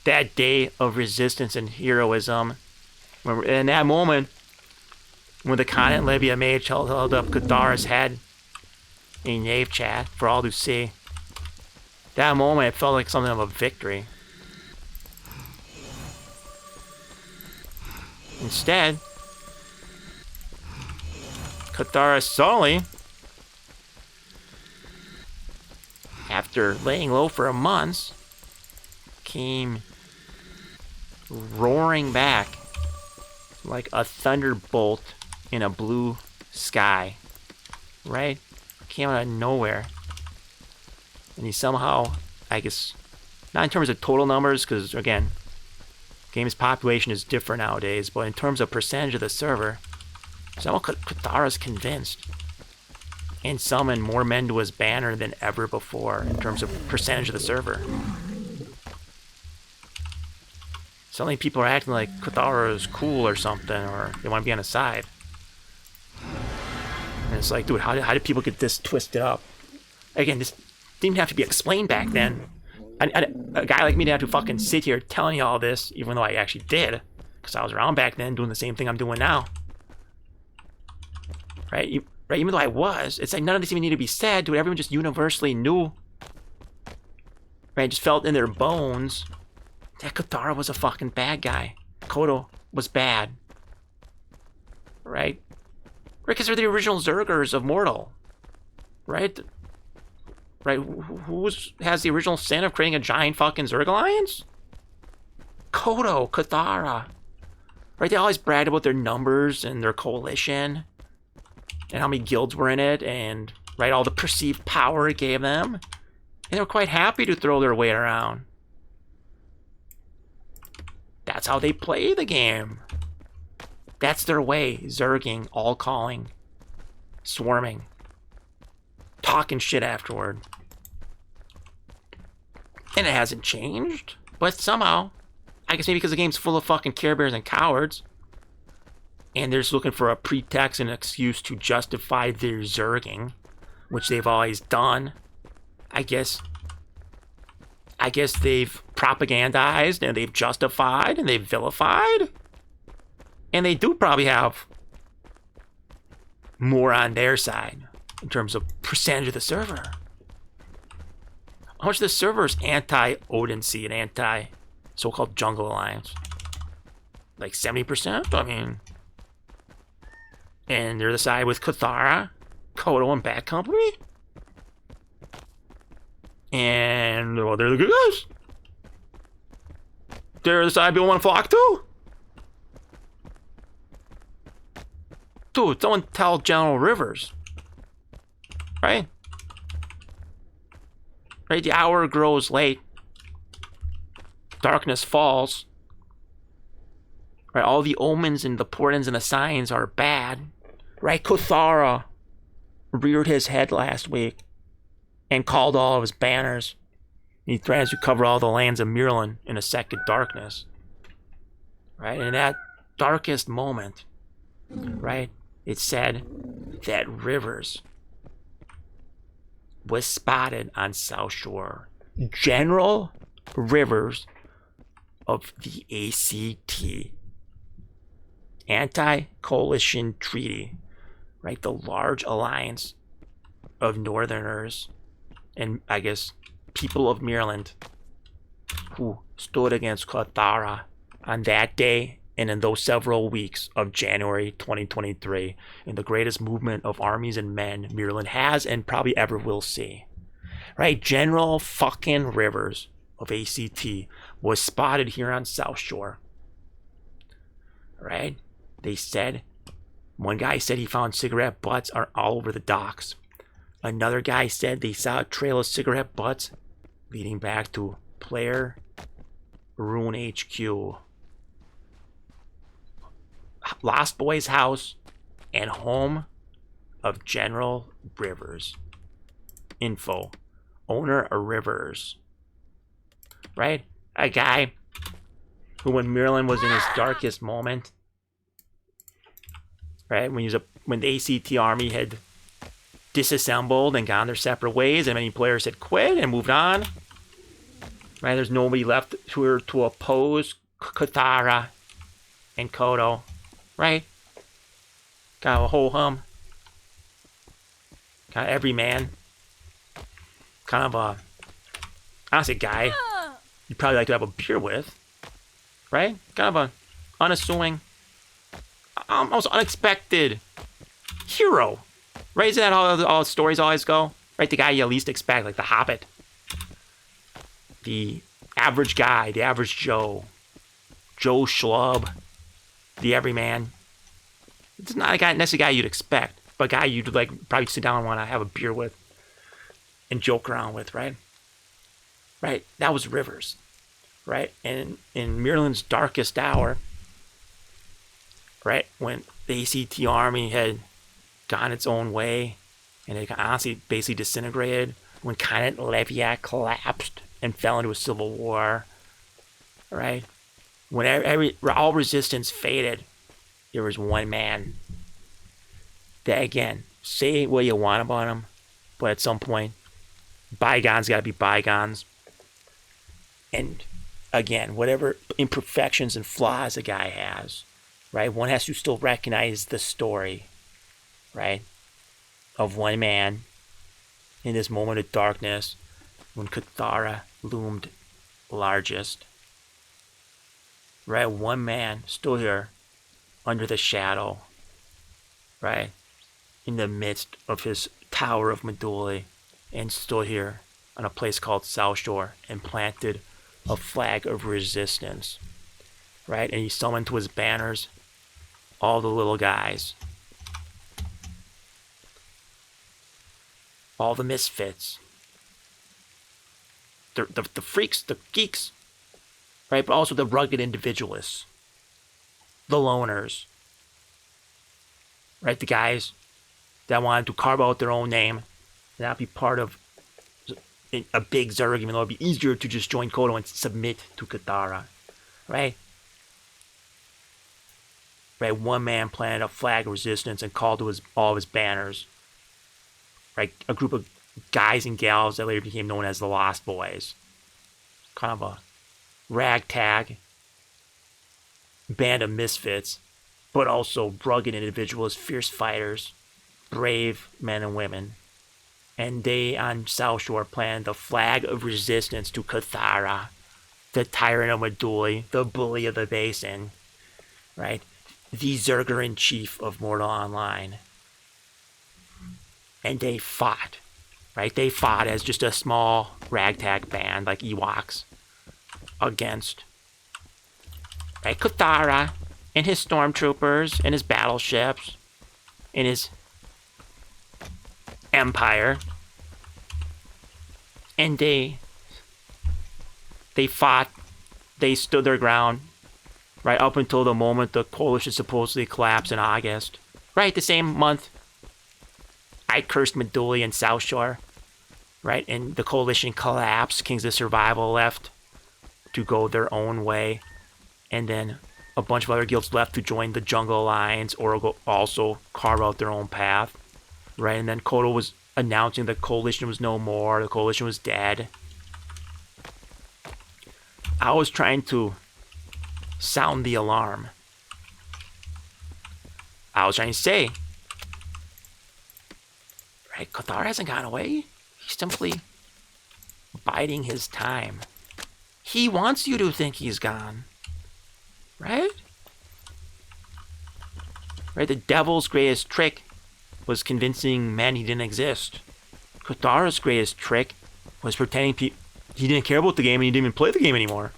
that day of resistance and heroism, in that moment, when the Content Levia mage held up Kuthara's head in Nave chat for all to see, that moment it felt like something of a victory. Instead, Kuthara suddenly, after laying low for months, came roaring back like a thunderbolt in a blue sky. Right? Came out of nowhere. And he somehow, I guess, not in terms of total numbers, because again, game's population is different nowadays, but in terms of percentage of the server, somehow Kuthara's convinced and summoned more men to his banner than ever before in terms of percentage of the server. Suddenly people are acting like Kuthara is cool or something, or they want to be on his side. And it's like, dude, how did people get this twisted up? Again, this didn't have to be explained back then. A guy like me didn't have to fucking sit here telling you all this, even though I actually did, because I was around back then doing the same thing I'm doing now. Right? Right? Even though I was, it's like none of this even needed to be said, dude. Everyone just universally knew. Right? Just felt in their bones that Kuthara was a fucking bad guy. Kodo was bad. Right? Because they're the original Zergers of Mortal. Right? Right? Who has the original sin of creating a giant fucking Zerg alliance? Kodo, Kuthara. Right? They always bragged about their numbers and their coalition. And how many guilds were in it. And, right, all the perceived power it gave them. And they were quite happy to throw their weight around. That's how they play the game. That's their way. Zerging, all calling, swarming, talking shit afterward. And it hasn't changed. But somehow, I guess maybe because the game's full of fucking Care Bears and cowards, and they're just looking for a pretext and an excuse to justify their zerging, which they've always done. I guess they've propagandized and they've justified and they've vilified. And they do probably have more on their side in terms of percentage of the server. How much of the server is anti-Odense and anti-so-called Jungle Alliance? Like 70%? I mean... And they're the side with Kuthara, Kodo, and Bad Company? And, well, they're the good guys. They're the side people want to flock to? Dude, someone tell General Rivers. Right? Right, the hour grows late. Darkness falls. Right, all the omens and the portents and the signs are bad. Right, Kuthara reared his head last week and called all of his banners. He threatens to cover all the lands of Mirlin in a second darkness. Right, in that darkest moment, right, it said that Rivers was spotted on South Shore. General Rivers of the ACT, Anti-Coalition Treaty, right? The large alliance of Northerners and, I guess, people of Maryland who stood against Kuthara on that day and in those several weeks of January 2023 in the greatest movement of armies and men Maryland has and probably ever will see. Right? General fucking Rivers of ACT was spotted here on South Shore. Right? They said, one guy said he found cigarette butts are all over the docks. Another guy said they saw a trail of cigarette butts leading back to Player Rune HQ. Lost Boy's house and home of General Rivers. Info. Owner of Rivers. Right? A guy who, when Maryland was in his darkest moment, right, when the ACT army had disassembled and gone their separate ways and many players had quit and moved on, right, there's nobody left to oppose Kuthara and Kodo, right? Got a whole hum. Got every man. Kind of a, honestly, guy you'd probably like to have a beer with, right? Kind of a unassuming, almost unexpected hero, right? Isn't that how all stories always go? Right? The guy you least expect, like the Hobbit. The average guy, the average Joe Schlub, the everyman. It's not a guy, necessarily a guy you'd expect, but a guy you'd like probably sit down and want to have a beer with and joke around with, right? Right? That was Rivers, right? And in Maryland's darkest hour, right, when the ACT army had gone its own way and it honestly basically disintegrated, when Khanate Leviat collapsed and fell into a civil war, right? when all resistance faded, there was one man that, again, say what you want about him, but at some point, bygones got to be bygones. And again, whatever imperfections and flaws a guy has, right? One has to still recognize the story, right? Of one man in this moment of darkness when Kuthara loomed largest. Right? One man still here under the shadow, right? In the midst of his Tower of Medulla, and still here on a place called South Shore, and planted a flag of resistance, right? And he summoned to his banners all the little guys, all the misfits, the freaks, the geeks, right? But also the rugged individualists, the loners, right? The guys that wanted to carve out their own name and not be part of a big Zerg, even though it'd be easier to just join Kodo and submit to Kuthara, right? Right, one man planted a flag of resistance and called to all of his banners, right? A group of guys and gals that later became known as the Lost Boys. Kind of a ragtag band of misfits, but also rugged individuals, fierce fighters, brave men and women. And they on South Shore planted the flag of resistance to Kuthara, the tyrant of Medulla, the bully of the basin, right? The Zerger in chief of Mortal Online. And they fought, right? They fought as just a small ragtag band like Ewoks against, right, Kuthara and his stormtroopers and his battleships and his empire. And they fought, they stood their ground, right, up until the moment the coalition supposedly collapsed in August. Right, the same month I cursed Medulla and South Shore, right, and the coalition collapsed. Kings of Survival left to go their own way, and then a bunch of other guilds left to join the Jungle Alliance or also carve out their own path, right? And then Kodo was announcing the coalition was no more, the coalition was dead. I was trying to sound the alarm. I was trying to say, right, Kuthara hasn't gone away. He's simply biding his time. He wants you to think he's gone. Right? Right, the devil's greatest trick was convincing men he didn't exist. Kuthara's greatest trick was pretending he didn't care about the game and he didn't even play the game anymore.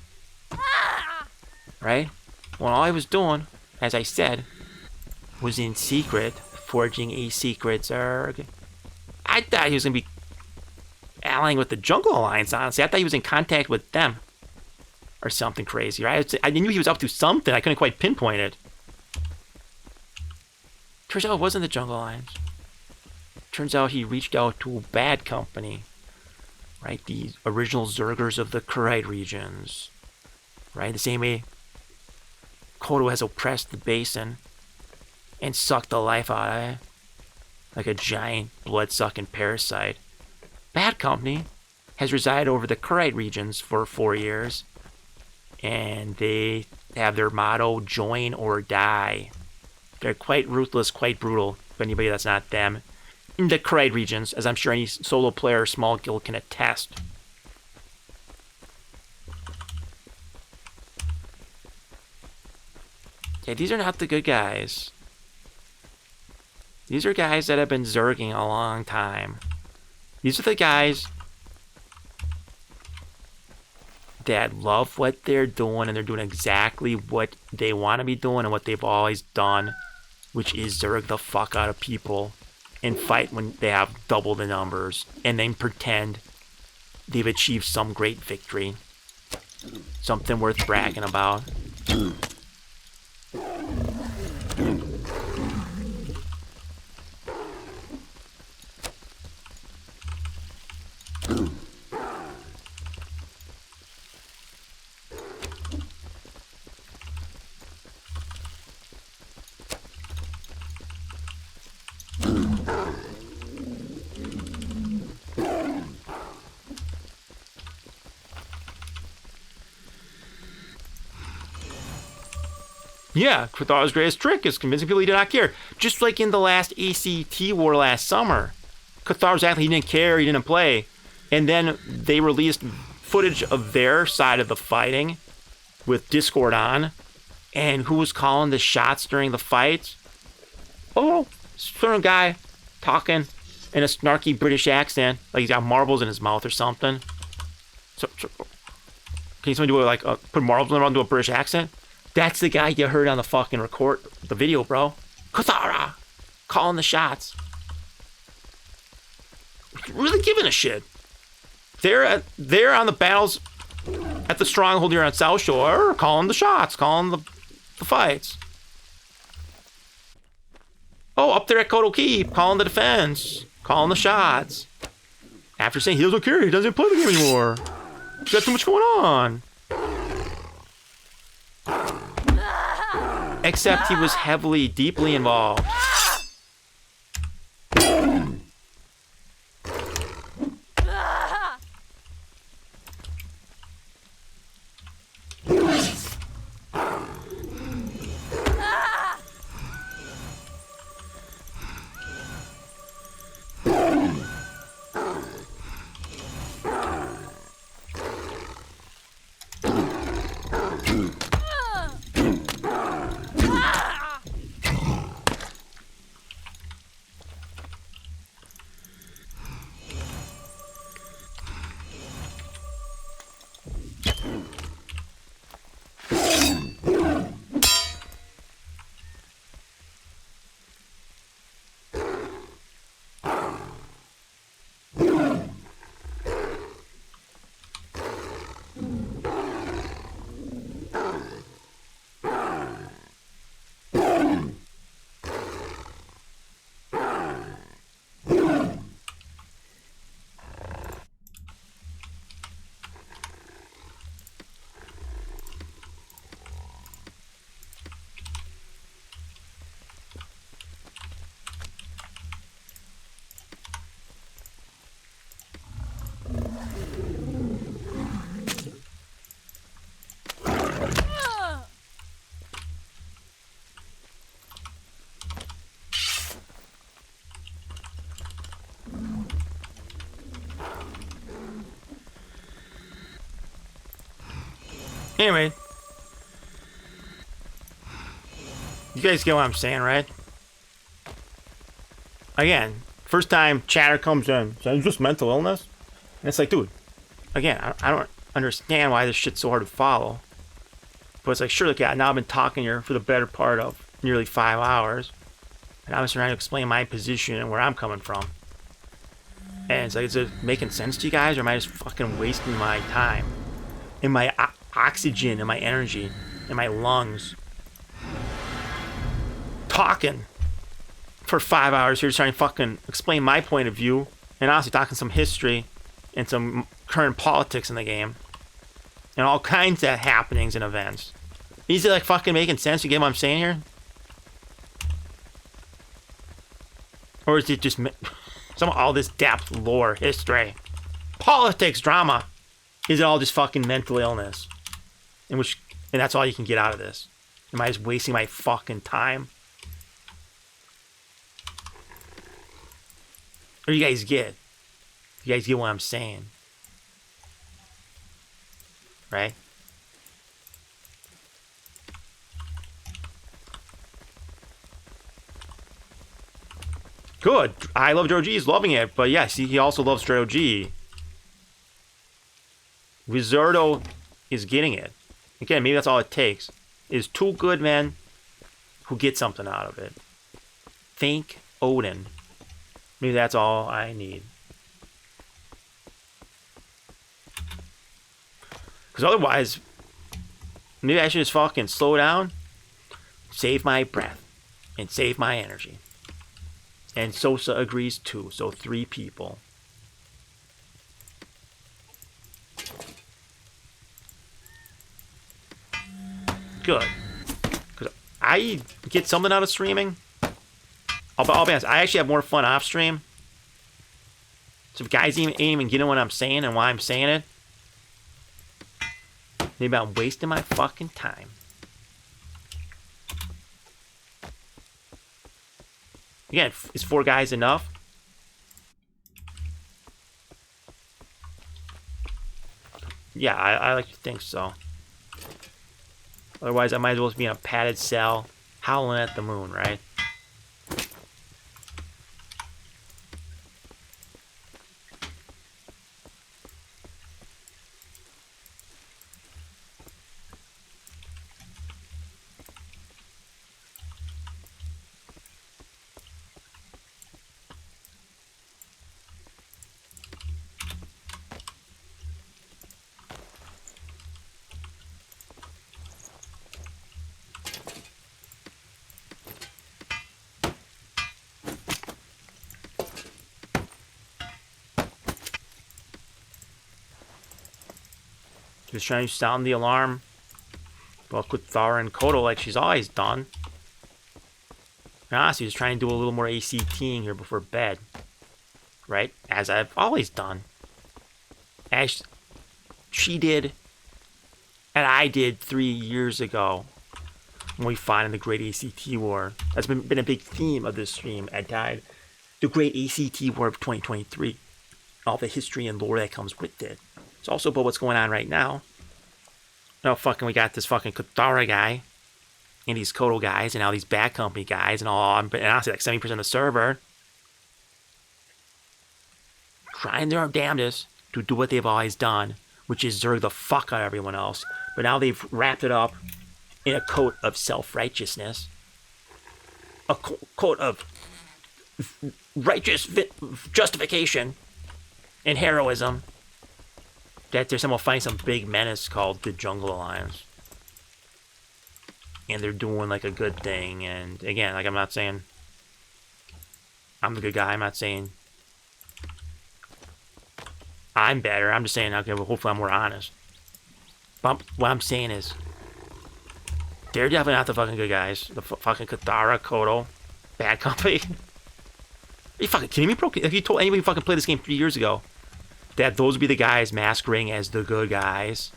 Right? When all I was doing, as I said, was in secret forging a secret Zerg. I thought he was going to be allying with the Jungle Alliance, honestly. I thought he was in contact with them. Or something crazy, right? I knew he was up to something. I couldn't quite pinpoint it. Turns out it wasn't the Jungle Alliance. Turns out he reached out to a bad company. Right? The original Zergers of the Kurite regions. Right? The same way Kodo has oppressed the basin and sucked the life out of it. Like a giant blood-sucking parasite. Bad company has resided over the Kurite regions for 4 years. And they have their motto, join or die. They're quite ruthless, quite brutal, for anybody that's not them. In the Kurite regions, as I'm sure any solo player or small guild can attest. Yeah, these are not the good guys. These are guys that have been zerging a long time. These are the guys that love what they're doing, and they're doing exactly what they want to be doing and what they've always done, which is zerg the fuck out of people and fight when they have double the numbers and then pretend they've achieved some great victory, something worth bragging about. Yeah, Kuthara's greatest trick is convincing people he did not care. Just like in the last ACT war last summer. Kuthara's acting he didn't care, he didn't play. And then they released footage of their side of the fighting with Discord on. And who was calling the shots during the fights? Oh, certain guy talking in a snarky British accent, like he's got marbles in his mouth or something. Can somebody do it like put marbles in around to a British accent? That's the guy you heard on the fucking record, the video, bro. Kuthara, calling the shots. Really giving a shit. They're on the battles at the stronghold here on South Shore, calling the shots, calling the fights. Oh, up there at Kodo Keep, calling the defense, calling the shots. After saying he doesn't care, he doesn't play the game anymore. He's got too much going on. Except he was heavily, deeply involved. Anyway, you guys get what I'm saying, right? Again, first time chatter comes in, so it's just mental illness. And it's like, dude, again, I don't understand why this shit's so hard to follow. But it's like, sure, look, yeah, now I've been talking here for the better part of nearly 5 hours. And I'm just trying to explain my position and where I'm coming from. And it's like, is it making sense to you guys, or am I just fucking wasting my time? And my oxygen and my energy and my lungs talking for 5 hours here trying to fucking explain my point of view, and honestly talking some history and some current politics in the game and all kinds of happenings and events. Is it like fucking making sense? You get what I'm saying here? Or is it just all this depth, lore, history, politics, drama? Is it all just fucking mental illness? And that's all you can get out of this? Am I just wasting my fucking time? Or you guys get? You guys get what I'm saying? Right? Good. I love Joe G. He's loving it. But yes, he also loves Joe G. Wizardo is getting it. Again, maybe that's all it takes. Is two good men who get something out of it. Thank Odin. Maybe that's all I need. Because otherwise, maybe I should just fucking slow down, save my breath, and save my energy. And Sosa agrees too, so 3 people. Good. Because I get something out of streaming. I'll be honest, I actually have more fun off stream. So if guys ain't even getting what I'm saying and why I'm saying it, maybe I'm wasting my fucking time. Again, is 4 guys enough? Yeah, I like to think so. Otherwise, I might as well be in a padded cell, howling at the moon, right? Just trying to sound the alarm. Well, Kuthara and Kodo like she's always done. And honestly, just trying to do a little more ACTing here before bed. Right? As I've always done. As she did, and I did 3 years ago. When we fought in the Great ACT War. That's been a big theme of this stream at Tide. The Great ACT War of 2023. All the history and lore that comes with it. It's also about what's going on right now. No, fucking, we got this fucking Kuthara guy. And these Kodo guys. And now these Bad Company guys. And all. And honestly, like 70% of the server. Trying their damnedest to do what they've always done. Which is zerg the fuck out of everyone else. But now they've wrapped it up in a coat of self-righteousness. A coat of righteous justification and heroism. That they're somehow fighting some big menace called the Jungle Alliance. And they're doing like a good thing. And again, like I'm not saying I'm the good guy. I'm not saying I'm better. I'm just saying, okay, well, hopefully I'm more honest. But what I'm saying is, they're definitely not the fucking good guys. The fucking Kuthara, Kodo, Bad Company. Are you fucking kidding me, bro? If you told anybody who fucking played this game 3 years ago that those would be the guys masquerading as the good guys,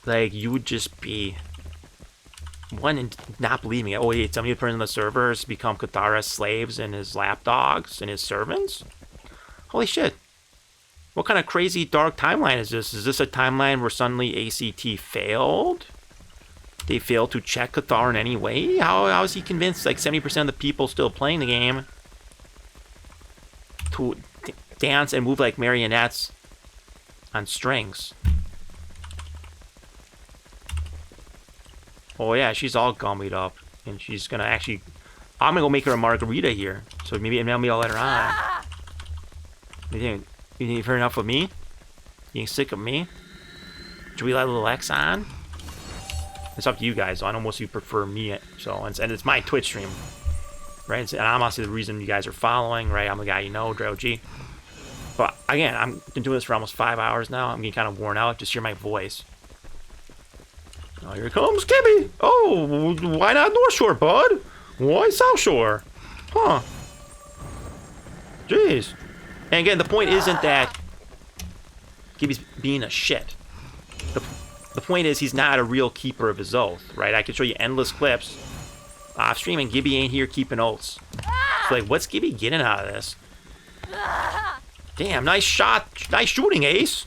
like, you would just be one and not believing it. Oh, wait, somebody who turns on the servers become Kuthara's slaves and his lapdogs and his servants? Holy shit. What kind of crazy dark timeline is this? Is this a timeline where suddenly ACT failed? They failed to check Kuthara in any way? How is he convinced like 70% of the people still playing the game to dance and move like marionettes on strings? Oh yeah, she's all gummied up. And she's gonna actually... I'm gonna go make her a margarita here. So maybe I'll let her on. You think you've heard enough of me? You getting sick of me? Should we let little X on? It's up to you guys. I know most of you prefer me. So, and it's my Twitch stream. Right? And I'm honestly the reason you guys are following, right? I'm the guy you know, Droji. But again, I've been doing this for almost 5 hours now. I'm getting kind of worn out. Just hear my voice. Oh, here comes Gibby. Oh, why not North Shore, bud? Why South Shore? Huh. Jeez. And again, the point isn't that Gibby's being a shit. The point is he's not a real keeper of his oath, right? I could show you endless clips off stream and Gibby ain't here keeping oaths. So like, what's Gibby getting out of this? Damn, nice shot. Nice shooting, Ace.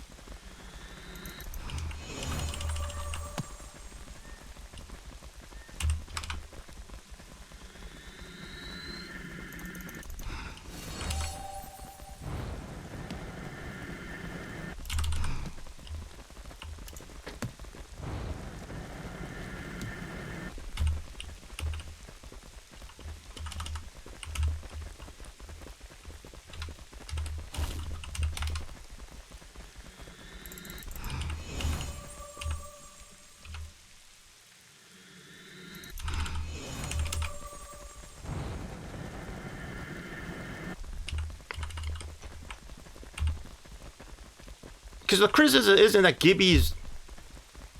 Because the criticism isn't that Gibby's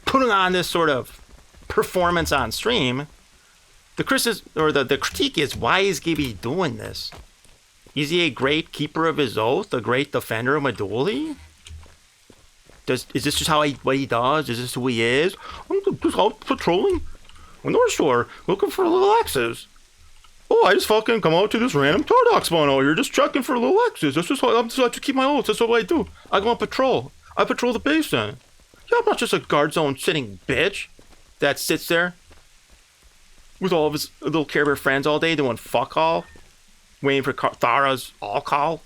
putting on this sort of performance on stream. The criticism or the critique is, why is Gibby doing this? Is he a great keeper of his oath? A great defender of Meduli? Is this just what he does? Is this who he is? I'm just out patrolling on North Shore looking for little X's. Oh, I just fucking come out to this random Tardog spawn out here, just checking for little X's. That's just what I'm just like to keep my oaths. That's what I do. I go on patrol. I patrol the base then. Yeah, I'm not just a guard zone sitting bitch that sits there with all of his little Care Bear friends all day doing fuck all, waiting for Kuthara's all call.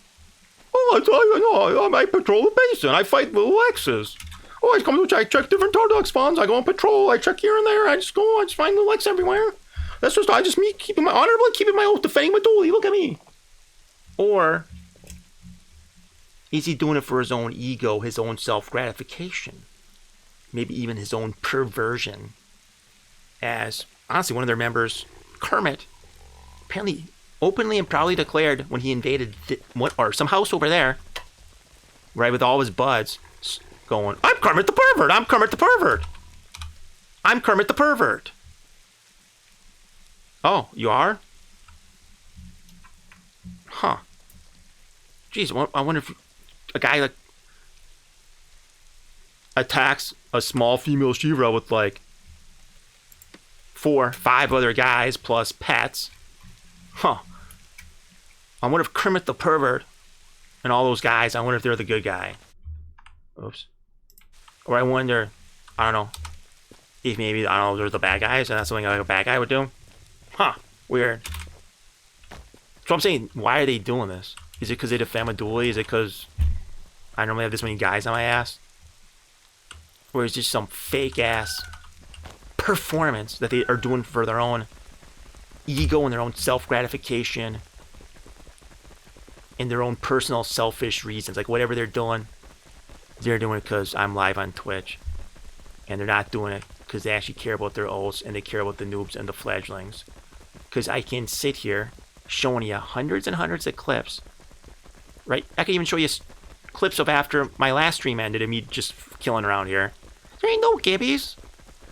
Oh, I patrol the base and I fight little X's. Oh, I come to check different Tardog spawns. I go on patrol. I check here and there. I just find little X everywhere. That's just me keeping my honorable, keeping my oath, defending my duty. Look at me. Or is he doing it for his own ego, his own self-gratification? Maybe even his own perversion. As, honestly, one of their members, Kermit, apparently openly and proudly declared when he invaded some house over there, right, with all his buds, going, I'm Kermit the pervert, I'm Kermit the pervert. I'm Kermit the pervert. Oh, you are? Huh. Jeez, I wonder if a guy like attacks a small female She-Ra with like 4, 5 other guys plus pets. Huh. I wonder if Kermit the pervert and all those guys, I wonder if they're the good guy. Oops. Or I wonder, I don't know, if maybe, I don't know, they're the bad guys and that's something like a bad guy would do. Huh. Weird. So I'm saying, why are they doing this? Is it because they defend my dually? Is it because I normally have this many guys on my ass? Or is it just some fake ass performance that they are doing for their own ego and their own self-gratification and their own personal selfish reasons? Like whatever they're doing it because I'm live on Twitch. And they're not doing it because they actually care about their oaths and they care about the noobs and the fledglings. Because I can sit here showing you hundreds and hundreds of clips. Right? I can even show you clips of after my last stream ended of me just killing around here. There ain't no gibbies.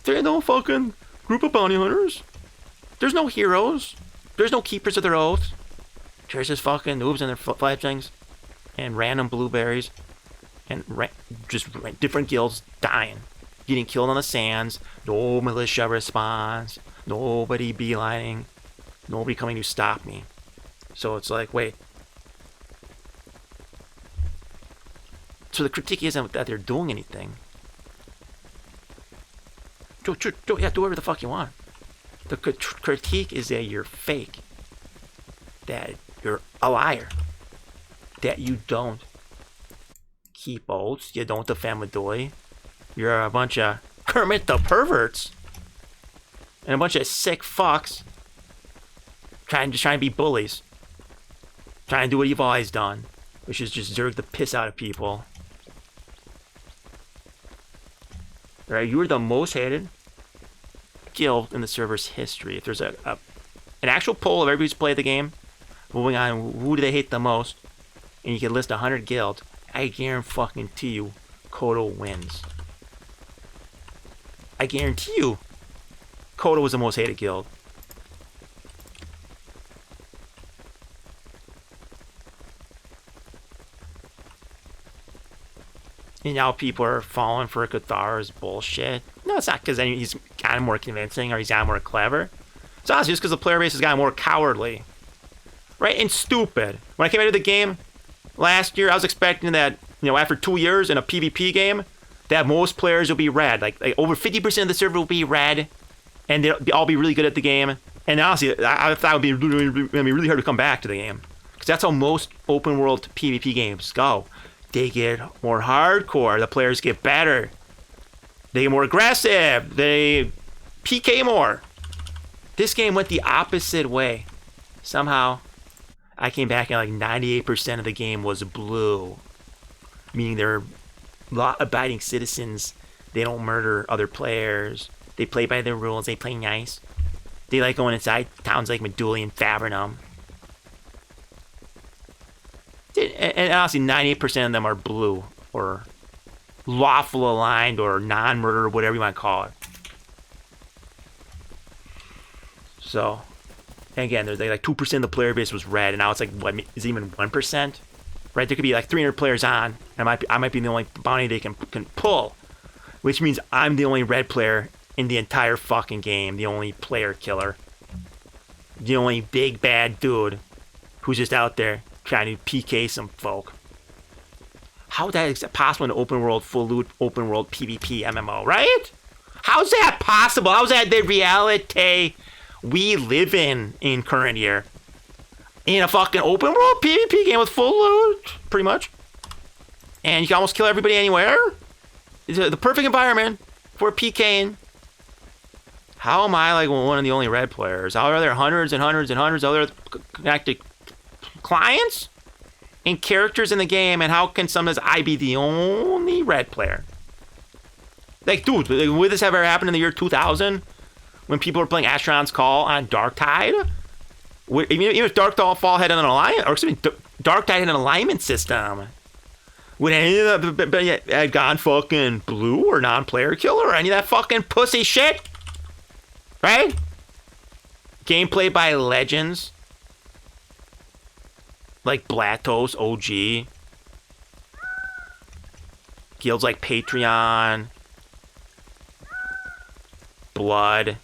There ain't no fucking group of bounty hunters. There's no heroes. There's no keepers of their oaths. There's just fucking noobs and their fledglings. And random blueberries. And just different guilds dying. Getting killed on the sands. No militia response. Nobody beelining. Nobody coming to stop me. So it's like, wait. So the critique isn't that they're doing anything. Do whatever the fuck you want. The critique is that you're fake. That you're a liar. That you don't keep oaths. You don't defend Midori. You're a bunch of Kermit the perverts. And a bunch of sick fucks. Trying to be bullies. Trying to do what you've always done. Which is just zerg the piss out of people. Right, you were the most hated guild in the server's history. If there's an actual poll of everybody who's played the game, moving on, who do they hate the most, and you can list 100 guilds, I guarantee you, Kodo wins. I guarantee you, Kodo was the most hated guild. And now people are falling for Kuthara's bullshit. No, it's not because he's gotten more convincing or he's gotten more clever. It's honestly just because the player base has gotten more cowardly. Right? And stupid. When I came into the game last year, I was expecting that, after 2 years in a PvP game, that most players will be red. Like over 50% of the server will be red. And they'll all be really good at the game. And honestly, I thought it would be really hard to come back to the game. Because that's how most open world PvP games go. They get more hardcore. The players get better. They get more aggressive. They PK more. This game went the opposite way. Somehow, I came back and like 98% of the game was blue. Meaning they're law-abiding citizens. They don't murder other players. They play by their rules. They play nice. They like going inside towns like Meduli and Fabrinum. And honestly, 98% of them are blue, or lawful aligned, or non-murder, whatever you want to call it. So, and again, there's like 2% of the player base was red, and now it's like, what, is it even 1%? Right, there could be like 300 players on, and I might be the only bounty they can pull, which means I'm the only red player in the entire fucking game, the only player killer. the only big bad dude who's just out there trying to PK some folk. How that is possible in an open world, full loot, open world PvP MMO, right? How's that possible? How's that the reality we live in current year? In a fucking open world PvP game with full loot, pretty much. And you can almost kill everybody anywhere. It's the perfect environment for PKing. How am I like one of the only red players? How are there hundreds and hundreds and hundreds of other connected clients and characters in the game, and how can sometimes I be the only red player? Like, dude, would this ever happen in the year 2000 when people were playing Asheron's Call on Darktide? Even if Darkfall had an alignment, or excuse me, Darktide had an alignment system, would any of that have gone fucking blue or non-player killer or any of that fucking pussy shit? Right? Gameplay by legends like Blatos, OG, guilds like Patreon, Blood.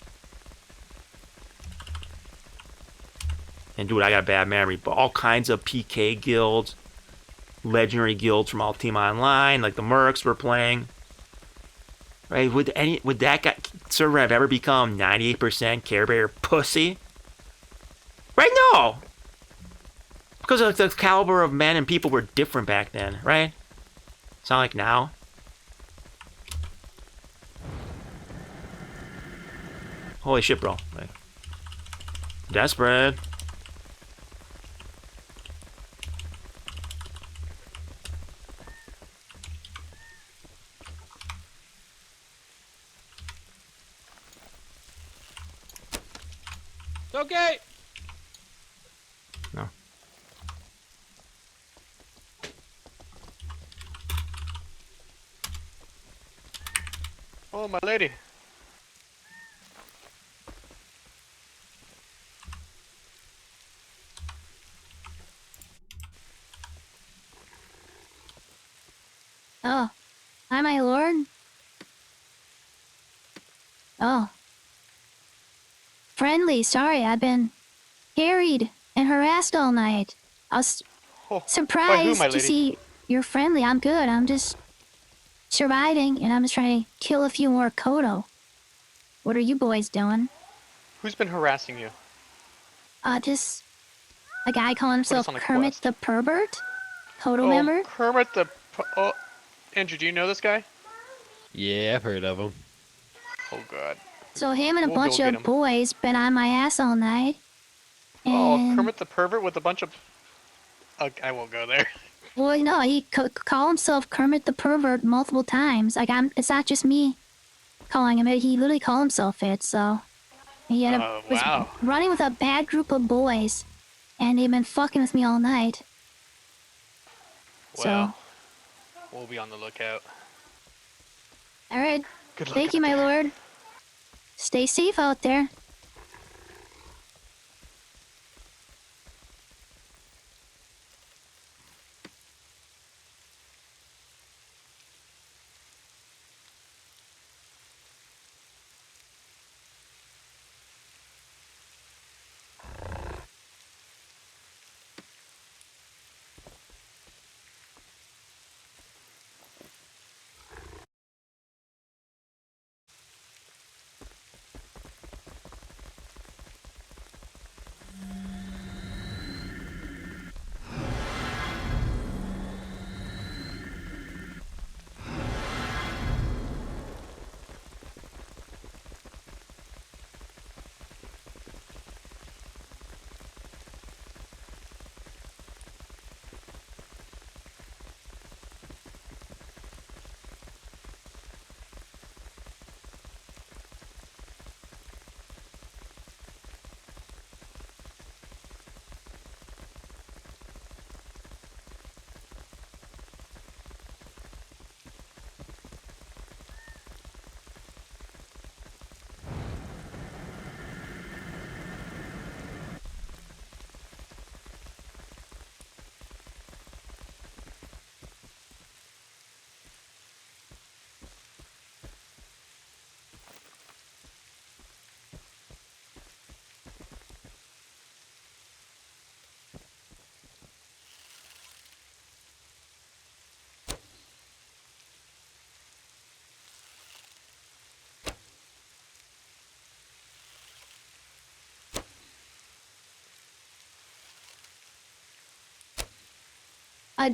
And dude, I got a bad memory, but all kinds of PK guilds, legendary guilds from Ultima Online, like the Mercs were playing. Right? Would that server have ever become 98% Care Bear pussy? Right? No. Because the caliber of men and people were different back then, right? It's not like now. Holy shit, bro. Like, desperate. Okay. No. Oh, my lady. Oh. Hi, my lord. Oh. Friendly, sorry, I've been harried and harassed all night. I was surprised my to lady? see you're friendly. I'm good. I'm just surviving, and I'm just trying to kill a few more Kodo. What are you boys doing? Who's been harassing you? Just a guy calling Put us himself on a Kermit quest. the Pervert? Kodo member? Kermit the... Oh, Andrew, do you know this guy? Yeah, I've heard of him. Oh, God. So him and a We'll go bunch get of him. boys been on my ass all night. Oh, And, Kermit the Pervert with a bunch of... I won't go there. well, no, he called himself Kermit the Pervert multiple times. Like, it's not just me calling him it. He literally called himself it, so... He had was wow. running with a bad group of boys, and they've been fucking with me all night. Well, we'll be on the lookout. So, alright. Good luck Thank you, out my there. lord. Stay safe out there.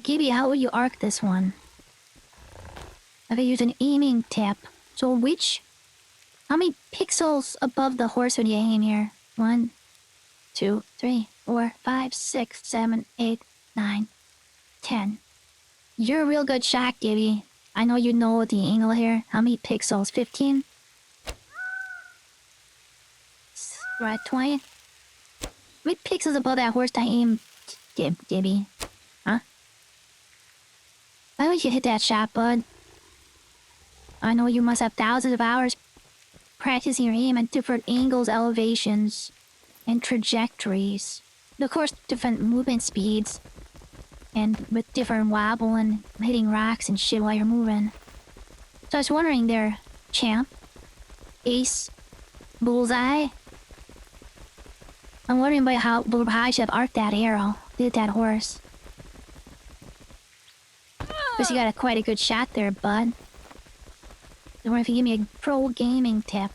Gibby, how will you arc this one? I could use an aiming tip. So how many pixels above the horse would you aim here? 1, 2, 3, 4, 5, 6, 7, 8, 9, 10. You're a real good shot, Gibby. I know you know the angle here. How many pixels? 15? Right, 20? How many pixels above that horse to aim, Gibby? Huh? Why would you hit that shot, bud? I know you must have thousands of hours practicing your aim at different angles, elevations, and trajectories. Of course, different movement speeds. And with different wobble and hitting rocks and shit while you're moving. So I was wondering there, champ, ace, bullseye. I'm wondering about how I should have arced that arrow, did that horse. Because you got quite a good shot there, bud. I wonder if you give me a pro gaming tip.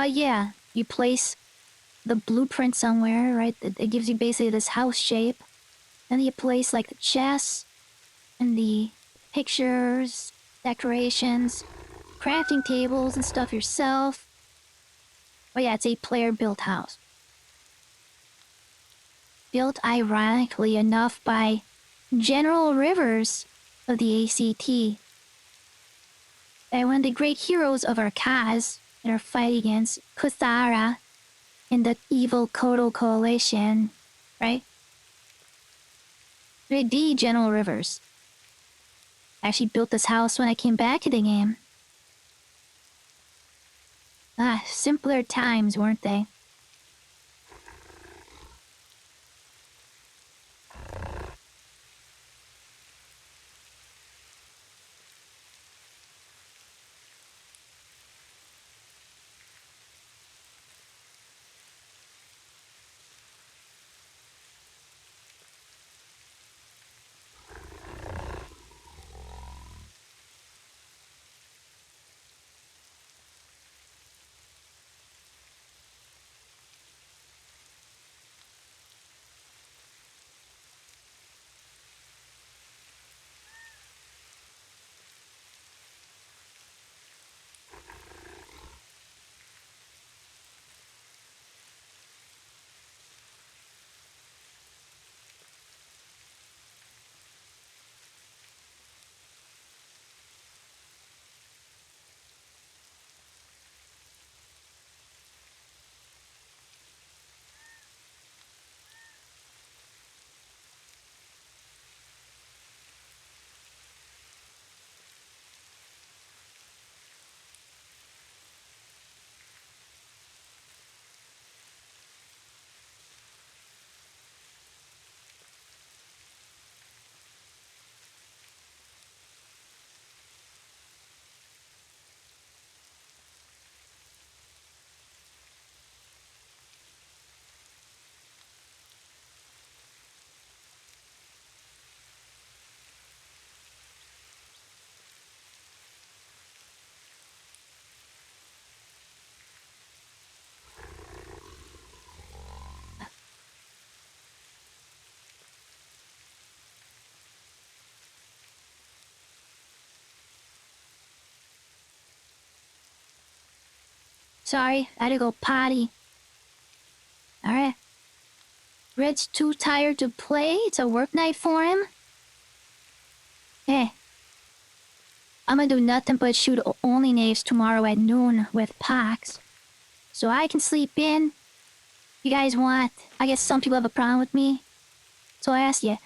Yeah, you place the blueprint somewhere, right? It gives you basically this house shape. Then you place like the chest and the pictures, decorations, crafting tables and stuff yourself. Oh yeah, it's a player-built house. Built ironically enough by General Rivers of the ACT. And one of the great heroes of our cause in our fight against Kuthara and the evil Kodo Coalition, right? The General Rivers actually built this house when I came back to the game. Simpler times, weren't they? Sorry, I had to go potty. Alright. Red's too tired to play? It's a work night for him? Hey. I'm gonna do nothing but shoot only knaves tomorrow at noon with Pax. So I can sleep in. You guys want... I guess some people have a problem with me. So I ask you,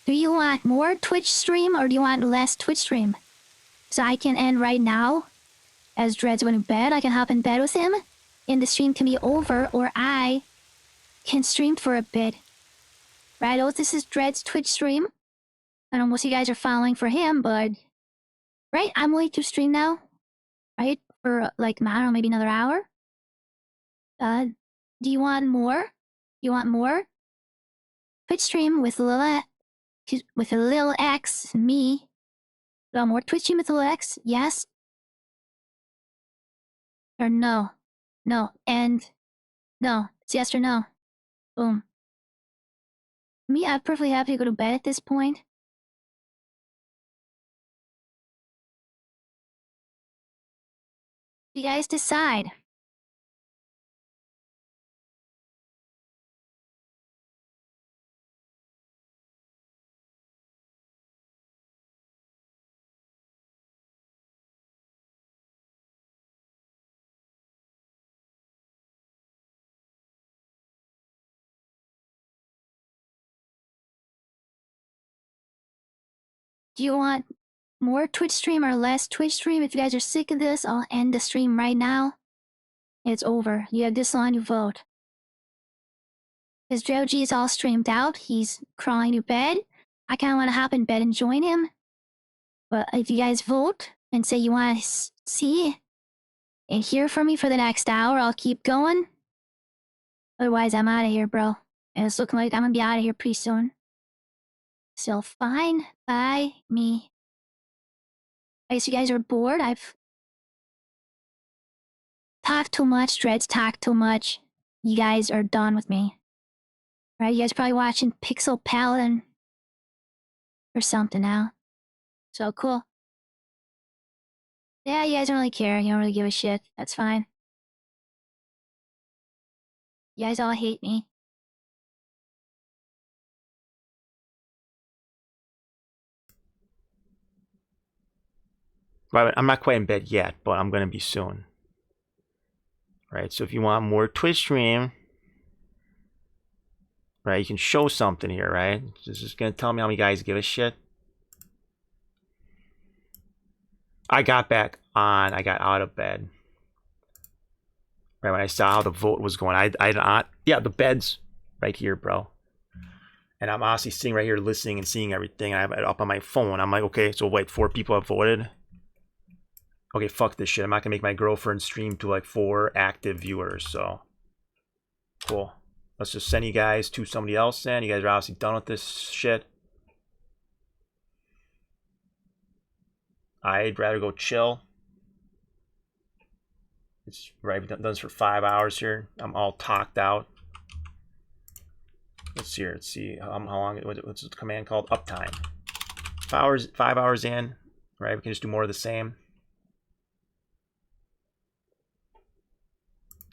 do you want more Twitch stream or do you want less Twitch stream? So I can end right now. As Dread's going to bed, I can hop in bed with him. And the stream can be over, or I can stream for a bit. Right, oh, this is Dread's Twitch stream. I don't know what you guys are following for him, but... Right, I'm going to stream now. Right, for like, I don't know, maybe another hour. Do you want more? You want more? Twitch stream with a little X, me. More Twitch stream with a little X, yes? Or no? No, and... No, it's yes or no. Boom. Me, I'm perfectly happy to go to bed at this point. You guys decide. Do you want more Twitch stream or less Twitch stream? If you guys are sick of this, I'll end the stream right now. It's over. You have this on, you vote. Because Joji is all streamed out. He's crawling to bed. I kind of want to hop in bed and join him. But if you guys vote and say you want to see and hear from me for the next hour, I'll keep going. Otherwise, I'm out of here, bro. And it's looking like I'm going to be out of here pretty soon. So fine by me. I guess you guys are bored. I've talked too much. Dread's talked too much. You guys are done with me. Right? You guys are probably watching Pixel Paladin or something now. So cool. Yeah, you guys don't really care. You don't really give a shit. That's fine. You guys all hate me. Right, I'm not quite in bed yet, but I'm gonna be soon. Right, so if you want more Twitch stream, right, you can show something here, right? This is gonna tell me how many guys give a shit. I got back on. I got out of bed. Right, when I saw how the vote was going, yeah, the bed's right here, bro. And I'm honestly sitting right here listening and seeing everything. I have it up on my phone. I'm like, okay, so wait, 4 people have voted. Okay, fuck this shit. I'm not gonna make my girlfriend stream to like 4 active viewers, so cool. Let's just send you guys to somebody else then. You guys are obviously done with this shit. I'd rather go chill. It's right, we've done this for 5 hours here. I'm all talked out. Let's see how long, what's the command called? Uptime. 5 hours in, right? We can just do more of the same.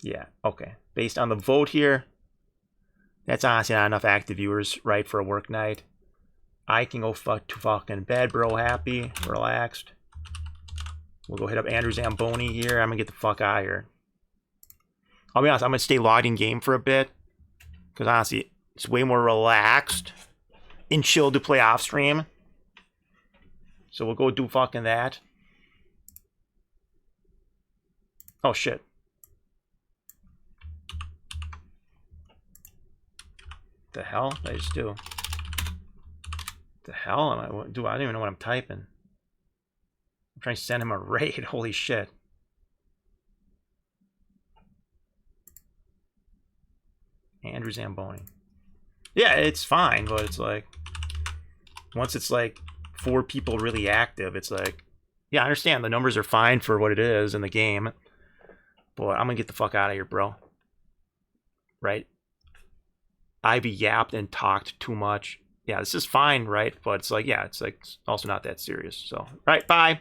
Yeah, okay. Based on the vote here, that's honestly not enough active viewers, right, for a work night. I can go to fucking bed, bro, happy, relaxed. We'll go hit up Andrew Zamboni here. I'm gonna get the fuck out of here. I'll be honest, I'm gonna stay logged in game for a bit. Because honestly, it's way more relaxed and chill to play off stream. So we'll go do fucking that. Oh shit. The hell did I just do? The hell am I do? I don't even know what I'm typing. I'm trying to send him a raid. Holy shit. Andrew Zamboni. Yeah, it's fine, but it's like once it's like 4 people really active, it's like, yeah, I understand the numbers are fine for what it is in the game, but I'm gonna get the fuck out of here, bro. Right? I've yapped and talked too much. Yeah, this is fine, right? But it's like, yeah, it's like also not that serious. So, right, bye.